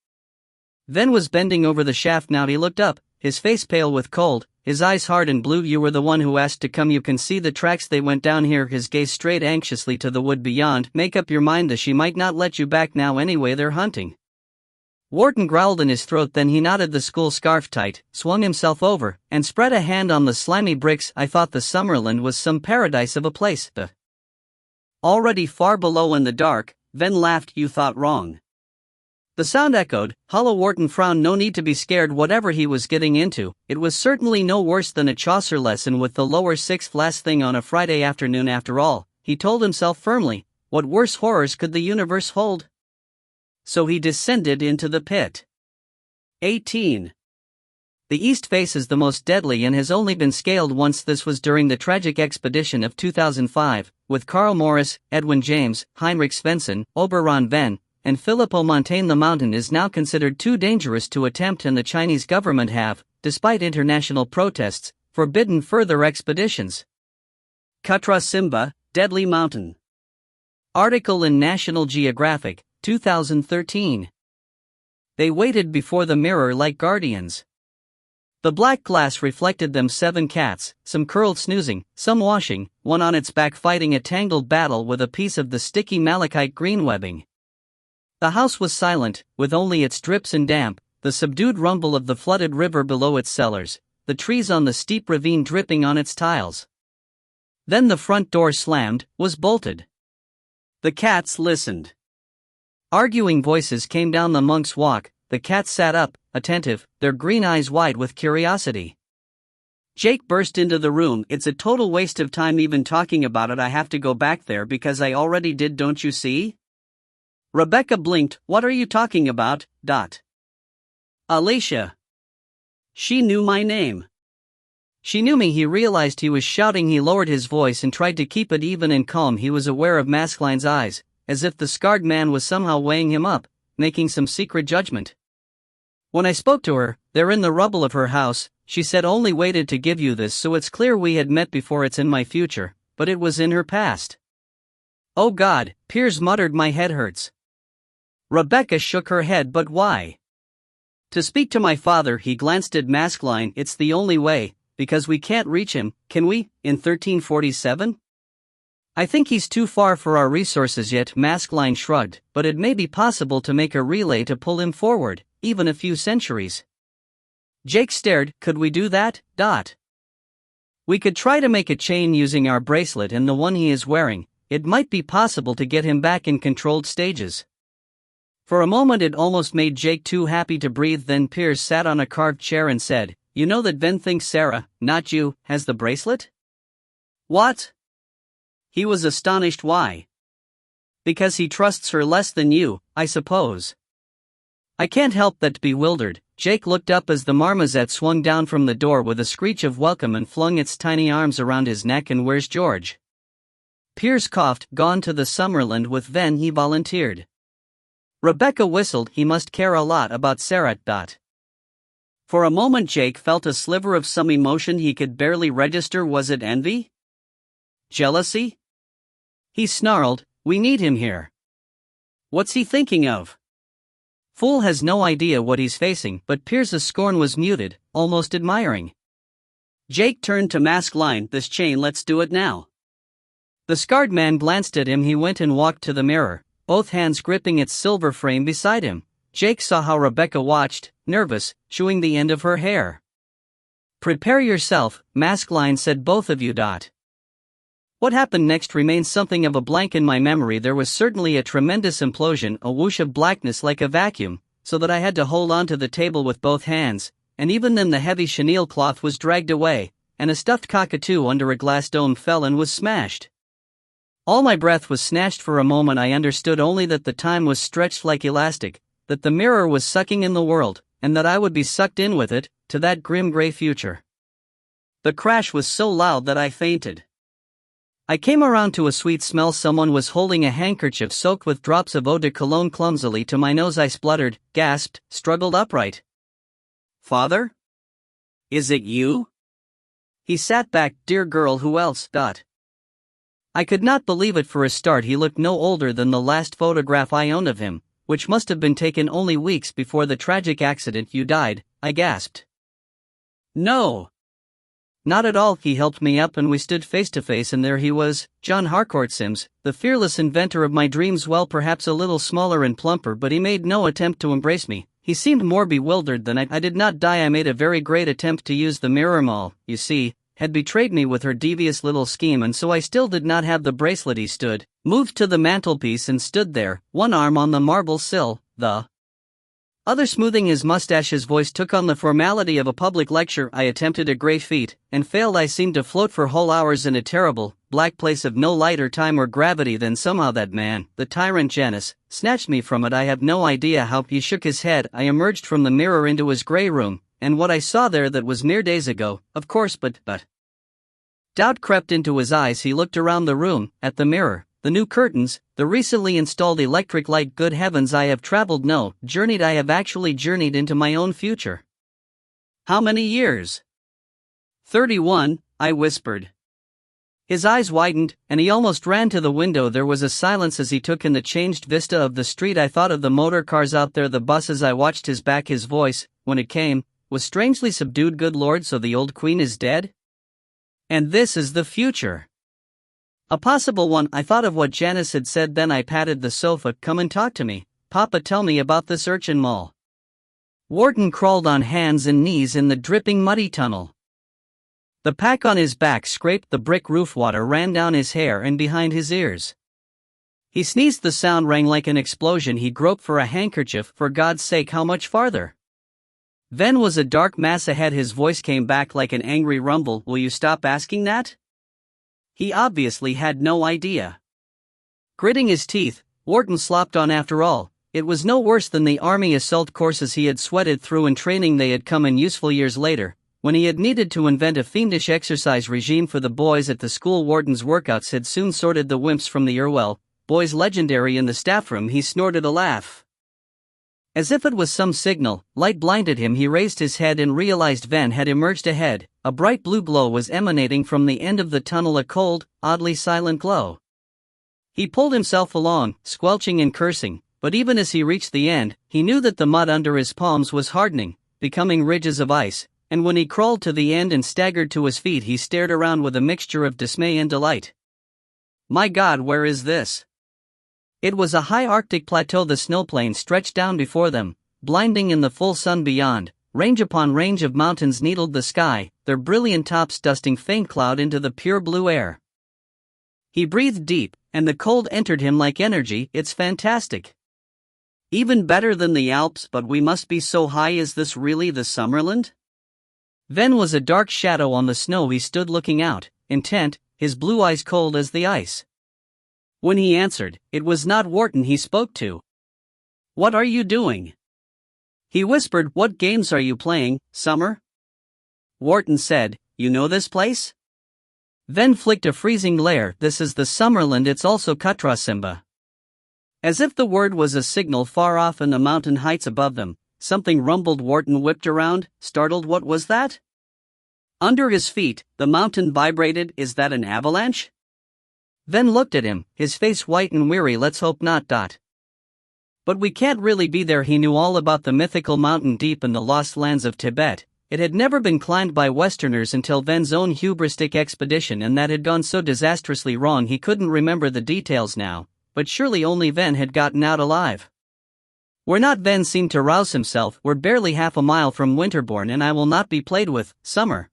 Ven was bending over the shaft now. He looked up, his face pale with cold, his eyes hard and blue. You were the one who asked to come. You can see the tracks. They went down here. His gaze strayed anxiously to the wood beyond. Make up your mind that she might not let you back now anyway. They're hunting. Wharton growled in his throat. Then he knotted the school scarf tight, swung himself over, and spread a hand on the slimy bricks. I thought the Summerland was some paradise of a place. Already far below in the dark, Ven laughed. You thought wrong. The sound echoed, hollow. Wharton frowned. No need to be scared. Whatever he was getting into, it was certainly no worse than a Chaucer lesson with the lower sixth. Last thing on a Friday afternoon after all, he told himself firmly. What worse horrors could the universe hold? So he descended into the pit. 18. The east face is the most deadly and has only been scaled once. This was during the tragic expedition of 2005, with Carl Morris, Edwin James, Heinrich Svensson, Oberon Ven, and Filippo Montaigne. The mountain is now considered too dangerous to attempt, and the Chinese government have, despite international protests, forbidden further expeditions. Katra Simba, Deadly Mountain. Article in National Geographic, 2013. They waited before the mirror like guardians. The black glass reflected them. 7 cats, some curled snoozing, some washing, one on its back fighting a tangled battle with a piece of the sticky malachite green webbing. The house was silent, with only its drips and damp, the subdued rumble of the flooded river below its cellars, the trees on the steep ravine dripping on its tiles. Then the front door slammed, was bolted. The cats listened. Arguing voices came down the monk's walk. The cats sat up, attentive, their green eyes wide with curiosity. Jake burst into the room. It's a total waste of time even talking about it. I have to go back there because I already did, don't you see? Rebecca blinked. What are you talking about? Alicia. She knew my name. She knew me. He realized he was shouting. He lowered his voice and tried to keep it even and calm. He was aware of Maskelyne's eyes, as if the scarred man was somehow weighing him up, making some secret judgment. When I spoke to her, there in the rubble of her house, she said only waited to give you this, so it's clear we had met before. It's in my future, but it was in her past. Oh God, Piers muttered. My head hurts. Rebecca shook her head. But why? To speak to my father. He glanced at Maskelyne. It's the only way, because we can't reach him, can we, in 1347? I think he's too far for our resources yet. Maskelyne shrugged, but it may be possible to make a relay to pull him forward, even a few centuries. Jake stared. Could we do that? We could try to make a chain using our bracelet and the one he is wearing. It might be possible to get him back in controlled stages. For a moment it almost made Jake too happy to breathe. Then Piers sat on a carved chair and said, You know that Ven thinks Sarah, not you, has the bracelet? What? He was astonished. Why? Because he trusts her less than you, I suppose. I can't help but bewildered. Jake looked up as the marmoset swung down from the door with a screech of welcome and flung its tiny arms around his neck. And where's George? Piers coughed. Gone to the Summerland with Ven, he volunteered. Rebecca whistled. He must care a lot about Sarah. For a moment Jake felt a sliver of some emotion he could barely register. Was it envy? Jealousy? He snarled, We need him here. What's he thinking of? Fool has no idea what he's facing. But Piers's scorn was muted, almost admiring. Jake turned to Maskelyne. This chain, let's do it now. The scarred man glanced at him. He went and walked to the mirror, both hands gripping its silver frame beside him. Jake saw how Rebecca watched, nervous, chewing the end of her hair. Prepare yourself, Maskelyne said. Both of you. What happened next remains something of a blank in my memory. There was certainly a tremendous implosion, a whoosh of blackness like a vacuum, so that I had to hold on to the table with both hands, and even then the heavy chenille cloth was dragged away, and a stuffed cockatoo under a glass dome fell and was smashed. All my breath was snatched. For a moment I understood only that the time was stretched like elastic, that the mirror was sucking in the world, and that I would be sucked in with it, to that grim gray future. The crash was so loud that I fainted. I came around to a sweet smell. Someone was holding a handkerchief soaked with drops of eau de cologne clumsily to my nose. I spluttered, gasped, struggled upright. "Father? Is it you?" He sat back. "Dear girl, who else?" I could not believe it. For a start, he looked no older than the last photograph I owned of him, which must have been taken only weeks before the tragic accident. "You died," I gasped. "No. Not at all." He helped me up and we stood face to face, and there he was, John Harcourt Sims, the fearless inventor of my dreams. Well, perhaps a little smaller and plumper, but he made no attempt to embrace me. He seemed more bewildered than I did not die. I made a very great attempt to use the mirror. Mall, you see, had betrayed me with her devious little scheme, and so I still did not have the bracelet. He moved to the mantelpiece and stood there, one arm on the marble sill, the other smoothing his mustache. His voice took on the formality of a public lecture. I attempted a great feat, and failed. I seemed to float for whole hours in a terrible, black place of no light or time or gravity. Then somehow that man, the tyrant Janus, snatched me from it. I have no idea how. He shook his head. I emerged from the mirror into his grey room, and what I saw there, that was mere days ago, of course, but doubt crept into his eyes. He looked around the room, at the mirror, the new curtains, the recently installed electric light. Good heavens, I have traveled, no, journeyed. I have actually journeyed into my own future. How many years? 31, I whispered. His eyes widened, and he almost ran to the window. There was a silence as he took in the changed vista of the street. I thought of the motor cars out there, the buses. I watched his back. His voice, when it came, was strangely subdued. "Good Lord, so the old queen is dead? And this is the future? A possible one." I thought of what Janice had said. Then I patted the sofa. "Come and talk to me, Papa. Tell me about this urchin." Mall. Wharton crawled on hands and knees in the dripping muddy tunnel. The pack on his back scraped the brick roof. Water ran down his hair and behind his ears. He sneezed. The sound rang like an explosion. He groped for a handkerchief. "For God's sake, how much farther?" Then was a dark mass ahead. His voice came back like an angry rumble. "Will you stop asking that?" He obviously had no idea. Gritting his teeth, Wharton slopped on. After all, it was no worse than the army assault courses he had sweated through and training they had come in useful years later, when he had needed to invent a fiendish exercise regime for the boys at the school. Wharton's workouts had soon sorted the wimps from the Irwell boys legendary in the staff room. He snorted a laugh. As if it was some signal, light blinded him. He raised his head and realized Ven had emerged ahead. A bright blue glow was emanating from the end of the tunnel, a cold, oddly silent glow. He pulled himself along, squelching and cursing, but even as he reached the end, he knew that the mud under his palms was hardening, becoming ridges of ice, and when he crawled to the end and staggered to his feet, he stared around with a mixture of dismay and delight. My God, where is this? It was a high Arctic plateau. The snowplain stretched down before them, blinding in the full sun beyond. Range upon range of mountains needled the sky, their brilliant tops dusting faint cloud into the pure blue air. He breathed deep, and the cold entered him like energy. It's fantastic. Even better than the Alps, but we must be so high. Is this really the Summerland? Ven was a dark shadow on the snow. He stood looking out, intent, his blue eyes cold as the ice. When he answered, it was not Wharton he spoke to. What are you doing? He whispered. What games are you playing, Summer? Wharton said, You know this place? Ven flicked a freezing glare. This is the Summerland. It's also Kutrasimba. As if the word was a signal far off in the mountain heights above them, something rumbled. Wharton whipped around, startled. What was that? Under his feet, the mountain vibrated. Is that an avalanche? Ven looked at him, his face white and weary. Let's hope not. But we can't really be there. He knew all about the mythical mountain deep in the lost lands of Tibet. It had never been climbed by Westerners until Ven's own hubristic expedition, and that had gone so disastrously wrong he couldn't remember the details now, but surely only Ven had gotten out alive. We're not. Ven seemed to rouse himself. We're barely half a mile from Winterbourne, and I will not be played with, Summer.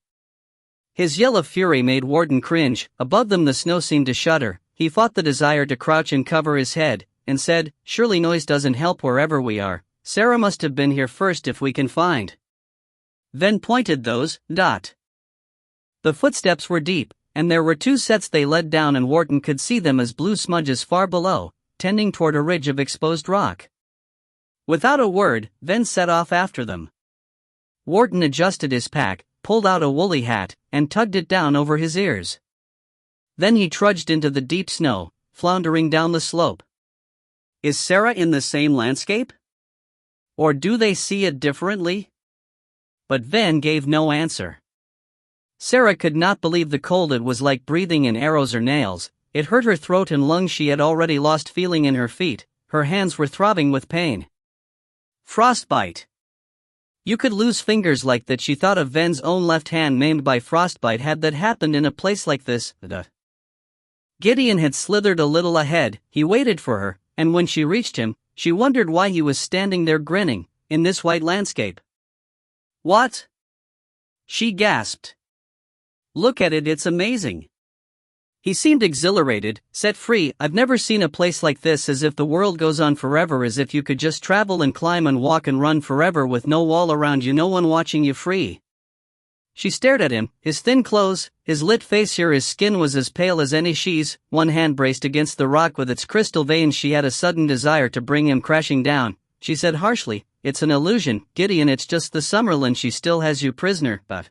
His yell of fury made Wharton cringe. Above them the snow seemed to shudder. He fought the desire to crouch and cover his head, and said, Surely noise doesn't help wherever we are. Sarah must have been here first if we can find. Ven pointed. Those. The footsteps were deep, and there were two sets. They led down, and Wharton could see them as blue smudges far below, tending toward a ridge of exposed rock. Without a word, Ven set off after them. Wharton adjusted his pack, pulled out a woolly hat, and tugged it down over his ears. Then he trudged into the deep snow, floundering down the slope. Is Sarah in the same landscape? Or do they see it differently? But Van gave no answer. Sarah could not believe the cold. It was like breathing in arrows or nails. It hurt her throat and lungs. She had already lost feeling in her feet. Her hands were throbbing with pain. Frostbite. You could lose fingers like that. She thought of Ven's own left hand maimed by frostbite. Had that happened in a place like this? Gideon had slithered a little ahead. He waited for her, and when she reached him, she wondered why he was standing there grinning, in this white landscape. What? She gasped. Look at it, it's amazing. He seemed exhilarated, set free. I've never seen a place like this. As if the world goes on forever, as if you could just travel and climb and walk and run forever with no wall around you, no one watching you, free. She stared at him, his thin clothes, his lit face. Here his skin was as pale as any she's, one hand braced against the rock with its crystal veins. She had a sudden desire to bring him crashing down. She said harshly, it's an illusion, Gideon, it's just the Summerland. She still has you prisoner, but...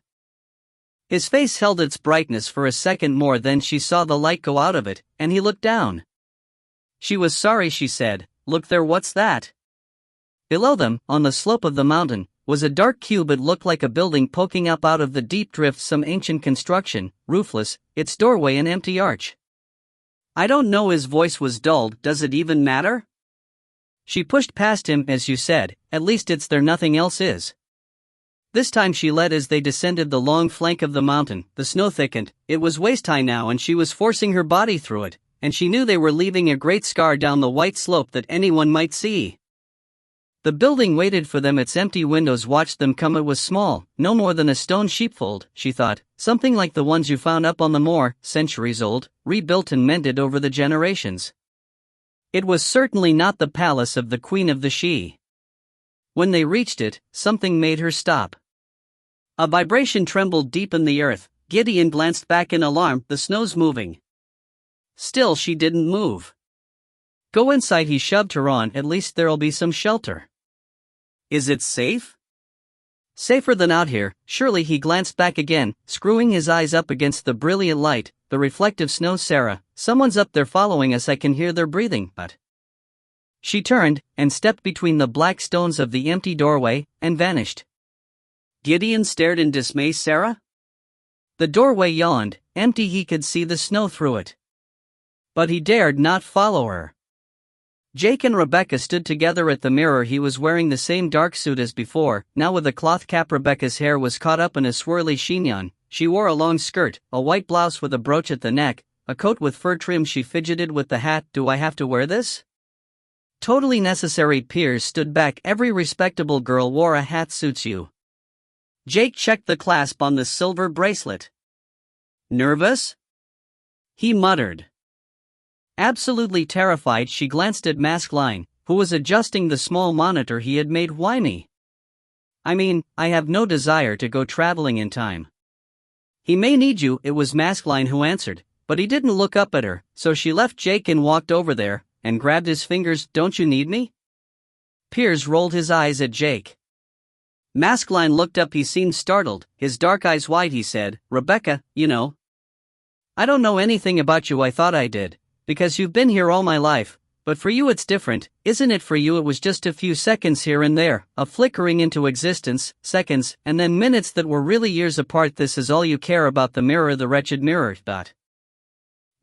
His face held its brightness for a second more, then she saw the light go out of it, and he looked down. She was sorry, she said, look there, what's that? Below them, on the slope of the mountain, was a dark cube. It looked like a building poking up out of the deep drift, some ancient construction, roofless, its doorway an empty arch. I don't know, his voice was dulled, does it even matter? She pushed past him. As you said, at least it's there, nothing else is. This time she led as they descended the long flank of the mountain. The snow thickened, it was waist-high now, and she was forcing her body through it, and she knew they were leaving a great scar down the white slope that anyone might see. The building waited for them, its empty windows watched them come. It was small, no more than a stone sheepfold, she thought, something like the ones you found up on the moor, centuries old, rebuilt and mended over the generations. It was certainly not the palace of the Queen of the Sidhe. When they reached it, something made her stop. A vibration trembled deep in the earth. Gideon glanced back in alarm. The snow's moving. Still she didn't move. Go inside, he shoved her on, at least there'll be some shelter. Is it safe? Safer than out here, surely. He glanced back again, screwing his eyes up against the brilliant light, the reflective snow. Sarah, someone's up there following us, I can hear their breathing, but... She turned, and stepped between the black stones of the empty doorway, and vanished. Gideon stared in dismay. Sarah? The doorway yawned, empty. He could see the snow through it. But he dared not follow her. Jake and Rebecca stood together at the mirror. He was wearing the same dark suit as before, now with a cloth cap. Rebecca's hair was caught up in a swirly chignon. She wore a long skirt, a white blouse with a brooch at the neck, a coat with fur trim. She fidgeted with the hat. Do I have to wear this? Totally necessary. Piers stood back. Every respectable girl wore a hat. Suits you. Jake checked the clasp on the silver bracelet. Nervous? He muttered. Absolutely terrified. She glanced at Maskelyne, who was adjusting the small monitor he had made. Why me? I mean, I have no desire to go traveling in time. He may need you. It was Maskelyne who answered, but he didn't look up at her, so she left Jake and walked over there, and grabbed his fingers. Don't you need me? Piers rolled his eyes at Jake. Maskelyne looked up. He seemed startled, his dark eyes wide. He said, Rebecca, you know. I don't know anything about you. I thought I did, because you've been here all my life, but for you it's different, isn't it? For you it was just a few seconds here and there, a flickering into existence, seconds, and then minutes that were really years apart. This is all you care about. The mirror, the wretched mirror.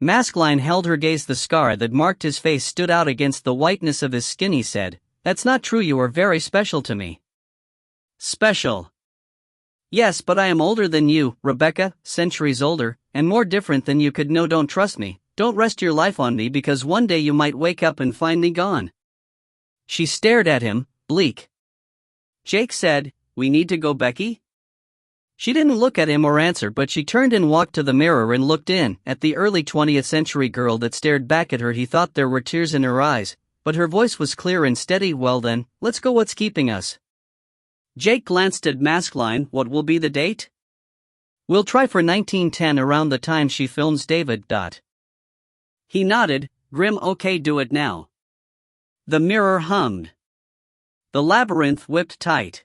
Maskelyne held her gaze. The scar that marked his face stood out against the whiteness of his skin. He said, that's not true. You are very special to me. Special? Yes, but I am older than you, Rebecca, centuries older, and more different than you could know. Don't trust me, don't rest your life on me, because one day you might wake up and find me gone. She stared at him, bleak. Jake said, we need to go, Becky? She didn't look at him or answer, but she turned and walked to the mirror and looked in, at the early 20th century girl that stared back at her. He thought there were tears in her eyes, but her voice was clear and steady. Well then, let's go. What's keeping us? Jake glanced at Maskelyne. What will be the date? We'll try for 1910, around the time she films David. He nodded, grim. Okay, do it now. The mirror hummed. The labyrinth whipped tight.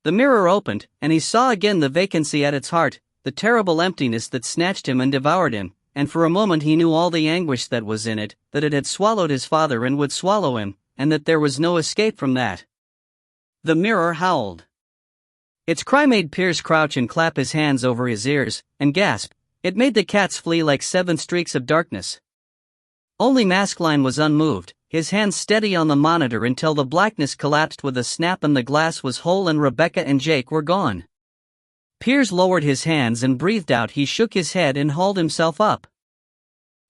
The mirror opened, and he saw again the vacancy at its heart, the terrible emptiness that snatched him and devoured him, and for a moment he knew all the anguish that was in it, that it had swallowed his father and would swallow him, and that there was no escape from that. The mirror howled. Its cry made Piers crouch and clap his hands over his ears, and gasp. It made the cats flee like 7 streaks of darkness. Only Maskelyne was unmoved, his hands steady on the monitor until the blackness collapsed with a snap and the glass was whole and Rebecca and Jake were gone. Piers lowered his hands and breathed out. He shook his head and hauled himself up.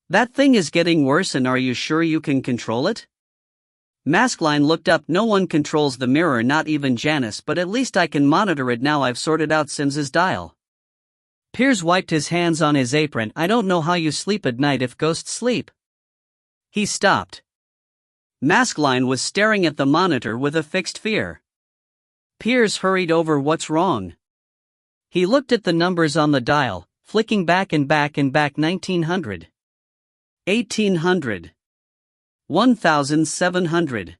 That thing is getting worse, and are you sure you can control it? Maskelyne looked up. No one controls the mirror, not even Janice, but at least I can monitor it now. I've sorted out Sims's dial. Piers wiped his hands on his apron. I don't know how you sleep at night if ghosts sleep. He stopped. Maskelyne was staring at the monitor with a fixed fear. Piers hurried over. What's wrong? He looked at the numbers on the dial, flicking back and back and back. 1900. 1800. 1700.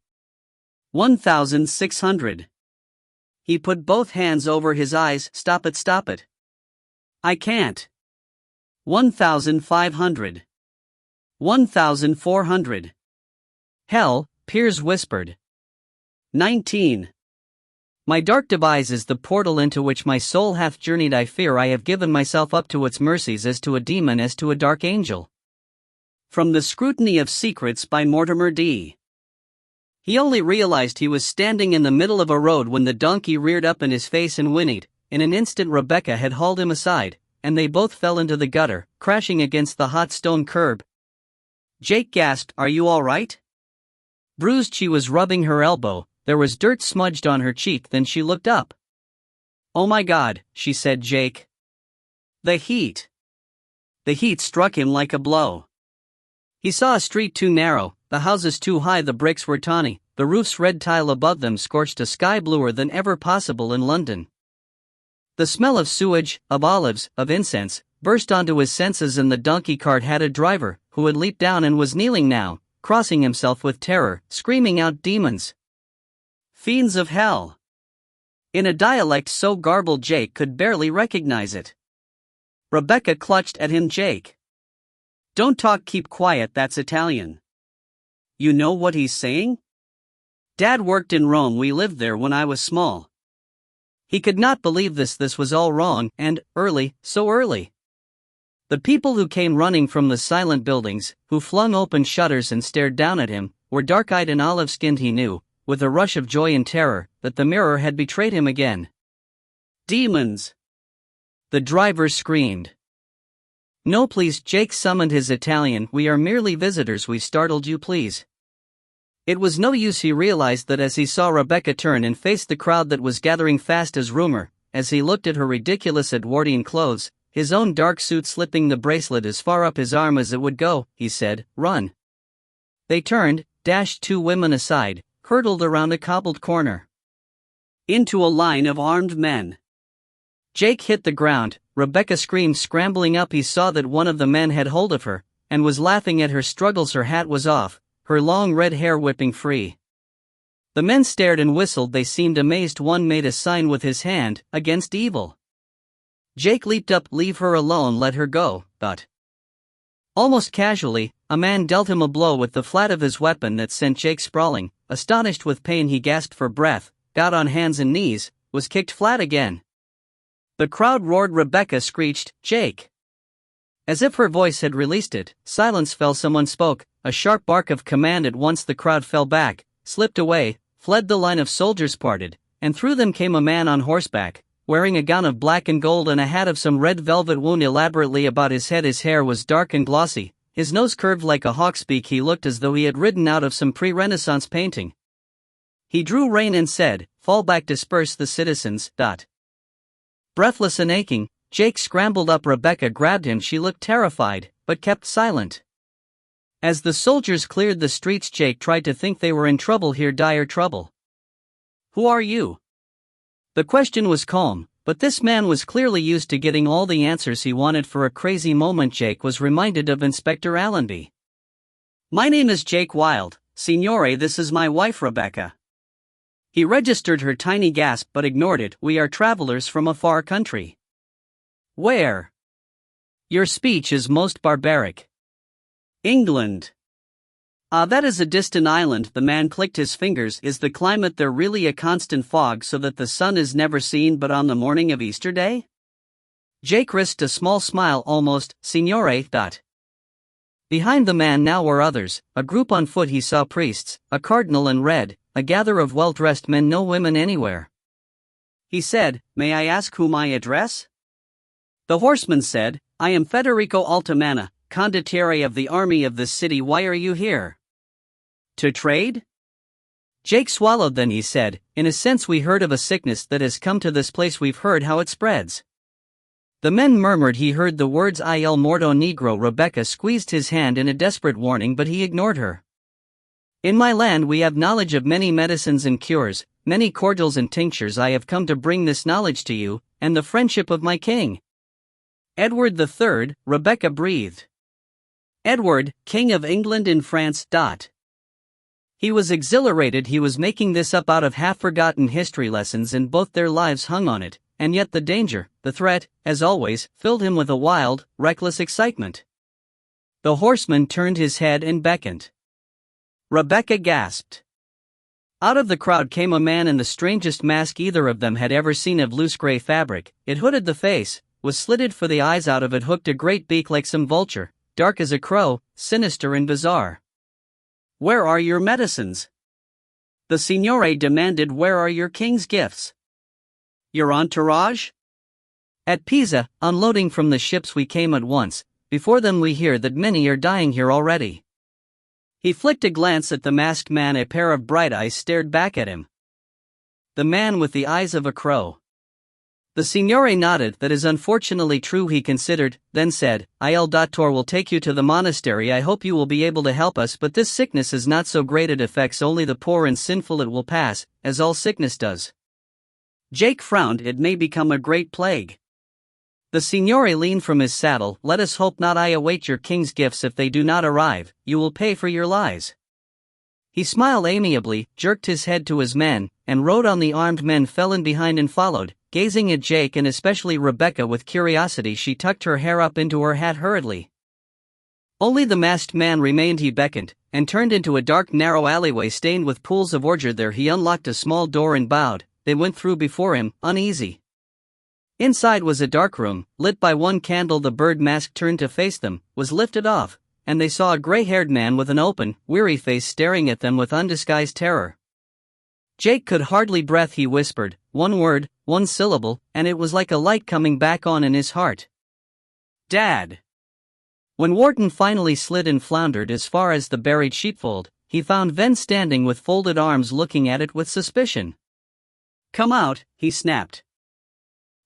1600. He put both hands over his eyes. Stop it, stop it. I can't. 1500. 1400. Hell, Piers whispered. 19. My dark device is the portal into which my soul hath journeyed. I fear I have given myself up to its mercies, as to a demon, as to a dark angel. From The Scrutiny of Secrets by Mortimer D. He only realized he was standing in the middle of a road when the donkey reared up in his face and whinnied. In an instant Rebecca had hauled him aside, and they both fell into the gutter, crashing against the hot stone curb. Jake gasped, "Are you all right?" Bruised, she was rubbing her elbow. There was dirt smudged on her cheek. Then she looked up. "Oh my God," she said. "Jake." The heat. The heat struck him like a blow. He saw a street too narrow, the houses too high, the bricks were tawny, the roof's red tile above them scorched a sky bluer than ever possible in London. The smell of sewage, of olives, of incense, burst onto his senses, and the donkey cart had a driver, who had leaped down and was kneeling now, crossing himself with terror, screaming out, "Demons! Fiends of hell!" in a dialect so garbled Jake could barely recognize it. Rebecca clutched at him. "Jake! Don't talk, keep quiet, that's Italian. You know what he's saying? Dad worked in Rome, we lived there when I was small." He could not believe this was all wrong, and early, so early. The people who came running from the silent buildings, who flung open shutters and stared down at him, were dark-eyed and olive-skinned. He knew, with a rush of joy and terror, that the mirror had betrayed him again. "Demons!" the driver screamed. "No, please." Jake summoned his Italian. "We are merely visitors. We startled you, please." It was no use. He realized that as he saw Rebecca turn and face the crowd that was gathering fast as rumor, as he looked at her ridiculous Edwardian clothes, his own dark suit slipping the bracelet as far up his arm as it would go, he said, "Run." They turned, dashed 2 women aside, hurtled around a cobbled corner. Into a line of armed men. Jake hit the ground. Rebecca screamed, scrambling up. He saw that one of the men had hold of her, and was laughing at her struggles. Her hat was off, her long red hair whipping free. The men stared and whistled. They seemed amazed. One made a sign with his hand, against evil. Jake leaped up. "Leave her alone, let her go." But almost casually, a man dealt him a blow with the flat of his weapon that sent Jake sprawling. Astonished with pain, he gasped for breath, got on hands and knees, was kicked flat again. The crowd roared. Rebecca screeched, "Jake!" As if her voice had released it, silence fell. Someone spoke, a sharp bark of command. At once the crowd fell back, slipped away, fled. The line of soldiers parted, and through them came a man on horseback, wearing a gown of black and gold and a hat of some red velvet wound elaborately about his head. His hair was dark and glossy, his nose curved like a hawk's beak. He looked as though he had ridden out of some pre-Renaissance painting. He drew rein and said, "Fall back, disperse the citizens." Breathless and aching, Jake scrambled up. Rebecca grabbed him. She looked terrified, but kept silent. As the soldiers cleared the streets, Jake tried to think. They were in trouble here, dire trouble. "Who are you?" The question was calm, but this man was clearly used to getting all the answers he wanted. For a crazy moment Jake was reminded of Inspector Allenby. "My name is Jake Wilde, Signore. This is my wife Rebecca." He registered her tiny gasp but ignored it. We are travelers from a far country. Where? Your speech is most barbaric. England. Ah, that is a distant island. The man clicked his fingers. Is the climate there really a constant fog so that the sun is never seen but on the morning of Easter Day? Jake risked a small smile. Almost, Signore. Behind the man now were others, a group on foot. He saw priests, a cardinal in red, a gather of well-dressed men, no women anywhere. He said, "May I ask whom I address?" The horseman said, "I am Federico Altamana, condottiere of the army of this city. Why are you here? To trade?" Jake swallowed. Then he said, "In a sense we heard of a sickness that has come to this place. We've heard how it spreads." The men murmured. He heard the words Il Morto Negro. Rebecca squeezed his hand in a desperate warning, but he ignored her. "In my land we have knowledge of many medicines and cures, many cordials and tinctures. I have come to bring this knowledge to you, and the friendship of my king." Edward III, Rebecca breathed. Edward, King of England in France. He was exhilarated. He was making this up out of half-forgotten history lessons, and both their lives hung on it, and yet the danger, the threat, as always, filled him with a wild, reckless excitement. The horseman turned his head and beckoned. Rebecca gasped. Out of the crowd came a man in the strangest mask either of them had ever seen, of loose gray fabric. It hooded the face, was slitted for the eyes. Out of it hooked a great beak like some vulture, dark as a crow, sinister and bizarre. "Where are your medicines?" the signore demanded. "Where are your king's gifts? Your entourage?" "At Pisa, unloading from the ships. We came at once. Before them we hear that many are dying here already." He flicked a glance at the masked man. A pair of bright eyes stared back at him. The man with the eyes of a crow. The signore nodded. "That is unfortunately true," he considered, then said, "Il Dottore will take you to the monastery. I hope you will be able to help us, but this sickness is not so great. It affects only the poor and sinful. It will pass, as all sickness does." Jake frowned. "It may become a great plague." The signore leaned from his saddle. "Let us hope not. I await your king's gifts. If they do not arrive, you will pay for your lies." He smiled amiably, jerked his head to his men, and rode on. The armed men fell in behind and followed, gazing at Jake and especially Rebecca with curiosity. She tucked her hair up into her hat hurriedly. Only the masked man remained. He beckoned, and turned into a dark narrow alleyway stained with pools of ordure. There he unlocked a small door and bowed. They went through before him, uneasy. Inside was a dark room, lit by one candle. The bird mask turned to face them, was lifted off, and they saw a gray-haired man with an open, weary face staring at them with undisguised terror. Jake could hardly breathe. He whispered, one word, one syllable, and it was like a light coming back on in his heart. "Dad." When Wharton finally slid and floundered as far as the buried sheepfold, he found Ven standing with folded arms looking at it with suspicion. "Come out," he snapped.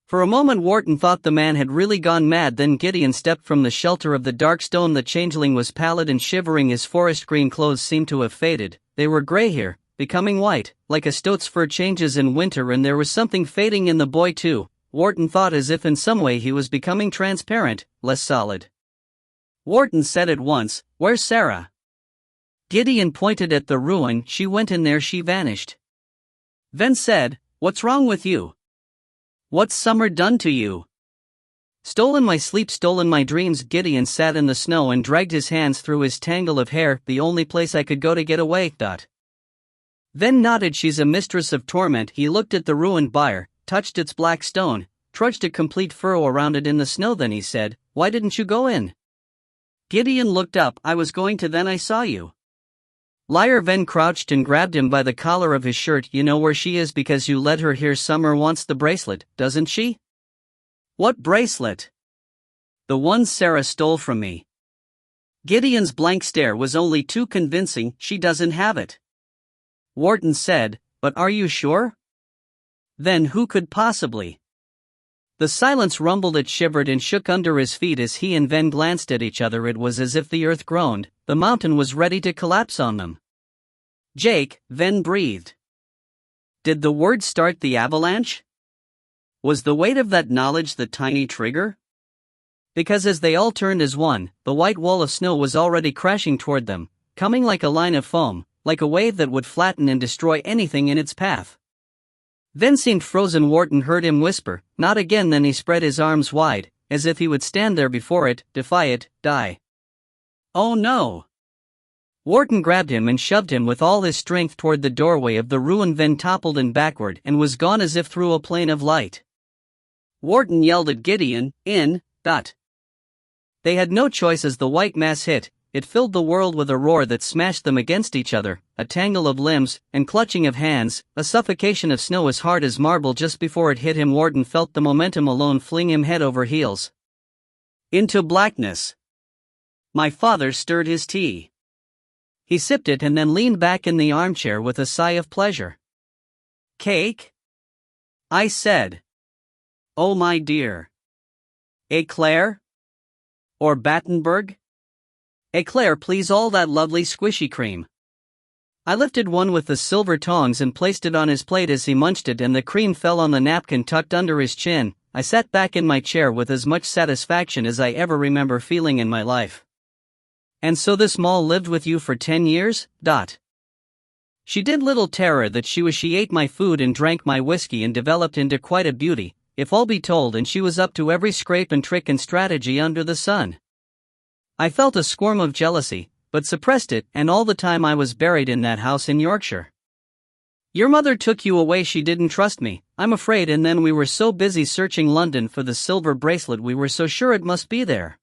For a moment Wharton thought the man had really gone mad. Then Gideon stepped from the shelter of the dark stone. The changeling was pallid and shivering. His forest green clothes seemed to have faded. They were gray here, becoming white, like a stoat's fur changes in winter, and there was something fading in the boy too. Wharton thought, as if in some way he was becoming transparent, less solid. Wharton said at once, "Where's Sarah?" Gideon pointed at the ruin. "She went in there. She vanished." Ven said, "What's wrong with you? What's summer done to you?" "Stolen my sleep, stolen my dreams." Gideon sat in the snow and dragged his hands through his tangle of hair. "The only place I could go to get away." Ven nodded. "She's a mistress of torment." He looked at the ruined byre, touched its black stone, trudged a complete furrow around it in the snow. Then he said, "Why didn't you go in?" Gideon looked up. "I was going to, then I saw you." Liar. Ven crouched and grabbed him by the collar of his shirt. "You know where she is because you led her here. Summer wants the bracelet, doesn't she?" "What bracelet?" "The one Sarah stole from me." Gideon's blank stare was only too convincing. "She doesn't have it." Wharton said, "But are you sure?" "Then who could possibly?" The silence rumbled. It shivered and shook under his feet as he and Ven glanced at each other. It was as if the earth groaned. The mountain was ready to collapse on them. "Jake," Ven breathed. Did the word start the avalanche? Was the weight of that knowledge the tiny trigger? Because as they all turned as one, the white wall of snow was already crashing toward them, coming like a line of foam, like a wave that would flatten and destroy anything in its path. Then seemed frozen. Wharton heard him whisper, "Not again." Then he spread his arms wide, as if he would stand there before it, defy it, die. "Oh no!" Wharton grabbed him and shoved him with all his strength toward the doorway of the ruin, then toppled in backward and was gone as if through a plane of light. Wharton yelled at Gideon, "In, dot." They had no choice as the white mass hit. It filled the world with a roar that smashed them against each other, a tangle of limbs, and clutching of hands, a suffocation of snow as hard as marble. Just before it hit him, Wharton felt the momentum alone fling him head over heels into blackness. My father stirred his tea. He sipped it and then leaned back in the armchair with a sigh of pleasure. "Cake?" I said. "Oh my dear. Eclair? Or Battenberg?" "Eclair, please, all that lovely squishy cream." I lifted one with the silver tongs and placed it on his plate as he munched it, and the cream fell on the napkin tucked under his chin. I sat back in my chair with as much satisfaction as I ever remember feeling in my life. "And so this Moll lived with you for 10 years, dot?" "She did, little terror that she was. She ate my food and drank my whiskey and developed into quite a beauty, if all be told, and she was up to every scrape and trick and strategy under the sun." I felt a squirm of jealousy, but suppressed it, and all the time I was buried in that house in Yorkshire. "Your mother took you away. She didn't trust me, I'm afraid, and then we were so busy searching London for the silver bracelet we were so sure it must be there."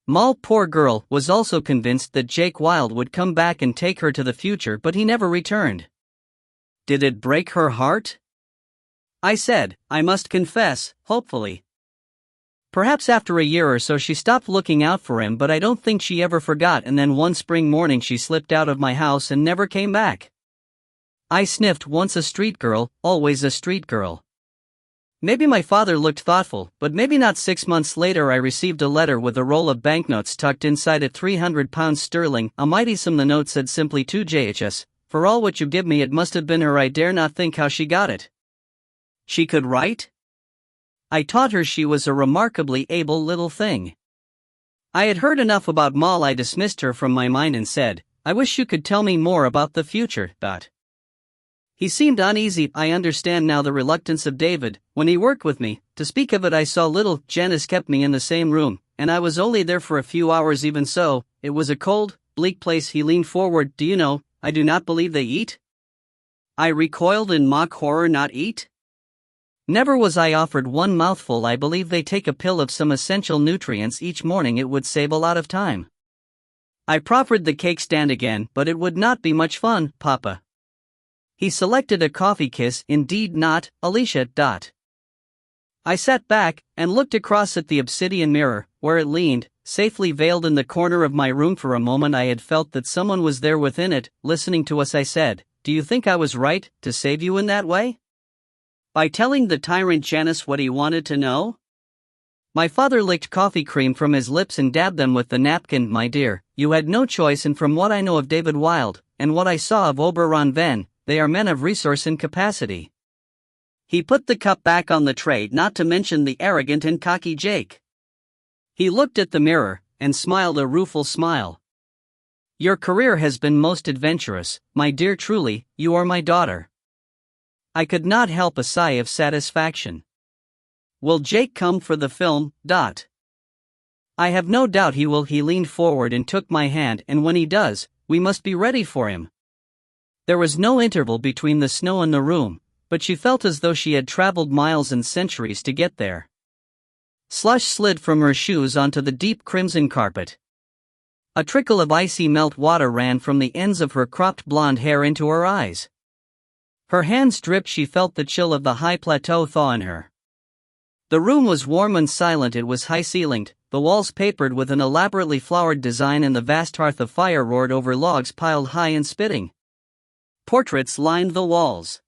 Moll, poor girl, was also convinced that Jake Wilde would come back and take her to the future, but he never returned. "Did it break her heart?" I said, I must confess, hopefully. "Perhaps after a year or so she stopped looking out for him, but I don't think she ever forgot, and then one spring morning she slipped out of my house and never came back." I sniffed. "Once a street girl, always a street girl." Maybe my father looked thoughtful, but maybe not. 6 months later I received a letter with a roll of banknotes tucked inside it, £300 sterling, a mighty sum. The note said simply, "To JHS, for all what you give me." It must have been her. I dare not think how she got it. She could write? I taught her. She was a remarkably able little thing. I had heard enough about Moll. I dismissed her from my mind and said, "I wish you could tell me more about the future, dot." He seemed uneasy. I understand now the reluctance of David, when he worked with me, to speak of it. I saw little. Janice kept me in the same room, and I was only there for a few hours. Even so, it was a cold, bleak place. He leaned forward. "Do you know, I do not believe they eat?" I recoiled in mock horror. "Not eat?" Never was I offered one mouthful. "I believe they take a pill of some essential nutrients each morning. It would save a lot of time." I proffered the cake stand again, but it would not be much fun, Papa. He selected a coffee kiss. "Indeed not, Alicia, dot." I sat back and looked across at the obsidian mirror, where it leaned, safely veiled in the corner of my room. For a moment I had felt that someone was there within it, listening to us. I said, "Do you think I was right to save you in that way? By telling the tyrant Janice what he wanted to know?" My father licked coffee cream from his lips and dabbed them with the napkin. "My dear, you had no choice, and from what I know of David Wilde, and what I saw of Oberon Venn, they are men of resource and capacity." He put the cup back on the tray, not to mention the arrogant and cocky Jake. He looked at the mirror, and smiled a rueful smile. "Your career has been most adventurous, my dear. Truly, you are my daughter." I could not help a sigh of satisfaction. "Will Jake come for the film, dot?" "I have no doubt he will." He leaned forward and took my hand. "And when he does, we must be ready for him." There was no interval between the snow and the room, but she felt as though she had traveled miles and centuries to get there. Slush slid from her shoes onto the deep crimson carpet. A trickle of icy melt water ran from the ends of her cropped blonde hair into her eyes. Her hands dripped. She felt the chill of the high plateau thaw in her. The room was warm and silent. It was high-ceilinged, the walls papered with an elaborately flowered design, and the vast hearth of fire roared over logs piled high and spitting. Portraits lined the walls.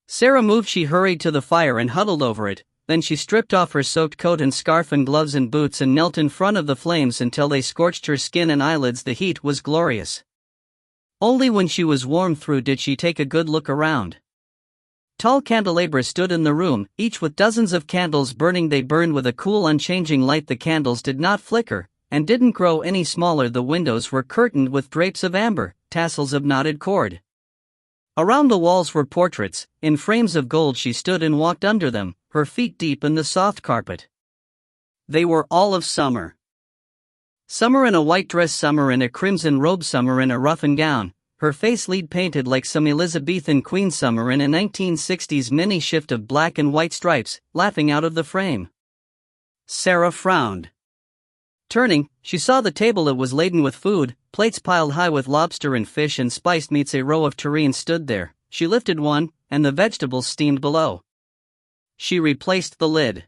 Sarah moved. She hurried to the fire and huddled over it. Then she stripped off her soaked coat and scarf and gloves and boots and knelt in front of the flames until they scorched her skin and eyelids. The heat was glorious. Only when she was warmed through did she take a good look around. Tall candelabras stood in the room, each with dozens of candles burning. They burned with a cool, unchanging light. The candles did not flicker, and didn't grow any smaller. The windows were curtained with drapes of amber, tassels of knotted cord. Around the walls were portraits. In frames of gold she stood and walked under them, her feet deep in the soft carpet. They were all of summer. Summer in a white dress, summer in a crimson robe, summer in a ruffin gown, her face lead painted like some Elizabethan queen, summer in a 1960s mini shift of black and white stripes, laughing out of the frame. Sarah frowned. Turning, she saw the table. It was laden with food, plates piled high with lobster and fish and spiced meats. A row of tureens stood there. She lifted one, and the vegetables steamed below. She replaced the lid.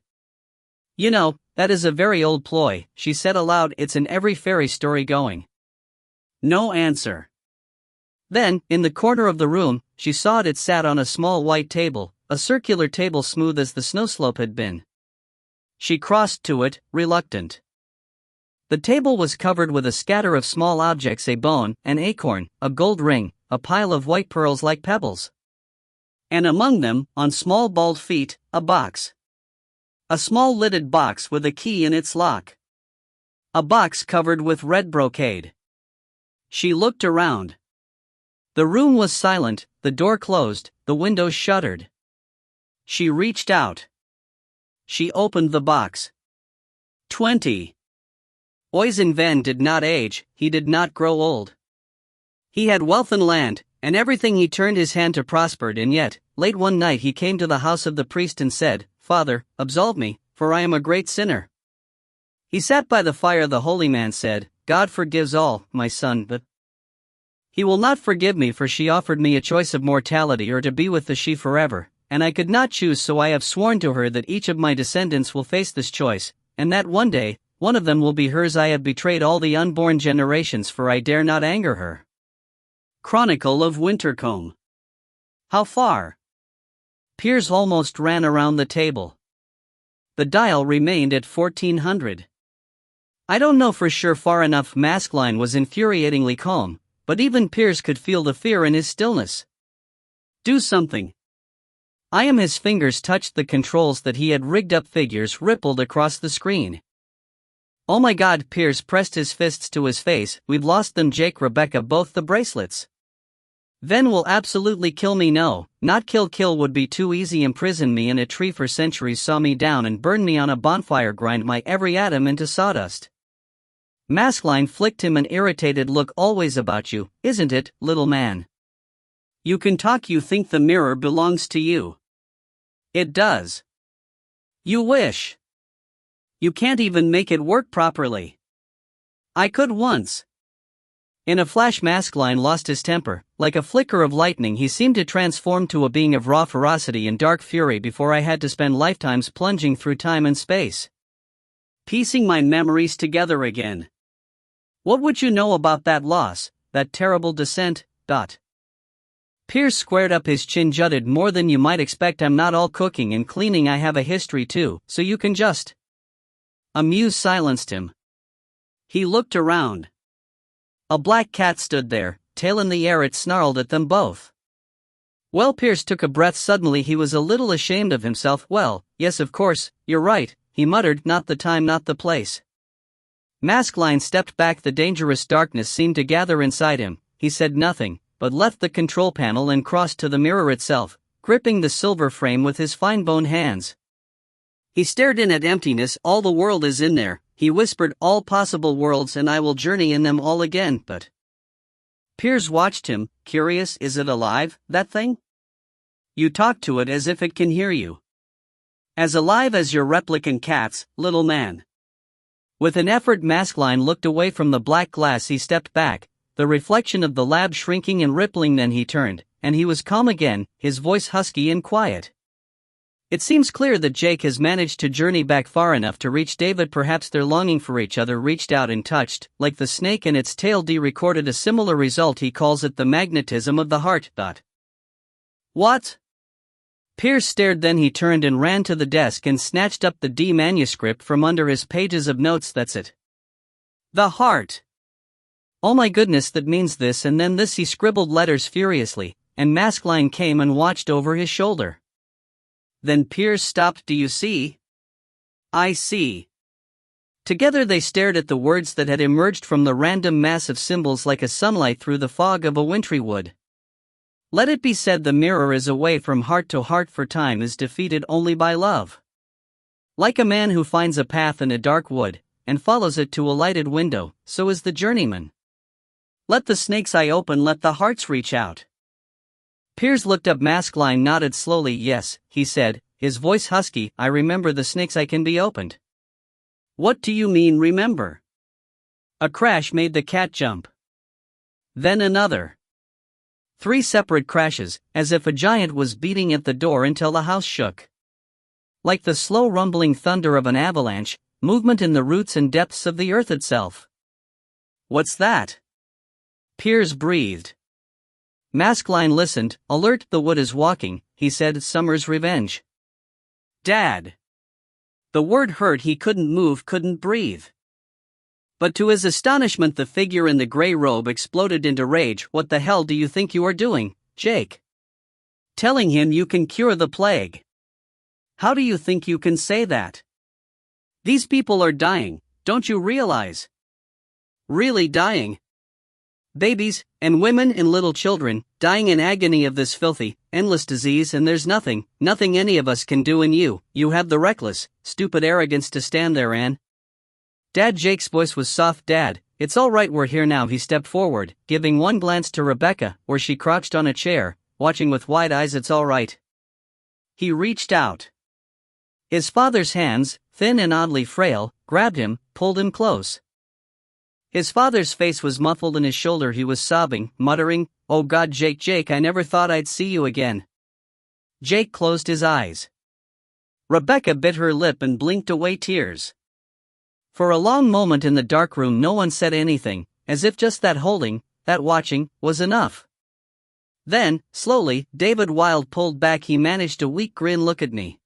"You know, that is a very old ploy," she said aloud. "It's in every fairy story going." No answer. Then, in the corner of the room, she saw it. It sat on a small white table, a circular table smooth as the snow slope had been. She crossed to it, reluctant. The table was covered with a scatter of small objects: a bone, an acorn, a gold ring, a pile of white pearls like pebbles. And among them, on small bald feet, a box. A small lidded box with a key in its lock. A box covered with red brocade. She looked around. The room was silent, the door closed, the windows shuttered. She reached out. She opened the box. 20. Oisin Van did not age, he did not grow old. He had wealth and land, and everything he turned his hand to prospered, and yet, late one night he came to the house of the priest and said, "Father, absolve me, for I am a great sinner." He sat by the fire. The holy man said, "God forgives all, my son, but He will not forgive me, for she offered me a choice of mortality or to be with the she forever, and I could not choose, so I have sworn to her that each of my descendants will face this choice, and that one day, one of them will be hers. I have betrayed all the unborn generations, for I dare not anger her." Chronicle of Wintercombe. How far? Piers almost ran around the table. The dial remained at 1400. "I don't know for sure." Far enough. Maskelyne was infuriatingly calm, but even Piers could feel the fear in his stillness. "Do something." "I am." His fingers touched the controls that he had rigged up. Figures rippled across the screen. "Oh my God!" Piers pressed his fists to his face. "We've lost them, Jake, Rebecca, both the bracelets. Ven will absolutely kill me." "No, not kill. Kill would be too easy. Imprison me in a tree for centuries, saw me down and burn me on a bonfire, grind my every atom into sawdust." Maskelyne flicked him an irritated look. "Always about you, isn't it, little man? You can talk. You think the mirror belongs to you. It does. You wish. You can't even make it work properly. I could once." In a flash, Maskelyne lost his temper. Like a flicker of lightning, he seemed to transform to a being of raw ferocity and dark fury. "Before I had to spend lifetimes plunging through time and space, piecing my memories together again. What would you know about that loss, that terrible descent?" Piers squared up, his chin jutted. "More than you might expect. I'm not all cooking and cleaning. I have a history too, so you can just..." A muse silenced him. He looked around. A black cat stood there, tail in the air. It snarled at them both. Well, Piers took a breath. Suddenly he was a little ashamed of himself. "Well, yes, of course, you're right," he muttered. "Not the time, not the place." Maskelyne stepped back. The dangerous darkness seemed to gather inside him. He said nothing, but left the control panel and crossed to the mirror itself, gripping the silver frame with his fine-boned hands. He stared in at emptiness. "All the world is in there," he whispered. "All possible worlds, and I will journey in them all again." But Piers watched him, curious. "Is it alive, that thing? You talk to it as if it can hear you." "As alive as your replicant cats, little man." With an effort, Maskelyne looked away from the black glass. He stepped back, the reflection of the lab shrinking and rippling. Then he turned, and he was calm again, his voice husky and quiet. "It seems clear that Jake has managed to journey back far enough to reach David. Perhaps their longing for each other reached out and touched, like the snake and its tail. D recorded a similar result. He calls it the magnetism of the heart." What? Piers stared. Then he turned and ran to the desk and snatched up the D manuscript from under his pages of notes. "That's it. The heart. Oh my goodness, that means this and then this." He scribbled letters furiously, and Maskelyne came and watched over his shoulder. Then Piers stopped. "Do you see?" "I see." Together they stared at the words that had emerged from the random mass of symbols like a sunlight through the fog of a wintry wood. Let it be said, the mirror is a way from heart to heart, for time is defeated only by love. Like a man who finds a path in a dark wood, and follows it to a lighted window, so is the journeyman. Let the snake's eye open, let the hearts reach out. Piers looked up. Maskelyne nodded slowly. Yes, he said, his voice husky, I remember the snake's eye can be opened. What do you mean, remember? A crash made the cat jump. Then another. 3 separate crashes, as if a giant was beating at the door until the house shook. Like the slow rumbling thunder of an avalanche, movement in the roots and depths of the earth itself. What's that? Piers breathed. Maskelyne listened, alert. The wood is walking, he said. Summer's revenge. Dad. The word hurt. He couldn't move, couldn't breathe. But to his astonishment, the figure in the grey robe exploded into rage. What the hell do you think you are doing, Jake? Telling him you can cure the plague. How do you think you can say that? These people are dying, don't you realize? Really dying. Babies, and women and little children, dying in agony of this filthy, endless disease, and there's nothing any of us can do, and you have the reckless, stupid arrogance to stand there and... Dad. Jake's voice was soft. Dad, it's all right, we're here now. He stepped forward, giving one glance to Rebecca, where she crouched on a chair, watching with wide eyes. It's all right. He reached out. His father's hands, thin and oddly frail, grabbed him, pulled him close. His father's face was muffled in his shoulder. He was sobbing, muttering, Oh God, Jake, I never thought I'd see you again. Jake closed his eyes. Rebecca bit her lip and blinked away tears. For a long moment in the dark room no one said anything, as if just that holding, that watching, was enough. Then, slowly, David Wilde pulled back. He managed a weak grin. Look at me.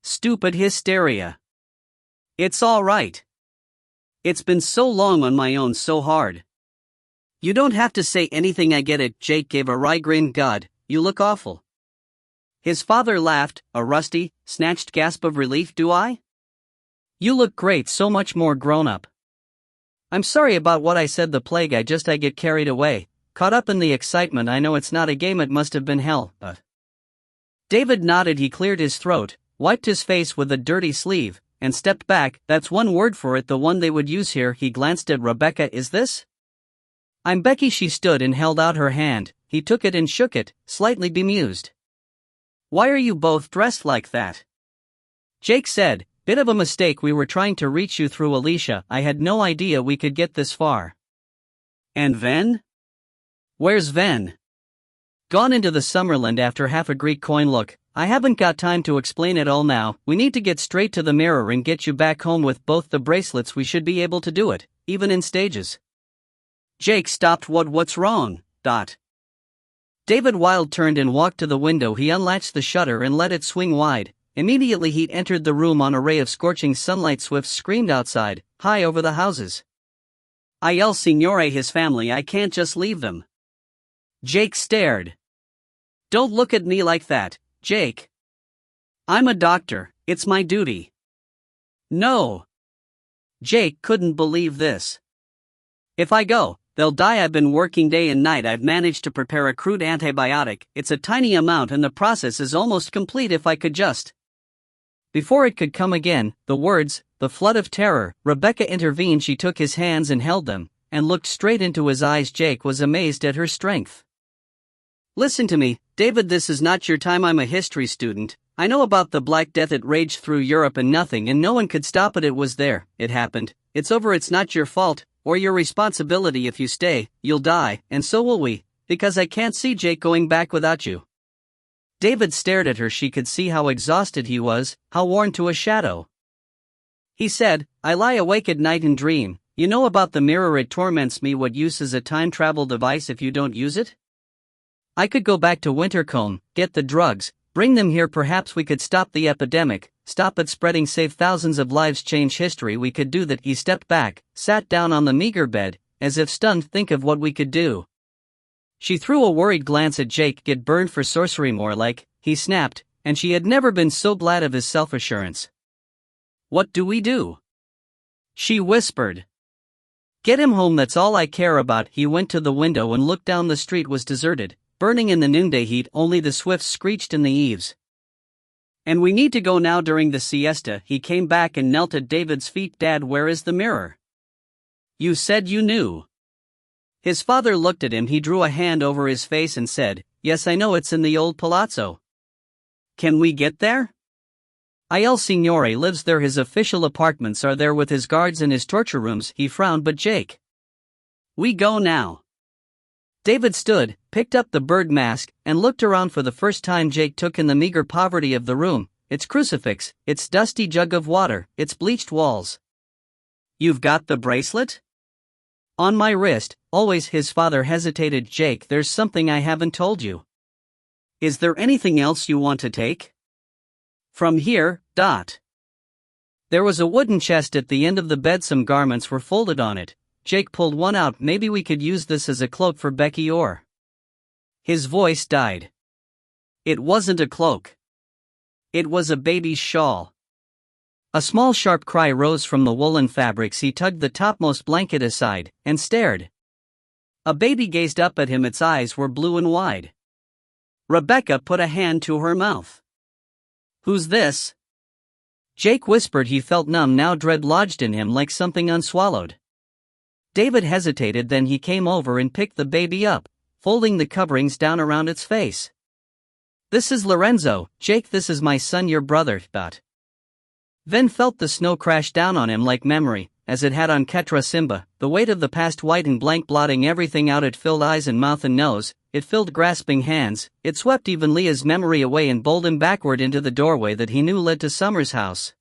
Stupid hysteria. It's all right. It's been so long on my own, so hard. You don't have to say anything, I get it. Jake gave a wry grin. God, you look awful. His father laughed, a rusty, snatched gasp of relief. Do I? You look great, so much more grown up. I'm sorry about what I said. The plague, I get carried away, caught up in the excitement. I know it's not a game, it must have been hell, but... David nodded. He cleared his throat, wiped his face with a dirty sleeve, and stepped back. That's one word for it, the one they would use here. He glanced at Rebecca. Is this? I'm Becky. She stood and held out her hand. He took it and shook it, slightly bemused. Why are you both dressed like that? Jake said, Bit of a mistake. We were trying to reach you through Alicia. I had no idea we could get this far. And Ven? Where's Ven? Gone into the Summerland after half a Greek coin. Look, I haven't got time to explain it all now. We need to get straight to the mirror and get you back home with both the bracelets. We should be able to do it, even in stages. Jake stopped. What's wrong? David Wilde turned and walked to the window. He unlatched the shutter and let it swing wide. Immediately he'd entered the room on a ray of scorching sunlight. Swifts screamed outside, high over the houses. Il Signore, his family, I can't just leave them. Jake stared. Don't look at me like that, Jake. I'm a doctor, it's my duty. No. Jake couldn't believe this. If I go, they'll die. I've been working day and night. I've managed to prepare a crude antibiotic. It's a tiny amount and the process is almost complete. If I could just... Before it could come again, the words, the flood of terror, Rebecca intervened. She took his hands and held them, and looked straight into his eyes. Jake was amazed at her strength. Listen to me, David, this is not your time. I'm a history student. I know about the Black Death. It raged through Europe and no one could stop it. It was there, it happened, it's over. It's not your fault, or your responsibility. If you stay, you'll die, and so will we, because I can't see Jake going back without you. David stared at her. She could see how exhausted he was, how worn to a shadow. He said, I lie awake at night and dream. You know about the mirror, it torments me. What use is a time travel device if you don't use it? I could go back to Wintercombe, get the drugs, bring them here. Perhaps we could stop the epidemic, stop it spreading, save thousands of lives, change history. We could do that. He stepped back, sat down on the meager bed, as if stunned. Think of what we could do. She threw a worried glance at Jake. Get burned for sorcery, more like, he snapped, and she had never been so glad of his self-assurance. What do we do? she whispered. Get him home, that's all I care about. He went to the window and looked down. The street was deserted, burning in the noonday heat, only the swifts screeched in the eaves. And we need to go now during the siesta. He came back and knelt at David's feet. Dad, where is the mirror? You said you knew. His father looked at him. He drew a hand over his face and said, Yes, I know, it's in the old palazzo. Can we get there? Il Signore lives there. His official apartments are there with his guards and his torture rooms. He frowned. But Jake. We go now. David stood, picked up the bird mask, and looked around for the first time. Jake took in the meager poverty of the room, its crucifix, its dusty jug of water, its bleached walls. You've got the bracelet? On my wrist, always. His father hesitated. Jake, there's something I haven't told you. Is there anything else you want to take? From here, Dot. There was a wooden chest at the end of the bed. Some garments were folded on it. Jake pulled one out. Maybe we could use this as a cloak for Becky, or... His voice died. It wasn't a cloak. It was a baby's shawl. A small sharp cry rose from the woolen fabrics. He tugged the topmost blanket aside, and stared. A baby gazed up at him. Its eyes were blue and wide. Rebecca put a hand to her mouth. Who's this? Jake whispered. He felt numb now. Dread lodged in him like something unswallowed. David hesitated, then he came over and picked the baby up, folding the coverings down around its face. This is Lorenzo. Jake, this is my son, your brother. Dot. Then felt the snow crash down on him like memory, as it had on Ketra Simba. The weight of the past whitened blank, blotting everything out. It filled eyes and mouth and nose, it filled grasping hands, it swept even Leah's memory away and bowled him backward into the doorway that he knew led to Summer's house.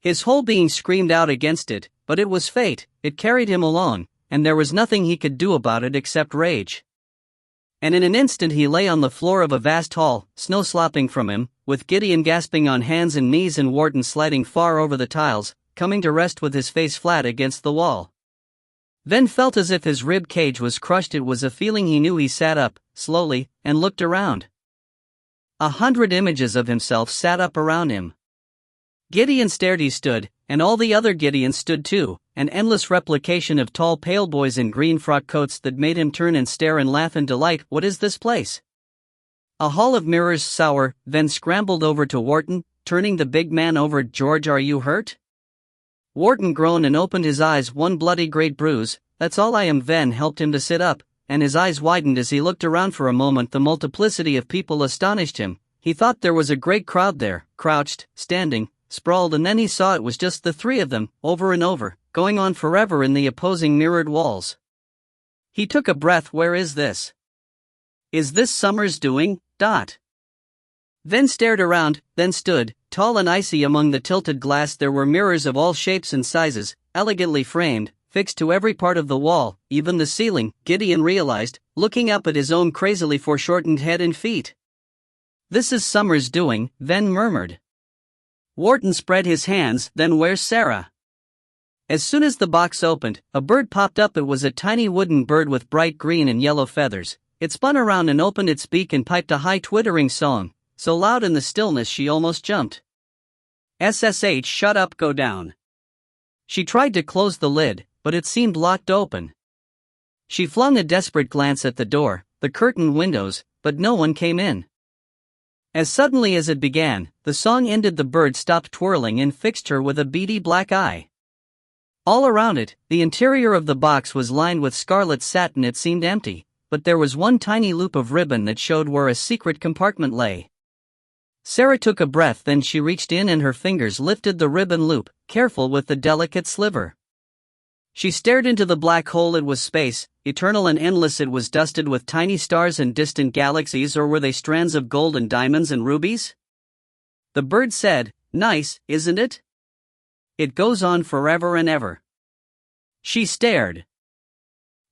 His whole being screamed out against it, but it was fate. It carried him along, and there was nothing he could do about it except rage. And in an instant he lay on the floor of a vast hall, snow slopping from him, with Gideon gasping on hands and knees and Wharton sliding far over the tiles, coming to rest with his face flat against the wall. Then felt as if his rib cage was crushed. It was a feeling he knew. He sat up, slowly, and looked around. 100 images of himself sat up around him. Gideon stared. He stood, and all the other Gideons stood too, an endless replication of tall pale boys in green frock coats that made him turn and stare and laugh in delight. What is this place? A hall of mirrors. Sour, then scrambled over to Wharton, turning the big man over. George, are you hurt? Wharton groaned and opened his eyes. One bloody great bruise, that's all I am. Ven helped him to sit up, and his eyes widened as he looked around for a moment. The multiplicity of people astonished him. He thought there was a great crowd there, crouched, standing, sprawled, and then he saw it was just the three of them, over and over, going on forever in the opposing mirrored walls. He took a breath. Where is this? Is this Summer's doing? Dot. Then stared around, then stood, tall and icy among the tilted glass. There were mirrors of all shapes and sizes, elegantly framed, fixed to every part of the wall, even the ceiling, Gideon realized, looking up at his own crazily foreshortened head and feet. This is Summer's doing, Ven murmured. Wharton spread his hands. Then where's Sarah? As soon as the box opened, a bird popped up. It was a tiny wooden bird with bright green and yellow feathers. It spun around and opened its beak and piped a high twittering song, so loud in the stillness she almost jumped. SSH, shut up, go down. She tried to close the lid, but it seemed locked open. She flung a desperate glance at the door, the curtained windows, but no one came in. As suddenly as it began, the song ended. The bird stopped twirling and fixed her with a beady black eye. All around it, the interior of the box was lined with scarlet satin. It seemed empty, but there was one tiny loop of ribbon that showed where a secret compartment lay. Sarah took a breath, then she reached in and her fingers lifted the ribbon loop, careful with the delicate sliver. She stared into the black hole. It was space, eternal and endless. It was dusted with tiny stars and distant galaxies, or were they strands of gold and diamonds and rubies? The bird said, "Nice, isn't it? It goes on forever and ever." She stared.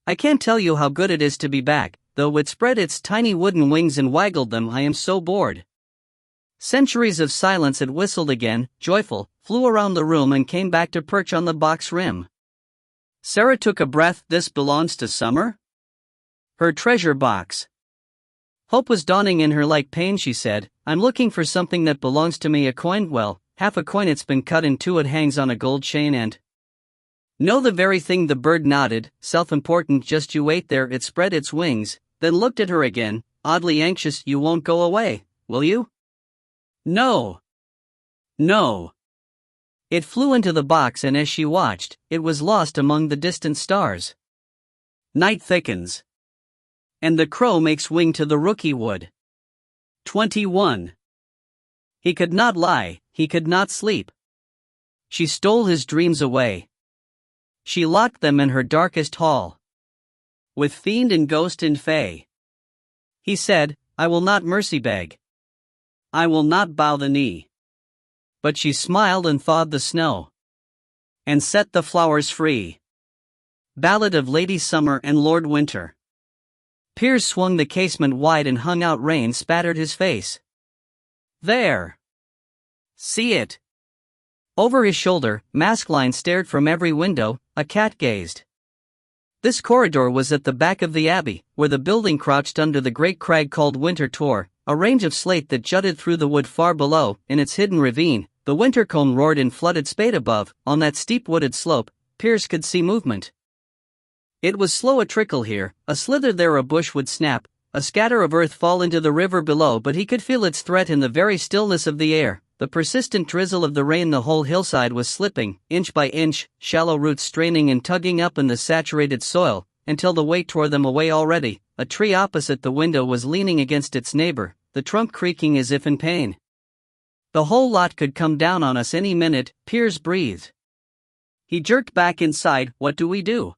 "I can't tell you how good it is to be back," though it spread its tiny wooden wings and waggled them. "I am so bored." Centuries of silence. It whistled again, joyful, flew around the room and came back to perch on the box rim. Sarah took a breath. "This belongs to Summer? Her treasure box." Hope was dawning in her like pain. She said, "I'm looking for something that belongs to me. A coin, well, half a coin. It's been cut in two. It hangs on a gold chain and..." "No, the very thing." The bird nodded, self-important. "Just you wait there." It spread its wings, then looked at her again, oddly anxious. "You won't go away, will you?" "No. No." It flew into the box, and as she watched, it was lost among the distant stars. Night thickens, and the crow makes wing to the rookie wood. 21. He could not lie, he could not sleep. She stole his dreams away. She locked them in her darkest hall, with fiend and ghost and fay. He said, "I will not mercy beg. I will not bow the knee." But she smiled and thawed the snow, and set the flowers free. Ballad of Lady Summer and Lord Winter. Piers swung the casement wide and hung out. Rain spattered his face. "There. See it." Over his shoulder, Maskelyne stared from every window. A cat gazed. This corridor was at the back of the abbey, where the building crouched under the great crag called Winterthur, a range of slate that jutted through the wood far below. In its hidden ravine, the Wintercombe roared in flooded spate. Above, on that steep wooded slope, Piers could see movement. It was slow, a trickle here, a slither there. A bush would snap, a scatter of earth fall into the river below, but he could feel its threat in the very stillness of the air. The persistent drizzle of the rain. The whole hillside was slipping, inch by inch, shallow roots straining and tugging up in the saturated soil, until the weight tore them away already. A tree opposite the window was leaning against its neighbor, the trunk creaking as if in pain. "The whole lot could come down on us any minute," Piers breathed. He jerked back inside. "What do we do?"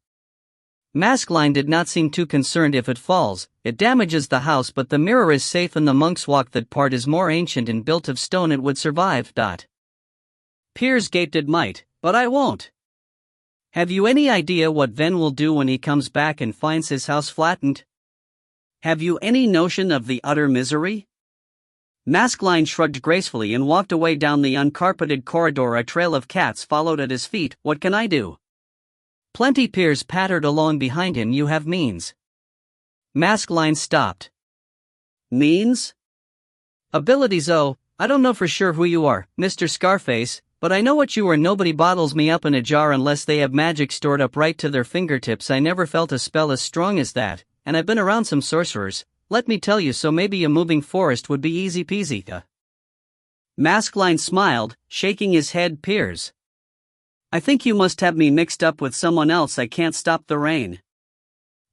Maskelyne did not seem too concerned. "If it falls, it damages the house, but the mirror is safe and the monk's walk. That part is more ancient and built of stone. It would survive." Piers gaped. "It might, but I won't." "Have you any idea what Ven will do when he comes back and finds his house flattened? Have you any notion of the utter misery?" Maskelyne shrugged gracefully and walked away down the uncarpeted corridor. A trail of cats followed at his feet. "What can I do?" "Plenty." Piers pattered along behind him. "You have means." Maskelyne stopped. "Means?" "Abilities. Oh, I don't know for sure who you are, Mr. Scarface, but I know what you are. Nobody bottles me up in a jar unless they have magic stored up right to their fingertips. I never felt a spell as strong as that, and I've been around some sorcerers, let me tell you, so maybe a moving forest would be easy peasy." Maskelyne smiled, shaking his head. "Piers, I think you must have me mixed up with someone else. I can't stop the rain."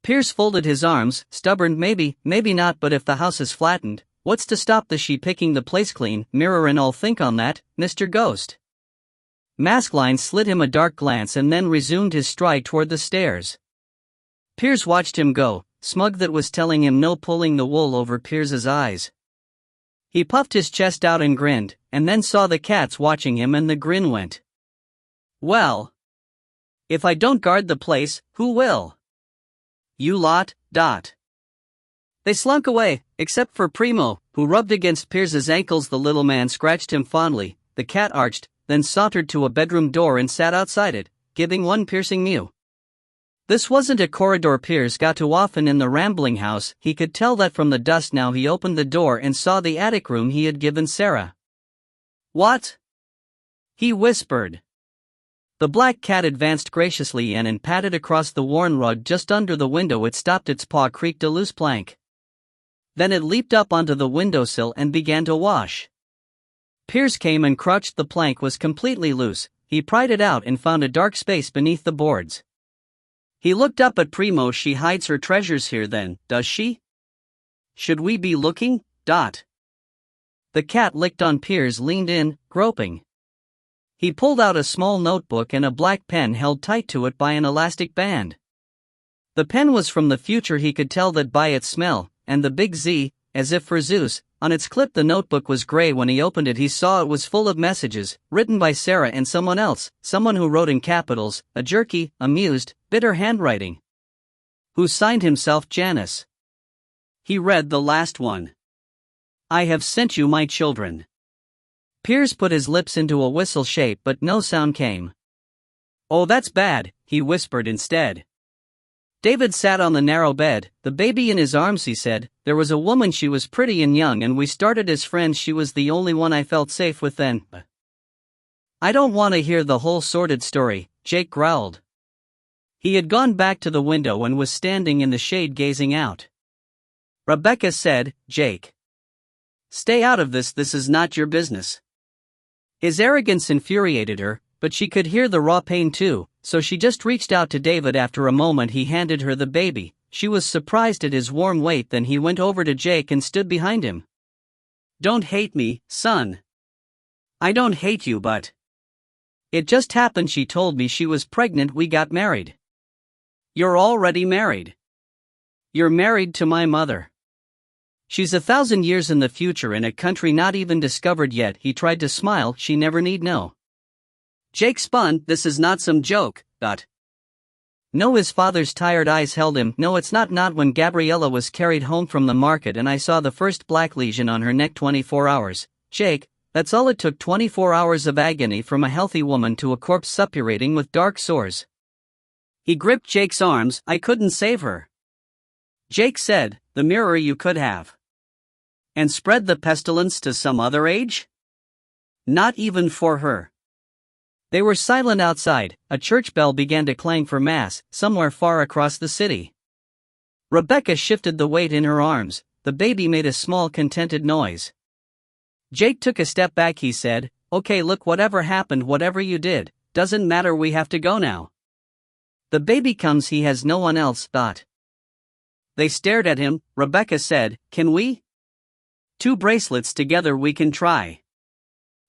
Piers folded his arms, stubborn. Maybe not, but if the house is flattened, what's to stop the she picking the place clean, mirror and all? Think on that, Mr. Ghost." Maskelyne slid him a dark glance and then resumed his stride toward the stairs. Piers watched him go, smug that was telling him no, pulling the wool over Piers's eyes. He puffed his chest out and grinned, and then saw the cats watching him, and the grin went. "Well, if I don't guard the place, who will? You lot." They slunk away, except for Primo, who rubbed against Piers's ankles. The little man scratched him fondly. The cat arched, then sauntered to a bedroom door and sat outside it, giving one piercing mew. This wasn't a corridor Piers got to often in the rambling house. He could tell that from the dust. Now he opened the door and saw the attic room he had given Sarah. "What?" he whispered. The black cat advanced graciously in and patted across the worn rug just under the window. It stopped. Its paw creaked a loose plank. Then it leaped up onto the windowsill and began to wash. Piers came and crouched. The plank was completely loose. He pried it out and found a dark space beneath the boards. He looked up at Primo. "She hides her treasures here then, does she? Should we be looking?" The cat licked on. Piers leaned in, groping. He pulled out a small notebook and a black pen held tight to it by an elastic band. The pen was from the future. He could tell that by its smell, and the big Z, as if for Zeus, on its clip. The notebook was gray. When he opened it, he saw it was full of messages, written by Sarah and someone else, someone who wrote in capitals, a jerky, amused, bitter handwriting. Who signed himself Janice. He read the last one. "I have sent you my children." Piers put his lips into a whistle shape, but no sound came. "Oh, that's bad," he whispered instead. David sat on the narrow bed, the baby in his arms. He said, "There was a woman. She was pretty and young, and we started as friends. She was the only one I felt safe with then." "I don't want to hear the whole sordid story," Jake growled. He had gone back to the window and was standing in the shade gazing out. Rebecca said, "Jake, stay out of this is not your business." His arrogance infuriated her, but she could hear the raw pain too, so she just reached out to David. After a moment he handed her the baby. She was surprised at his warm weight. Then he went over to Jake and stood behind him. "Don't hate me, son. I don't hate you, but it just happened she told me she was pregnant. We got married." "You're already married. You're married to my mother. She's 1,000 years in the future in a country not even discovered yet." He tried to smile. "She never need know." Jake spun. "This is not some joke, but..." "No." His father's tired eyes held him. "No, it's not. Not when Gabriella was carried home from the market and I saw the first black lesion on her neck. 24 hours. Jake, that's all it took. 24 hours of agony from a healthy woman to a corpse suppurating with dark sores." He gripped Jake's arms. "I couldn't save her." Jake said, "The mirror you could have. And spread the pestilence to some other age? Not even for her." They were silent outside. A church bell began to clang for mass, somewhere far across the city. Rebecca shifted the weight in her arms. The baby made a small contented noise. Jake took a step back. He said, "Okay, look, whatever happened, whatever you did, doesn't matter. We have to go now. The baby comes. He has no one else." They stared at him. Rebecca said, "Can we? 2 bracelets together. We can try."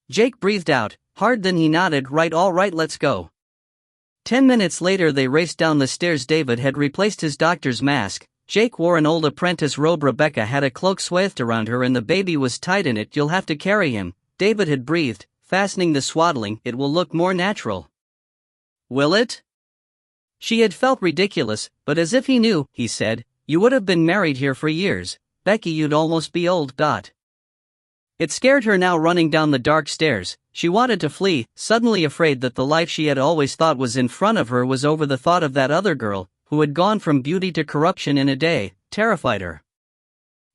Jake breathed out hard. Then he nodded. "Right, all right, let's go." 10 minutes later they raced down the stairs. David had replaced his doctor's mask. Jake wore an old apprentice robe. Rebecca had a cloak swathed around her and the baby was tied in it. "You'll have to carry him," David had breathed, fastening the swaddling. "It will look more natural." "Will it?" She had felt ridiculous, but as if he knew, he said, "You would have been married here for years, Becky. You'd almost be old." It scared her now. Running down the dark stairs, she wanted to flee, suddenly afraid that the life she had always thought was in front of her was over. The thought of that other girl, who had gone from beauty to corruption in a day, terrified her.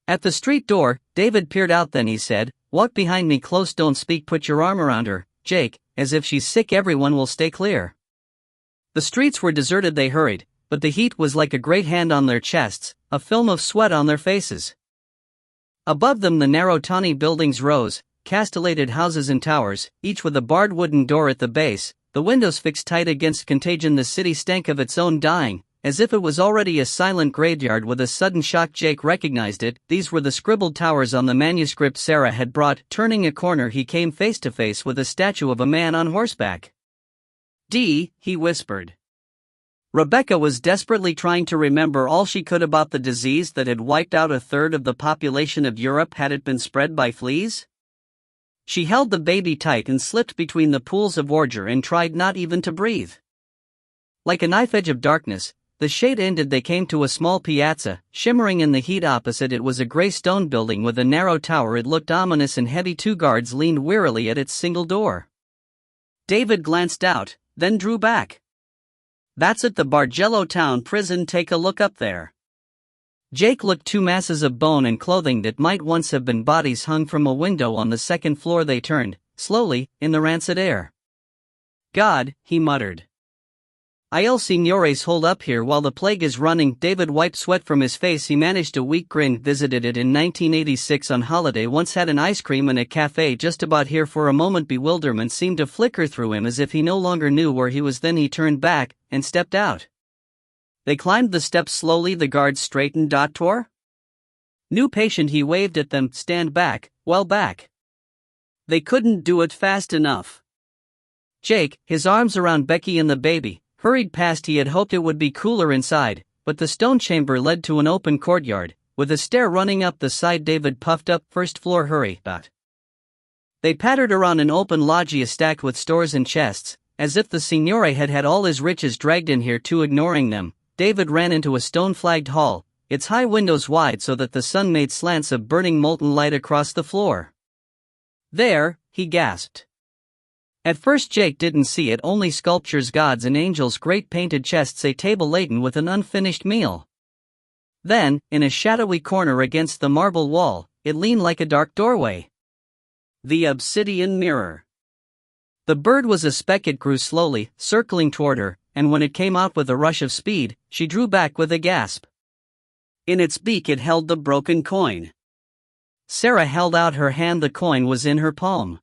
At the street door, David peered out. Then he said, "Walk behind me close. Don't speak. Put your arm around her, Jake, as if she's sick. Everyone will stay clear." The streets were deserted. They hurried, but the heat was like a great hand on their chests, a film of sweat on their faces. Above them the narrow tawny buildings rose, castellated houses and towers, each with a barred wooden door at the base, the windows fixed tight against contagion. The city stank of its own dying, as if it was already a silent graveyard. With a sudden shock Jake recognized it. These were the scribbled towers on the manuscript Sarah had brought. Turning a corner he came face to face with a statue of a man on horseback. He whispered. Rebecca was desperately trying to remember all she could about the disease that had wiped out 1/3 of the population of Europe. Had it been spread by fleas? She held the baby tight and slipped between the pools of ordure and tried not even to breathe. Like a knife edge of darkness, the shade ended. They came to a small piazza, shimmering in the heat. Opposite it was a gray stone building with a narrow tower. It looked ominous and heavy. 2 guards leaned wearily at its single door. David glanced out, then drew back. "That's at the Bargello Town Prison. Take a look up there." Jake looked. 2 masses of bone and clothing that might once have been bodies hung from a window on the 2nd floor. They turned, slowly, in the rancid air. "God," he muttered. "Il Signores, hold up here while the plague is running." David wiped sweat from his face. He managed a weak grin. Visited it in 1986 on holiday. Once had an ice cream in a cafe just about here. For a moment bewilderment seemed to flicker through him, as if he no longer knew where he was. Then he turned back and stepped out. They climbed the steps slowly. The guards straightened. "Doctor? New patient." He waved at them. "Stand back, well back." They couldn't do it fast enough. Jake, his arms around Becky and the baby, hurried past. He had hoped it would be cooler inside, but the stone chamber led to an open courtyard, with a stair running up the side. David puffed up. "First floor, hurry." They pattered around an open loggia stacked with stores and chests, as if the signore had had all his riches dragged in here too. Ignoring them, David ran into a stone-flagged hall, its high windows wide so that the sun made slants of burning molten light across the floor. "There," he gasped. At first Jake didn't see it. Only sculptures, gods and angels, great painted chests, a table laden with an unfinished meal. Then, in a shadowy corner against the marble wall, it leaned like a dark doorway. The obsidian mirror. The bird was a speck. It grew slowly, circling toward her, and when it came out with a rush of speed, she drew back with a gasp. In its beak it held the broken coin. Sarah held out her hand. The coin was in her palm.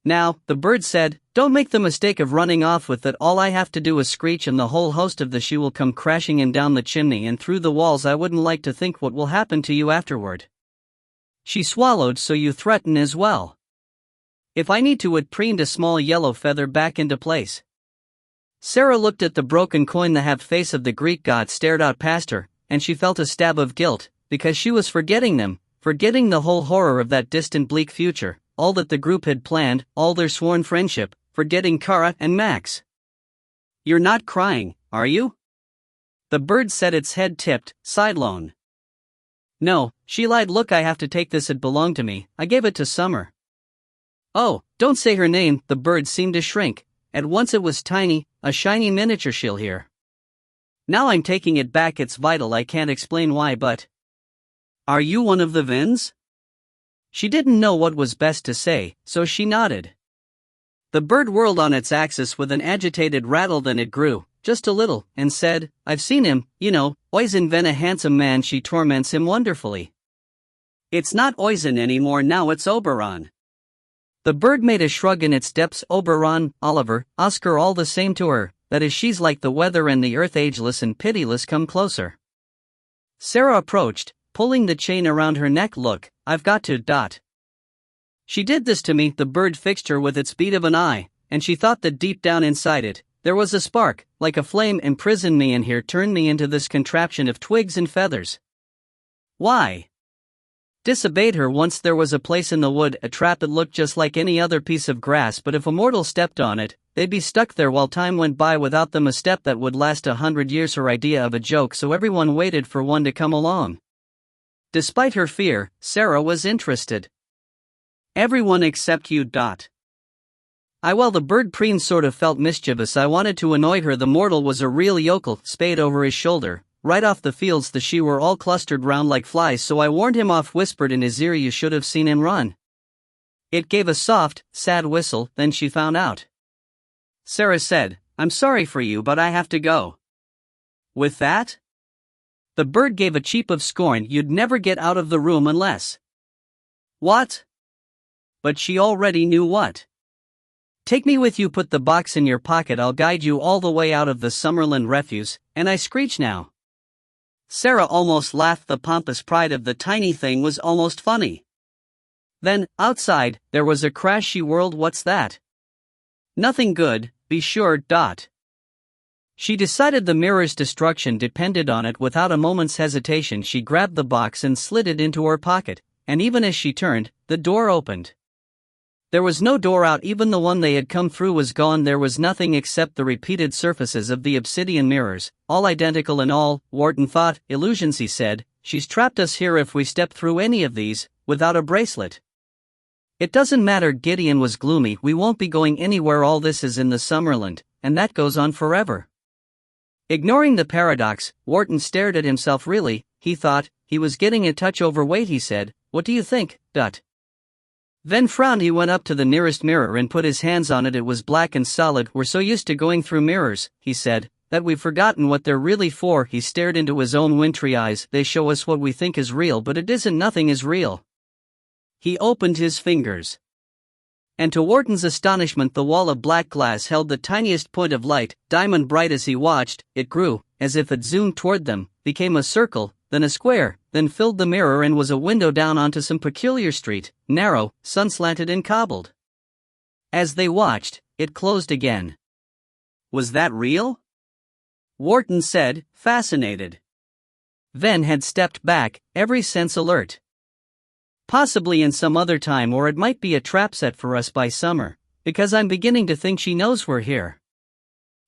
Now, the bird said, don't make the mistake of running off with it. All I have to do is screech and the whole host of the she will come crashing in down the chimney and through the walls. I wouldn't like to think what will happen to you afterward. She swallowed. So you threaten as well. If I need to, it preened a small yellow feather back into place. Sarah looked at the broken coin. The half face of the Greek god stared out past her, and she felt a stab of guilt, because she was forgetting them, forgetting the whole horror of that distant bleak future, all that the group had planned, all their sworn friendship, forgetting Kara and Max. You're not crying, are you? The bird said, its head tipped, sidelong. No, she lied. Look, I have to take this. It belonged to me. I gave it to Summer. Oh, don't say her name. The bird seemed to shrink. At once it was tiny, a shiny miniature. She'll hear. Now I'm taking it back. It's vital. I can't explain why, but... Are you one of the Vins? She didn't know what was best to say, so she nodded. The bird whirled on its axis with an agitated rattle. Then it grew, just a little, and said, I've seen him, you know, Oisin Ven, a handsome man. She torments him wonderfully. It's not Oisin anymore now, it's Oberon. The bird made a shrug in its depths. Oberon, Oliver, Oscar, all the same to her, that is, she's like the weather and the earth, ageless and pitiless. Come closer. Sarah approached, pulling the chain around her neck. Look, I've got to. She did this to me. The bird fixed her with its bead of an eye, and she thought that deep down inside it, there was a spark, like a flame, imprisoned me in here, turned me into this contraption of twigs and feathers. Why? Disobeyed her. Once there was a place in the wood, a trap. It looked just like any other piece of grass, but if a mortal stepped on it, they'd be stuck there while time went by without them. A step that would last 100 years. Her idea of a joke, so everyone waited for one to come along. Despite her fear, Sarah was interested. Everyone except you. Well, the bird preen sort of felt mischievous. I wanted to annoy her. The mortal was a real yokel, spade over his shoulder. Right off the fields the she were all clustered round like flies, so I warned him off, whispered in his ear, you should have seen him run. It gave a soft, sad whistle. Then she found out. Sarah said, I'm sorry for you, but I have to go. With that? The bird gave a cheep of scorn. You'd never get out of the room unless... What? But she already knew what. Take me with you. Put the box in your pocket. I'll guide you all the way out of the Summerland refuse. And I screech now. Sarah almost laughed. The pompous pride of the tiny thing was almost funny. Then, outside, there was a crash. She whirled. What's that? Nothing good, be sure. She decided the mirror's destruction depended on it. Without a moment's hesitation, she grabbed the box and slid it into her pocket, and even as she turned, the door opened. There was no door out. Even the one they had come through was gone. There was nothing except the repeated surfaces of the obsidian mirrors, all identical and all, Wharton thought, illusions. He said, she's trapped us here if we step through any of these, without a bracelet. It doesn't matter. Gideon was gloomy. We won't be going anywhere. All this is in the Summerland, and that goes on forever. Ignoring the paradox, Wharton stared at himself. Really, he thought, he was getting a touch overweight. He said, what do you think? Then frowned. He went up to the nearest mirror and put his hands on it. It was black and solid. We're so used to going through mirrors, he said, that we've forgotten what they're really for. He stared into his own wintry eyes. They show us what we think is real, but it isn't. Nothing is real. He opened his fingers. And to Wharton's astonishment, the wall of black glass held the tiniest point of light, diamond bright. As he watched, it grew, as if it zoomed toward them, became a circle, then a square, then filled the mirror and was a window down onto some peculiar street, narrow, sun-slanted and cobbled. As they watched, it closed again. Was that real? Wharton said, fascinated. Ven had stepped back, every sense alert. Possibly in some other time, or it might be a trap set for us by Summer, because I'm beginning to think she knows we're here.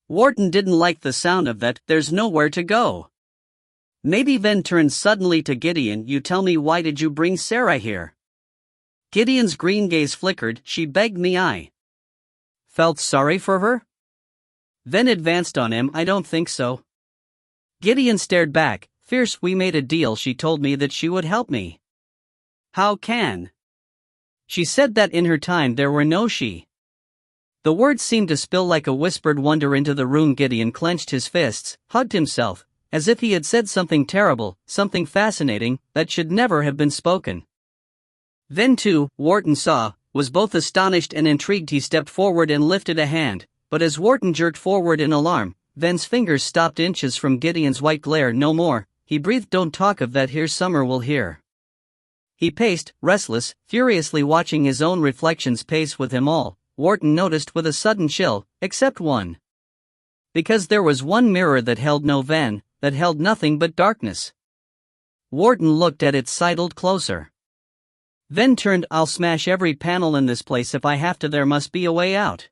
Wharton didn't like the sound of that. There's nowhere to go. Maybe. Ven turned suddenly to Gideon. You tell me, why did you bring Sarah here? Gideon's green gaze flickered. She begged me. I felt sorry for her? Ven advanced on him. I don't think so. Gideon stared back, fierce. We made a deal. She told me that she would help me. How can? She said that in her time there were no she. The words seemed to spill like a whispered wonder into the room. Gideon clenched his fists, hugged himself, as if he had said something terrible, something fascinating, that should never have been spoken. Then too, Wharton saw, was both astonished and intrigued. He stepped forward and lifted a hand, but as Wharton jerked forward in alarm, Ven's fingers stopped inches from Gideon's white glare. "No more," he breathed. "Don't talk of that here. Summer will hear." He paced, restless, furiously watching his own reflections pace with him. All, Wharton noticed with a sudden chill, except one. Because there was one mirror that held no Ven, that held nothing but darkness. Wharton looked at it, sidled closer. Then turned. "I'll smash every panel in this place if I have to. There must be a way out."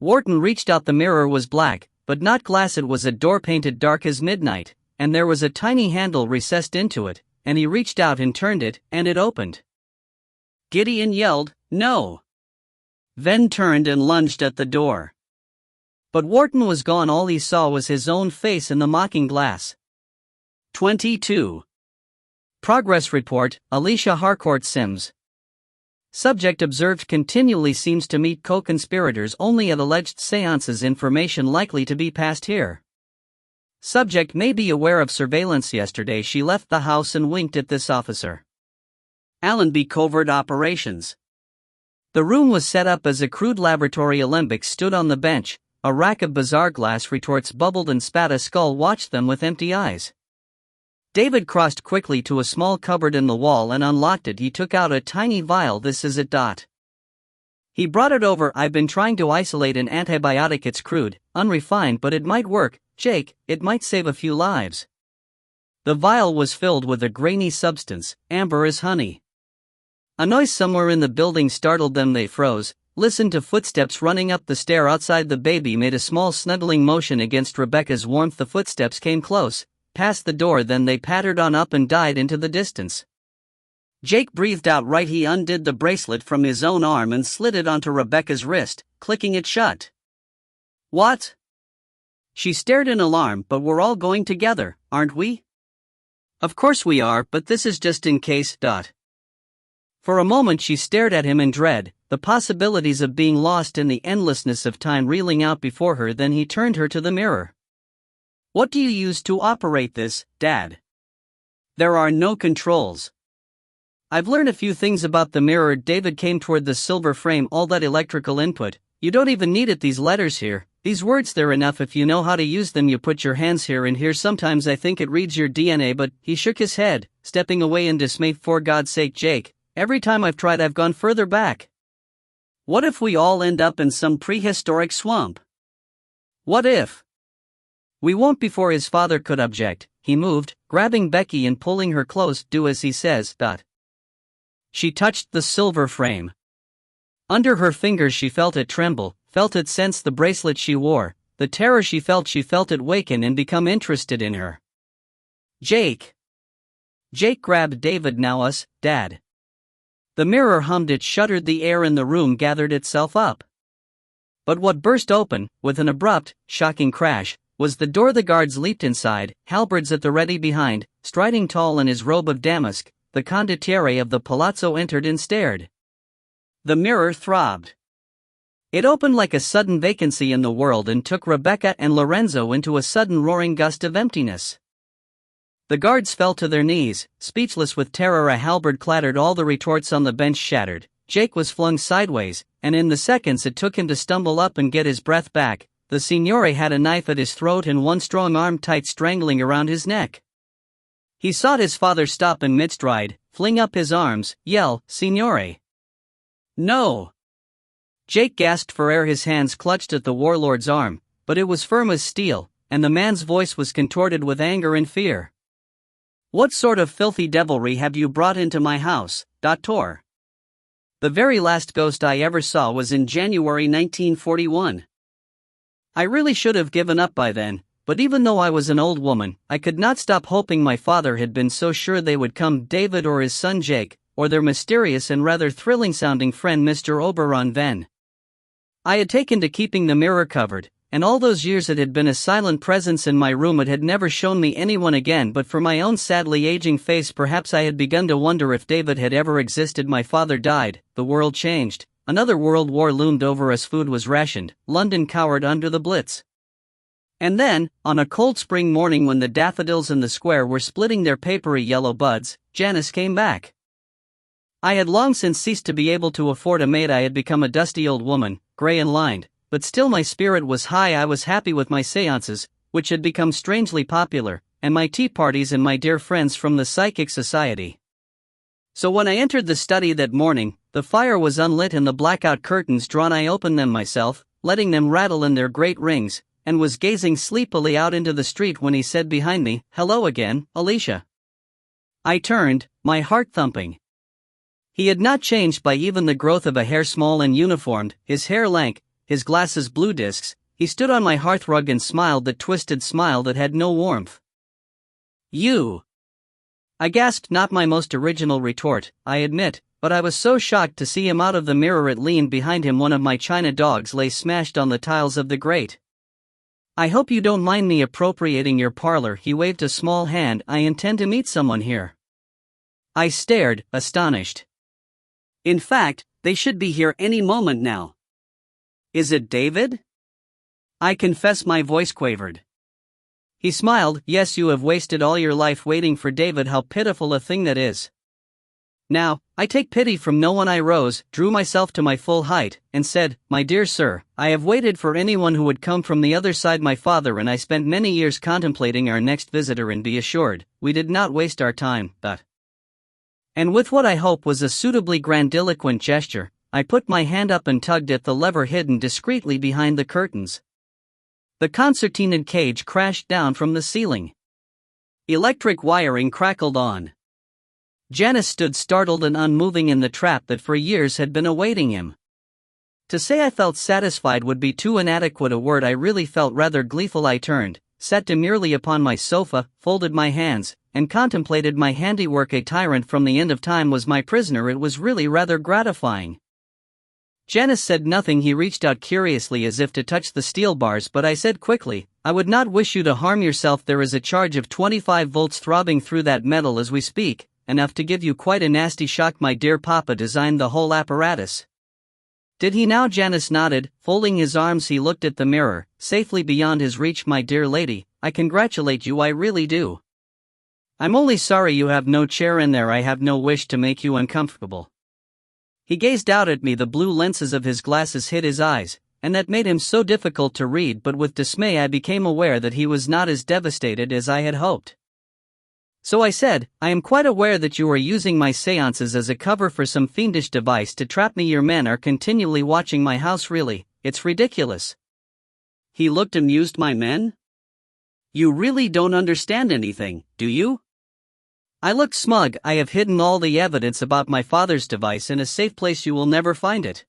Wharton reached out. The mirror was black, but not glass. It was a door painted dark as midnight, and there was a tiny handle recessed into it, and he reached out and turned it, and it opened. Gideon yelled, "No!" Ven turned and lunged at the door. But Wharton was gone. All he saw was his own face in the mocking glass. 22. Progress Report, Alicia Harcourt Sims. Subject observed continually seems to meet co-conspirators only at alleged seances. Information likely to be passed here. Subject may be aware of surveillance. Yesterday she left the house and winked at this officer. Allenby Covert Operations. The room was set up as a crude laboratory. Alembic stood on the bench. A rack of bizarre glass retorts bubbled and spat. A skull watched them with empty eyes. David crossed quickly to a small cupboard in the wall and unlocked it. He took out a tiny vial. "This is it." He brought it over. "I've been trying to isolate an antibiotic. It's crude, unrefined, but it might work, Jake. It might save a few lives." The vial was filled with a grainy substance, amber as honey. A noise somewhere in the building startled them. They froze, listened to footsteps running up the stair outside. The baby made a small snuggling motion against Rebecca's warmth. The footsteps came close, past the door, then they pattered on up and died into the distance. Jake breathed outright. He undid the bracelet from his own arm and slid it onto Rebecca's wrist, clicking it shut. "What?" She stared in alarm. "But we're all going together, aren't we?" "Of course we are, but this is just in case." For a moment she stared at him in dread, the possibilities of being lost in the endlessness of time reeling out before her. Then he turned her to the mirror. "What do you use to operate this, Dad?" "There are no controls." "I've learned a few things about the mirror." David came toward the silver frame. "All that electrical input, you don't even need it. These letters here, these words, they're enough if you know how to use them. You put your hands here and here. Sometimes I think it reads your DNA." But he shook his head, stepping away in dismay. "For God's sake, Jake, every time I've tried I've gone further back. What if we all end up in some prehistoric swamp? What if?" "We won't." Before his father could object, he moved, grabbing Becky and pulling her close. "Do as he says." She touched the silver frame. Under her fingers she felt it tremble, felt it sense the bracelet she wore. The terror she felt it waken and become interested in her. "Jake!" Jake grabbed David. "Now us, Dad." The mirror hummed. It shuddered. The air in the room gathered itself up. But what burst open, with an abrupt, shocking crash, was the door. The guards leaped inside, halberds at the ready behind. Striding tall in his robe of damask, the condottiere of the palazzo entered and stared. The mirror throbbed. It opened like a sudden vacancy in the world and took Rebecca and Lorenzo into a sudden roaring gust of emptiness. The guards fell to their knees, speechless with terror. A halberd clattered. All the retorts on the bench shattered. Jake was flung sideways, and in the seconds it took him to stumble up and get his breath back, the signore had a knife at his throat and one strong arm tight strangling around his neck. He saw his father stop in mid-stride, fling up his arms, yell, "Signore!" "No!" Jake gasped for air. His hands clutched at the warlord's arm, but it was firm as steel, and the man's voice was contorted with anger and fear. "What sort of filthy devilry have you brought into my house, Doctor?" "The very last ghost I ever saw was in January 1941. I really should have given up by then, but even though I was an old woman, I could not stop hoping my father had been so sure they would come. David or his son Jake, or their mysterious and rather thrilling-sounding friend Mr. Oberon Ven. I had taken to keeping the mirror covered, and all those years it had been a silent presence in my room. It had never shown me anyone again but for my own sadly aging face. Perhaps I had begun to wonder if David had ever existed. My father died, the world changed, another world war loomed over as food was rationed, London cowered under the Blitz. And then, on a cold spring morning when the daffodils in the square were splitting their papery yellow buds, Janice came back. I had long since ceased to be able to afford a maid. I had become a dusty old woman, grey and lined, but still my spirit was high. I was happy with my séances, which had become strangely popular, and my tea parties and my dear friends from the Psychic Society. So when I entered the study that morning, the fire was unlit and the blackout curtains drawn. I opened them myself, letting them rattle in their great rings, and was gazing sleepily out into the street when he said behind me, "Hello again, Alicia." I turned, my heart thumping. He had not changed by even the growth of a hair, small and uniformed, his hair lank, his glasses blue discs. He stood on my hearthrug and smiled that twisted smile that had no warmth. "You?" I gasped, not my most original retort, I admit, but I was so shocked to see him out of the mirror. It leaned behind him. One of my china dogs lay smashed on the tiles of the grate. "I hope you don't mind me appropriating your parlor." He waved a small hand. "I intend to meet someone here." I stared, astonished. "In fact, they should be here any moment now." "Is it David?" I confess my voice quavered. He smiled. "Yes, you have wasted all your life waiting for David. How pitiful a thing that is. Now, I take pity from no one." I rose, drew myself to my full height, and said, "My dear sir, I have waited for anyone who would come from the other side. My father and I spent many years contemplating our next visitor, and be assured, we did not waste our time, but..." And with what I hope was a suitably grandiloquent gesture, I put my hand up and tugged at the lever hidden discreetly behind the curtains. The concertinaed cage crashed down from the ceiling. Electric wiring crackled on. Janice stood startled and unmoving in the trap that for years had been awaiting him. To say I felt satisfied would be too inadequate a word. I really felt rather gleeful. I turned, sat demurely upon my sofa, folded my hands, and contemplated my handiwork. A tyrant from the end of time was my prisoner. It was really rather gratifying. Janice said nothing. He reached out curiously as if to touch the steel bars, but I said quickly, "I would not wish you to harm yourself. There is a charge of 25 volts throbbing through that metal as we speak, enough to give you quite a nasty shock. My dear papa designed the whole apparatus." "Did he now?" Janice nodded. Folding his arms, he looked at the mirror, safely beyond his reach. "My dear lady, I congratulate you. I really do. I'm only sorry you have no chair in there. I have no wish to make you uncomfortable." He gazed out at me. The blue lenses of his glasses hid his eyes, and that made him so difficult to read. But with dismay I became aware that he was not as devastated as I had hoped. So I said, "I am quite aware that you are using my séances as a cover for some fiendish device to trap me. Your men are continually watching my house. Really, it's ridiculous." He looked amused. "My men? You really don't understand anything, do you?" I looked smug. "I have hidden all the evidence about my father's device in a safe place. You will never find it."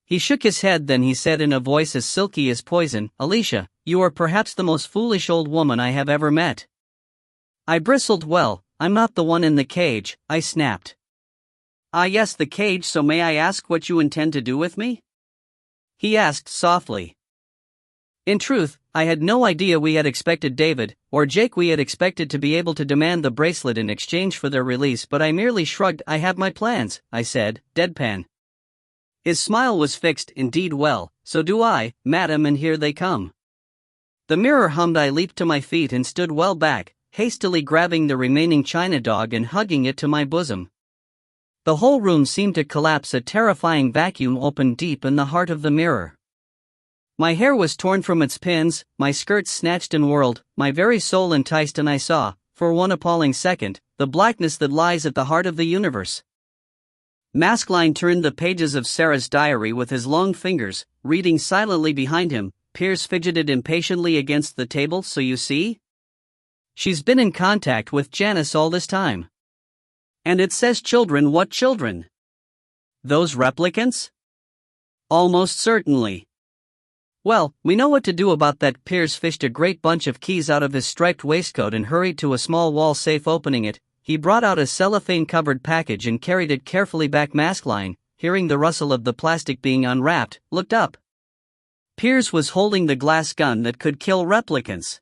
He shook his head. Then he said in a voice as silky as poison, "Alicia, you are perhaps the most foolish old woman I have ever met." I bristled. "Well, I'm not the one in the cage," I snapped. "Ah yes, the cage. So may I ask what you intend to do with me?" he asked softly. In truth, I had no idea we had expected David, or Jake. We had expected to be able to demand the bracelet in exchange for their release, but I merely shrugged. "I have my plans," I said, deadpan. His smile was fixed. "Indeed, well, so do I, madam, and here they come." The mirror hummed. I leaped to my feet and stood well back, hastily grabbing the remaining china dog and hugging it to my bosom. The whole room seemed to collapse. A terrifying vacuum opened deep in the heart of the mirror. My hair was torn from its pins, my skirts snatched and whirled, my very soul enticed, and I saw, for one appalling second, the blackness that lies at the heart of the universe. Maskelyne turned the pages of Sarah's diary with his long fingers, reading silently behind him. Piers fidgeted impatiently against the table. "So you see? She's been in contact with Janice all this time. And it says children." "What children? Those replicants?" "Almost certainly." "Well, we know what to do about that." Piers fished a great bunch of keys out of his striped waistcoat and hurried to a small wall safe. Opening it, he brought out a cellophane-covered package and carried it carefully back. Maskelyne, hearing the rustle of the plastic being unwrapped, looked up. Piers was holding the glass gun that could kill replicants.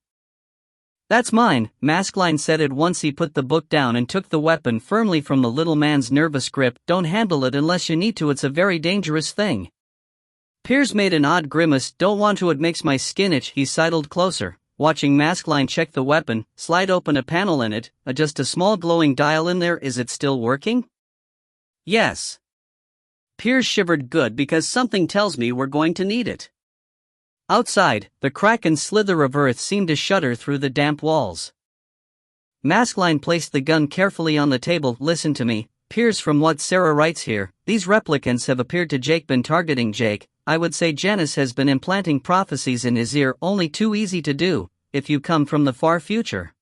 That's mine, Maskelyne said at once. He put the book down and took the weapon firmly from the little man's nervous grip. Don't handle it unless you need to, it's a very dangerous thing. Piers made an odd grimace. Don't want to, it makes my skin itch. He sidled closer, watching Maskelyne check the weapon, slide open a panel in it, adjust a small glowing dial in there. Is it still working? Yes. Piers shivered. Good, because something tells me we're going to need it. Outside, the crack and slither of earth seemed to shudder through the damp walls. Maskelyne placed the gun carefully on the table. Listen to me, Piers, from what Sarah writes here, these replicants have appeared to Jake, been targeting Jake. I would say Janice has been implanting prophecies in his ear, only too easy to do, if you come from the far future.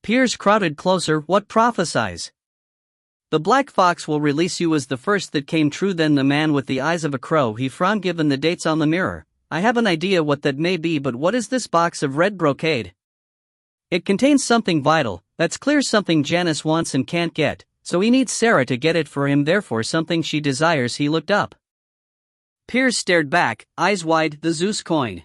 Piers crowded closer. What prophesies? The Black Fox will release you as the first that came true. Then the man with the eyes of a crow, he frowned. Given the dates on the mirror, I have an idea what that may be, but what is this box of red brocade? It contains something vital, that's clear, something Janice wants and can't get, so he needs Sarah to get it for him, therefore something she desires. He looked up. Piers stared back, eyes wide. The Zeus coin.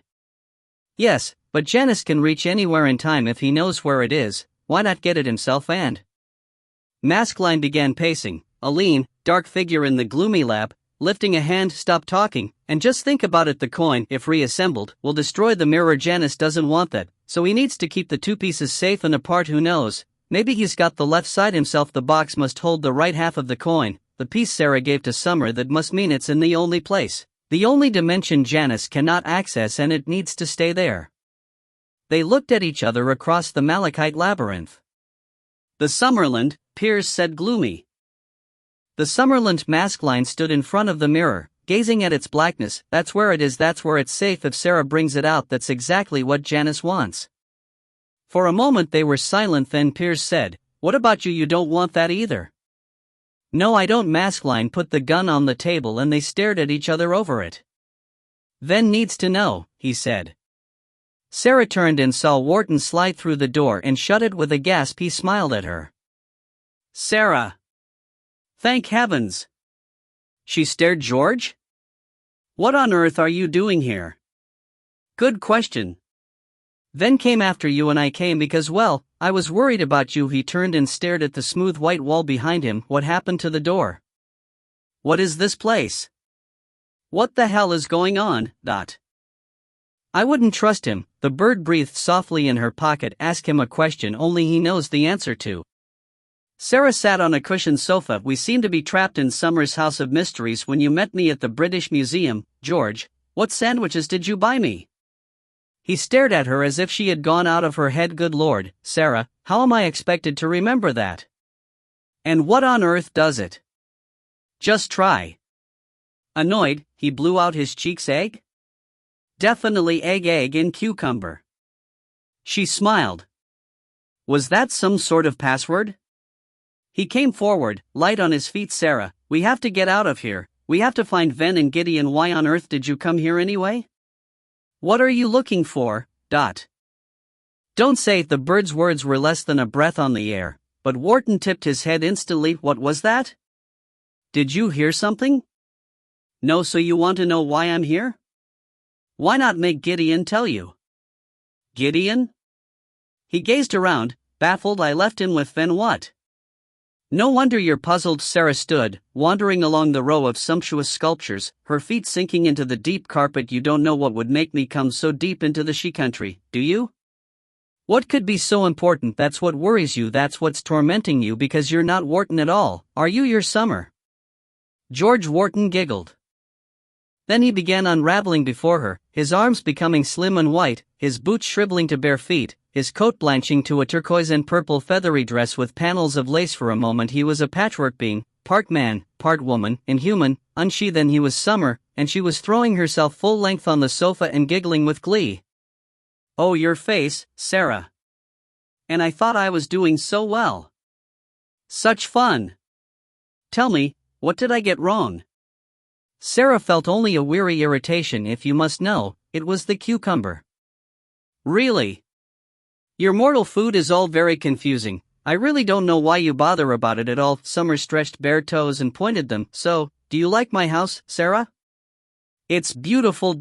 Yes, but Janice can reach anywhere in time if he knows where it is. Why not get it himself? And Maskelyne began pacing, a lean, dark figure in the gloomy lab, lifting a hand. Stop talking, and just think about it. The coin, if reassembled, will destroy the mirror. Janice doesn't want that, so he needs to keep the two pieces safe and apart. Who knows, maybe he's got the left side himself. The box must hold the right half of the coin, the piece Sarah gave to Summer. That must mean it's in the only place, the only dimension Janice cannot access, and it needs to stay there. They looked at each other across the malachite labyrinth. The Summerland, Piers said, gloomy. The Summerland. Maskelyne stood in front of the mirror, gazing at its blackness. That's where it is, that's where it's safe if Sarah brings it out. That's exactly what Janice wants. For a moment they were silent, then Piers said, what about you? You don't want that either? No, I don't. Maskelyne put the gun on the table and they stared at each other over it. Then needs to know, he said. Sarah turned and saw Wharton slide through the door and shut it with a gasp. He smiled at her. Sarah. Thank heavens. She stared. George? What on earth are you doing here? Good question. Then came after you, and I came because, well, I was worried about you. He turned and stared at the smooth white wall behind him. What happened to the door? What is this place? What the hell is going on? I wouldn't trust him. The bird breathed softly in her pocket. Ask him a question only he knows the answer to. Sarah sat on a cushioned sofa. We seem to be trapped in Summer's house of mysteries. When you met me at the British Museum, George, what sandwiches did you buy me? He stared at her as if she had gone out of her head. Good Lord, Sarah, how am I expected to remember that? And what on earth does it? Just try. Annoyed, he blew out his cheeks. Egg? Definitely egg and cucumber. She smiled. Was that some sort of password? He came forward, light on his feet. Sarah, we have to get out of here. We have to find Ven and Gideon. Why on earth did you come here anyway? What are you looking for? Don't say. The bird's words were less than a breath on the air, but Wharton tipped his head instantly. What was that? Did you hear something? No, so you want to know why I'm here? Why not make Gideon tell you? Gideon? He gazed around, baffled. I left him with Ven. What? No wonder you're puzzled. Sarah stood, wandering along the row of sumptuous sculptures, her feet sinking into the deep carpet. You don't know what would make me come so deep into the she country, do you? What could be so important? That's what worries you, that's what's tormenting you, because you're not Wharton at all, are you? You're Summer. George Wharton giggled. Then he began unraveling before her, his arms becoming slim and white, his boots shriveling to bare feet, his coat blanching to a turquoise and purple feathery dress with panels of lace. For a moment he was a patchwork being, part man, part woman, inhuman, unshe. Then he was Summer, and she was throwing herself full length on the sofa and giggling with glee. Oh, your face, Sarah. And I thought I was doing so well. Such fun. Tell me, what did I get wrong? Sarah felt only a weary irritation. If you must know, it was the cucumber. Really? Your mortal food is all very confusing. I really don't know why you bother about it at all. Summer stretched bare toes and pointed them. So, do you like my house, Sarah? It's beautiful.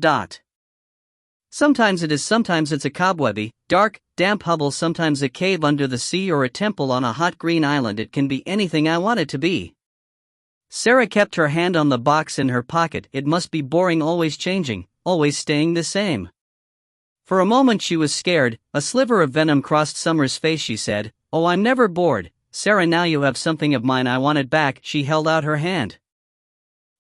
Sometimes it's a cobwebby, dark, damp hovel, sometimes a cave under the sea or a temple on a hot green island. It can be anything I want it to be. Sarah kept her hand on the box in her pocket. It must be boring, always changing, always staying the same. For a moment she was scared. A sliver of venom crossed Summer's face. She said, "Oh, I'm never bored. Sarah, now you have something of mine. I want it back." She held out her hand.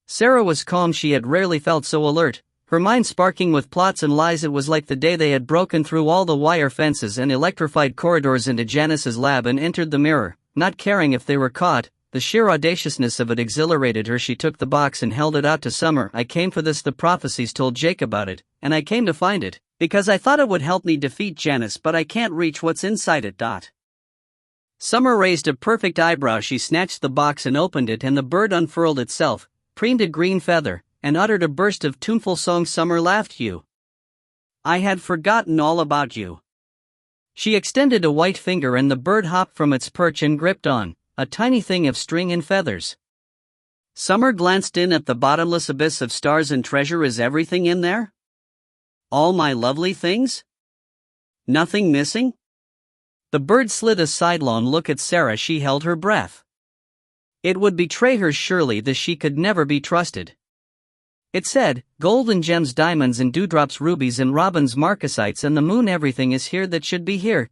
Sarah was calm. She had rarely felt so alert, her mind sparking with plots and lies. It was like the day they had broken through all the wire fences and electrified corridors into Janice's lab and entered the mirror, not caring if they were caught. The sheer audaciousness of it exhilarated her. She took the box and held it out to Summer. "I came for this. The prophecies told Jake about it, and I came to find it, because I thought it would help me defeat Janice, but I can't reach what's inside it." Summer raised a perfect eyebrow. She snatched the box and opened it, and the bird unfurled itself, preened a green feather, and uttered a burst of tuneful song. Summer laughed. "You. I had forgotten all about you." She extended a white finger, and the bird hopped from its perch and gripped on a tiny thing of string and feathers. Summer glanced in at the bottomless abyss of stars and treasure. "Is everything in there? All my lovely things? Nothing missing?" The bird slid a sidelong look at Sarah. She held her breath. It would betray her, surely. This she could never be trusted. It said, "Gold and gems, diamonds and dewdrops, rubies and robins, marcasites and the moon. Everything is here that should be here."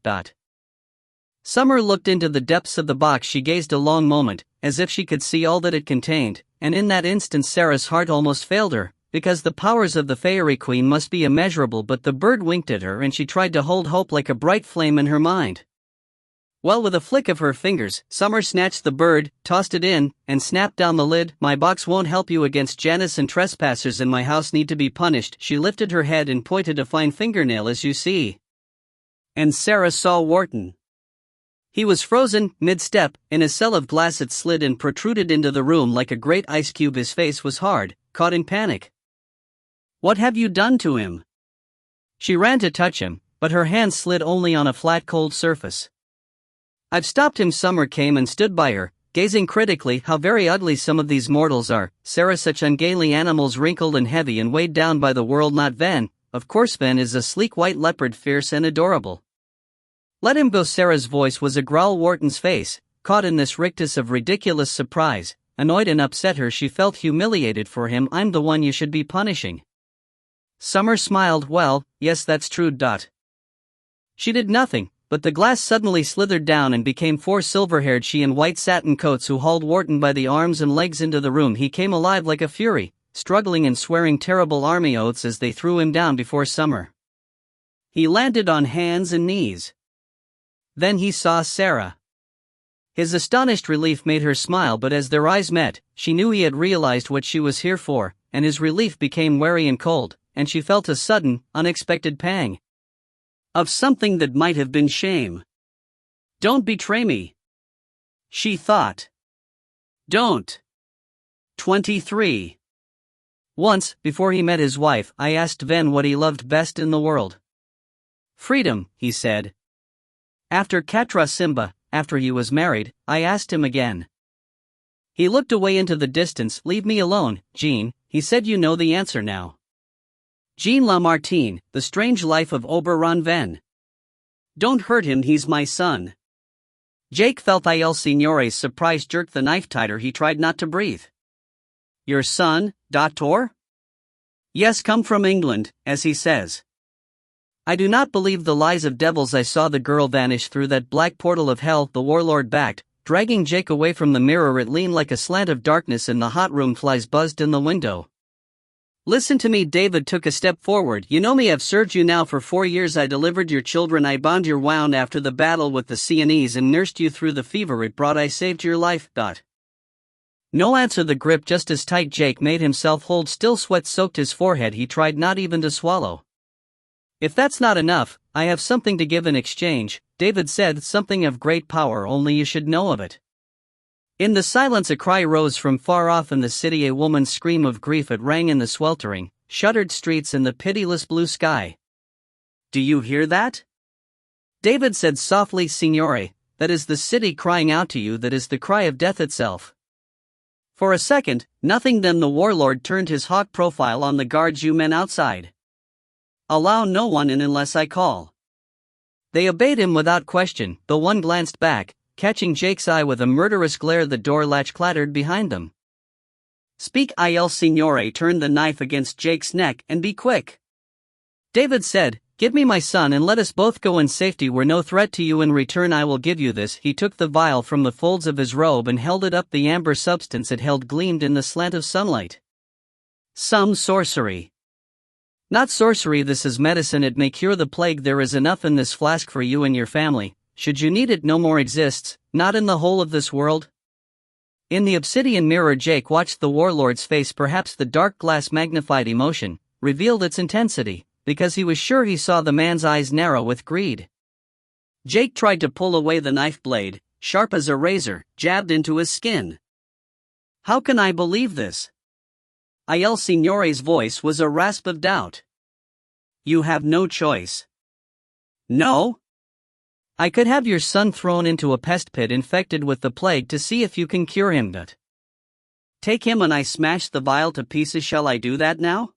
Summer looked into the depths of the box. She gazed a long moment, as if she could see all that it contained, and in that instant Sarah's heart almost failed her, because the powers of the Fairy Queen must be immeasurable. But the bird winked at her, and she tried to hold hope like a bright flame in her mind. Well, with a flick of her fingers, Summer snatched the bird, tossed it in, and snapped down the lid. "My box won't help you against Janice, and trespassers in my house need to be punished." She lifted her head and pointed a fine fingernail. "As you see." And Sarah saw Wharton. He was frozen, mid-step, in a cell of glass. It slid and protruded into the room like a great ice cube. His face was hard, caught in panic. "What have you done to him?" She ran to touch him, but her hand slid only on a flat, cold surface. "I've stopped him." Summer came and stood by her, gazing critically. "How very ugly some of these mortals are, Sarah, such ungainly animals, wrinkled and heavy and weighed down by the world. Not Ven, of course. Ven is a sleek white leopard, fierce and adorable." "Let him go." Sarah's voice was a growl. Wharton's face, caught in this rictus of ridiculous surprise, annoyed and upset her. She felt humiliated for him. "I'm the one you should be punishing." Summer smiled. "Well, yes, that's true." She did nothing, but the glass suddenly slithered down and became four silver-haired she in white satin coats who hauled Wharton by the arms and legs into the room. He came alive like a fury, struggling and swearing terrible army oaths as they threw him down before Summer. He landed on hands and knees. Then he saw Sarah. His astonished relief made her smile, but as their eyes met, she knew he had realized what she was here for, and his relief became wary and cold, and she felt a sudden, unexpected pang of something that might have been shame. "Don't betray me," she thought. "Don't." 23. Once, before he met his wife, I asked Ven what he loved best in the world. "Freedom," he said. After Katra Simba, after he was married, I asked him again. He looked away into the distance. "Leave me alone, Jean," he said. "You know the answer now." Jean Lamartine, The Strange Life of Oberon Ven. "Don't hurt him, he's my son." Jake felt Il Signore's surprise jerk the knife tighter. He tried not to breathe. "Your son, Doctor?" "Yes, come from England, as he says." "I do not believe the lies of devils. I saw the girl vanish through that black portal of hell," the warlord backed, dragging Jake away from the mirror. It leaned like a slant of darkness in the hot room. Flies buzzed in the window. "Listen to me." David took a step forward. "You know me. I've served you now for 4 years. I delivered your children. I bound your wound after the battle with the Sienese and nursed you through the fever it brought. I saved your life." No answer. The grip just as tight. Jake made himself hold still. Sweat soaked his forehead. He tried not even to swallow. "If that's not enough, I have something to give in exchange," David said. "Something of great power, only you should know of it." In the silence a cry rose from far off in the city, a woman's scream of grief. It rang in the sweltering, shuttered streets and the pitiless blue sky. "Do you hear that?" David said softly. "Signore, that is the city crying out to you. That is the cry of death itself." For a second, nothing. Then the warlord turned his hawk profile on the guards. "You men outside. Allow no one in unless I call." They obeyed him without question, though one glanced back, catching Jake's eye with a murderous glare. The door latch clattered behind them. "Speak, il Signore," turned the knife against Jake's neck, "and be quick." David said, "Give me my son and let us both go in safety. We're no threat to you. In return I will give you this." He took the vial from the folds of his robe and held it up. The amber substance it held gleamed in the slant of sunlight. "Some sorcery." "Not sorcery, this is medicine. It may cure the plague. There is enough in this flask for you and your family. Should you need it, no more exists, not in the whole of this world." In the obsidian mirror Jake watched the warlord's face. Perhaps the dark glass magnified emotion, revealed its intensity, because he was sure he saw the man's eyes narrow with greed. Jake tried to pull away. The knife blade, sharp as a razor, jabbed into his skin. "How can I believe this?" Il Signore's voice was a rasp of doubt. "You have no choice." "No? I could have your son thrown into a pest pit infected with the plague to see if you can cure him, but take him and I smash the vial to pieces. Shall I do that now?"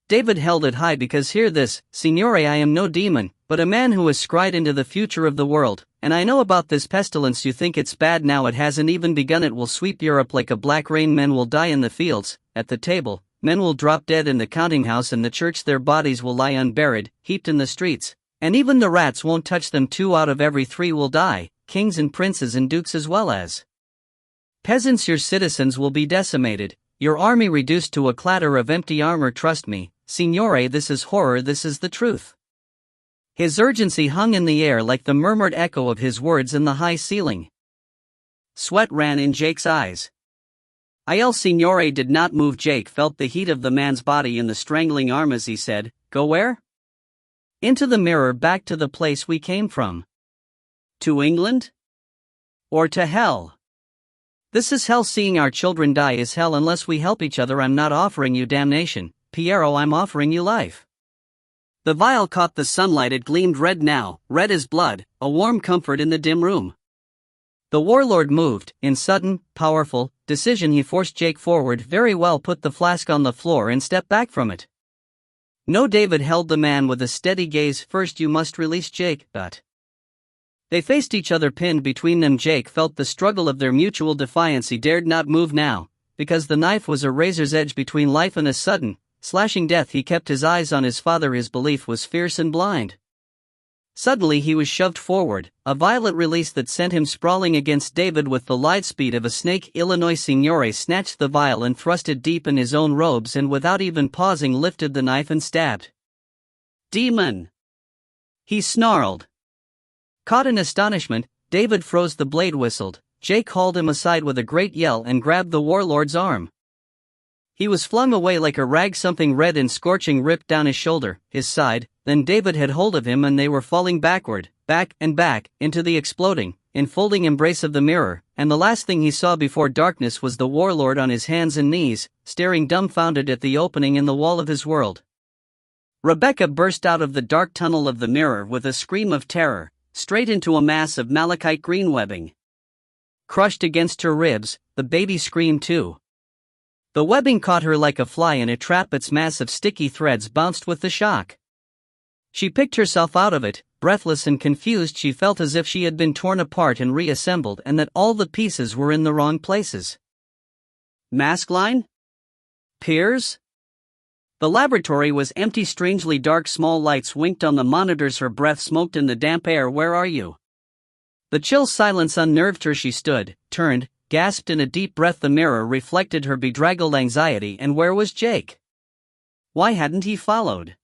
David held it high. "Because hear this, Signore, I am no demon, but a man who has scryed into the future of the world, and I know about this pestilence. You think it's bad now, it hasn't even begun. It will sweep Europe like a black rain. Men will die in the fields, at the table, men will drop dead in the counting house and the church. Their bodies will lie unburied, heaped in the streets, and even the rats won't touch them. 2 out of every 3 will die, kings and princes and dukes as well as peasants. Your citizens will be decimated, your army reduced to a clatter of empty armor. Trust me, Signore, this is horror, this is the truth." His urgency hung in the air like the murmured echo of his words in the high ceiling. Sweat ran in Jake's eyes. Il Signore did not move. Jake felt the heat of the man's body in the strangling arm as he said, "Go where?" "Into the mirror, back to the place we came from." "To England? Or to hell?" "This is hell. Seeing our children die is hell unless we help each other. I'm not offering you damnation, Piero, I'm offering you life." The vial caught the sunlight. It gleamed red now, red as blood, a warm comfort in the dim room. The warlord moved. In sudden, powerful decision he forced Jake forward. "Very well, put the flask on the floor and step back from it." "No." David held the man with a steady gaze. "First you must release Jake." But they faced each other, pinned between them. Jake felt the struggle of their mutual defiance. He dared not move now, because the knife was a razor's edge between life and a sudden, slashing death. He kept his eyes on his father. His belief was fierce and blind. Suddenly he was shoved forward, a violent release that sent him sprawling against David with the lithe speed of a snake. Illinois Signore snatched the vial and thrust it deep in his own robes, and without even pausing lifted the knife and stabbed. "Demon!" he snarled. Caught in astonishment, David froze. The blade whistled. Jake hauled him aside with a great yell and grabbed the warlord's arm. He was flung away like a rag. Something red and scorching ripped down his shoulder, his side. Then David had hold of him and they were falling backward, back and back, into the exploding, enfolding embrace of the mirror. And the last thing he saw before darkness was the warlord on his hands and knees, staring dumbfounded at the opening in the wall of his world. Rebecca burst out of the dark tunnel of the mirror with a scream of terror, straight into a mass of malachite green webbing. Crushed against her ribs, the baby screamed too. The webbing caught her like a fly in a trap. Its mass of sticky threads bounced with the shock. She picked herself out of it, breathless and confused. She felt as if she had been torn apart and reassembled, and that all the pieces were in the wrong places. Mask line? Piers? The laboratory was empty. Strangely dark small lights winked on the monitors. Her breath smoked in the damp air. "Where are you?" The chill silence unnerved her. She stood, turned, gasped in a deep breath. The mirror reflected her bedraggled anxiety. And where was Jake? Why hadn't he followed?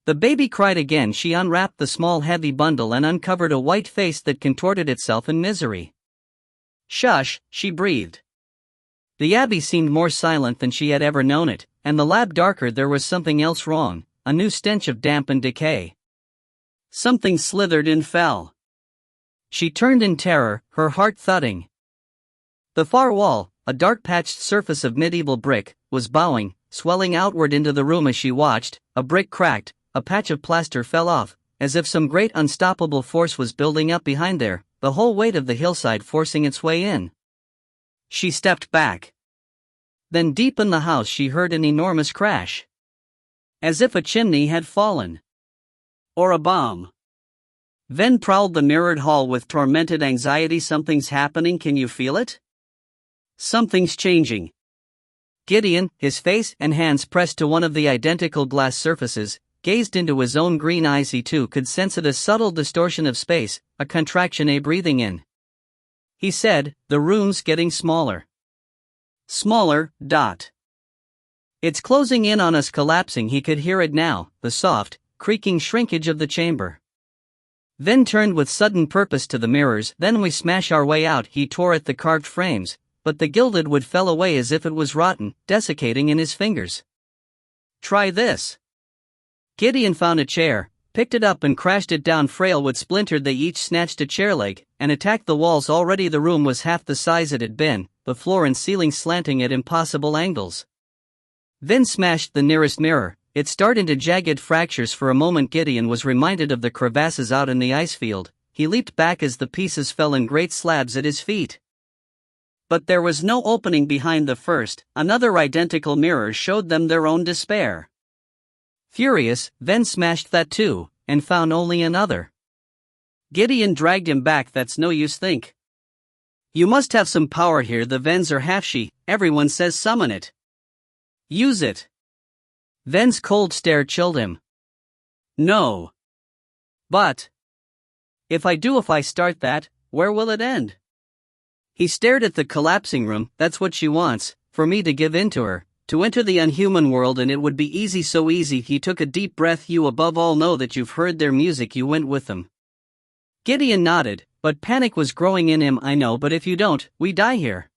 The baby cried again. She unwrapped the small heavy bundle and uncovered a white face that contorted itself in misery. "Shush," she breathed. The abbey seemed more silent than she had ever known it, and the lab darker. There was something else wrong, a new stench of damp and decay. Something slithered and fell. She turned in terror, her heart thudding. The far wall, a dark patched surface of medieval brick, was bowing, swelling outward into the room. As she watched, a brick cracked, a patch of plaster fell off, as if some great unstoppable force was building up behind there, the whole weight of the hillside forcing its way in. She stepped back. Then deep in the house she heard an enormous crash. As if a chimney had fallen. Or a bomb. Ven prowled the mirrored hall with tormented anxiety. Something's happening, can you feel it? Something's changing. Gideon, his face and hands pressed to one of the identical glass surfaces, gazed into his own green eyes. He too could sense it, a subtle distortion of space, a contraction, a breathing in. He said, the room's getting smaller. Smaller. It's closing in on us, collapsing. He could hear it now, the soft, creaking shrinkage of the chamber. Ven turned with sudden purpose to the mirrors. Then we smash our way out. He tore at the carved frames, but the gilded wood fell away as if it was rotten, desiccating in his fingers. Try this. Gideon found a chair, picked it up and crashed it down. Frail wood splintered. They each snatched a chair leg and attacked the walls. Already the room was half the size it had been, the floor and ceiling slanting at impossible angles. Ven smashed the nearest mirror. It starred into jagged fractures. For a moment Gideon was reminded of the crevasses out in the ice field. He leaped back as the pieces fell in great slabs at his feet. But there was no opening behind the first. Another identical mirror showed them their own despair. Furious, Ven smashed that too, and found only another. Gideon dragged him back. That's no use. Think. You must have some power here. The Vens are half-she. Everyone says summon it. Use it. Ven's cold stare chilled him. No. But if I start that, where will it end? He stared at the collapsing room. That's what she wants, for me to give in to her, to enter the unhuman world, and it would be easy, so easy. He took a deep breath. You above all know that you've heard their music. You went with them. Gideon nodded, but panic was growing in him. I know, but if you don't, we die here.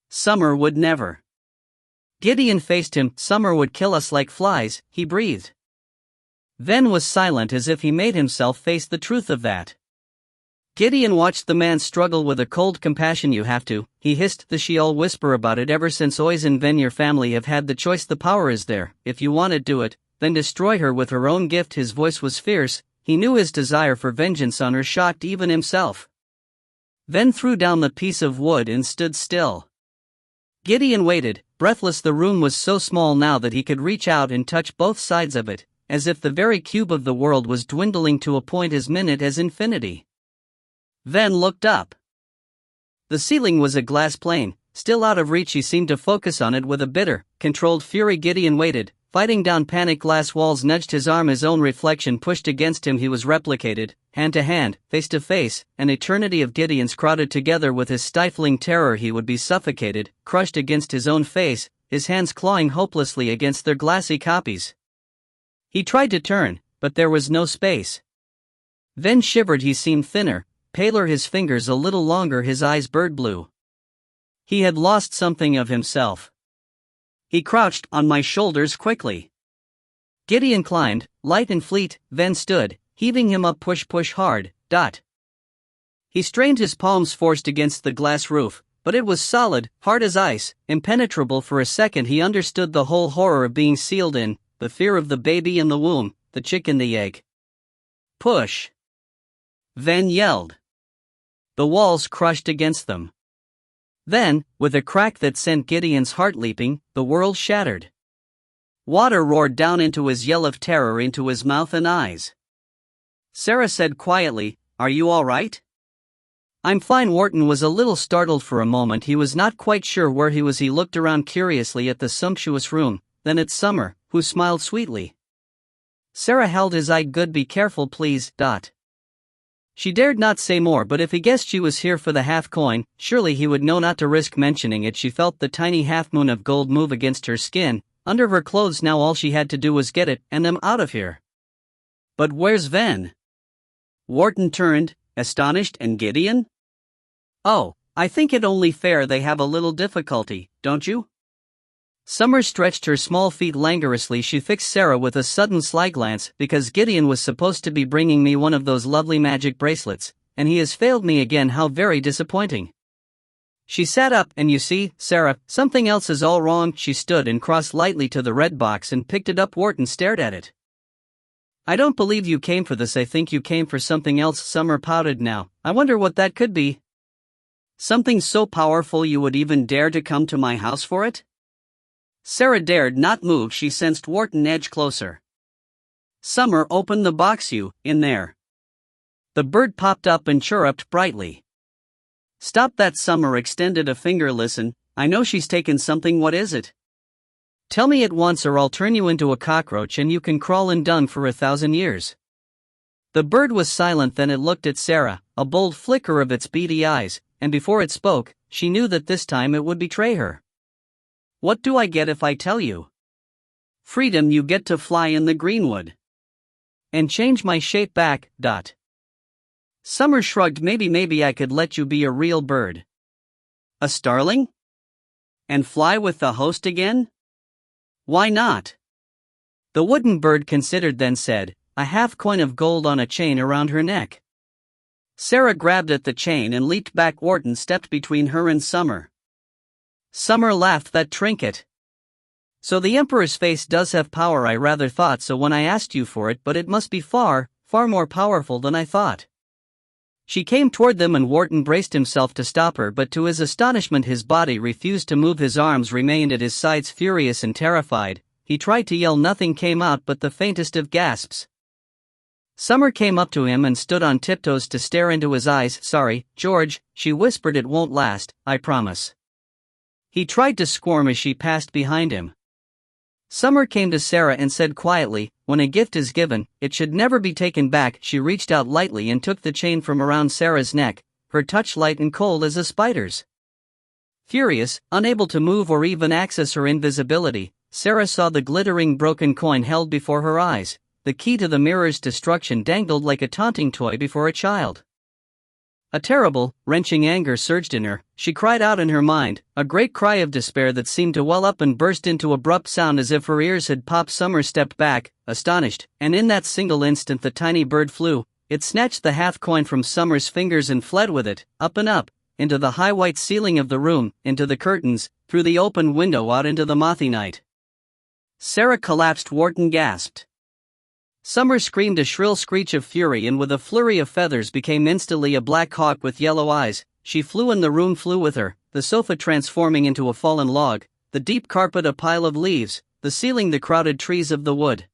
Summer would never. Gideon faced him. Summer would kill us like flies, he breathed. Ven was silent, as if he made himself face the truth of that. Gideon watched the man struggle with a cold compassion. You have to, he hissed. The Sheol whisper about it. Ever since Ois and Ven, your family have had the choice. The power is there. If you want to do it, then destroy her with her own gift. His voice was fierce. He knew his desire for vengeance on her shocked even himself. Ven threw down the piece of wood and stood still. Gideon waited, breathless. The room was so small now that he could reach out and touch both sides of it, as if the very cube of the world was dwindling to a point as minute as infinity. Ven looked up. The ceiling was a glass plane, still out of reach. He seemed to focus on it with a bitter, controlled fury. Gideon waited, fighting down panic. Glass walls nudged his arm. His own reflection pushed against him. He was replicated, hand to hand, face to face. An eternity of Gideon's crowded together with his stifling terror. He would be suffocated, crushed against his own face, his hands clawing hopelessly against their glassy copies. He tried to turn, but there was no space. Ven shivered. He seemed thinner, paler, his fingers a little longer, his eyes bird blue. He had lost something of himself. He crouched on my shoulders quickly. Gideon climbed, light and fleet. Ven stood, heaving him up. Push hard. He strained, his palms forced against the glass roof, but it was solid, hard as ice, impenetrable. For a second he understood the whole horror of being sealed in, the fear of the baby in the womb, the chick in the egg. Push! Ven yelled. The walls crushed against them. Then, with a crack that sent Gideon's heart leaping, the world shattered. Water roared down into his yell of terror, into his mouth and eyes. Sarah said quietly, "Are you all right?" "I'm fine." Wharton was a little startled for a moment. He was not quite sure where he was. He looked around curiously at the sumptuous room, then at Summer, who smiled sweetly. Sarah held his eye. "Good, be careful please." She dared not say more, but if he guessed she was here for the half coin, surely he would know not to risk mentioning it. She felt the tiny half-moon of gold move against her skin, under her clothes. Now all she had to do was get it, and them out of here. "But where's Ven?" Wharton turned, astonished. "And Gideon?" "Oh, I think it only fair they have a little difficulty, don't you?" Summer stretched her small feet languorously. She fixed Sarah with a sudden sly glance. "Because Gideon was supposed to be bringing me one of those lovely magic bracelets, and he has failed me again. How very disappointing." She sat up. "And you see, Sarah, something else is all wrong." She stood and crossed lightly to the red box and picked it up. Wharton stared at it. "I don't believe you came for this. I think you came for something else." Summer pouted. "Now, I wonder what that could be." "Something so powerful you would even dare to come to my house for it?" Sarah dared not move. She sensed Wharton edge closer. Summer, open the box, you, in there. The bird popped up and chirruped brightly. Stop that. Summer extended a finger. Listen, I know she's taken something. What is it? Tell me at once or I'll turn you into a cockroach and you can crawl in dung for 1,000 years. The bird was silent. Then it looked at Sarah, a bold flicker of its beady eyes, and before it spoke, she knew that this time it would betray her. What do I get if I tell you? Freedom. You get to fly in the greenwood. And change my shape back. Summer shrugged. Maybe I could let you be a real bird. A starling? And fly with the host again? Why not? The wooden bird considered, then said, a half coin of gold on a chain around her neck. Sarah grabbed at the chain and leaped back. Wharton stepped between her and Summer. Summer laughed. That trinket. So the Emperor's face does have power. I rather thought so when I asked you for it, but it must be far, far more powerful than I thought. She came toward them and Wharton braced himself to stop her, but to his astonishment his body refused to move. His arms remained at his sides, furious and terrified. He tried to yell. Nothing came out but the faintest of gasps. Summer came up to him and stood on tiptoes to stare into his eyes. Sorry, George, she whispered. It won't last, I promise. He tried to squirm as she passed behind him. Summer came to Sarah and said quietly, when a gift is given, it should never be taken back. She reached out lightly and took the chain from around Sarah's neck, her touch light and cold as a spider's. Furious, unable to move or even access her invisibility, Sarah saw the glittering broken coin held before her eyes. The key to the mirror's destruction dangled like a taunting toy before a child. A terrible, wrenching anger surged in her. She cried out in her mind, a great cry of despair that seemed to well up and burst into abrupt sound as if her ears had popped. Summer stepped back, astonished, and in that single instant the tiny bird flew. It snatched the half coin from Summer's fingers and fled with it, up and up, into the high white ceiling of the room, into the curtains, through the open window out into the mothy night. Sarah collapsed. Wharton gasped. Summer screamed a shrill screech of fury and with a flurry of feathers became instantly a black hawk with yellow eyes. She flew and the room flew with her, the sofa transforming into a fallen log, the deep carpet a pile of leaves, the ceiling the crowded trees of the wood.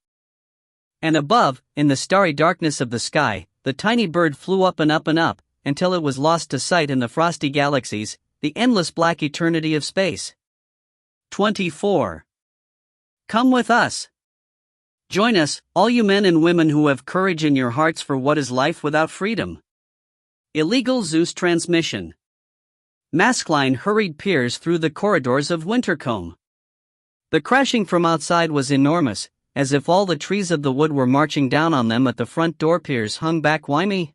And above, in the starry darkness of the sky, the tiny bird flew up and up and up, until it was lost to sight in the frosty galaxies, the endless black eternity of space. 24. Come with us. Join us, all you men and women who have courage in your hearts for what is life without freedom. Illegal Zeus transmission. Maskelyne hurried Piers through the corridors of Wintercombe. The crashing from outside was enormous, as if all the trees of the wood were marching down on them at the front door. Piers hung back. Why me?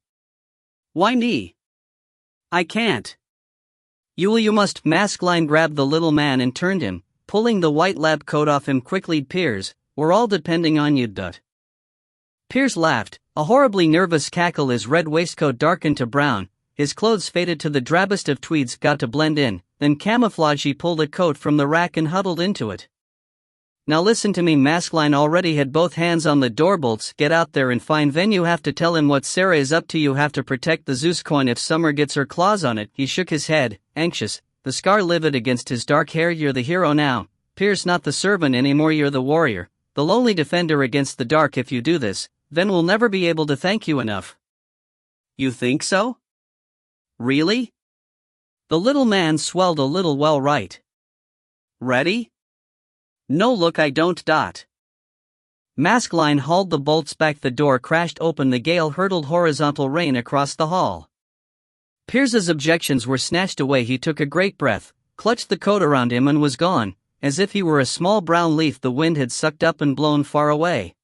Why me? I can't. You must. Maskelyne grabbed the little man and turned him, pulling the white lab coat off him quickly. Piers, we're all depending on you. Piers laughed, a horribly nervous cackle. His red waistcoat darkened to brown, his clothes faded to the drabbest of tweeds. Got to blend in, then camouflage. He pulled a coat from the rack and huddled into it. Now listen to me. Maskelyne already had both hands on the door bolts. Get out there and find Ven. You have to tell him what Sarah is up to. You have to protect the Zeus coin if Summer gets her claws on it. He shook his head, anxious, the scar livid against his dark hair. You're the hero now, Piers, not the servant anymore. You're the warrior, the lonely defender against the dark. If you do this, then we'll never be able to thank you enough. You think so? Really? The little man swelled a little. Well, right. Ready? No, look, I don't. Maskelyne hauled the bolts back. The door crashed open. The gale hurtled horizontal rain across the hall. Piers's objections were snatched away. He took a great breath, clutched the coat around him and was gone, as if he were a small brown leaf the wind had sucked up and blown far away.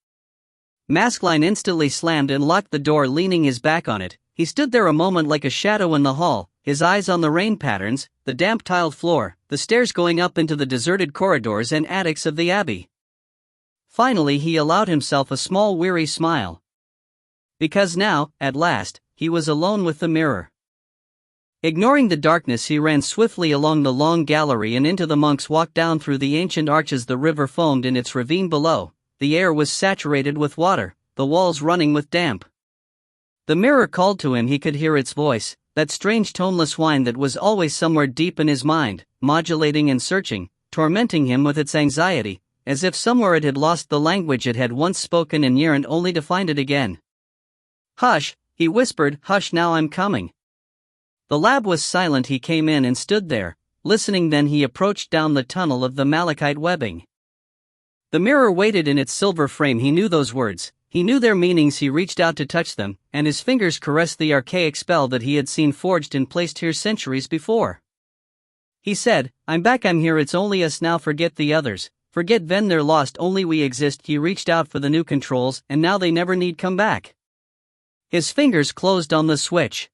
Maskelyne instantly slammed and locked the door, leaning his back on it. He stood there a moment like a shadow in the hall, his eyes on the rain patterns, the damp tiled floor, the stairs going up into the deserted corridors and attics of the Abbey. Finally he allowed himself a small weary smile. Because now, at last, he was alone with the mirror. Ignoring the darkness, he ran swiftly along the long gallery and into the monk's walk. Down through the ancient arches the river foamed in its ravine below. The air was saturated with water, the walls running with damp. The mirror called to him. He could hear its voice, that strange toneless whine that was always somewhere deep in his mind, modulating and searching, tormenting him with its anxiety, as if somewhere it had lost the language it had once spoken and yearned only to find it again. "Hush," he whispered, "hush now, I'm coming." The lab was silent. He came in and stood there, listening. Then he approached down the tunnel of the malachite webbing. The mirror waited in its silver frame. He knew those words, he knew their meanings. He reached out to touch them, and his fingers caressed the archaic spell that he had seen forged and placed here centuries before. He said, "I'm back, I'm here, it's only us now, forget the others, forget Ven, they're lost, only we exist." He reached out for the new controls, and now they never need come back. His fingers closed on the switch.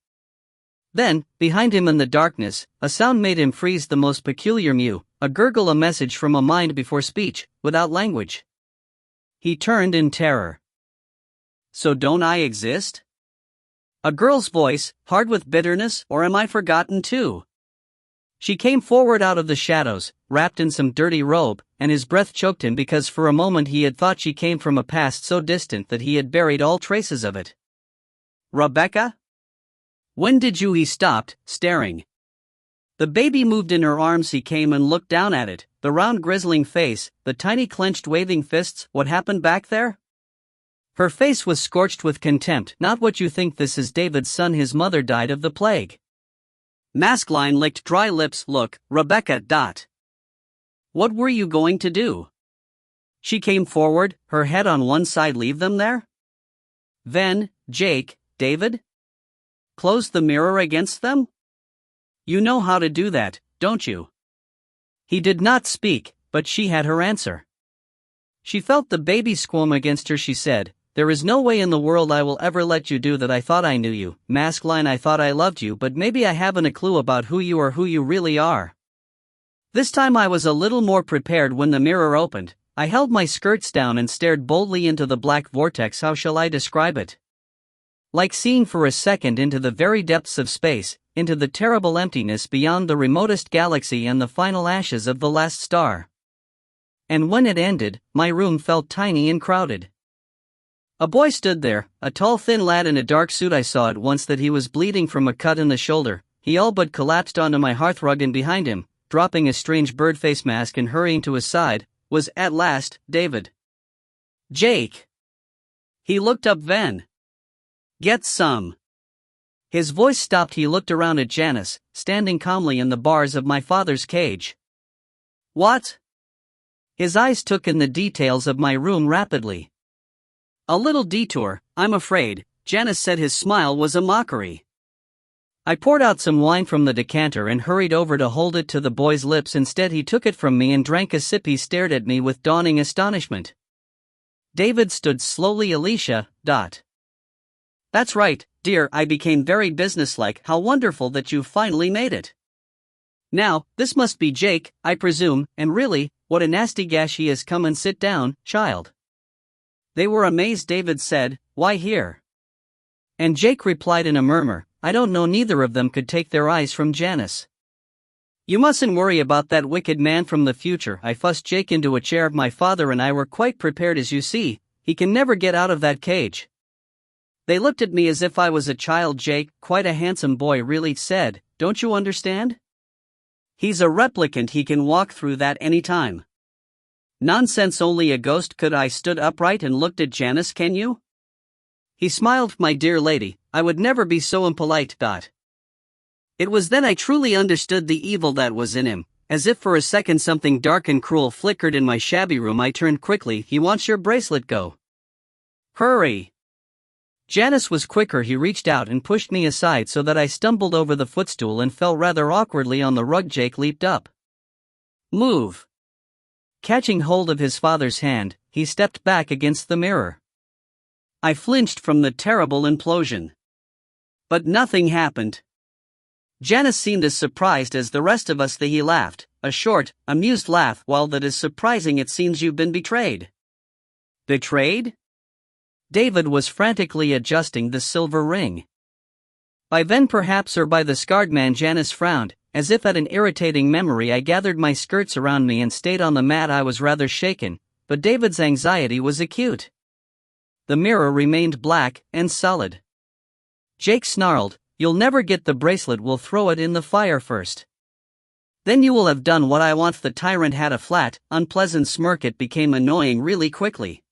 Then, behind him in the darkness, a sound made him freeze. The most peculiar mew, a gurgle, a message from a mind before speech, without language. He turned in terror. "So don't I exist?" A girl's voice, hard with bitterness, "or am I forgotten too?" She came forward out of the shadows, wrapped in some dirty robe, and his breath choked him because for a moment he had thought she came from a past so distant that he had buried all traces of it. "Rebecca? When did you?" He stopped, staring. The baby moved in her arms. He came and looked down at it, the round grizzling face, the tiny clenched waving fists. "What happened back there?" Her face was scorched with contempt. "Not what you think. This is David's son. His mother died of the plague." Maskline licked dry lips. "Look, Rebecca. What were you going to do?" She came forward, her head on one side. "Leave them there? Ven, Jake, David? Close the mirror against them? You know how to do that, don't you?" He did not speak, but she had her answer. She felt the baby squirm against her. She said, "There is no way in the world I will ever let you do that. I thought I knew you, Maskline. I thought I loved you, but maybe I haven't a clue about who you are, who you really are." This time I was a little more prepared. When the mirror opened, I held my skirts down and stared boldly into the black vortex. How shall I describe it? Like seeing for a second into the very depths of space, into the terrible emptiness beyond the remotest galaxy and the final ashes of the last star. And when it ended, my room felt tiny and crowded. A boy stood there, a tall thin lad in a dark suit. I saw at once that he was bleeding from a cut in the shoulder. He all but collapsed onto my hearthrug, and behind him, dropping a strange bird face mask and hurrying to his side, was, at last, David. "Jake." He looked up. "Ven. Get some." His voice stopped. He looked around at Janice, standing calmly in the bars of my father's cage. "What?" His eyes took in the details of my room rapidly. "A little detour, I'm afraid," Janice said. His smile was a mockery. I poured out some wine from the decanter and hurried over to hold it to the boy's lips. Instead he took it from me and drank a sip. He stared at me with dawning astonishment. David stood slowly. "Alicia, That's right, dear." I became very businesslike. "How wonderful that you finally made it. Now, this must be Jake, I presume, and really, what a nasty gash he is. Come and sit down, child." They were amazed. David said, "Why here?" And Jake replied in a murmur, "I don't know." Neither of them could take their eyes from Janice. "You mustn't worry about that wicked man from the future." I fussed Jake into a chair. "My father and I were quite prepared. As you see, he can never get out of that cage." They looked at me as if I was a child. Jake, quite a handsome boy, really said, "Don't you understand? He's a replicant. He can walk through that any time." "Nonsense, only a ghost could." I stood upright and looked at Janice. "Can you?" He smiled. "My dear lady, I would never be so impolite. It was then I truly understood the evil that was in him. As if for a second something dark and cruel flickered in my shabby room. I turned quickly. "He wants your bracelet. Go. Hurry." Janice was quicker. He reached out and pushed me aside so that I stumbled over the footstool and fell rather awkwardly on the rug. Jake leaped up. "Move." Catching hold of his father's hand, he stepped back against the mirror. I flinched from the terrible implosion. But nothing happened. Janice seemed as surprised as the rest of us. He laughed, a short, amused laugh. "Well, that is surprising. It seems you've been betrayed." "Betrayed?" David was frantically adjusting the silver ring. "By Ven perhaps, or by the scarred man." Janice frowned, as if at an irritating memory. I gathered my skirts around me and stayed on the mat. I was rather shaken, but David's anxiety was acute. The mirror remained black and solid. Jake snarled, "You'll never get the bracelet. We'll throw it in the fire first." Then you will have done what I want. The tyrant had a flat, unpleasant smirk. It became annoying really quickly.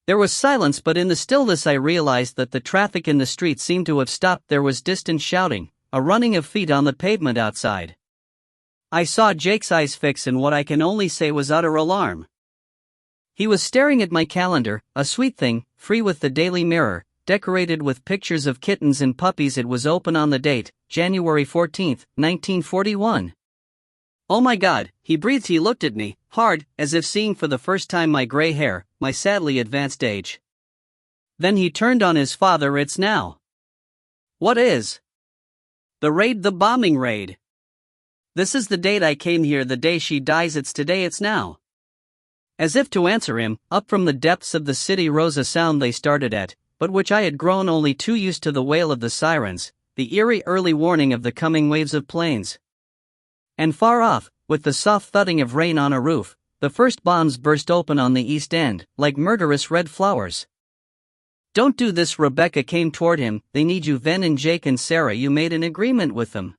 There was silence, but in the stillness I realized that the traffic in the street seemed to have stopped. There was distant shouting, a running of feet on the pavement outside. I saw Jake's eyes fix in what I can only say was utter alarm. He was staring at my calendar, a sweet thing, free with the Daily Mirror, decorated with pictures of kittens and puppies. It was open on the date, January 14, 1941. Oh my God, he breathed. He looked at me, hard, as if seeing for the first time my gray hair, my sadly advanced age. Then he turned on his father. It's now. What is? The raid, the bombing raid. This is the date I came here, the day she dies. It's today, it's now. As if to answer him, up from the depths of the city rose a sound they started at, but which I had grown only too used to, the wail of the sirens, the eerie early warning of the coming waves of planes. And far off, with the soft thudding of rain on a roof, the first bombs burst open on the East End, like murderous red flowers. Don't do this. Rebecca came toward him. They need you. Ven and Jake and Sarah, you made an agreement with them.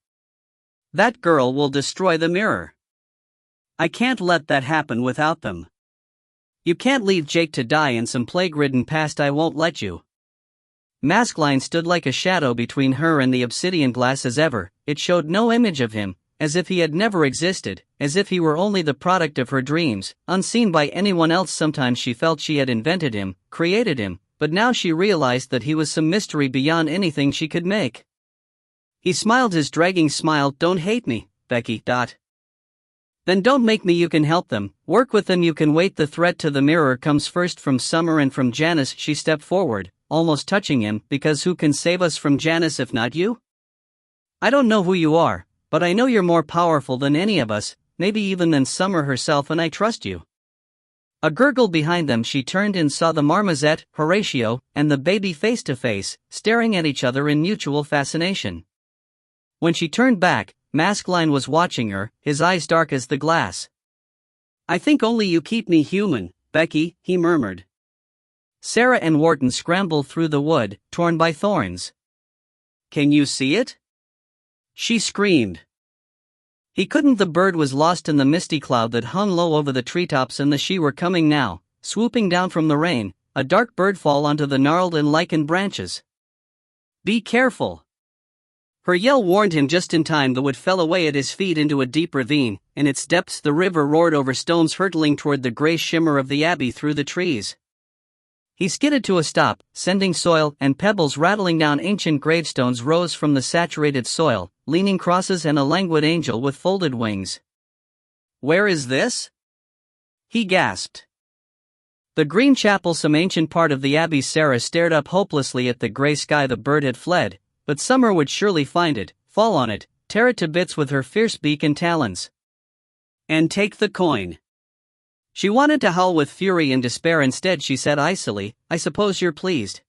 That girl will destroy the mirror. I can't let that happen without them. You can't leave Jake to die in some plague-ridden past. I won't let you. Maskelyne stood like a shadow between her and the obsidian glass as ever. It showed no image of him, as if he had never existed, as if he were only the product of her dreams, unseen by anyone else. Sometimes she felt she had invented him, created him, but now she realized that he was some mystery beyond anything she could make. He smiled his dragging smile. Don't hate me, Becky. Then don't make me. You can help them, work with them, you can wait. The threat to the mirror comes first from Summer and from Janice. She stepped forward, almost touching him, because who can save us from Janice if not you? I don't know who you are, but I know you're more powerful than any of us, maybe even than Summer herself, and I trust you. A gurgle behind them. She turned and saw the marmoset, Horatio, and the baby face to face, staring at each other in mutual fascination. When she turned back, Maskelyne was watching her, his eyes dark as the glass. I think only you keep me human, Becky, he murmured. Sarah and Wharton scrambled through the wood, torn by thorns. Can you see it? She screamed. He couldn't. The bird was lost in the misty cloud that hung low over the treetops, and the she were coming now, swooping down from the rain, a dark bird fall onto the gnarled and lichened branches. Be careful. Her yell warned him just in time. The wood fell away at his feet into a deep ravine. In its depths the river roared over stones, hurtling toward the gray shimmer of the abbey through the trees. He skidded to a stop, sending soil and pebbles rattling down. Ancient gravestones rose from the saturated soil, leaning crosses and a languid angel with folded wings. Where is this? He gasped. The green chapel, some ancient part of the abbey. Sarah stared up hopelessly at the gray sky. The bird had fled, but Summer would surely find it, fall on it, tear it to bits with her fierce beak and talons. And take the coin. She wanted to howl with fury and despair. Instead she said icily, I suppose you're pleased.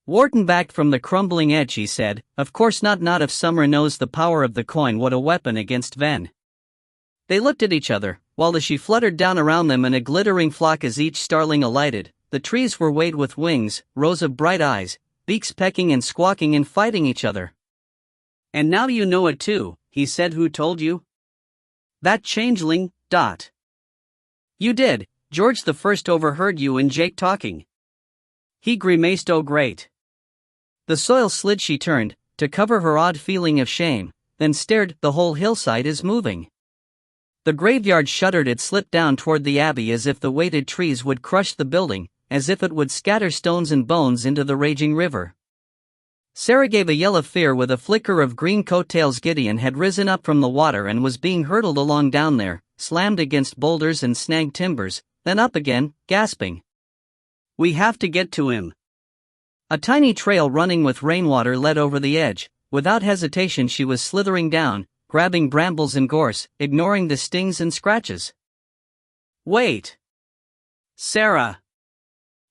Wharton backed from the crumbling edge. He said, of course not. Not if Summer knows the power of the coin. What a weapon against Ven. They looked at each other, while as she fluttered down around them in a glittering flock as each starling alighted, the trees were weighted with wings, rows of bright eyes, beaks pecking and squawking and fighting each other. And now you know it too, he said. Who told you? That changeling. You did. George the First overheard you and Jake talking. He grimaced. Oh great. The soil slid. She turned, to cover her odd feeling of shame, then stared. The whole hillside is moving. The graveyard shuddered. It slipped down toward the abbey as if the weighted trees would crush the building, as if it would scatter stones and bones into the raging river. Sarah gave a yell of fear. With a flicker of green coattails, Gideon had risen up from the water and was being hurtled along down there, slammed against boulders and snagged timbers, then up again, gasping. We have to get to him. A tiny trail running with rainwater led over the edge. Without hesitation she was slithering down, grabbing brambles and gorse, ignoring the stings and scratches. Wait! Sarah!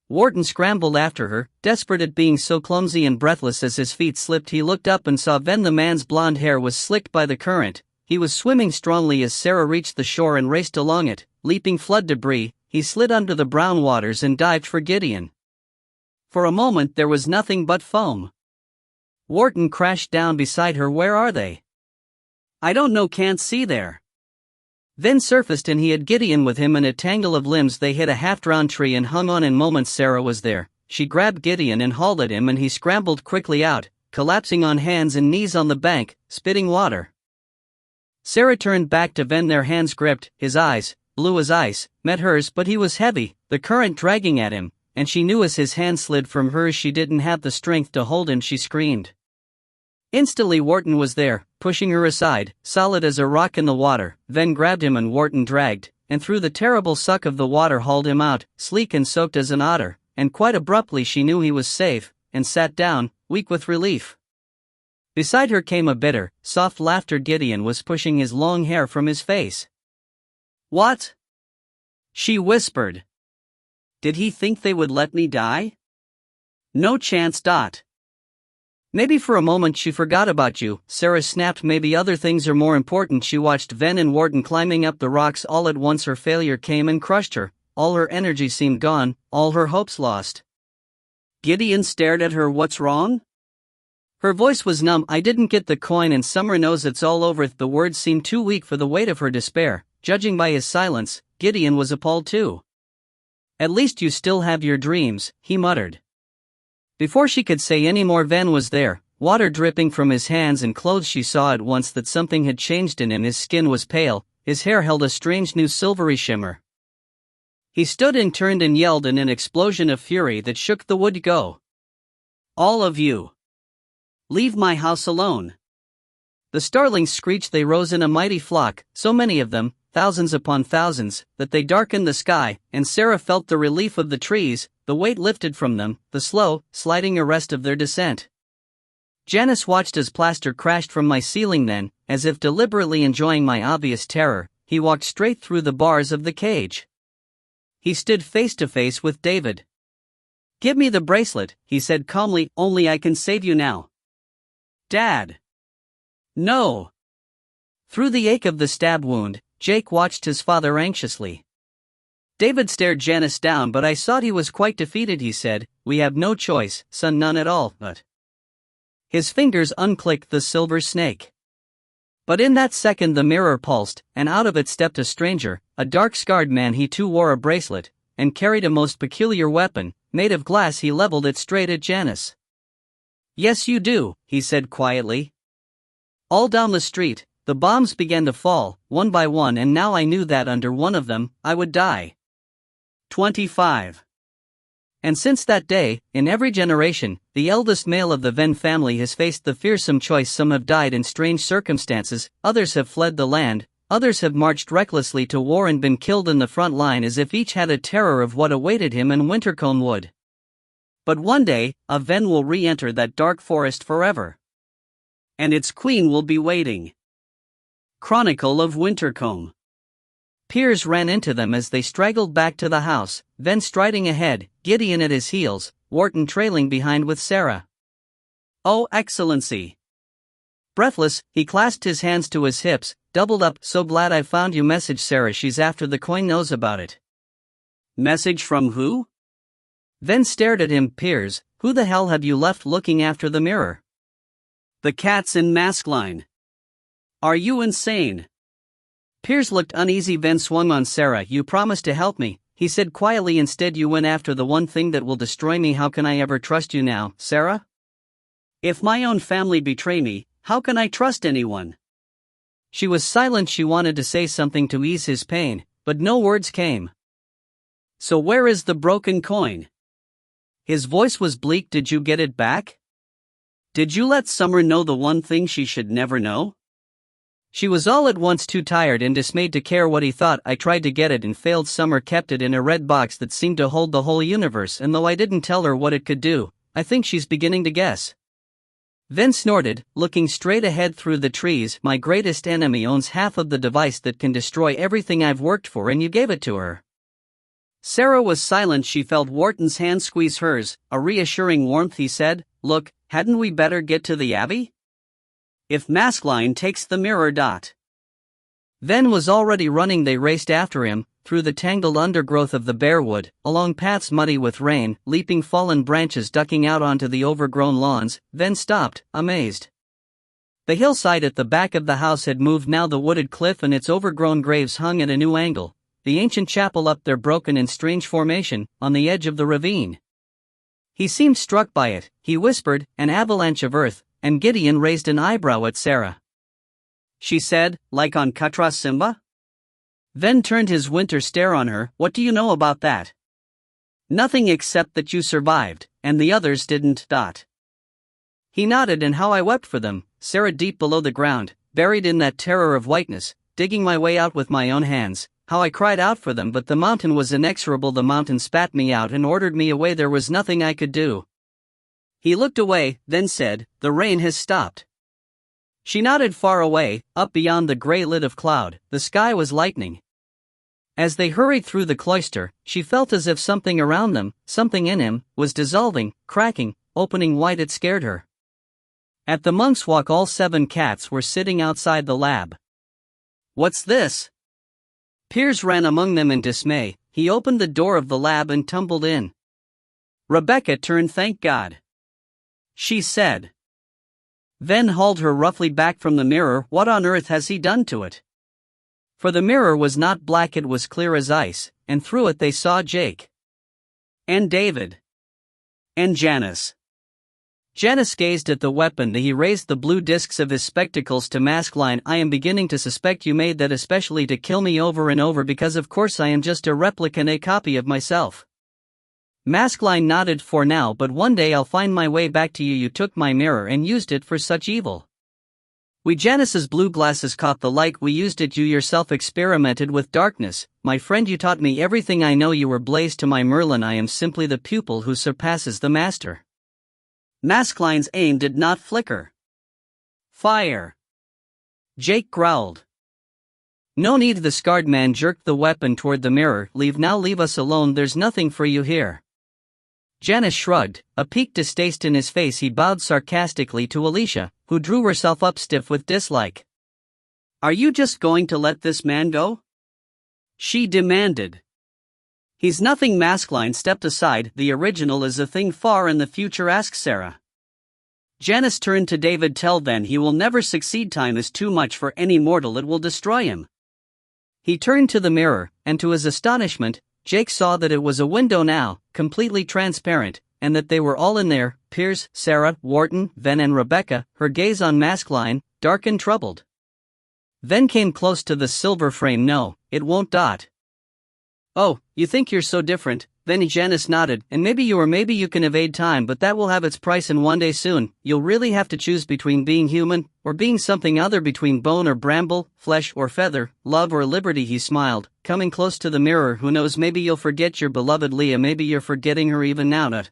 Wharton scrambled after her, desperate at being so clumsy and breathless. As his feet slipped he looked up and saw Ven. The man's blonde hair was slicked by the current. He was swimming strongly. As Sarah reached the shore and raced along it, leaping flood debris, he slid under the brown waters and dived for Gideon. For a moment there was nothing but foam. Wharton crashed down beside her. Where are they? I don't know, can't see there. Then surfaced and he had Gideon with him in a tangle of limbs. They hit a half-drowned tree and hung on in moments. Sarah was there. She grabbed Gideon and hauled at him and he scrambled quickly out, collapsing on hands and knees on the bank, spitting water. Sarah turned back to Ven, their hands gripped, his eyes, blue as ice, met hers, but he was heavy, the current dragging at him, and she knew as his hand slid from hers she didn't have the strength to hold him. She screamed. Instantly Wharton was there, pushing her aside, solid as a rock in the water. Ven grabbed him and Wharton dragged, and through the terrible suck of the water hauled him out, sleek and soaked as an otter, and quite abruptly she knew he was safe, and sat down, weak with relief. Beside her came a bitter, soft laughter. Gideon was pushing his long hair from his face. "What?" she whispered. "Did he think they would let me die? No chance. Maybe for a moment she forgot about you," Sarah snapped. "Maybe other things are more important." She watched Ven and Wharton climbing up the rocks. All at once her failure came and crushed her. All her energy seemed gone, all her hopes lost. Gideon stared at her. "What's wrong?" Her voice was numb. "I didn't get the coin and Summer knows it's all over." The words seemed too weak for the weight of her despair. Judging by his silence, Gideon was appalled too. "At least you still have your dreams," he muttered. Before she could say any more, Ven was there, water dripping from his hands and clothes. She saw at once that something had changed in him. His skin was pale, his hair held a strange new silvery shimmer. He stood and turned and yelled in an explosion of fury that shook the wood. "Go! All of you! Leave my house alone!" The starlings screeched. They rose in a mighty flock, so many of them, thousands upon thousands, that they darkened the sky, and Sarah felt the relief of the trees, the weight lifted from them, the slow, sliding arrest of their descent. Janice watched as plaster crashed from my ceiling. Then, as if deliberately enjoying my obvious terror, he walked straight through the bars of the cage. He stood face to face with David. "Give me the bracelet," he said calmly, "only I can save you now." "Dad!" "No!" Through the ache of the stab wound, Jake watched his father anxiously. David stared Janice down. "But I thought he was quite defeated," he said. "We have no choice, son, none at all, but..." His fingers unclicked the silver snake. But in that second the mirror pulsed, and out of it stepped a stranger, a dark-scarred man. He too wore a bracelet, and carried a most peculiar weapon, made of glass. He leveled it straight at Janice. "Yes you do," he said quietly. All down the street, the bombs began to fall, one by one, and now I knew that under one of them, I would die. 25. And since that day, in every generation, the eldest male of the Ven family has faced the fearsome choice. Some have died in strange circumstances, others have fled the land, others have marched recklessly to war and been killed in the front line, as if each had a terror of what awaited him in Wintercombe Wood. But one day, a Ven will re-enter that dark forest forever. And its queen will be waiting. Chronicle of Wintercombe. Piers ran into them as they straggled back to the house, Ven striding ahead, Gideon at his heels, Wharton trailing behind with Sarah. "Oh, Excellency!" Breathless, he clasped his hands to his hips, doubled up. "So glad I found you." "Message Sarah, she's after the coin, knows about it." "Message from who?" Ven stared at him. "Piers, who the hell have you left looking after the mirror?" "The cat's in Maskelyne." "Are you insane?" Piers looked uneasy. Ven swung on Sarah. "You promised to help me," he said quietly. "Instead you went after the one thing that will destroy me. How can I ever trust you now, Sarah? If my own family betray me, how can I trust anyone?" She was silent. She wanted to say something to ease his pain, but no words came. "So where is the broken coin?" His voice was bleak. "Did you get it back? Did you let Summer know the one thing she should never know?" She was all at once too tired and dismayed to care what he thought. "I tried to get it and failed. Summer kept it in a red box that seemed to hold the whole universe, and though I didn't tell her what it could do, I think she's beginning to guess." Ven snorted, looking straight ahead through the trees. "My greatest enemy owns half of the device that can destroy everything I've worked for, and you gave it to her." Sarah was silent. She felt Wharton's hand squeeze hers, a reassuring warmth. He said, "Look, hadn't we better get to the Abbey? If Maskelyne takes the mirror." Ven was already running. They raced after him, through the tangled undergrowth of the bare wood, along paths muddy with rain, leaping fallen branches, ducking out onto the overgrown lawns. Ven stopped, amazed. The hillside at the back of the house had moved now. The wooded cliff and its overgrown graves hung at a new angle, the ancient chapel up there broken in strange formation, on the edge of the ravine. He seemed struck by it. He whispered, "An avalanche of earth," and Gideon raised an eyebrow at Sarah. She said, "Like on Katra Simba?" Then turned his winter stare on her. "What do you know about that?" "Nothing except that you survived, and the others didn't. He nodded. "And how I wept for them, Sarah, deep below the ground, buried in that terror of whiteness, digging my way out with my own hands. How I cried out for them, but the mountain was inexorable. The mountain spat me out and ordered me away. There was nothing I could do." He looked away, then said, "The rain has stopped." She nodded. Far away, up beyond the grey lid of cloud, the sky was lightening. As they hurried through the cloister, she felt as if something around them, something in him, was dissolving, cracking, opening wide. It scared her. At the monk's walk, all 7 cats were sitting outside the lab. "What's this?" Piers ran among them in dismay. He opened the door of the lab and tumbled in. Rebecca turned. "Thank God," she said. Then hauled her roughly back from the mirror. "What on earth has he done to it?" For the mirror was not black, it was clear as ice, and through it they saw Jake. And David. And Janice. Janice gazed at the weapon. He raised the blue discs of his spectacles to Maskelyne. "I am beginning to suspect you made that especially to kill me over and over, because of course I am just a replica and a copy of myself." Maskelyne nodded. "For now, but one day I'll find my way back to you. You took my mirror and used it for such evil." Janice's blue glasses caught the light. "We used it. You yourself experimented with darkness. My friend, you taught me everything I know. You were Blaze to my Merlin. I am simply the pupil who surpasses the master." Maskelyne's aim did not flicker. "Fire!" Jake growled. "No need." The scarred man jerked the weapon toward the mirror. Leave us alone. There's nothing for you here." Janice shrugged, a piqued distaste in his face. He bowed sarcastically to Alicia, who drew herself up stiff with dislike. "Are you just going to let this man go?" she demanded. "He's nothing." Maskelyne stepped aside. "The original is a thing far in the future. Ask Sarah." Janice turned to David. "Tell then he will never succeed. Time is too much for any mortal. It will destroy him." He turned to the mirror, and to his astonishment, Jake saw that it was a window now, completely transparent, and that they were all in there: Piers, Sarah, Wharton, Ven and Rebecca. Her gaze on Maskelyne, dark and troubled. Ven came close to the silver frame. "No, it won't. "Oh, you think you're so different?" Then Janice nodded. "And maybe you can evade time, but that will have its price, and one day soon, you'll really have to choose between being human, or being something other, between bone or bramble, flesh or feather, love or liberty." He smiled, coming close to the mirror. "Who knows, maybe you'll forget your beloved Leah. Maybe you're forgetting her even now."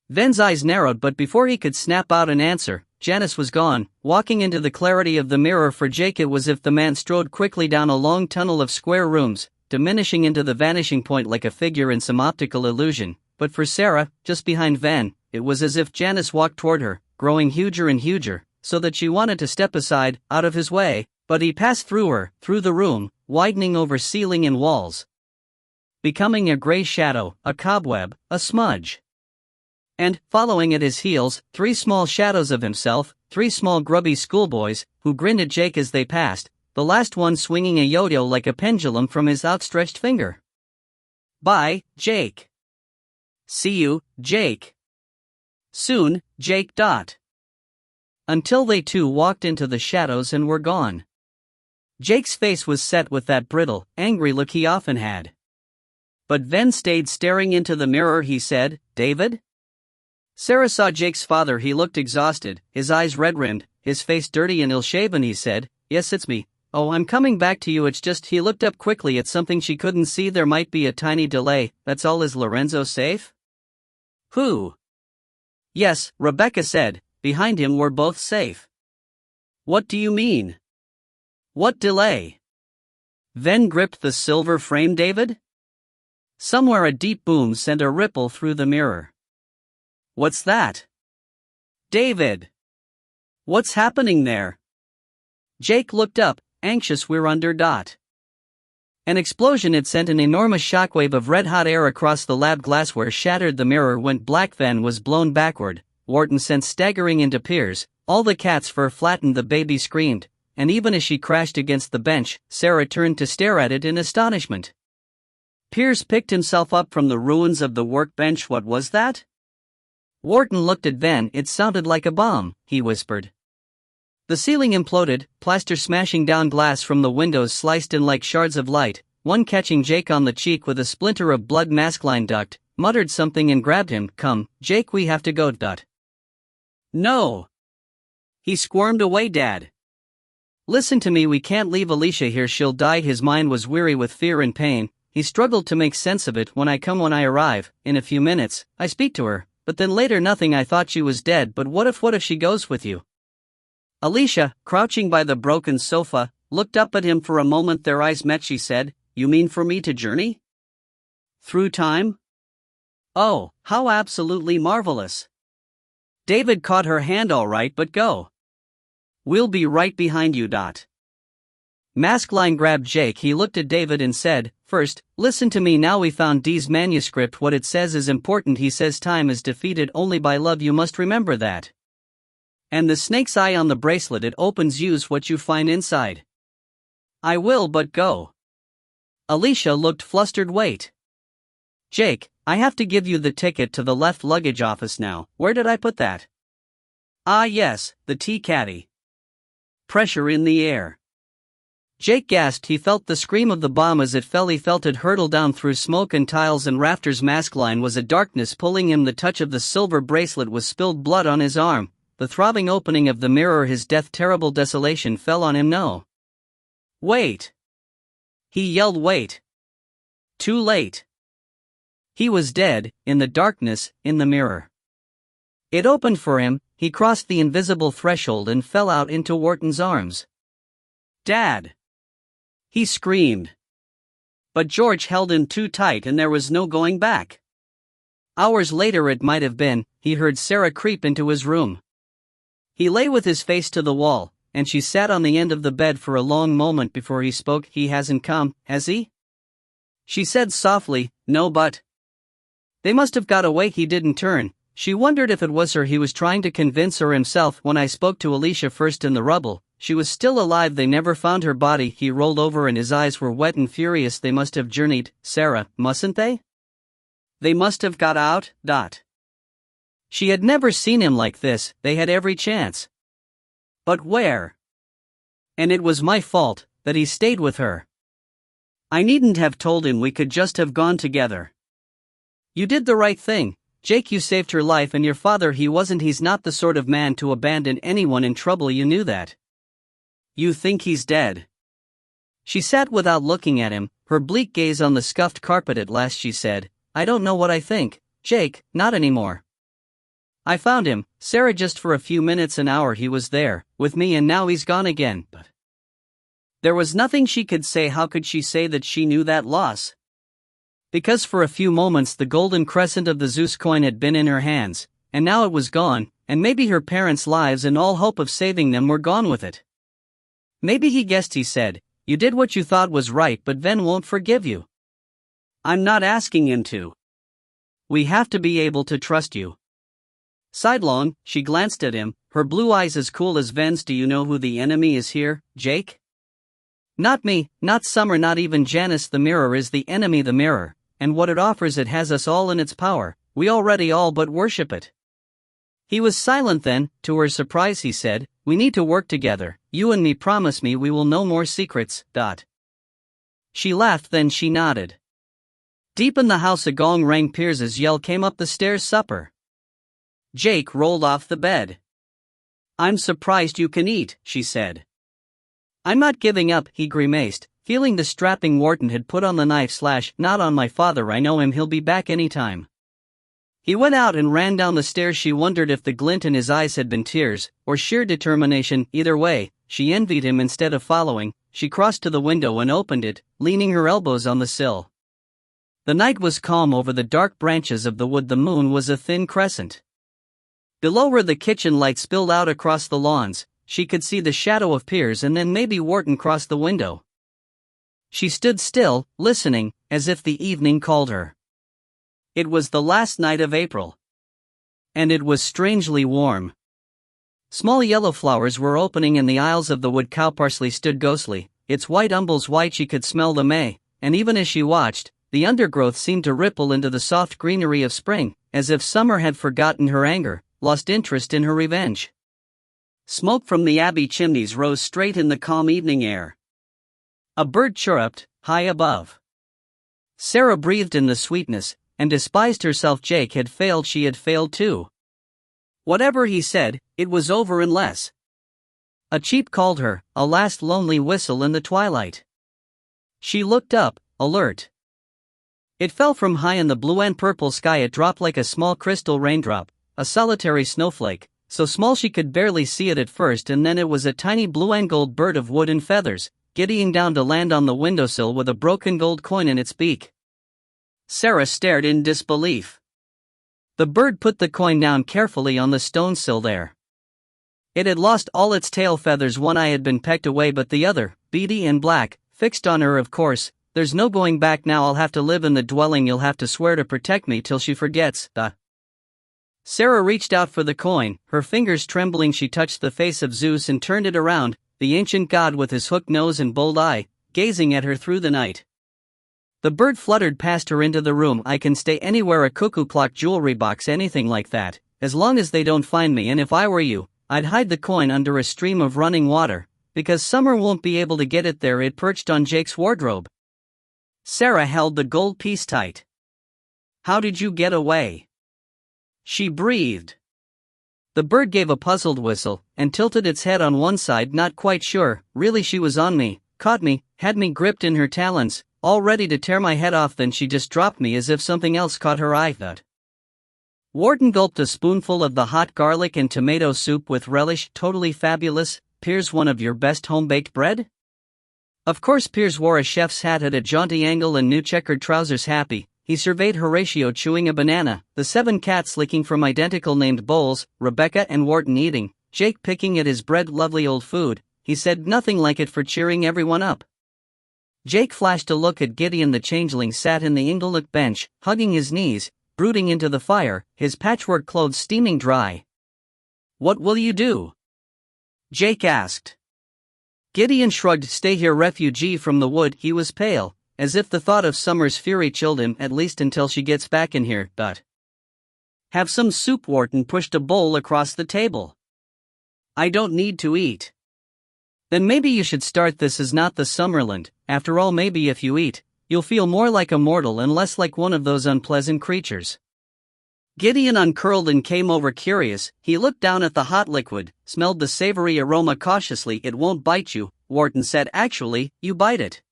Ven's eyes narrowed, but before he could snap out an answer, Janice was gone, walking into the clarity of the mirror. For Jake it was as if the man strode quickly down a long tunnel of square rooms, diminishing into the vanishing point like a figure in some optical illusion. But for Sarah, just behind Van, it was as if Janice walked toward her, growing huger and huger, so that she wanted to step aside, out of his way, but he passed through her, through the room, widening over ceiling and walls, becoming a gray shadow, a cobweb, a smudge. And, following at his heels, 3 small shadows of himself, 3 small grubby schoolboys, who grinned at Jake as they passed, the last one swinging a yo-yo like a pendulum from his outstretched finger. "Bye, Jake. See you, Jake. Soon, Jake. Until they too walked into the shadows and were gone. Jake's face was set with that brittle, angry look he often had. But Ven stayed staring into the mirror. He said, "David?" Sarah saw Jake's father. He looked exhausted, his eyes red-rimmed, his face dirty and ill-shaven. He said, "Yes, it's me. Oh, I'm coming back to you. It's just..." He looked up quickly at something she couldn't see. "There might be a tiny delay, that's all. Is Lorenzo safe?" "Who?" "Yes," Rebecca said, "behind him we're both safe." "What do you mean? What delay?" Ven gripped the silver frame. "David?" Somewhere a deep boom sent a ripple through the mirror. "What's that?" "David! What's happening there?" Jake looked up, anxious. "We're under. An explosion had sent an enormous shockwave of red-hot air across the lab. Glassware shattered. The mirror went black. Ven was blown backward. Wharton sent staggering into Piers, All the cat's fur flattened, the baby screamed, and even as she crashed against the bench, Sarah turned to stare at it in astonishment. Piers picked himself up from the ruins of the workbench. What was that? Wharton looked at Van. It sounded like a bomb, he whispered. The ceiling imploded, plaster smashing down, glass from the windows sliced in like shards of light, one catching Jake on the cheek with a splinter of blood. Maskelyne ducked, muttered something and grabbed him. Come, Jake, we have to go. No. He squirmed away. Dad. Listen to me, we can't leave Alicia here, she'll die. His mind was weary with fear and pain. He struggled to make sense of it. When I arrive, in a few minutes, I speak to her, but then later nothing. I thought she was dead, but what if she goes with you? Alicia, crouching by the broken sofa, looked up at him for a moment. Their eyes met. She said, You mean for me to journey through time? Oh, how absolutely marvelous. David caught her hand. All right, but go. We'll be right behind you. Maskelyne grabbed Jake. He looked at David and said, First, listen to me now. We found Dee's manuscript. What it says is important. He says time is defeated only by love. You must remember that. And the snake's eye on the bracelet, it opens. Use what you find inside. I will, but go. Alicia looked flustered. Wait. Jake, I have to give you the ticket to the left luggage office now. Where did I put that? Ah yes, the tea caddy. Pressure in the air. Jake gasped. He felt the scream of the bomb as it fell. He felt it hurtle down through smoke and tiles and rafters. Maskelyne was a darkness pulling him. The touch of the silver bracelet was spilled blood on his arm. The throbbing opening of the mirror. His death. Terrible desolation fell on him. No. Wait. He yelled. Wait. Too late. He was dead, in the darkness, in the mirror. It opened for him. He crossed the invisible threshold and fell out into Wharton's arms. Dad! He screamed. But George held him too tight and there was no going back. Hours later it might have been, he heard Sarah creep into his room. He lay with his face to the wall, and she sat on the end of the bed for a long moment before he spoke. He hasn't come, has he? She said softly, No, but... They must have got away. He didn't turn. She wondered if it was her he was trying to convince, or himself. When I spoke to Alicia first in the rubble, she was still alive. They never found her body. He rolled over and his eyes were wet and furious. They must have journeyed, Sarah, mustn't they? They must have got out. She had never seen him like this. They had every chance. But where? And it was my fault that he stayed with her. I needn't have told him. We could just have gone together. You did the right thing, Jake. You saved her life, and your father, he's not the sort of man to abandon anyone in trouble. You knew that. You think he's dead? She sat without looking at him, her bleak gaze on the scuffed carpet. At last she said, I don't know what I think, Jake, not anymore. I found him, Sarah, just for a few minutes, an hour. He was there, with me, and now he's gone again. But there was nothing she could say. How could she say that she knew that loss? Because for a few moments the golden crescent of the Zeus coin had been in her hands, and now it was gone, and maybe her parents' lives and all hope of saving them were gone with it. Maybe he guessed. He said, You did what you thought was right, but Ven won't forgive you. I'm not asking him to. We have to be able to trust you. Sidelong, she glanced at him, her blue eyes as cool as Ven's. Do you know who the enemy is here, Jake? Not me, not Summer, not even Janice. The mirror is the enemy. The mirror, and what it offers, it has us all in its power. We already all but worship it. He was silent then. To her surprise he said, We need to work together, you and me. Promise me we will know more secrets. She laughed, then she nodded. Deep in the house a gong rang. Piers's yell came up the stairs. Supper. Jake rolled off the bed. I'm surprised you can eat, she said. I'm not giving up, he grimaced, feeling the strapping Wharton had put on the knife. Not on my father. I know him. He'll be back any time. He went out and ran down the stairs. She wondered if the glint in his eyes had been tears, or sheer determination. Either way, she envied him. Instead of following, she crossed to the window and opened it, leaning her elbows on the sill. The night was calm over the dark branches of the wood. The moon was a thin crescent. Below her the kitchen light spilled out across the lawns. She could see the shadow of Piers and then maybe Wharton cross the window. She stood still, listening, as if the evening called her. It was the last night of April. And it was strangely warm. Small yellow flowers were opening in the aisles of the wood. Cowparsley stood ghostly, its white umbels white. She could smell the May, and even as she watched, the undergrowth seemed to ripple into the soft greenery of spring, as if summer had forgotten her anger, lost interest in her revenge. Smoke from the abbey chimneys rose straight in the calm evening air. A bird chirruped, high above. Sarah breathed in the sweetness, and despised herself. Jake had failed, she had failed too. Whatever he said, it was over unless. A cheep called her, a last lonely whistle in the twilight. She looked up, alert. It fell from high in the blue and purple sky. It dropped like a small crystal raindrop, a solitary snowflake, so small she could barely see it at first, and then it was a tiny blue and gold bird of wood and feathers, giddying down to land on the windowsill with a broken gold coin in its beak. Sarah stared in disbelief. The bird put the coin down carefully on the stone sill there. It had lost all its tail feathers. One eye had been pecked away, but the other, beady and black, fixed on her. Of course, there's no going back now. I'll have to live in the dwelling. You'll have to swear to protect me till she forgets. Sarah reached out for the coin, her fingers trembling. She touched the face of Zeus and turned it around, the ancient god with his hooked nose and bold eye, gazing at her through the night. The bird fluttered past her into the room. I can stay anywhere, a cuckoo clock, jewelry box, anything like that, as long as they don't find me. And if I were you, I'd hide the coin under a stream of running water, because Summer won't be able to get it there. It perched on Jake's wardrobe. Sarah held the gold piece tight. How did you get away? She breathed. The bird gave a puzzled whistle, and tilted its head on one side, not quite sure. Really, she was on me, caught me, had me gripped in her talons, all ready to tear my head off. Then she just dropped me as if something else caught her eye. Wharton gulped a spoonful of the hot garlic and tomato soup with relish. Totally fabulous. Piers, one of your best home-baked bread? Of course. Piers wore a chef's hat at a jaunty angle and new checkered trousers. Happy, he surveyed Horatio chewing a banana, the 7 cats licking from identical named bowls, Rebecca and Wharton eating, Jake picking at his bread. Lovely old food, he said, nothing like it for cheering everyone up. Jake flashed a look at Gideon. The changeling sat in the ingle-nook bench, hugging his knees, brooding into the fire, his patchwork clothes steaming dry. What will you do? Jake asked. Gideon shrugged. Stay here, refugee from the wood. He was pale, as if the thought of Summer's fury chilled him, at least until she gets back in here. Have some soup. Wharton pushed a bowl across the table. I don't need to eat. Then maybe you should start. This is not the Summerland. After all, maybe if you eat, you'll feel more like a mortal and less like one of those unpleasant creatures. Gideon uncurled and came over curious. He looked down at the hot liquid, smelled the savory aroma cautiously. It won't bite you, Wharton said. Actually, you bite it.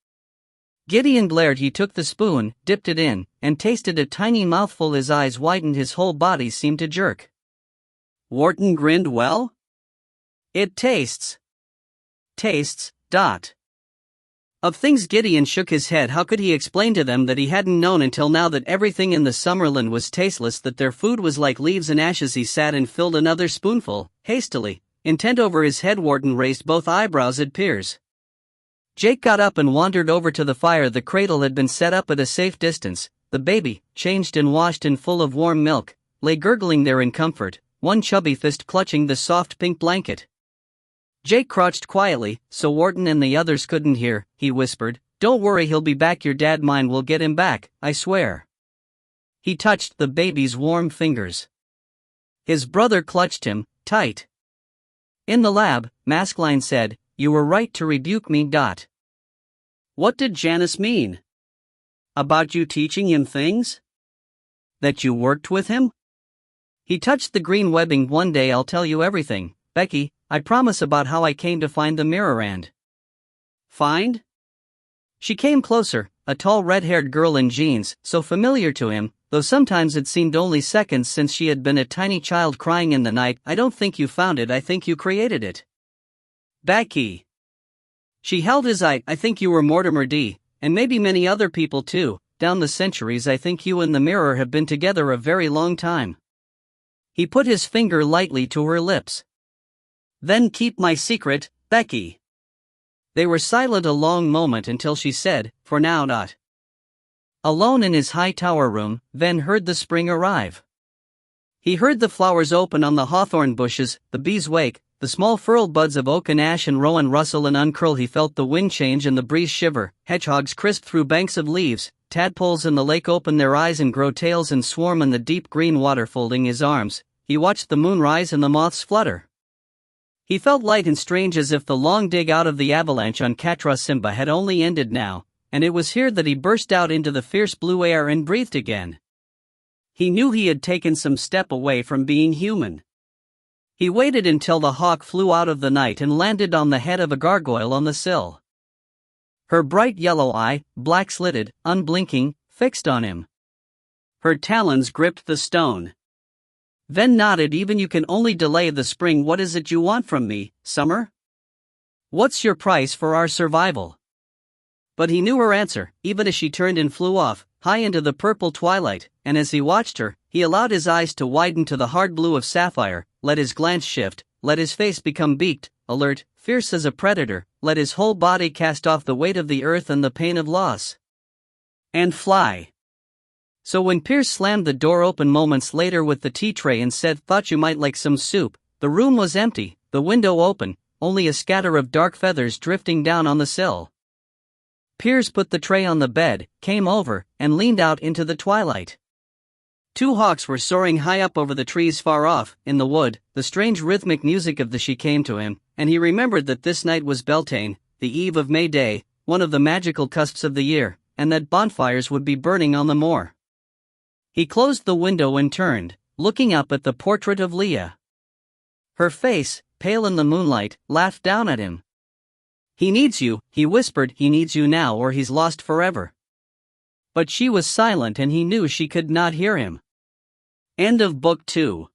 Gideon glared. He took the spoon, dipped it in, and tasted a tiny mouthful. His eyes widened, his whole body seemed to jerk. Wharton grinned. Well? It tastes. Of things. Gideon shook his head. How could he explain to them that he hadn't known until now that everything in the Summerland was tasteless, that their food was like leaves and ashes? He sat and filled another spoonful, hastily, intent over his head. Wharton raised both eyebrows at Piers. Jake got up and wandered over to the fire. The cradle had been set up at a safe distance. The baby, changed and washed and full of warm milk, lay gurgling there in comfort, one chubby fist clutching the soft pink blanket. Jake crouched quietly, so Wharton and the others couldn't hear. He whispered, "Don't worry, he'll be back. Your dad, mine, will get him back, I swear." He touched the baby's warm fingers. His brother clutched him, tight. In the lab, Maskelyne said, "You were right to rebuke me." What did Janice mean? About you teaching him things? That you worked with him? He touched the green webbing. One day I'll tell you everything, Becky, I promise, about how I came to find the mirror and... Find? She came closer, a tall red-haired girl in jeans, so familiar to him, though sometimes it seemed only seconds since she had been a tiny child crying in the night. I don't think you found it, I think you created it. Becky. She held his eye. I think you were Mortimer D., and maybe many other people too, down the centuries. I think you and the mirror have been together a very long time. He put his finger lightly to her lips. Then keep my secret, Becky. They were silent a long moment until she said, "For now not." Alone in his high tower room, Ven heard the spring arrive. He heard the flowers open on the hawthorn bushes, the bees wake, The small furled buds of oak and ash and rowan rustle and uncurl. He felt the wind change and the breeze shiver. Hedgehogs crisp through banks of leaves. Tadpoles in the lake open their eyes and grow tails and swarm in the deep green water. Folding his arms, he watched the moon rise and the moths flutter. He felt light and strange, as if the long dig out of the avalanche on Katra Simba had only ended now, and it was here that he burst out into the fierce blue air and breathed again. He knew he had taken some step away from being human. He waited until the hawk flew out of the night and landed on the head of a gargoyle on the sill. Her bright yellow eye, black-slitted, unblinking, fixed on him. Her talons gripped the stone. Then nodded. Even you can only delay the spring. What is it you want from me, summer? What's your price for our survival? But he knew her answer, even as she turned and flew off, high into the purple twilight, and as he watched her, he allowed his eyes to widen to the hard blue of sapphire, let his glance shift, let his face become beaked, alert, fierce as a predator, let his whole body cast off the weight of the earth and the pain of loss. And fly. So when Pierce slammed the door open moments later with the tea tray and said, "Thought you might like some soup," the room was empty, the window open, only a scatter of dark feathers drifting down on the sill. Pierce put the tray on the bed, came over, and leaned out into the twilight. Two hawks were soaring high up over the trees far off, in the wood. The strange rhythmic music of the she came to him, and he remembered that this night was Beltane, the eve of May Day, one of the magical cusps of the year, and that bonfires would be burning on the moor. He closed the window and turned, looking up at the portrait of Leah. Her face, pale in the moonlight, laughed down at him. "He needs you," he whispered. "He needs you now or he's lost forever." But she was silent and he knew she could not hear him. End of Book 2.